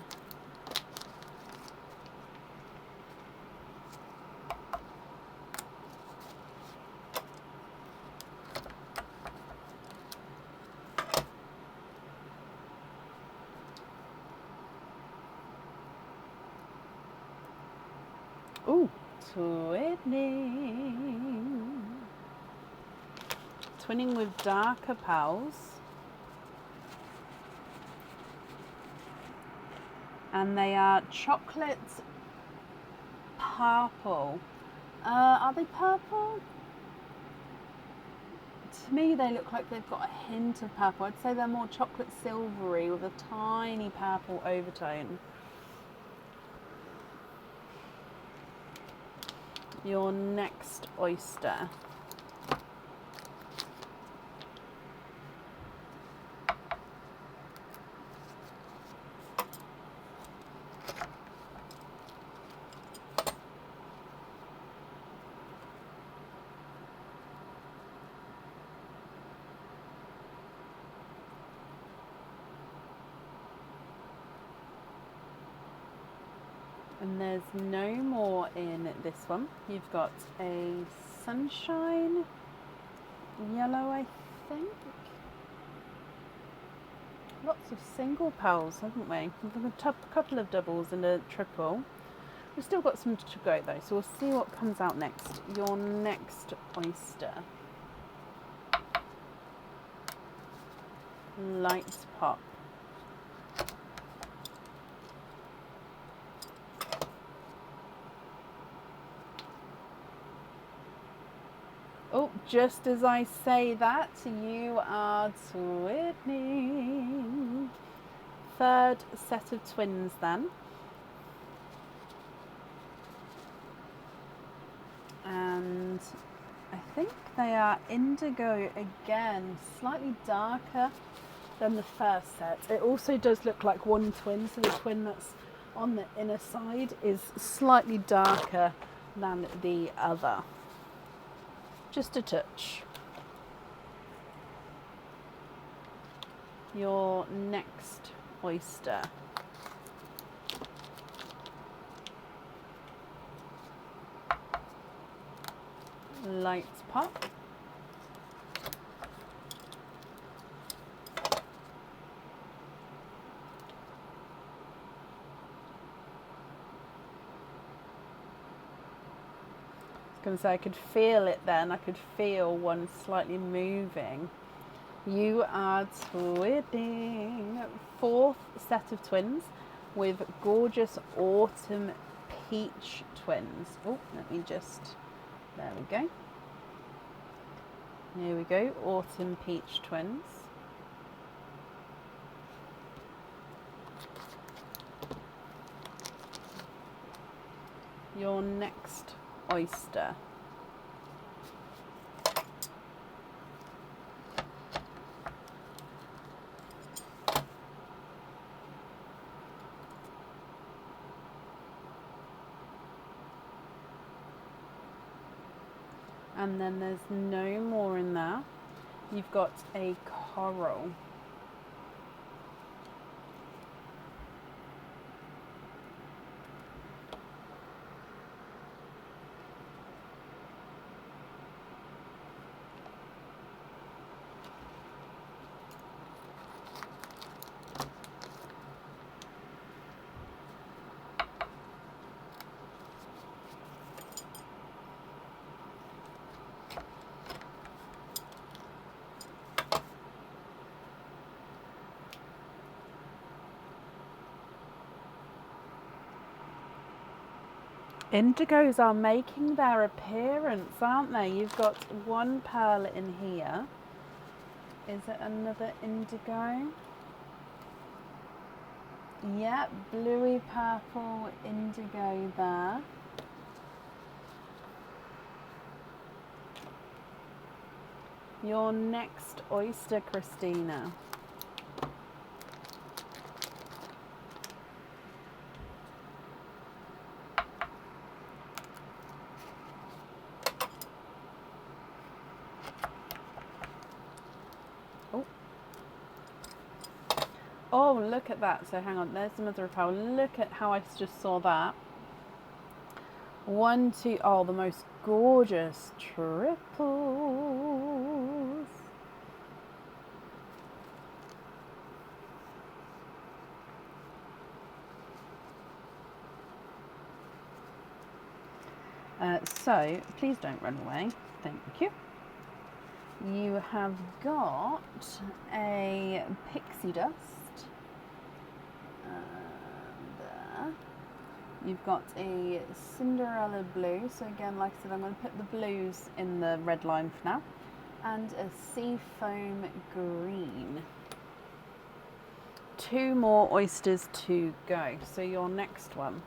Ooh, twinning. Twinning with darker pearls. And they are chocolate purple. Are they purple? To me, they look like they've got a hint of purple. I'd say they're more chocolate silvery with a tiny purple overtone. Your next oyster. And there's no more in this one. You've got a sunshine yellow, I think. Lots of single pearls, haven't we? We've got a couple of doubles and a triple. We've still got some to go though, so we'll see what comes out next. Your next oyster. Light pop. Oh, just as I say that, you are twinning. Third set of twins then. And I think they are indigo again, slightly darker than the first set. It also does look like one twin, so the twin that's on the inner side is slightly darker than the other. Just a touch. Your next oyster. lights pop. Going to say I could feel it then. I could feel one slightly moving. You are twinning. 4th set of twins with gorgeous autumn peach twins. Oh, let me just, there we go. Here we go, autumn peach twins. Your next oyster. And then there's no more in there. You've got a coral. Indigos are making their appearance, aren't they? You've got one pearl in here. Is it another indigo? Yep, bluey purple indigo there. Your next oyster, Christina. Oh, look at that. So hang on, there's the mother of pearl. Look at how I just saw that. 1, 2, oh, the most gorgeous triples. So please don't run away. Thank you. You have got a pixie dust. There. You've got a Cinderella blue. So again, like I said, I'm going to put the blues in the red line for now. And a seafoam green. 2 more oysters to go. So your next one.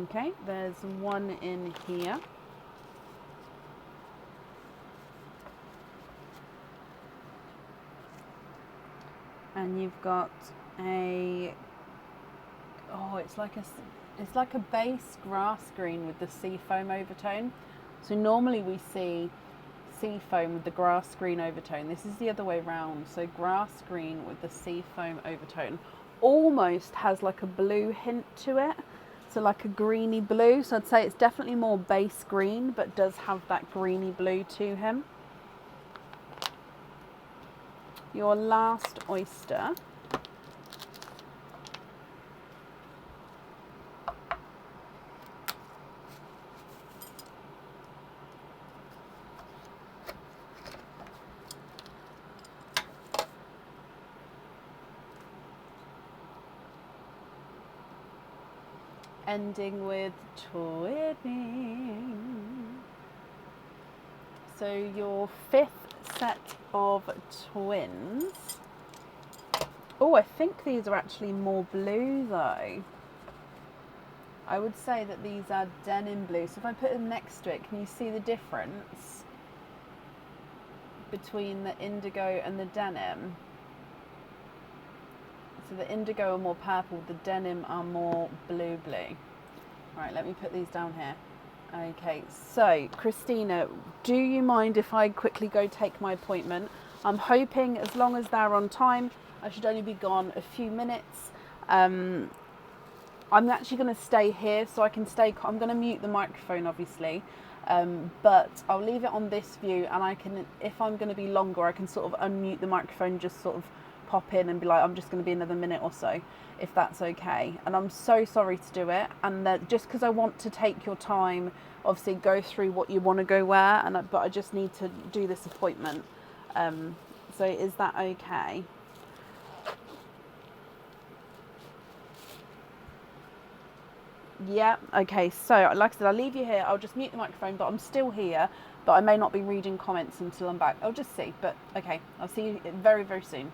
Okay, there's one in here. And you've got a, oh, it's like a base grass green with the seafoam overtone. So normally we see seafoam with the grass green overtone. This is the other way round. So grass green with the seafoam overtone. Almost has like a blue hint to it. So like a greeny blue. So I'd say it's definitely more base green, but does have that greeny blue to him. Your last oyster. Ending with twinning. So your 5th set of twins. Oh, I think these are actually more blue though. I would say that these are denim blue. So if I put them next to it, can you see the difference between the indigo and the denim? So the indigo are more purple, the denim are more blue. Right, let me put these down here. Okay, so Christina, do you mind if I quickly go take my appointment? I'm hoping as long as they're on time, I should only be gone a few minutes. I'm actually going to stay here so I can stay. I'm going to mute the microphone, obviously, but I'll leave it on this view, and I can, if I'm going to be longer, I can sort of unmute the microphone, just sort of pop in and be like, I'm just going to be another minute or so, if that's okay. And I'm so sorry to do it, and just because I want to take your time, obviously go through what you want to go wear, but I just need to do this appointment. So is that okay? Yeah, okay, so like I said, I'll leave you here. I'll just mute the microphone, but I'm still here, but I may not be reading comments until I'm back. I'll just see, but okay, I'll see you very, very soon.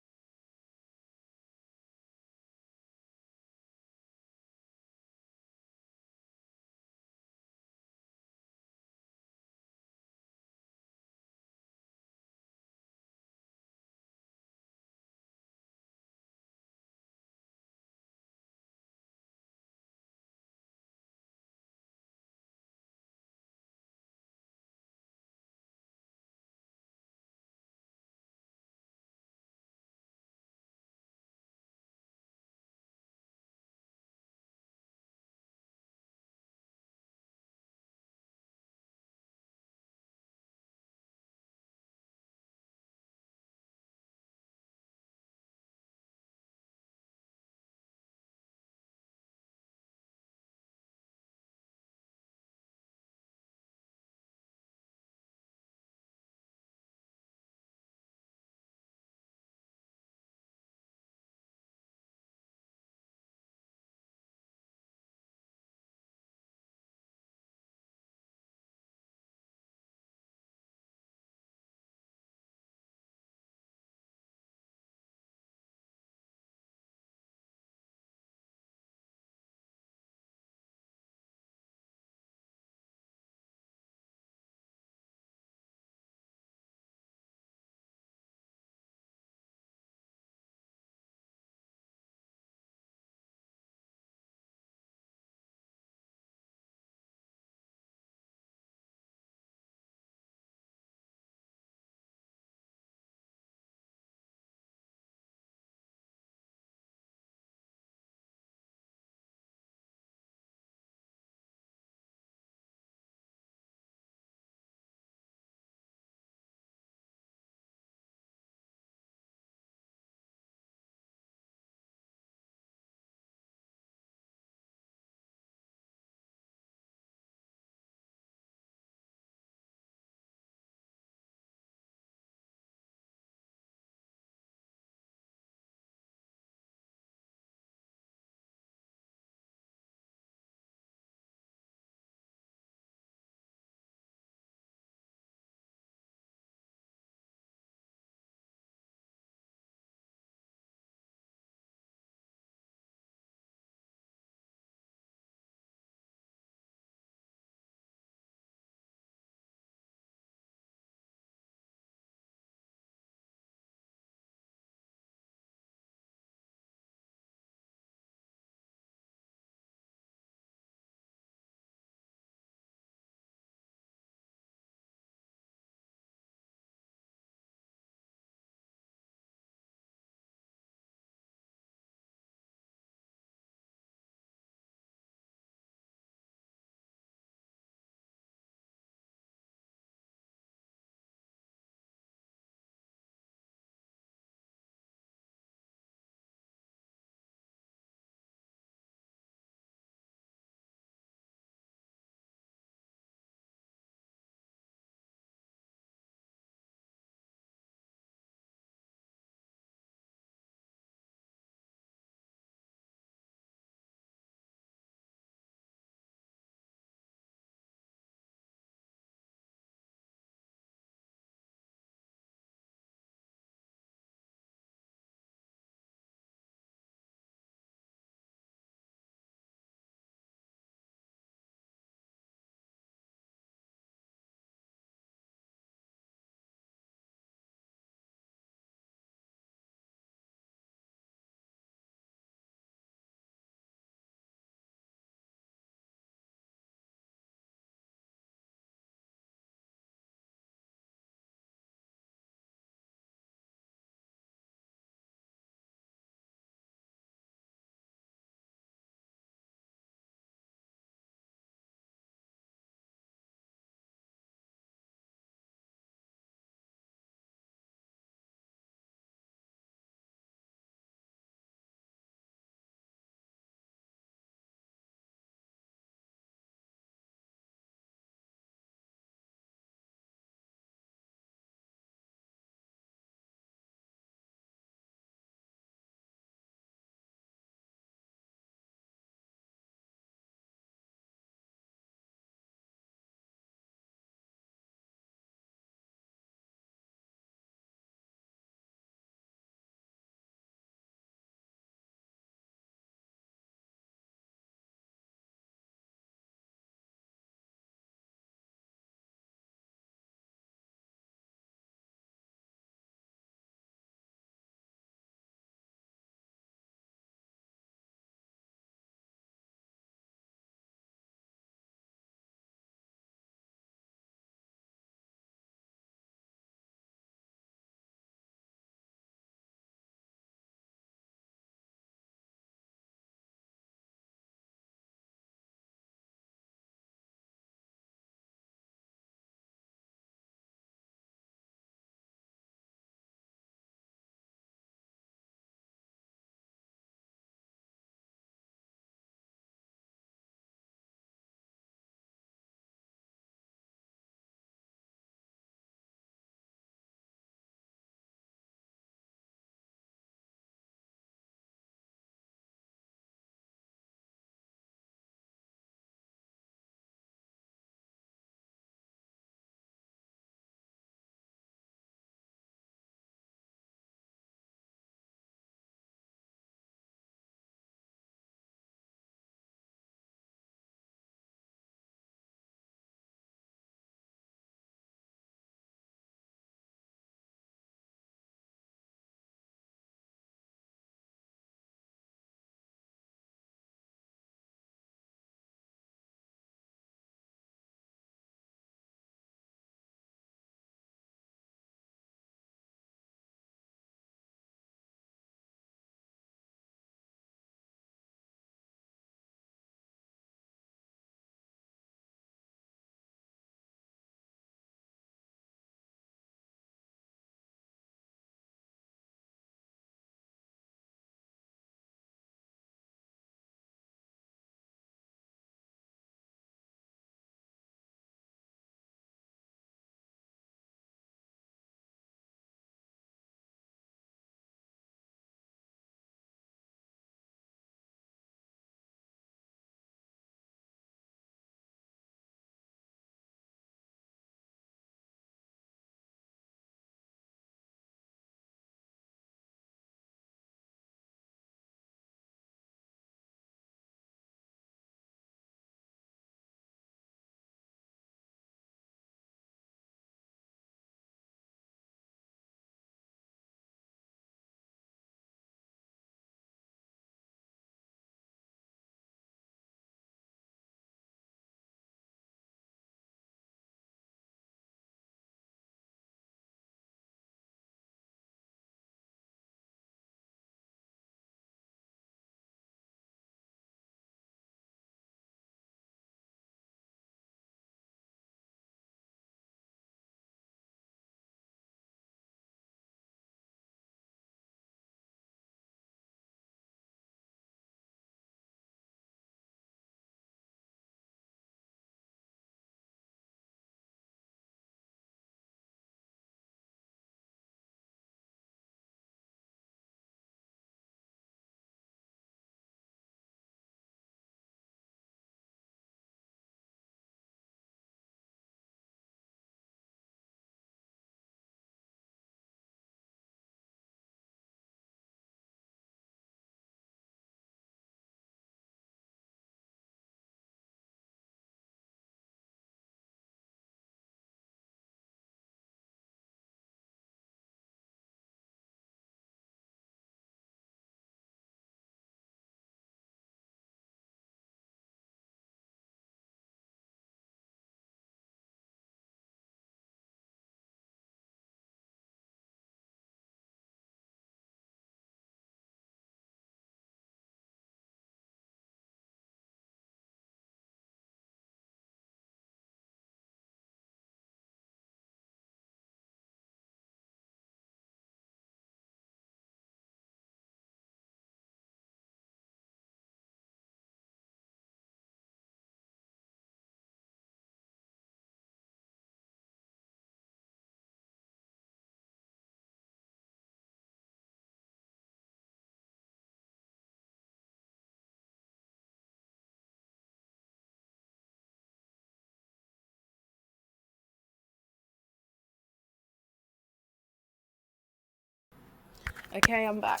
Okay, I'm back.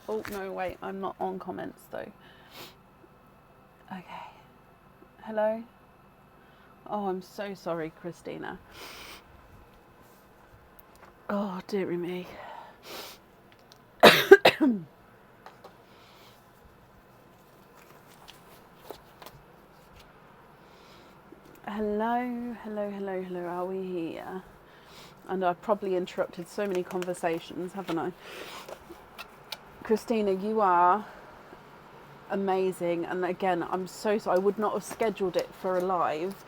Oh, no, wait, I'm not on comments though. Okay. Hello? Oh, I'm so sorry, Christina. Oh, dearie me. Hello, are we here? And I've probably interrupted so many conversations, haven't I? Christina, you are amazing. And again, I'm so sorry. I would not have scheduled it for a live,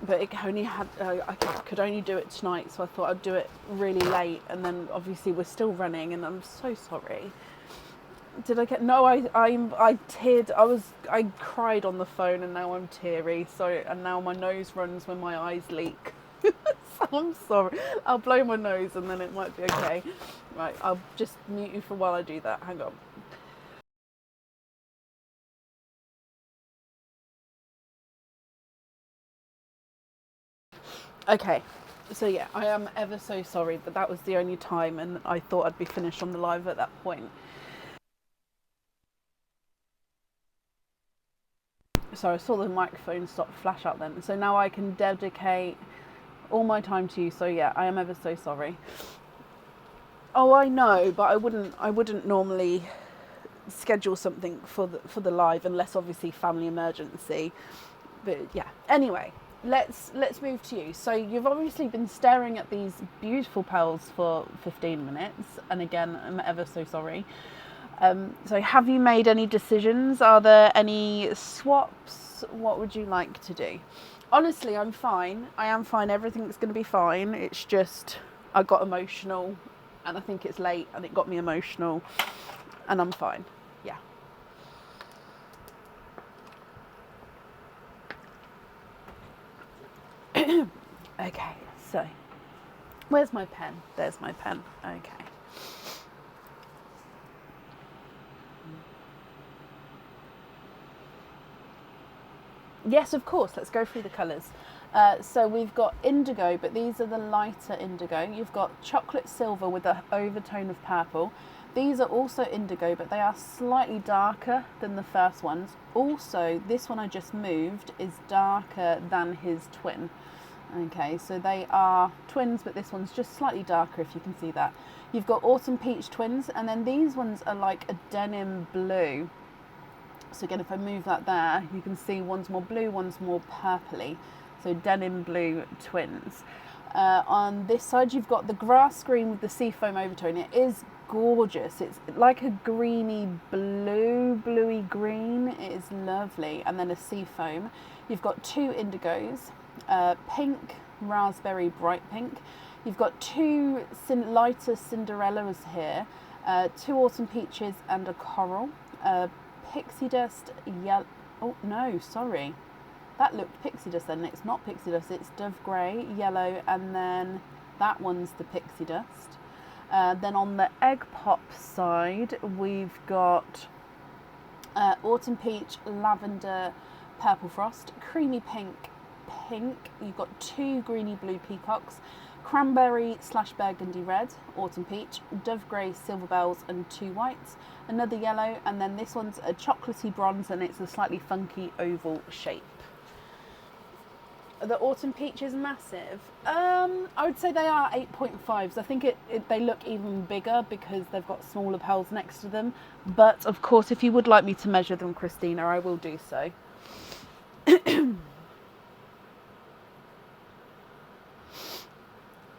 but it only had, I could only do it tonight. So I thought I'd do it really late. And then obviously we're still running and I'm so sorry. Did I get, no, I teared, I cried on the phone and now I'm teary. So, and now my nose runs when my eyes leak. So I'm sorry. I'll blow my nose and then it might be okay. Right, I'll just mute you for while I do that. Hang on. Okay, so yeah, I am ever so sorry, but that was the only time and I thought I'd be finished on the live at that point. So I saw the microphone stop flash out then. So now I can dedicate all my time to you. So yeah, I am ever so sorry. Oh, I know, but I wouldn't normally schedule something for the live unless obviously family emergency. But yeah, anyway, let's move to you. So you've obviously been staring at these beautiful pearls for 15 minutes, and again, I'm ever so sorry. So have you made any decisions? Are there any swaps? What would you like to do? Honestly, I'm fine. I am fine. Everything's going to be fine. It's just I got emotional and I think it's late and it got me emotional and I'm fine. Yeah. Okay, so where's my pen? There's my pen. Okay. Yes, of course. Let's go through the colours. So we've got indigo, but these are the lighter indigo. You've got chocolate silver with an overtone of purple. These are also indigo, but they are slightly darker than the first ones. Also, this one I just moved is darker than his twin. Okay, so they are twins, but this one's just slightly darker, if you can see that. You've got autumn peach twins, and then these ones are like a denim blue. So again, if I move that there, you can see one's more blue, one's more purpley. So denim blue twins. On this side, you've got the grass green with the seafoam overtone. It is gorgeous. It's like a greeny blue, bluey green. It is lovely. And then a seafoam. You've got two indigos, pink, raspberry, bright pink. You've got two lighter Cinderellas here, two autumn peaches and a coral. Pixie dust yellow. Oh no, sorry, that looked pixie dust then. It's not pixie dust, it's dove grey, yellow, and then that one's the pixie dust. Then on the egg pop side, we've got autumn peach, lavender, purple frost, creamy pink. You've got two greeny blue peacocks, cranberry / burgundy red, autumn peach, dove grey, silver bells, and two whites, another yellow, and then this one's a chocolatey bronze and it's a slightly funky oval shape. The autumn peach is massive. I would say they are 8.5s. I think they look even bigger because they've got smaller pearls next to them. But of course, if you would like me to measure them, Christina, I will do so.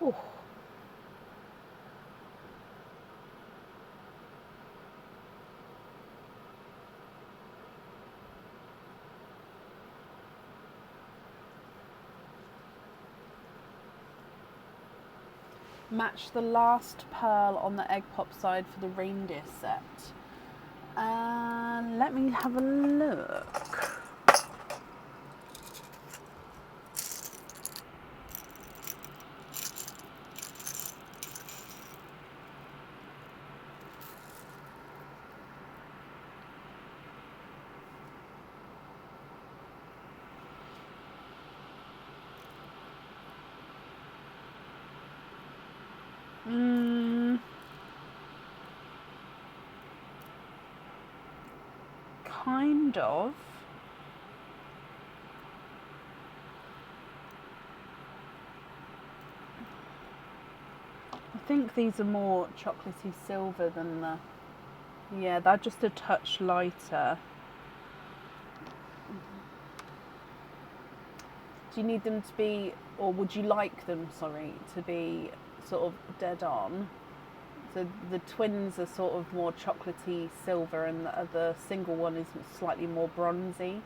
Oh. Match the last pearl on the egg pop side for the reindeer set. And let me have a look. kind of. I think these are more chocolatey silver than the... Yeah, they're just a touch lighter. Do you need them to be, or would you like them, sorry, to be sort of dead on? So the twins are sort of more chocolatey silver and the other single one is slightly more bronzy.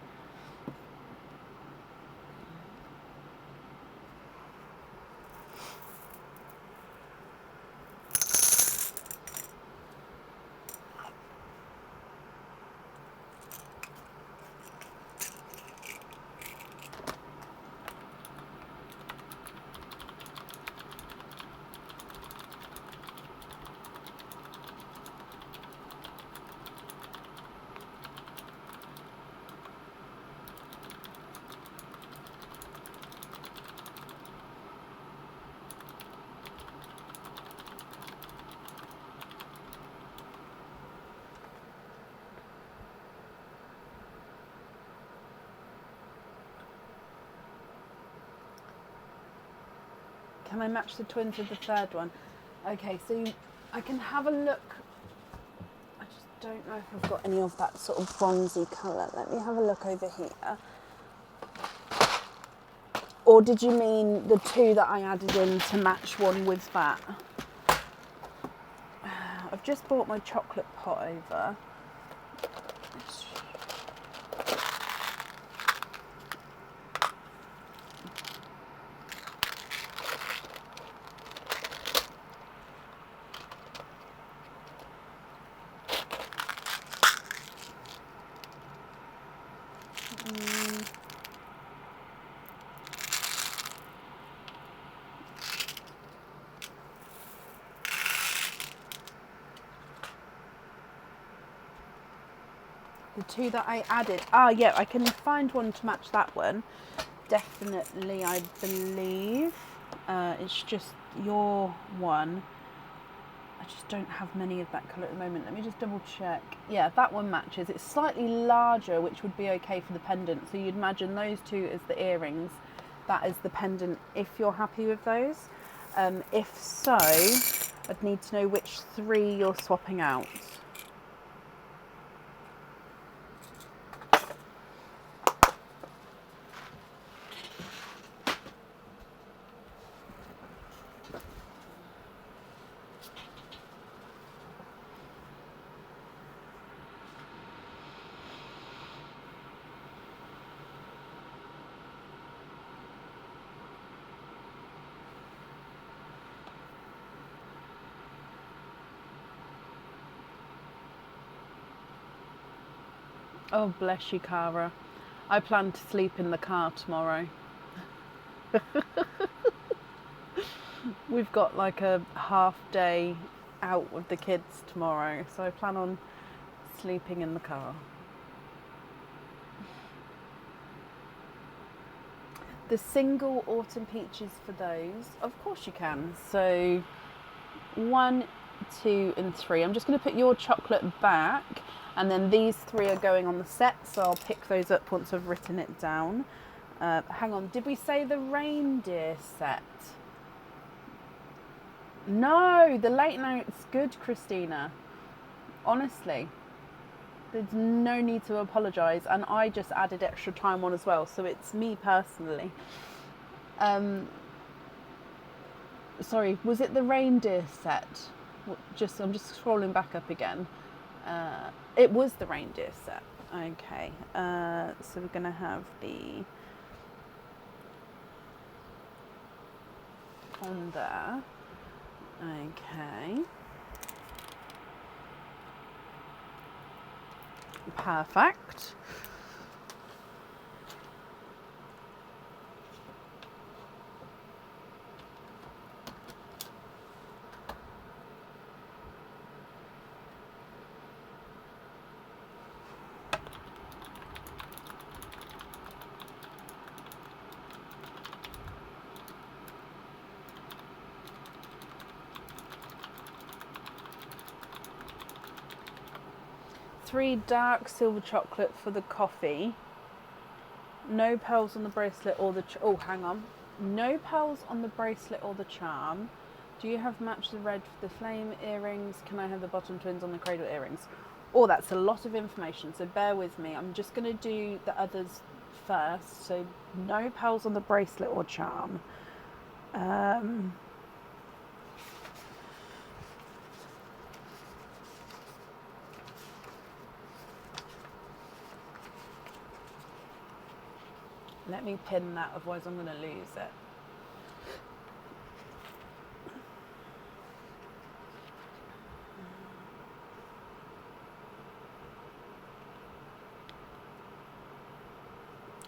Can I match the twins with the third one? Okay, so I can have a look. I just don't know if I've got any of that sort of bronzy colour. Let me have a look over here. Or did you mean the two that I added in to match one with that? I've just brought my chocolate pot over. The two that I added. Ah, yeah, I can find one to match that one. Definitely, I believe. It's just your one. I just don't have many of that colour at the moment. Let me just double check. Yeah, that one matches. It's slightly larger, which would be okay for the pendant. So you'd imagine those two as the earrings. That is the pendant, if you're happy with those. If so, I'd need to know which three you're swapping out. Oh, bless you, Cara. I plan to sleep in the car tomorrow. We've got like a half day out with the kids tomorrow, so I plan on sleeping in the car. The single autumn peaches for those, of course you can. So 1, 2 and 3. I'm just going to put your chocolate back, and then these 3 are going on the set, so I'll pick those up once I've written it down. Hang on, did we say the reindeer set? No, the late night's good, Christina. Honestly, there's no need to apologise, and I just added extra time on as well, so it's me personally. Sorry, was it the reindeer set? I'm just scrolling back up again. It was the reindeer set. Okay, so we're gonna have the on there. Okay. Perfect. 3 dark silver chocolate for the coffee. No pearls on the bracelet or the... oh, hang on. No pearls on the bracelet or the charm. Do you have match the red for the flame earrings? Can I have the bottom twins on the cradle earrings? Oh, that's a lot of information, so bear with me. I'm just going to do the others first. So no pearls on the bracelet or charm. Let me pin that, otherwise I'm going to lose it.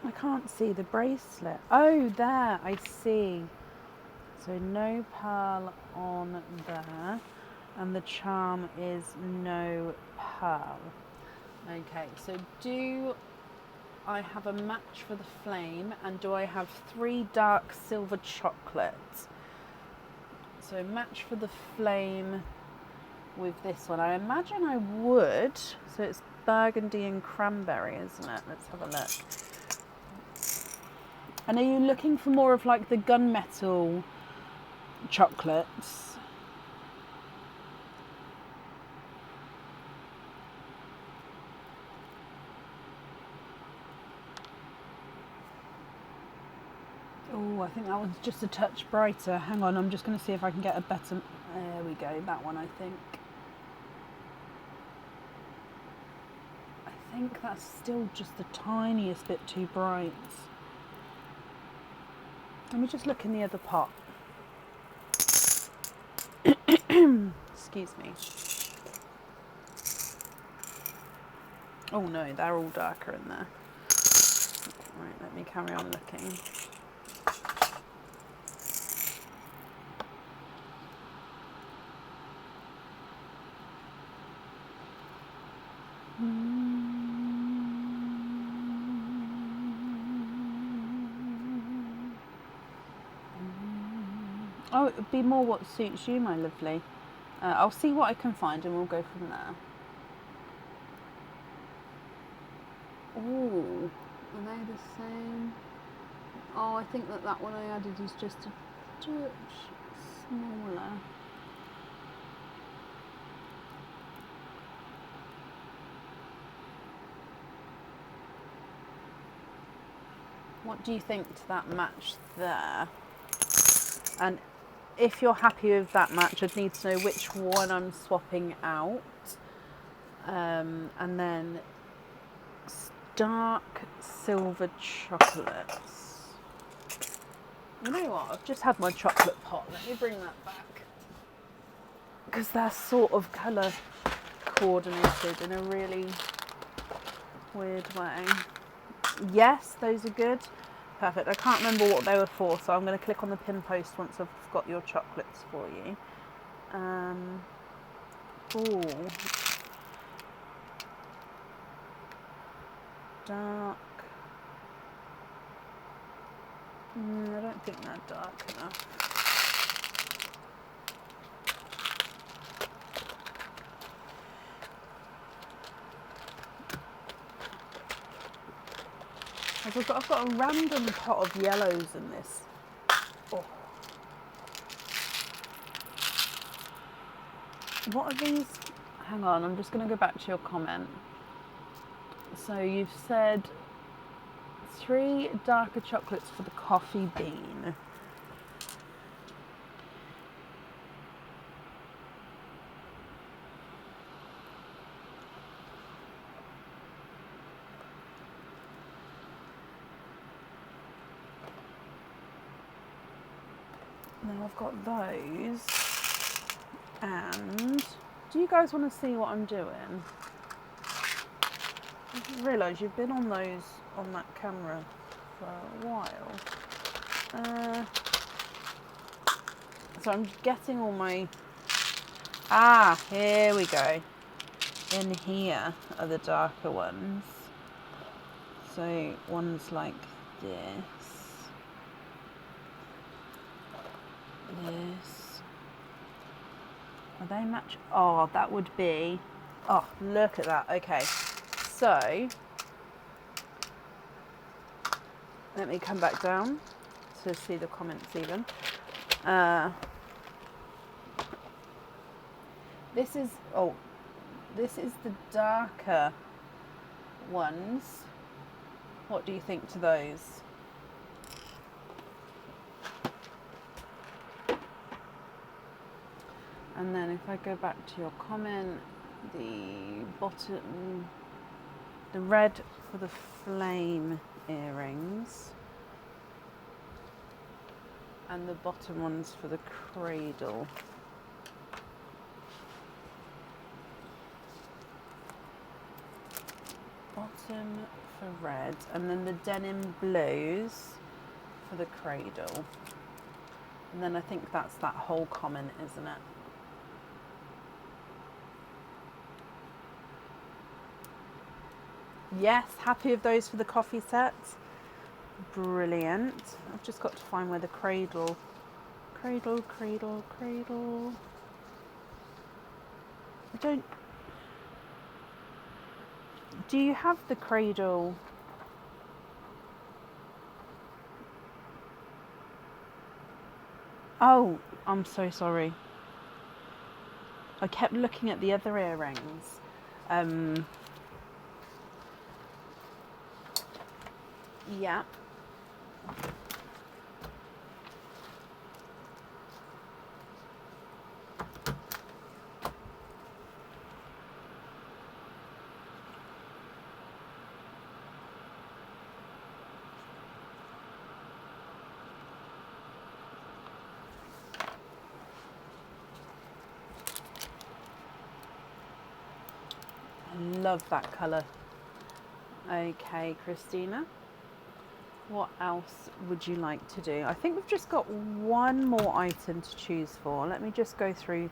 I can't see the bracelet. Oh, there, I see. So no pearl on there, and the charm is no pearl. Okay, so do I have a match for the flame, and do I have 3 dark silver chocolates? So match for the flame with this one. I imagine I would. So it's burgundy and cranberry, isn't it? Let's have a look. And are you looking for more of like the gunmetal chocolates? Oh, I think that one's just a touch brighter. Hang on, I'm just going to see if I can get a better... There we go, that one I think. I think that's still just the tiniest bit too bright. Let me just look in the other pot. Excuse me. Oh no, they're all darker in there. Right, let me carry on looking. Oh, it would be more what suits you, my lovely. I'll see what I can find and we'll go from there. Oh, are they the same? Oh, I think that one I added is just a touch smaller. What do you think to that match there? And if you're happy with that match, I'd need to know which one I'm swapping out. And then dark silver chocolates. You know what? I've just had my chocolate pot. Let me bring that back. Because they're sort of colour coordinated in a really weird way. Yes, those are good. Perfect. I can't remember what they were for, so I'm going to click on the pin post once I've got your chocolates for you. Ooh. Dark. I don't think they're dark enough. I've got a random pot of yellows in this. Oh. What are these? Hang on, I'm just going to go back to your comment. So you've said 3 darker chocolates for the coffee bean. Now I've got those. And do you guys want to see what I'm doing? I just realised you've been on those on that camera for a while. So I'm getting all my... Ah, here we go. In here are the darker ones. So one's like this. This. Are they match? Oh, that would be Oh, look at that. Okay, so let me come back down to see the comments even. This is the darker ones. What do you think to those? And then if I go back to your comment, the bottom, the red for the flame earrings, and the bottom ones for the cradle. Bottom for red, and then the denim blues for the cradle. And then I think that's that whole comment, isn't it? Yes, happy with those for the coffee set. Brilliant. I've just got to find where the cradle. I don't. Do you have the cradle? Oh, I'm so sorry. I kept looking at the other earrings. Yeah. Love that colour. Okay, Christina. What else would you like to do? I think we've just got one more item to choose for. Let me just go through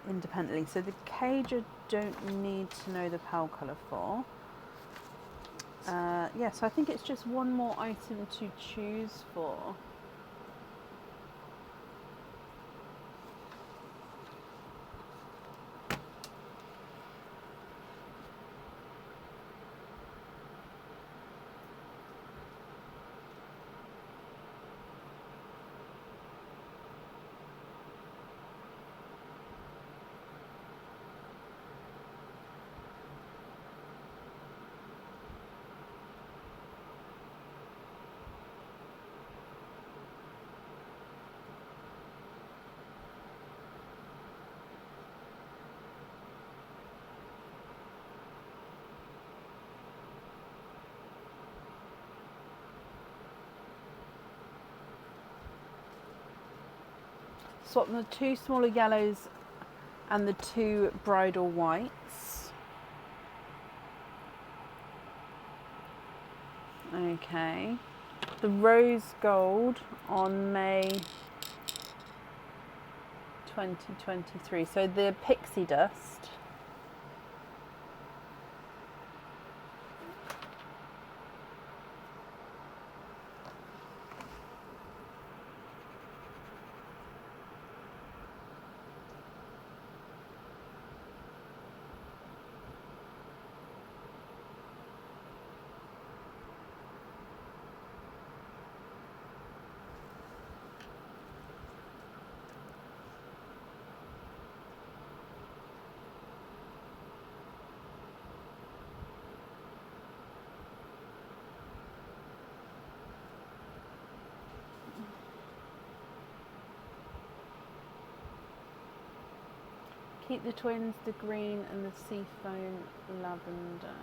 independently. So the cage I don't need to know the pearl colour for. Yeah, so I think it's just one more item to choose for. Swap the 2 smaller yellows and the 2 bridal whites. Okay. The rose gold on May 2023. So the pixie dust. Keep the twins, the green and the seafoam lavender.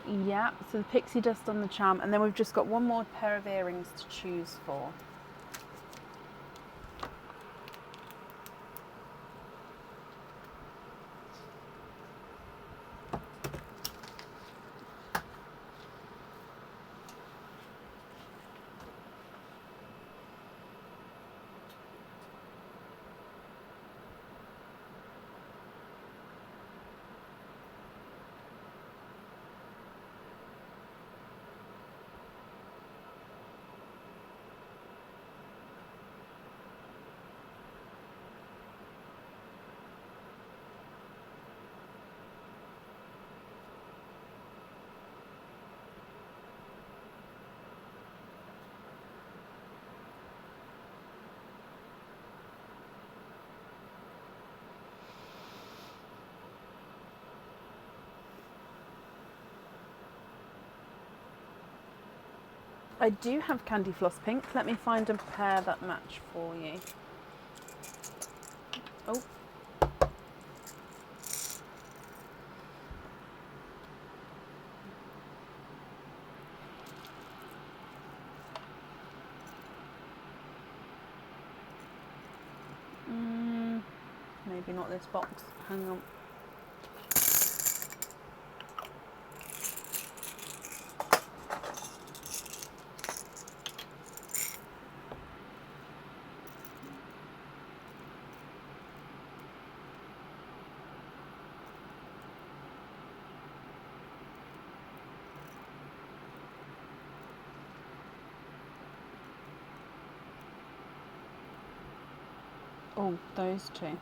Yeah, so the pixie dust on the charm, and then we've just got one more pair of earrings to choose for. I do have Candy Floss Pink. Let me find a pair that match for you. Oh. Maybe not this box. Hang on. Oh, those two.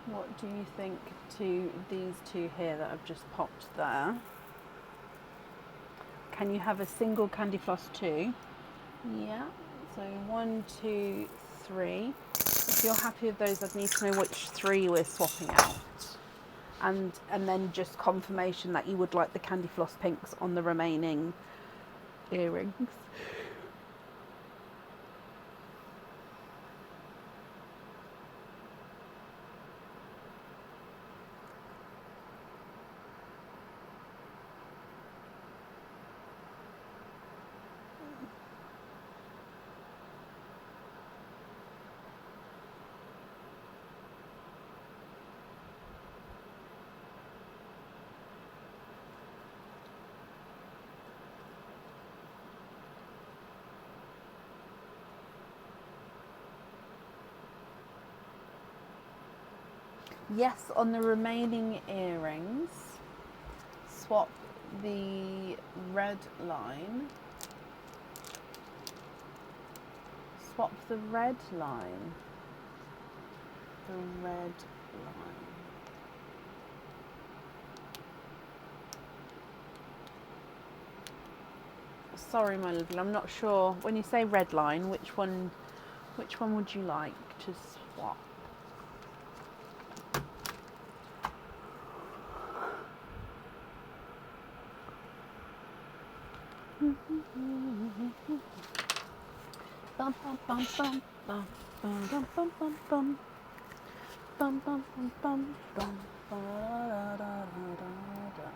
What do you think to these two here that I've just popped there? Can you have a single Candy Floss 2? Yeah. So 1, 2, 3. If you're happy with those, I'd need to know which 3 we're swapping out. And then just confirmation that you would like the Candy Floss Pinks on the remaining earrings. Yes, on the remaining earrings, swap the red line. Swap the red line. The red line. Sorry, my lovely, I'm not sure. When you say red line, which one would you like to swap? Bum bum bum bum bum bum bum bum bum bum bum bum bum bum da da da da.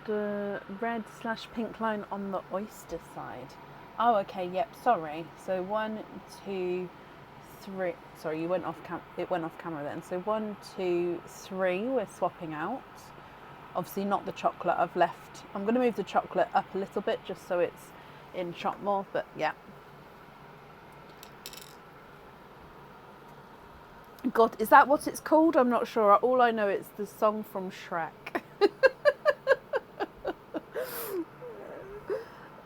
The red/pink line on the oyster side. Oh, okay, yep, sorry. So 1, 2, 3. Sorry, you went off it went off camera then. So 1, 2, 3 we're swapping out. Obviously not the chocolate I've left. I'm going to move the chocolate up a little bit just so it's in shot more, but yeah. God, is that what it's called? I'm not sure. All I know is the song from Shrek.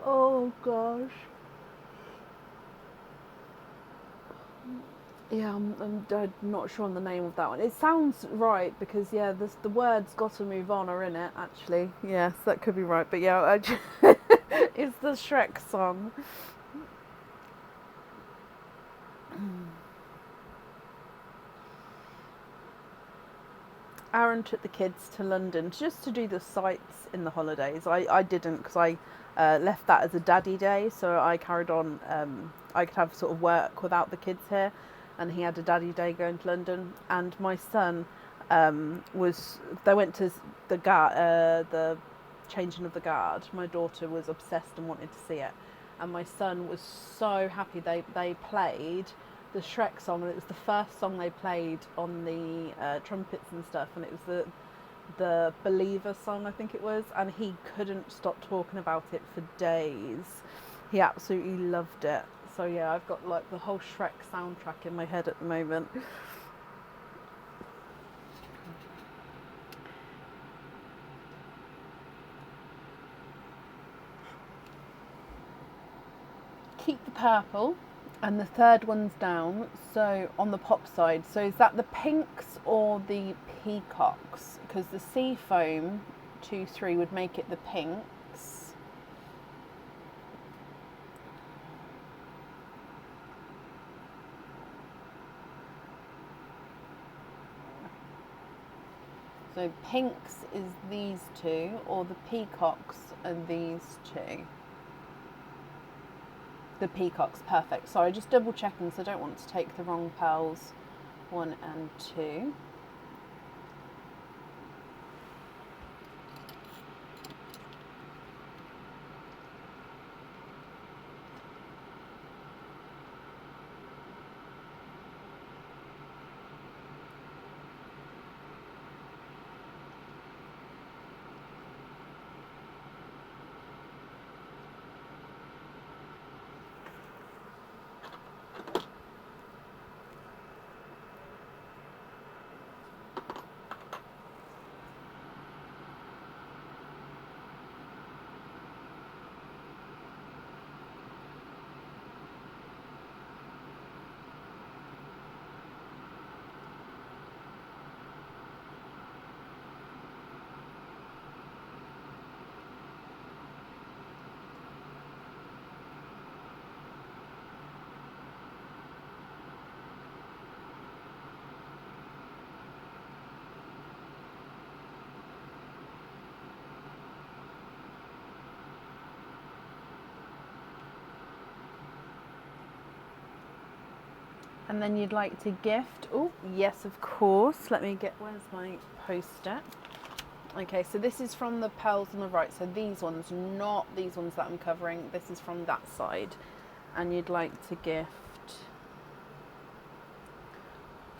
Oh gosh. Yeah, I'm not sure on the name of that one. It sounds right because yeah, the words "gotta move on" are in it. Actually, yes, that could be right. But yeah, it's the Shrek song. Aaron took the kids to London just to do the sights in the holidays. I didn't because I left that as a daddy day, so I carried on. I could have sort of work without the kids here, and he had a daddy day going to London. And my son they went to the changing of the guard. My daughter was obsessed and wanted to see it, and my son was so happy. They played the Shrek song, and it was the first song they played on the trumpets and stuff, and it was the Believer song, I think it was, and he couldn't stop talking about it for days. He absolutely loved it. So yeah, I've got like the whole Shrek soundtrack in my head at the moment. purple, and the third one's down, so on the pop side. So is that the pinks or the peacocks? Because the sea foam 2-3 would make it the pinks. So pinks is these two, or the peacocks are these two. The peacocks, perfect. Sorry, just double checking because I don't want to take the wrong pearls. 1 and 2. And then you'd like to gift, oh yes of course, let me get, where's my post-it? Okay, so this is from the pearls on the right, so these ones, not these ones that I'm covering, this is from that side. And you'd like to gift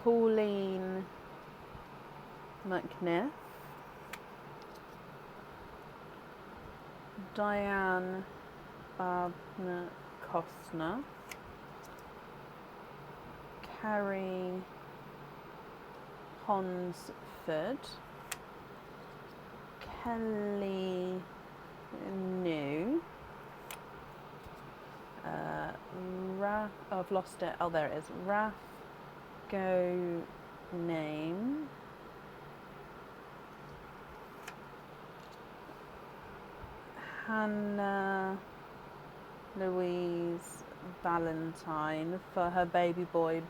Pauline McNiff, Diane Babner Costner, Carrie Honsford, Kelly New, Raf, oh, I've lost it, oh there it is, Raf Go Name, Hannah Louise Valentine for her baby boy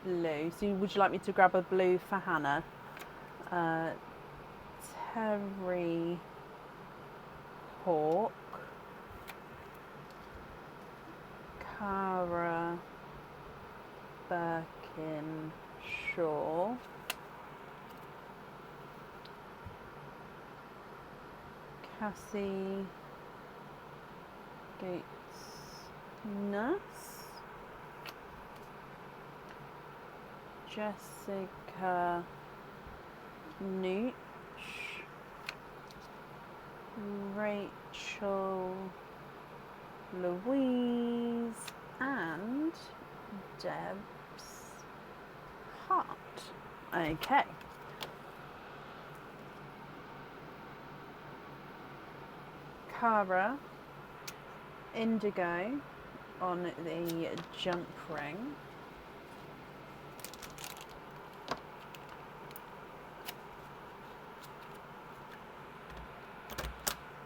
Blue. So would you like me to grab a blue for Hannah? Terry Hawk, Cara Birkinshaw, Cassie Gates Nuss, Jessica Nooch, Rachel Louise, and Deb's Heart. Okay. Cara Indigo on the jump ring.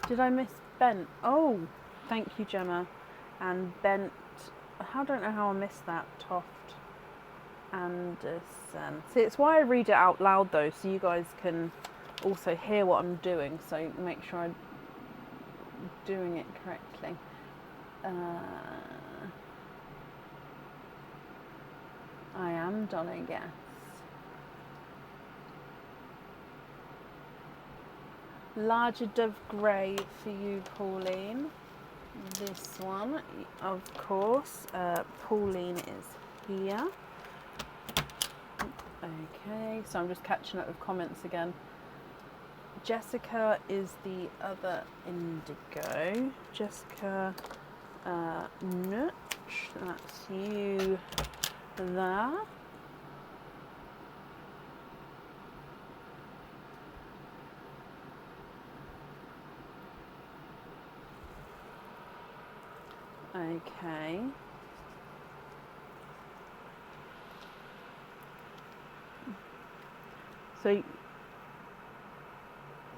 Did I miss Bent? Oh, thank you, Gemma. And Bent, I don't know how I missed that. Toft Anderson. See, it's why I read it out loud though, so you guys can also hear what I'm doing, so make sure I'm doing it correctly. I am Donna Guess. Larger Dove Grey for you, Pauline. This one, of course, Pauline is here. Okay, so I'm just catching up with comments again. Jessica is the other indigo. Jessica Nutch, that's you there. Okay, So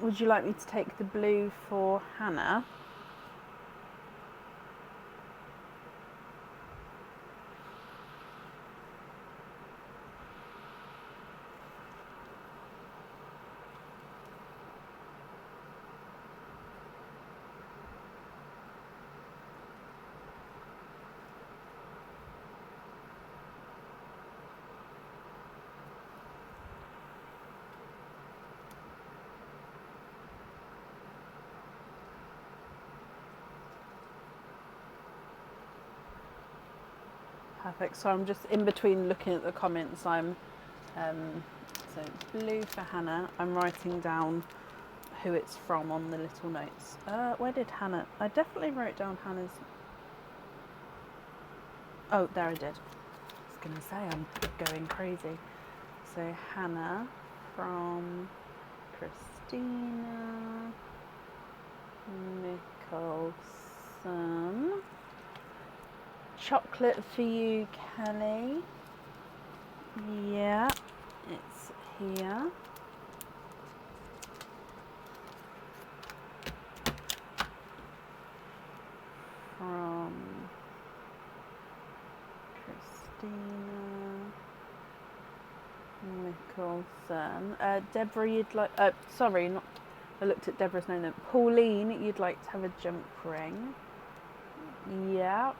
would you like me to take the blue for Hannah? Perfect. So I'm just in between looking at the comments. So blue for Hannah. I'm writing down who it's from on the little notes. Where did Hannah? I definitely wrote down Hannah's. Oh, there I did. I was gonna say I'm going crazy. So Hannah from Christina Mickelson. Chocolate for you, Kelly. Yeah, it's here. From Christina Mickelson. Deborah, you'd like... sorry, not... I looked at Deborah's name then. Pauline, you'd like to have a jump ring. Yeah.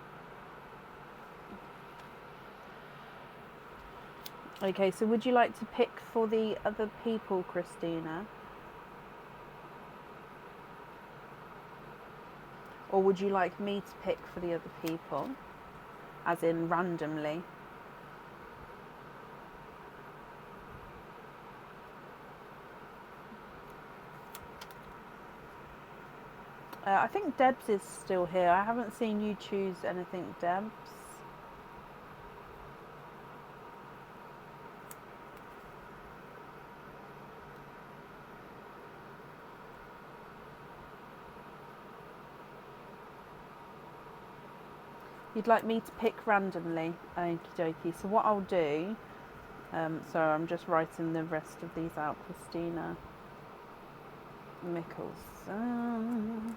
Okay, so would you like to pick for the other people, Christina? Or would you like me to pick for the other people? As in randomly? I think Debs is still here. I haven't seen you choose anything, Debs. You'd like me to pick randomly? Okie dokie. So what I'll do, so I'm just writing the rest of these out. Christina Mickelson.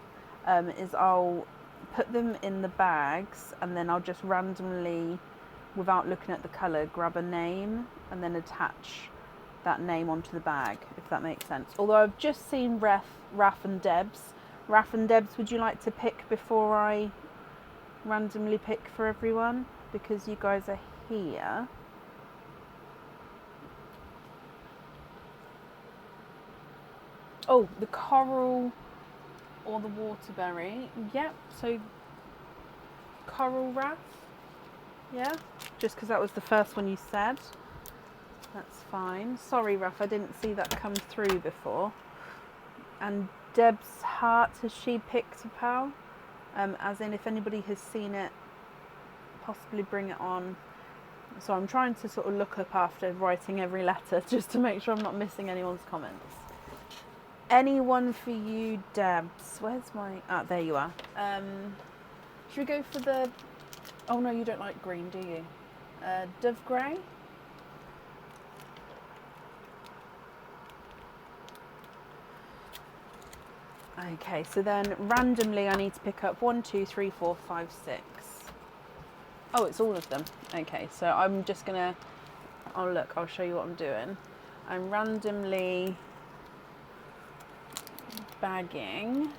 Is I'll put them in the bags and then I'll just randomly, without looking at the colour, grab a name and then attach that name onto the bag, if that makes sense. Although I've just seen Raf and Debs. Raf and Debs, would you like to pick before I randomly pick for everyone? Because you guys are here. Oh, the coral or the waterberry. Yep, so coral, Raf. Yeah, just because that was the first one you said. That's fine. Sorry, Raf, I didn't see that come through before. And Deb's heart, has she picked a pal? As in, if anybody has seen it, possibly bring it on. So I'm trying to sort of look up after writing every letter just to make sure I'm not missing anyone's comments. Anyone for you, Debs? Where's my... Ah, there you are. Should we go for the... Oh, no, you don't like green, do you? Dove grey? Okay, so then randomly I need to pick up 1, 2, 3, 4, 5, 6. Oh, it's all of them. Okay, so I'm just going to... Oh, look, I'll show you what I'm doing. I'm randomly bagging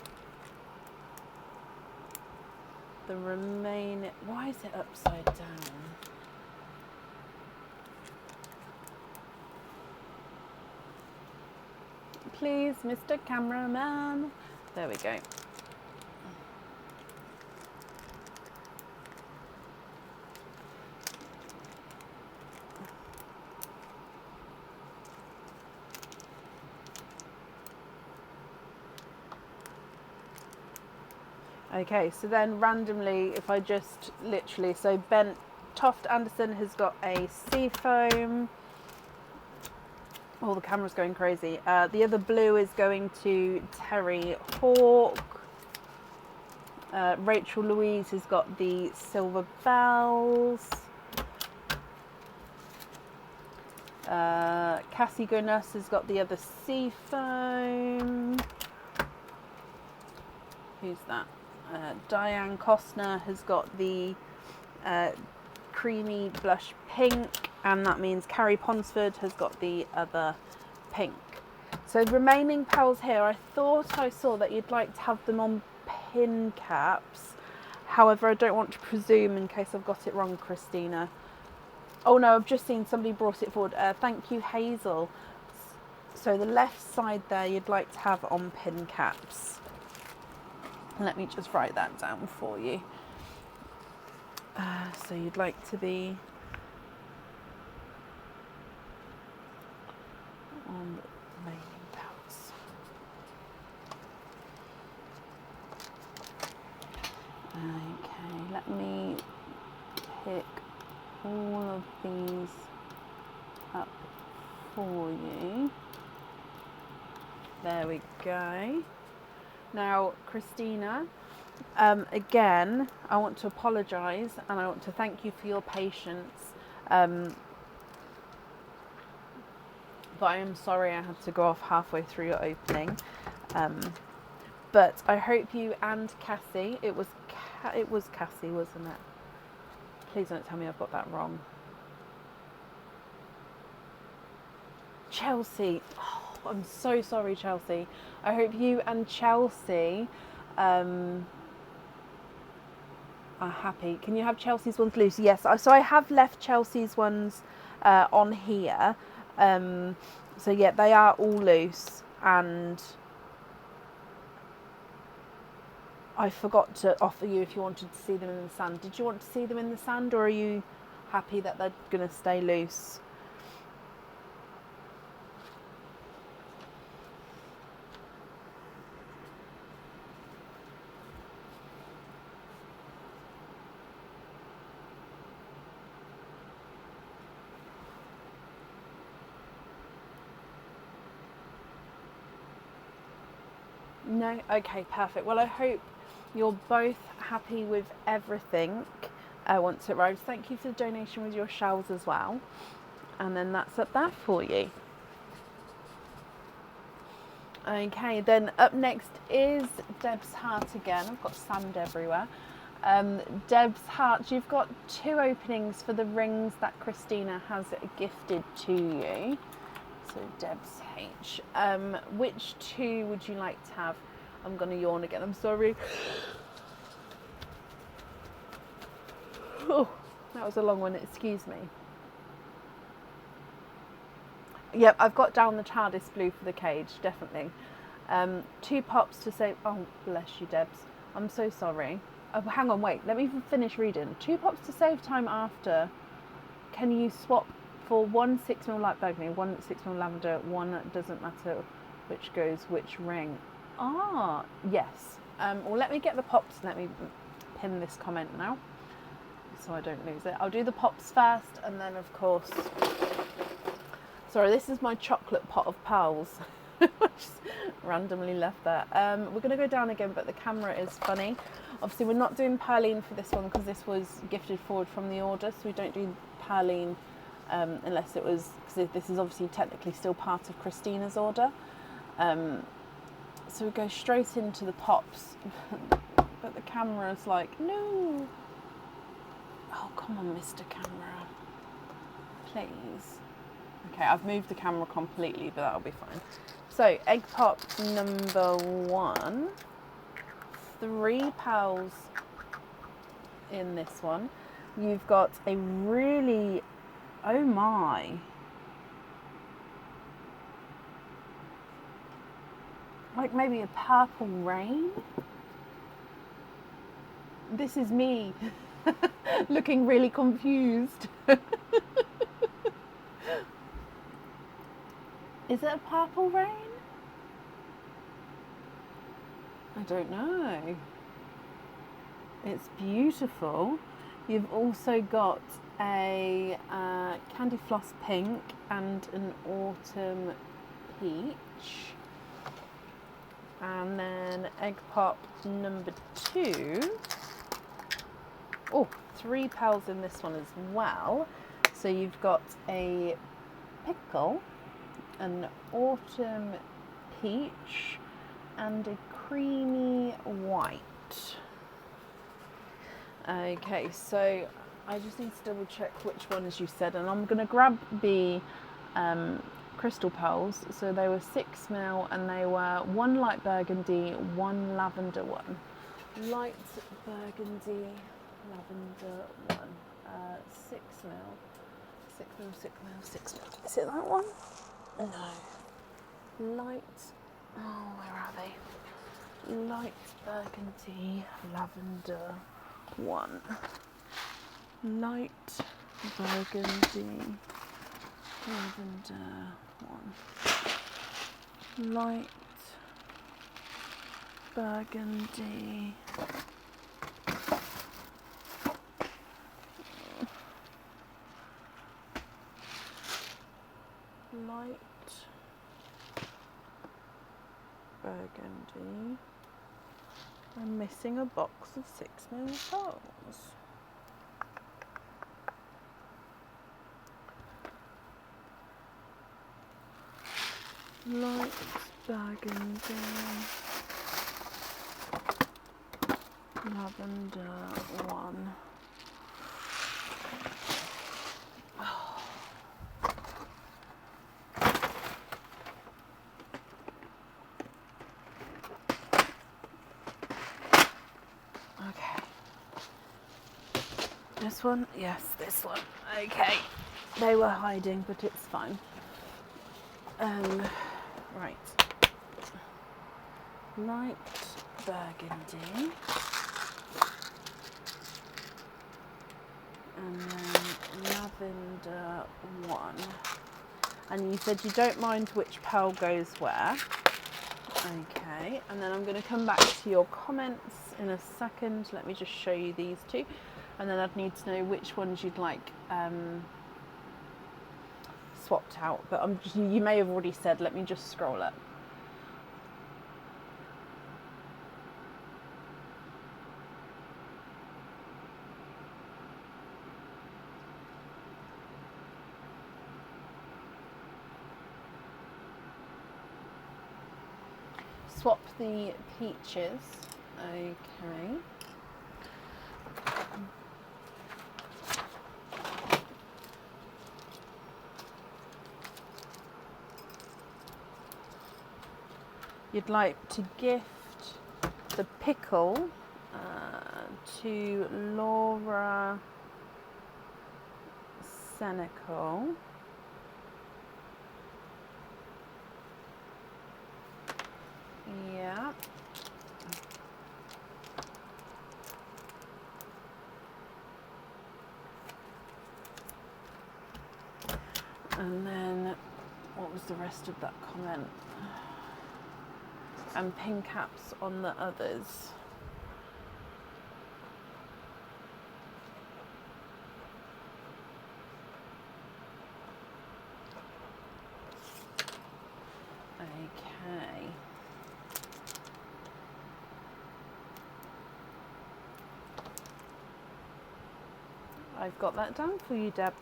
the remaining... Why is it upside down? Please, Mr. Cameraman. There we go. Okay, so then randomly, if I just literally, so Ben Toft Anderson has got a Seafoam. Oh, the camera's going crazy. The other blue is going to Terry Hawk. Rachel Louise has got the Silver Bells. Cassie Goodness has got the other sea foam. Who's that? Diane Costner has got the creamy blush pink, and that means Carrie Ponsford has got the other pink. So the remaining pals here, I thought I saw that you'd like to have them on pin caps. However, I don't want to presume in case I've got it wrong, Christina. Oh no, I've just seen somebody brought it forward. Thank you, Hazel. So the left side there you'd like to have on pin caps. Let me just write that down for you. So you'd like to be on the remaining pals. Okay, let me pick all of these up for you. There we go. Now, Christina, again, I want to apologise and I want to thank you for your patience. But I am sorry I had to go off halfway through your opening. But I hope you and Cassie, it was Cassie, wasn't it? Please don't tell me I've got that wrong. Chelsea. Oh, I'm so sorry, Chelsea. I hope you and Chelsea are happy. Can you have Chelsea's ones loose? Yes. So I have left Chelsea's ones on here. So yeah, they are all loose, and I forgot to offer you if you wanted to see them in the sand. Did you want to see them in the sand, or are you happy that they're going to stay loose? No? Okay, perfect. Well, I hope you're both happy with everything once it arrives. Thank you for the donation with your shells as well. And then that's up there for you. Okay, then up next is Deb's heart again. I've got sand everywhere. Deb's heart, you've got 2 openings for the rings that Christina has gifted to you. So Deb's H. Which 2 would you like to have? I'm going to yawn again, I'm sorry. Oh, that was a long one, excuse me. Yep, I've got down the TARDIS blue for the cage, definitely. 2 pops to save... Oh, bless you, Debs. I'm so sorry. Oh, hang on, wait. Let me finish reading. 2 pops to save time after. Can you swap for 1 6mm light burgundy, 1 6mm lavender, 1 doesn't matter which goes which ring? Ah, yes. Well, let me get the pops. Let me pin this comment now so I don't lose it. I'll do the pops first, and then, of course... Sorry, this is my chocolate pot of pearls. Just randomly left there. We're going to go down again, but the camera is funny. Obviously, we're not doing Perline for this one because this was gifted forward from the order, so we don't do Perline unless it was, because this is obviously technically still part of Christina's order. So we go straight into the pops, but the camera's like, no. Oh, come on, Mr. Camera, please. Okay, I've moved the camera completely, but that'll be fine. So, egg pop number 1. 3 pearls in this one. You've got a really, oh my, like maybe a purple rain. This is me looking really confused. Is it a purple rain? I don't know. It's beautiful. You've also got a candy floss pink and an autumn peach. And then egg pop number 2. Oh, 3 pearls in this one as well. So you've got a pickle, an autumn peach, and a creamy white. Okay, so I just need to double check which ones you said, and I'm going to grab the crystal pearls. So they were 6ml, and they were 1 light burgundy, 1 lavender one. Light burgundy, lavender one. 6ml. 6ml. Is it that one? No. Light. Oh, where are they? Light burgundy, lavender one. Light burgundy, lavender one. Light burgundy. Light burgundy. I'm missing a box of 6ml pearls. Light burgundy, lavender one. This one? Yes, this one. Okay. They were hiding, but it's fine. Right. Light burgundy. And then lavender one. And you said you don't mind which pearl goes where. Okay. And then I'm going to come back to your comments in a second. Let me just show you these two. And then I'd need to know which ones you'd like swapped out. But you may have already said, let me just scroll up. Swap the peaches. Okay. You'd like to gift the pickle to Laura Senecal. Yeah. And then, what was the rest of that comment? And pin caps on the others. Okay. I've got that down for you, Debs.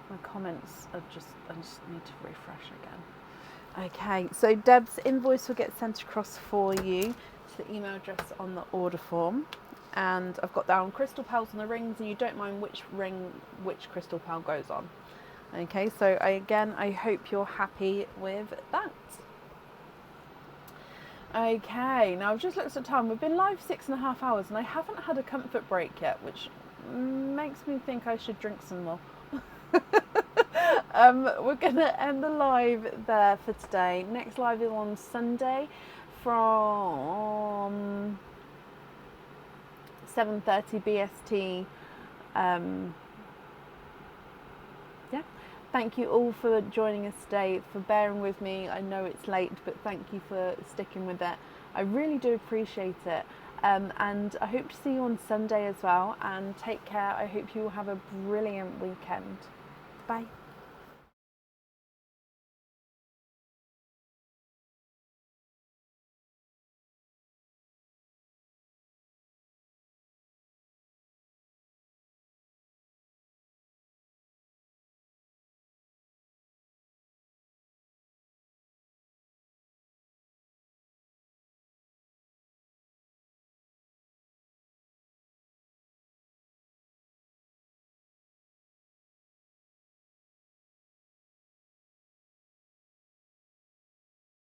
My comments are I just need to refresh again. Okay, so Deb's invoice will get sent across for you to the email address on the order form. And I've got down crystal pearls on the rings, and you don't mind which crystal pearl goes on. Okay, so I hope you're happy with that. Okay, now I've just looked at time. We've been live 6.5 hours, and I haven't had a comfort break yet, which makes me think I should drink some more. We're going to end the live there for today. Next live is on Sunday from 7:30 BST. Thank you all for joining us today, for bearing with me. I know it's late, but thank you for sticking with it. I really do appreciate it. And I hope to see you on Sunday as well. And take care. I hope you will have a brilliant weekend. Bye.